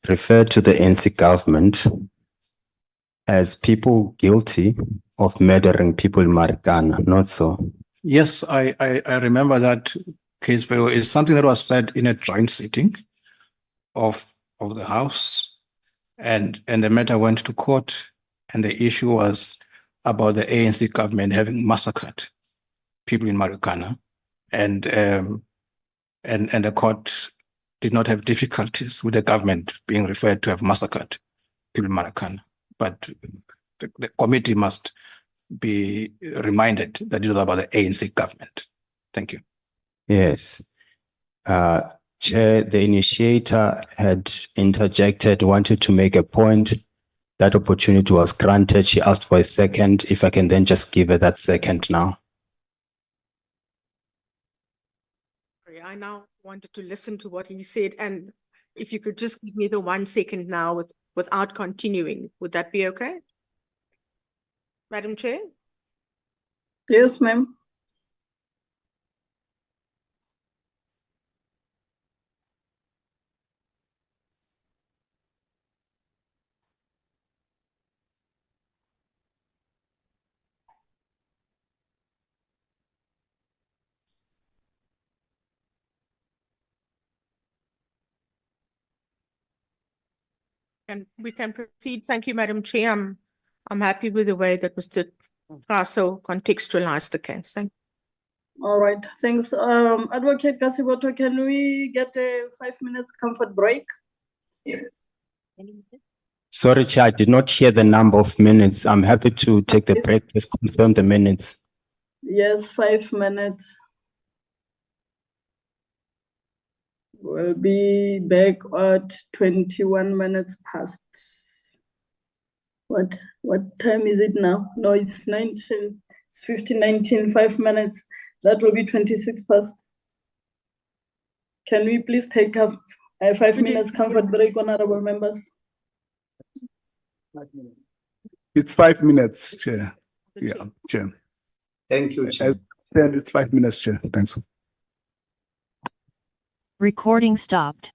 referred to the NC government as people guilty of murdering people in Marikana, not so? Yes, I remember that case very well. It's something that was said in a joint sitting of the House, and the matter went to court, and the issue was about the ANC government having massacred people in Marikana, and the court did not have difficulties with the government being referred to have massacred people in Marikana, but the committee must be reminded that it was about the ANC government. Thank you. Yes. Chair, the initiator had interjected, wanted to make a point. That opportunity was granted. She asked for a second. If I can then just give her that second now. Sorry, I now wanted to listen to what he said, and if you could just give me the 1 second now without continuing, would that be okay? Madam Chair? Yes, ma'am. And we can proceed. Thank you, Madam Chair. I'm happy with the way that Mr. Grasso contextualized the case. Thank you. All right, thanks. Advocate Kasiboto, can we get a 5 minutes comfort break? Sorry, Chair, I did not hear the number of minutes. I'm happy to take the break. Just confirm the minutes. Yes, 5 minutes. We'll be back at 21 minutes past. What time is it now? No, it's 19. It's 15:19. 5 minutes. That will be 26 past. Can we please take a 5 minutes comfort break, honorable members? It's 5 minutes, Chair. Yeah, Chair. Thank you, Chair. As said, it's 5 minutes, Chair. Thanks. Recording stopped.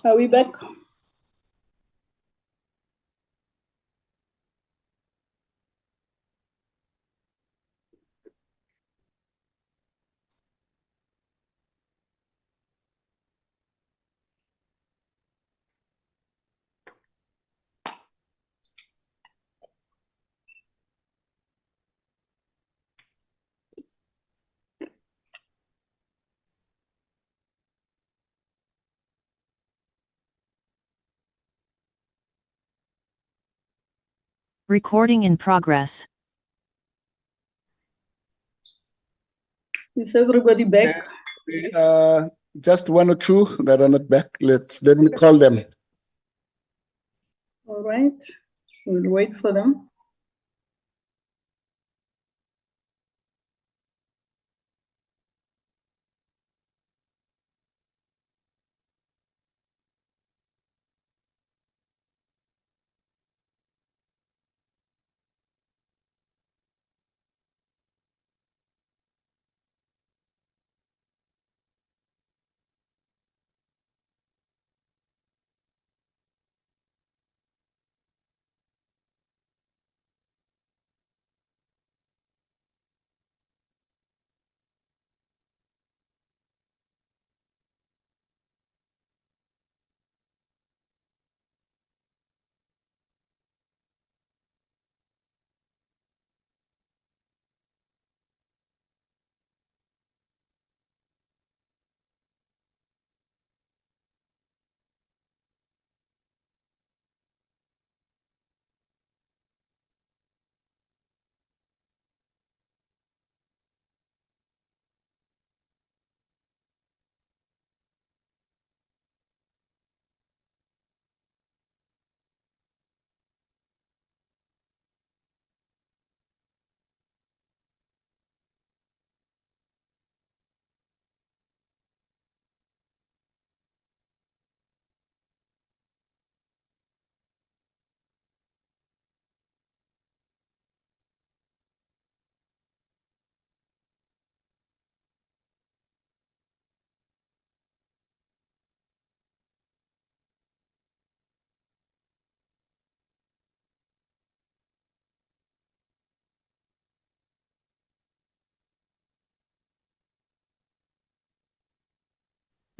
Are we back? Recording in progress. Is everybody back? Just one or two that are not back. Let me call them. All right, we'll wait for them.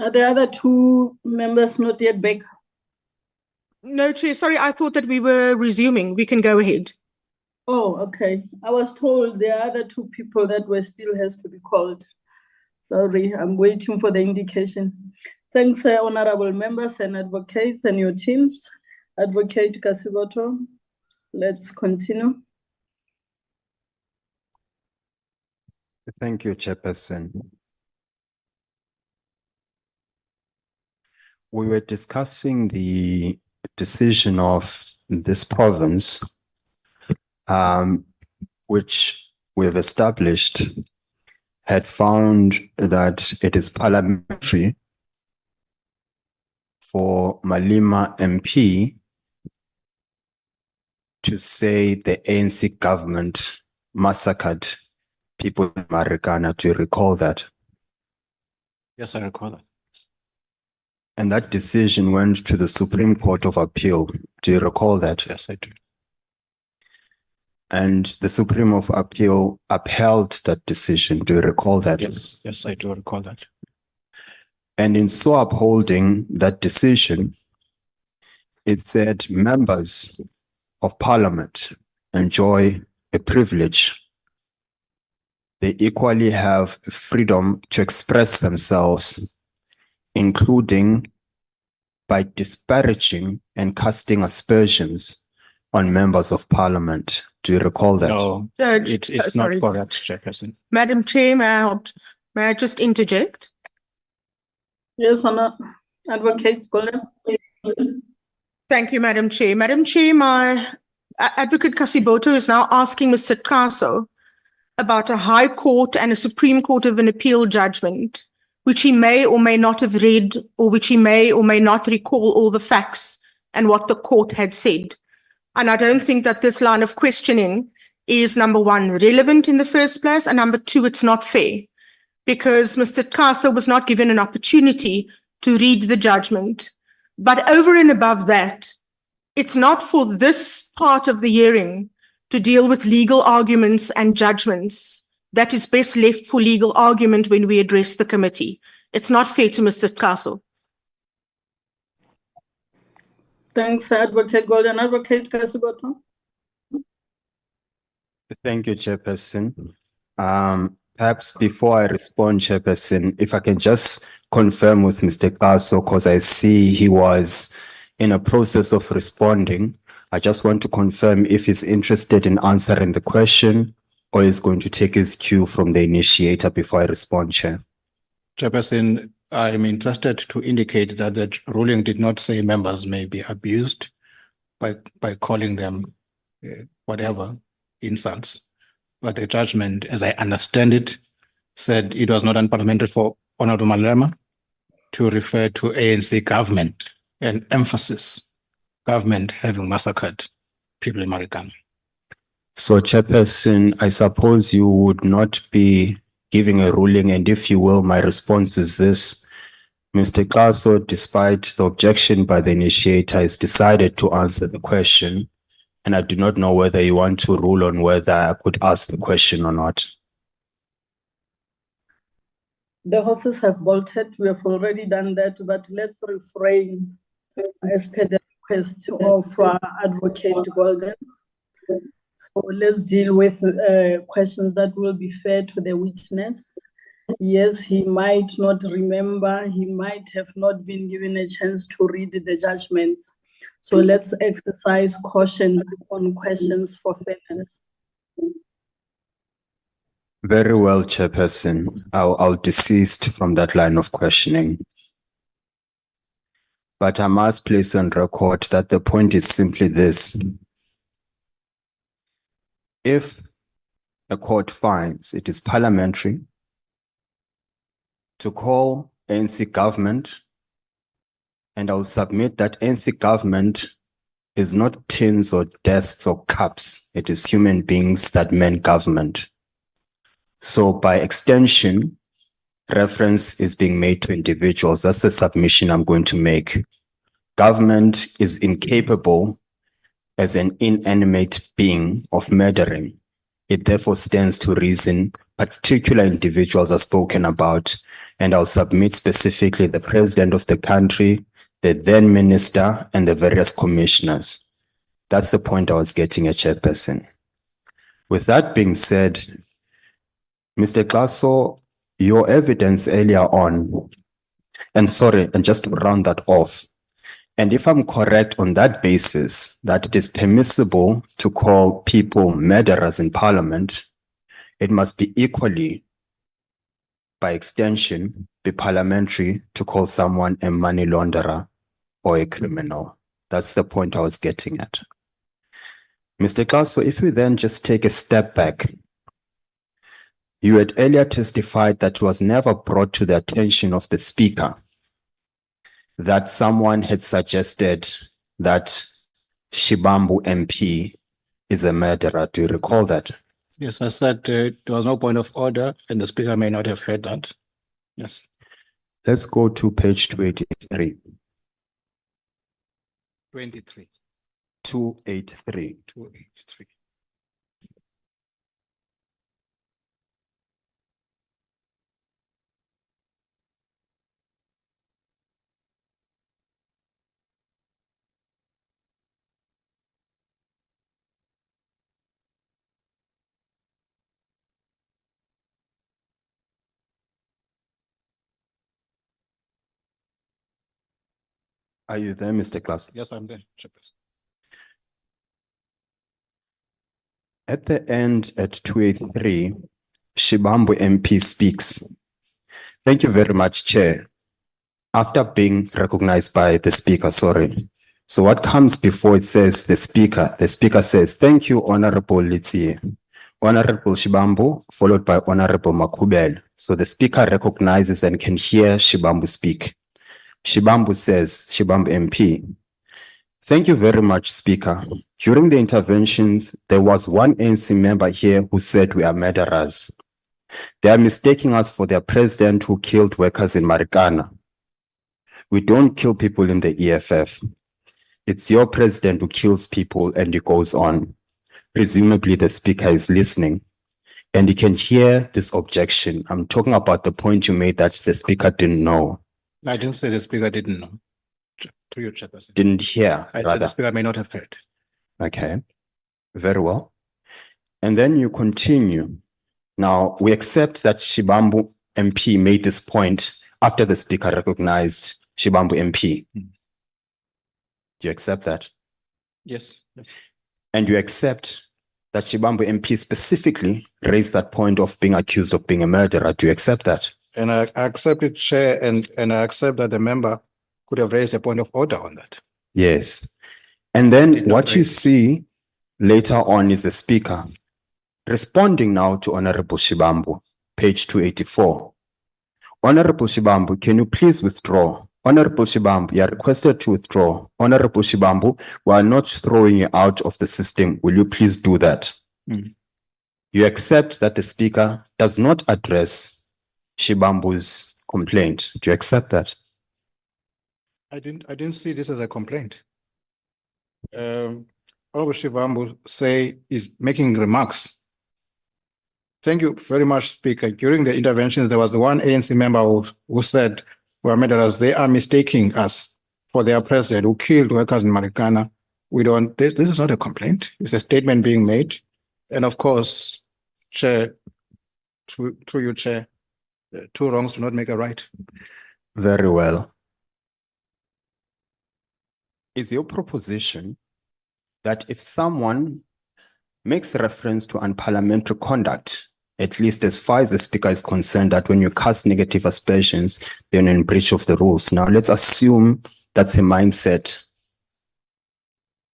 Are the other two members not yet back? No, Chair, sorry, I thought that we were resuming. We can go ahead. Oh, okay. I was told there are other two people that were still has to be called. Sorry, I'm waiting for the indication. Thanks, honorable members and advocates and your teams. Advocate Kasiboto, let's continue. Thank you, Chairperson. We were discussing the decision of this province, which we've established, had found that it is parliamentary for Malema MP to say the ANC government massacred people in Marikana. Do you recall that? Yes, I recall that. And that decision went to the Supreme Court of Appeal. Do you recall that? Yes, I do. And the Supreme Court of Appeal upheld that decision. Do you recall that? Yes, yes, I do recall that. And in so upholding that decision, it said members of parliament enjoy a privilege. They equally have freedom to express themselves, including by disparaging and casting aspersions on members of parliament. Do you recall that? No, Judge, it's not correct, Chairperson. Madam Chair, may I just interject? Yes, Honor. Advocate Golem. Thank you, Madam Chair. Madam Chair, my Advocate Kasiboto is now asking Mr. Kaso about a High Court and a Supreme Court of an Appeal judgment, which he may or may not have read, or which he may or may not recall all the facts and what the court had said. And I don't think that this line of questioning is, number one, relevant in the first place, and number two, it's not fair, because Mr. Kaso was not given an opportunity to read the judgment. But over and above that, it's not for this part of the hearing to deal with legal arguments and judgments. That is best left for legal argument when we address the committee. It's not fair to Mr. Kaso. Thanks, Advocate Golden. Advocate Kasiboto. Thank you, Chairperson. Perhaps before I respond, Chairperson, if I can just confirm with Mr. Kaso, because I see he was in a process of responding. I just want to confirm if he's interested in answering the question or is going to take his cue from the initiator before I respond, Chair. Chairperson, I am interested to indicate that the ruling did not say members may be abused by calling them whatever insults. But the judgment, as I understand it, said it was not unparliamentary for Honorable Malema to refer to ANC government and emphasis government having massacred people in Marikana. So, Chairperson, I suppose you would not be giving a ruling, and if you will, my response is this. Mr. Kaso, despite the objection by the initiator, has decided to answer the question, and I do not know whether you want to rule on whether I could ask the question or not. The horses have bolted. We have already done that, but let's refrain as per the request of Advocate Golden. So let's deal with questions that will be fair to the witness. Yes, he might not remember. He might have not been given a chance to read the judgments. So let's exercise caution on questions for fairness. Very well, Chairperson. I'll desist from that line of questioning. But I must place on record that the point is simply this. If a court finds it is parliamentary to call ANC government, and I'll submit that ANC government is not tins or desks or cups, it is human beings that mean government. So by extension, reference is being made to individuals. That's the submission I'm going to make. Government is incapable as an inanimate being of murdering. It therefore stands to reason particular individuals are spoken about, and I'll submit specifically the president of the country, the then minister, and the various commissioners. That's the point I was getting at, Chairperson. With that being said, Mr. Kaso, your evidence earlier on, and just to round that off, and if I'm correct on that basis, that it is permissible to call people murderers in parliament, it must be equally, by extension, be parliamentary to call someone a money launderer or a criminal. That's the point I was getting at. Mr. Kaso, if we then just take a step back, you had earlier testified that it was never brought to the attention of the speaker that someone had suggested that Shibambu MP is a murderer. Do you recall that? Yes, I said there was no point of order and the speaker may not have heard that. Yes. Let's go to page 283. 23. 283. 283. Are you there, Mr. Klaas? Yes, I'm there, Chairperson. At the end, at 283, Shibambu MP speaks. Thank you very much, Chair. After being recognized by the speaker, sorry. So what comes before it says the speaker says, thank you, Honorable Litsie. Honorable Shibambu, followed by Honorable Makubel. So the speaker recognizes and can hear Shibambu speak. Shibambu says, Shibambu MP, thank you very much, Speaker. During the interventions, there was one ANC member here who said we are murderers. They are mistaking us for their president who killed workers in Marikana. We don't kill people in the EFF. It's your president who kills people and it goes on. Presumably the speaker is listening and he can hear this objection. I'm talking about the point you made that the speaker didn't know. I didn't say the speaker didn't know. To your chairperson. Didn't hear. I said the speaker may not have heard. Okay, very well. And then you continue. Now, we accept that Shibambu MP made this point after the speaker recognized Shibambu MP. Do you accept that? Yes. And you accept that Shibambu MP specifically raised that point of being accused of being a murderer. Do you accept that? And I accept it, Chair, and I accept that the member could have raised a point of order on that. Yes. And then what you see later on is the speaker responding now to Honorable Shibambu, page 284. Honorable Shibambu, can you please withdraw? Honorable Shibambu, you are requested to withdraw. Honorable Shibambu, we are not throwing you out of the system. Will you please do that? You accept that the speaker does not address Shibambu's complaint. Do you accept that? I didn't see this as a complaint. Honorable Shibambu say is making remarks. Thank you very much, Speaker. During the interventions, there was one ANC member who said, well, murderers, they are mistaking us for their president who killed workers in Marikana. This is not a complaint. It's a statement being made. And of course, Chair, through you, Chair, two wrongs do not make a right. Very well. Is your proposition that if someone makes reference to unparliamentary conduct, at least as far as the speaker is concerned, that when you cast negative aspersions, then in breach of the rules. Now, let's assume that's a mindset.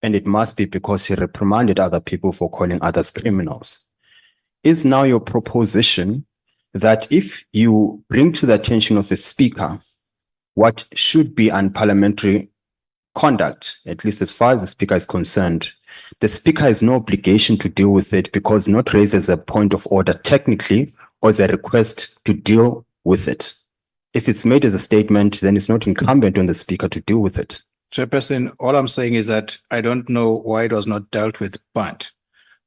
And it must be because he reprimanded other people for calling others criminals. Is now your proposition that if you bring to the attention of the speaker what should be unparliamentary conduct, at least as far as the speaker is concerned, the speaker has no obligation to deal with it because not raised as a point of order technically or as a request to deal with it. If it's made as a statement, then it's not incumbent on the speaker to deal with it. Chairperson, all I'm saying is that I don't know why it was not dealt with, but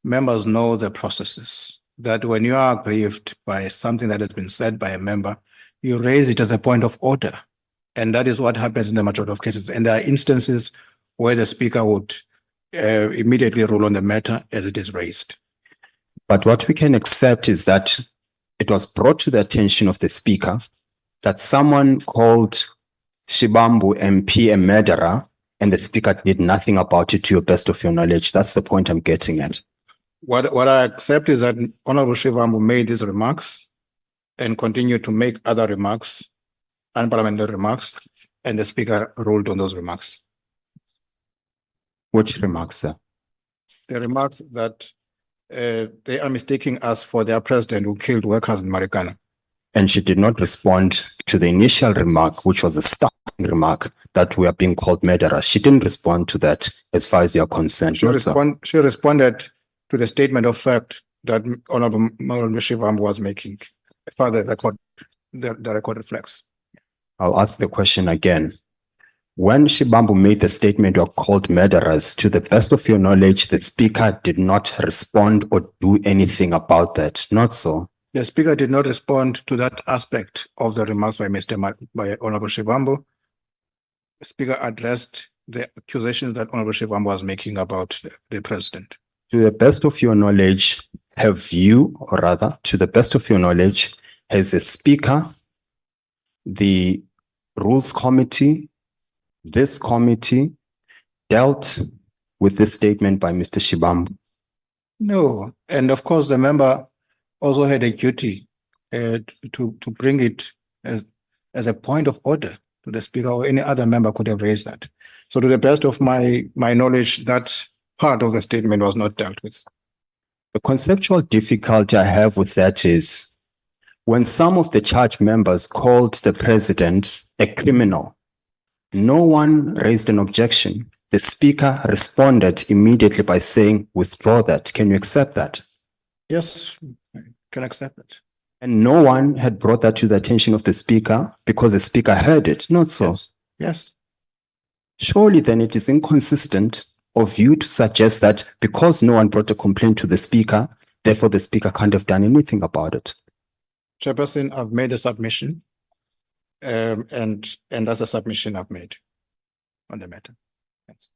members know the processes, that when you are aggrieved by something that has been said by a member, you raise it as a point of order. And that is what happens in the majority of cases. And there are instances where the speaker would immediately rule on the matter as it is raised. But what we can accept is that it was brought to the attention of the speaker that someone called Shibambu MP a murderer, and the speaker did nothing about it to your best of your knowledge. That's the point I'm getting at. What I accept is that Honorable Shibambu made these remarks and continued to make other remarks, unparliamentary remarks, and the speaker ruled on those remarks. Which remarks, sir? The remarks that they are mistaking us for their president who killed workers in Marikana. And she did not respond to the initial remark, which was a starting remark that we are being called murderers. She didn't respond to that as far as you're concerned. She responded to the statement of fact that Honorable Shibambu was making. Further record, the record reflects. I'll ask the question again. When Shibambu made the statement, you're called murderers, to the best of your knowledge, the speaker did not respond or do anything about that. Not so. The speaker did not respond to that aspect of the remarks by by Honorable Shibambu. The speaker addressed the accusations that Honorable Shibambu was making about the president. To the best of your knowledge, have you, or rather, to the best of your knowledge, has the speaker, the Rules Committee, this committee dealt with this statement by Mr. Shibambu? No, and of course the member also had a duty to bring it as a point of order to the speaker, or any other member could have raised that. So to the best of my knowledge, that part of the statement was not dealt with. The conceptual difficulty I have with that is when some of the church members called the president a criminal, no one raised an objection. The speaker responded immediately by saying, withdraw that. Can you accept that? Yes, I can accept it. And no one had brought that to the attention of the speaker because the speaker heard it. Not so. Yes. Yes. Surely then it is inconsistent of you to suggest that because no one brought a complaint to the speaker, therefore the speaker can't have done anything about it. Chairperson, I've made a submission. And that's the submission I've made on the matter. Yes.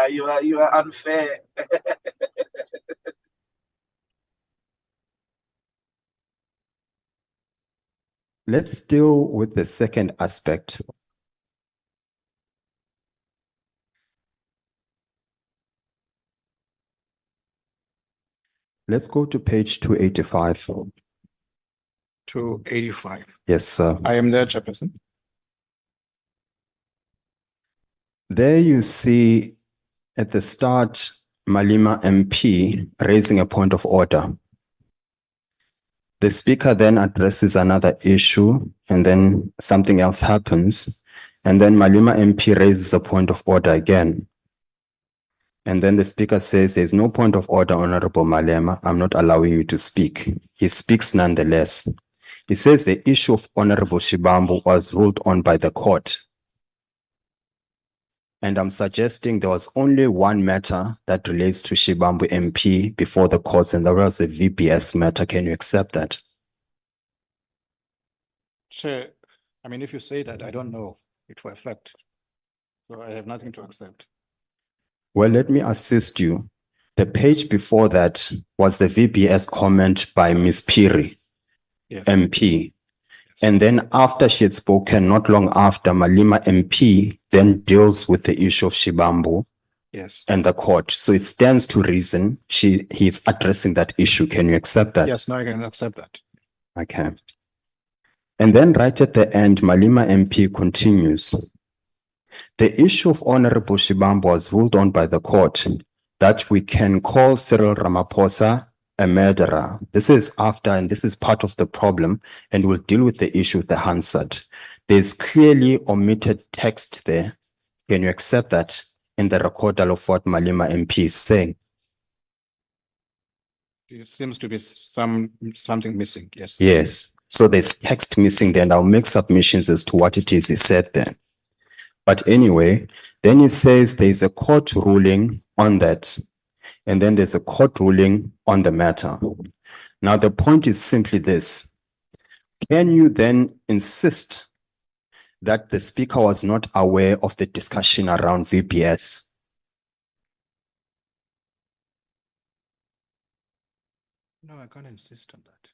You are unfair. Let's deal with the second aspect. Let's go to page 285. 285. Yes, sir. I am there, Chairperson. There you see at the start, Malema MP raising a point of order. The speaker then addresses another issue and then something else happens. And then Malema MP raises a point of order again. And then the speaker says, there's no point of order, Honorable Malema. I'm not allowing you to speak. He speaks nonetheless. He says the issue of Honorable Shibambu was ruled on by the court. And I'm suggesting there was only one matter that relates to Shibambu MP before the courts, and that was the VBS matter. Can you accept that? Chair, I mean, if you say that, I don't know it for a fact. So I have nothing to accept. Well, let me assist you. The page before that was the VBS comment by Ms. Piri, Yes. MP. And then after she had spoken, not long after, Malema MP then deals with the issue of Shibambu Yes. and the court. So it stands to reason he's addressing that issue. Can you accept that? Yes, no, I can accept that. Okay. And then right at the end, Malema MP continues. The issue of Honorable Shibambu was ruled on by the court that we can call Cyril Ramaphosa a murderer. This is after, and this is part of the problem, and we'll deal with the issue with the Hansard. There's clearly omitted text there. Can you accept that in the recordal of what Malema MP is saying? It seems to be something missing. Yes. Yes. So there's text missing there, and I'll make submissions as to what it is he said there. But anyway, then he says there's a court ruling on that. And then there's a court ruling on the matter. Now, the point is simply this. Can you then insist that the speaker was not aware of the discussion around VBS? No, I can't insist on that.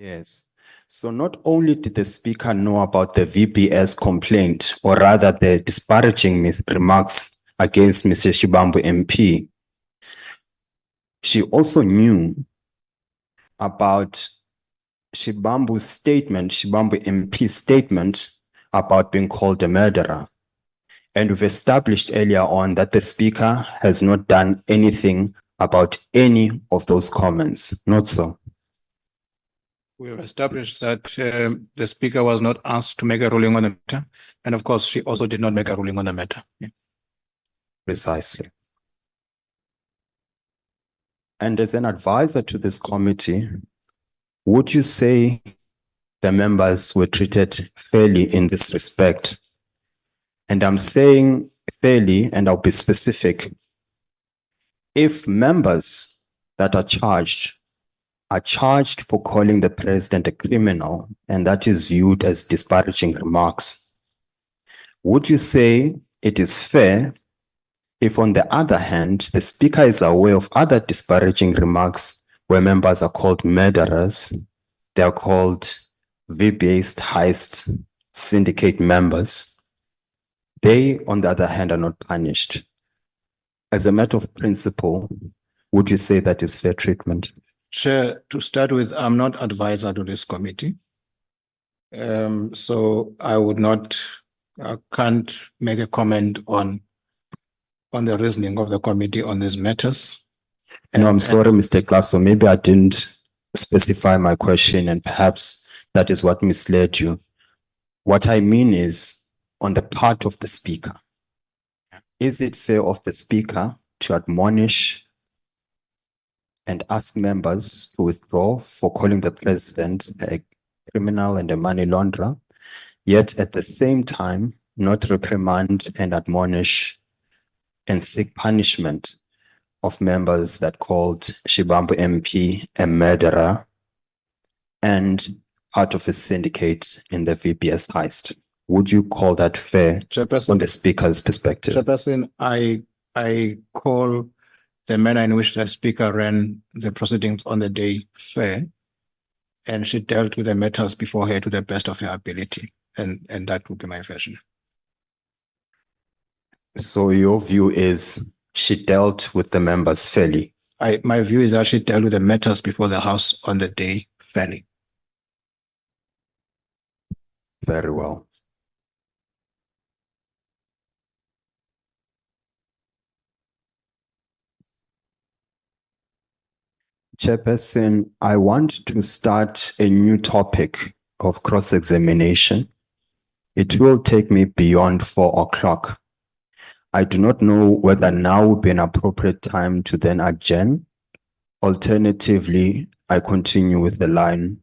Yes. So not only did the speaker know about the VBS complaint, or rather the disparaging remarks against Mr. Shibambu MP, she also knew about Shibambu's statement, Shibambu MP's statement about being called a murderer. And we've established earlier on that the speaker has not done anything about any of those comments. Not so. We have established that the speaker was not asked to make a ruling on the matter. And of course, she also did not make a ruling on the matter. Yeah. Precisely. And as an advisor to this committee, would you say the members were treated fairly in this respect? And I'm saying fairly, and I'll be specific. If members that are charged for calling the president a criminal, and that is viewed as disparaging remarks, would you say it is fair if, on the other hand, the speaker is aware of other disparaging remarks where members are called murderers, they are called V-based heist syndicate members, they, on the other hand, are not punished? As a matter of principle, would you say that is fair treatment? Chair, to start with, I'm not advisor to this committee. So I can't make a comment on the reasoning of the committee on these matters. No, I'm sorry, Mr. Glasso. Maybe I didn't specify my question, and perhaps that is what misled you. What I mean is, on the part of the speaker, is it fair of the speaker to admonish and ask members to withdraw for calling the president criminal and a money launderer, yet at the same time not reprimand and admonish and seek punishment of members that called Shibambu MP a murderer and part of a syndicate in the VPS heist. Would you call that fair from the speaker's perspective? Chairperson, I call the manner in which the speaker ran the proceedings on the day fair, and she dealt with the matters before her to the best of her ability, and that would be my version. So your view is she dealt with the members fairly? My view is that she dealt with the matters before the House on the day fairly. Very well. Chairperson, I want to start a new topic of cross-examination. It will take me beyond 4 o'clock. I do not know whether now would be an appropriate time to then adjourn. Alternatively, I continue with the line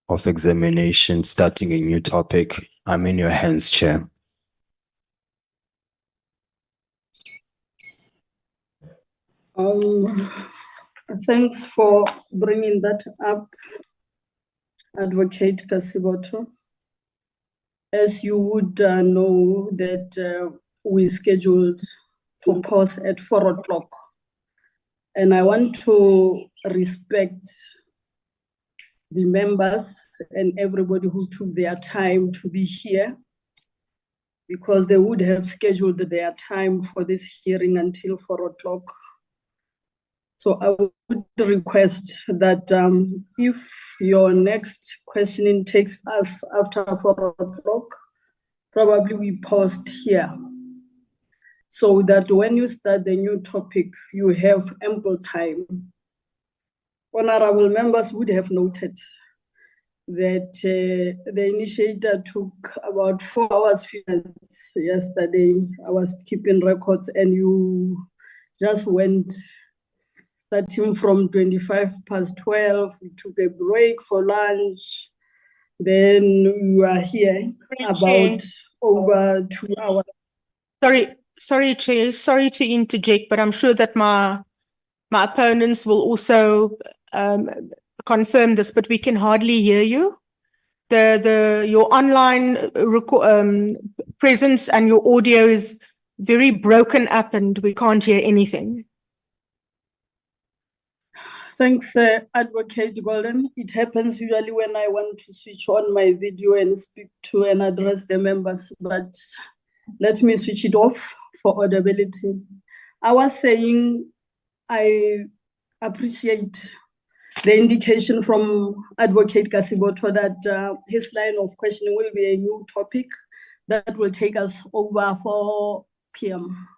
of examination, starting a new topic. I'm in your hands, Chair. Thanks for bringing that up, Advocate Kasiboto. As you would know that we scheduled for pause at 4 o'clock. And I want to respect the members and everybody who took their time to be here, because they would have scheduled their time for this hearing until 4 o'clock. So I would request that if your next questioning takes us after 4 o'clock, probably we post here, so that when you start the new topic, you have ample time. Honorable members would have noted that the initiator took about 4 hours yesterday. I was keeping records, and you just went starting from 12:25, we took a break for lunch. Then we are here about over 2 hours. Sorry, Chair, sorry to interject, but I'm sure that my opponents will also confirm this, but we can hardly hear you. Your online presence and your audio is very broken up, and we can't hear anything. Thanks, Advocate Golden. It happens usually when I want to switch on my video and speak to and address the members, but let me switch it off for audibility. I was saying I appreciate the indication from Advocate Kasiboto that his line of questioning will be a new topic that will take us over 4 p.m.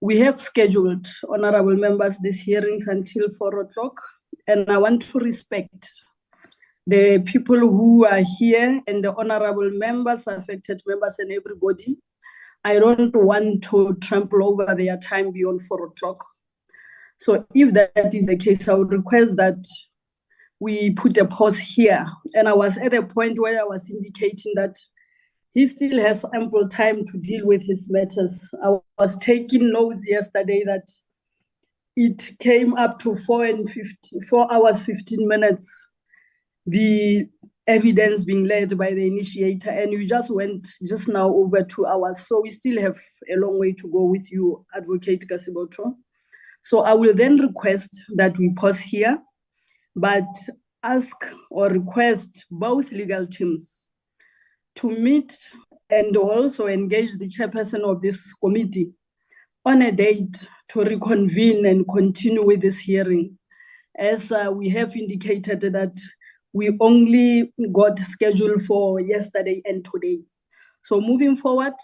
We have scheduled, honorable members, these hearings until 4 o'clock, and I want to respect the people who are here and the honorable members, affected members, and everybody. I don't want to trample over their time beyond 4 o'clock. So if that is the case, I would request that we put a pause here. And I was at a point where I was indicating that he still has ample time to deal with his matters. I was taking notes yesterday that it came up to 4 hours, 15 minutes, the evidence being led by the initiator, and you just went just now over 2 hours. So we still have a long way to go with you, Advocate Kasiboto. So I will then request that we pause here, but ask or request both legal teams to meet and also engage the chairperson of this committee on a date to reconvene and continue with this hearing. As we have indicated that we only got scheduled for yesterday and today. So moving forward,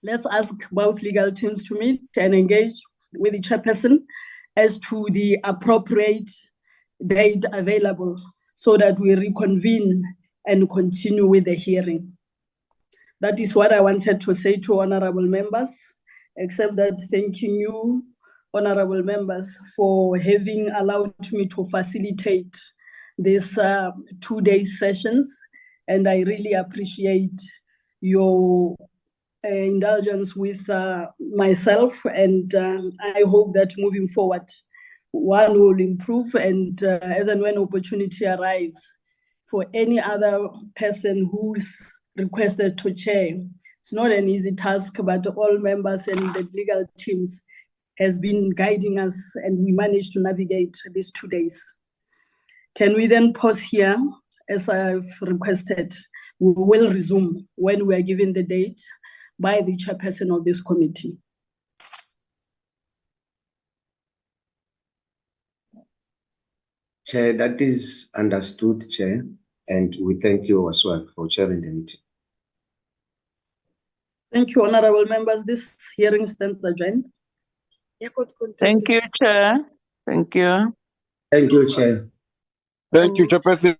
let's ask both legal teams to meet and engage with the chairperson as to the appropriate date available so that we reconvene and continue with the hearing. That is what I wanted to say to honorable members, except that thanking you, honorable members, for having allowed me to facilitate these 2-day sessions, and I really appreciate your indulgence with myself, and I hope that moving forward, one will improve, and as and when opportunity arise for any other person who's requested to chair, it's not an easy task, but all members and the legal teams has been guiding us, and we managed to navigate these 2 days. Can we then pause here, as I've requested? We will resume when we are given the date by the chairperson of this committee. Chair, that is understood, Chair, and we thank you as well for chairing the meeting. Thank you, honorable members. This hearing stands adjourned. Thank you, Chair. Thank you. Thank you, Chair. Thank you, Chairperson.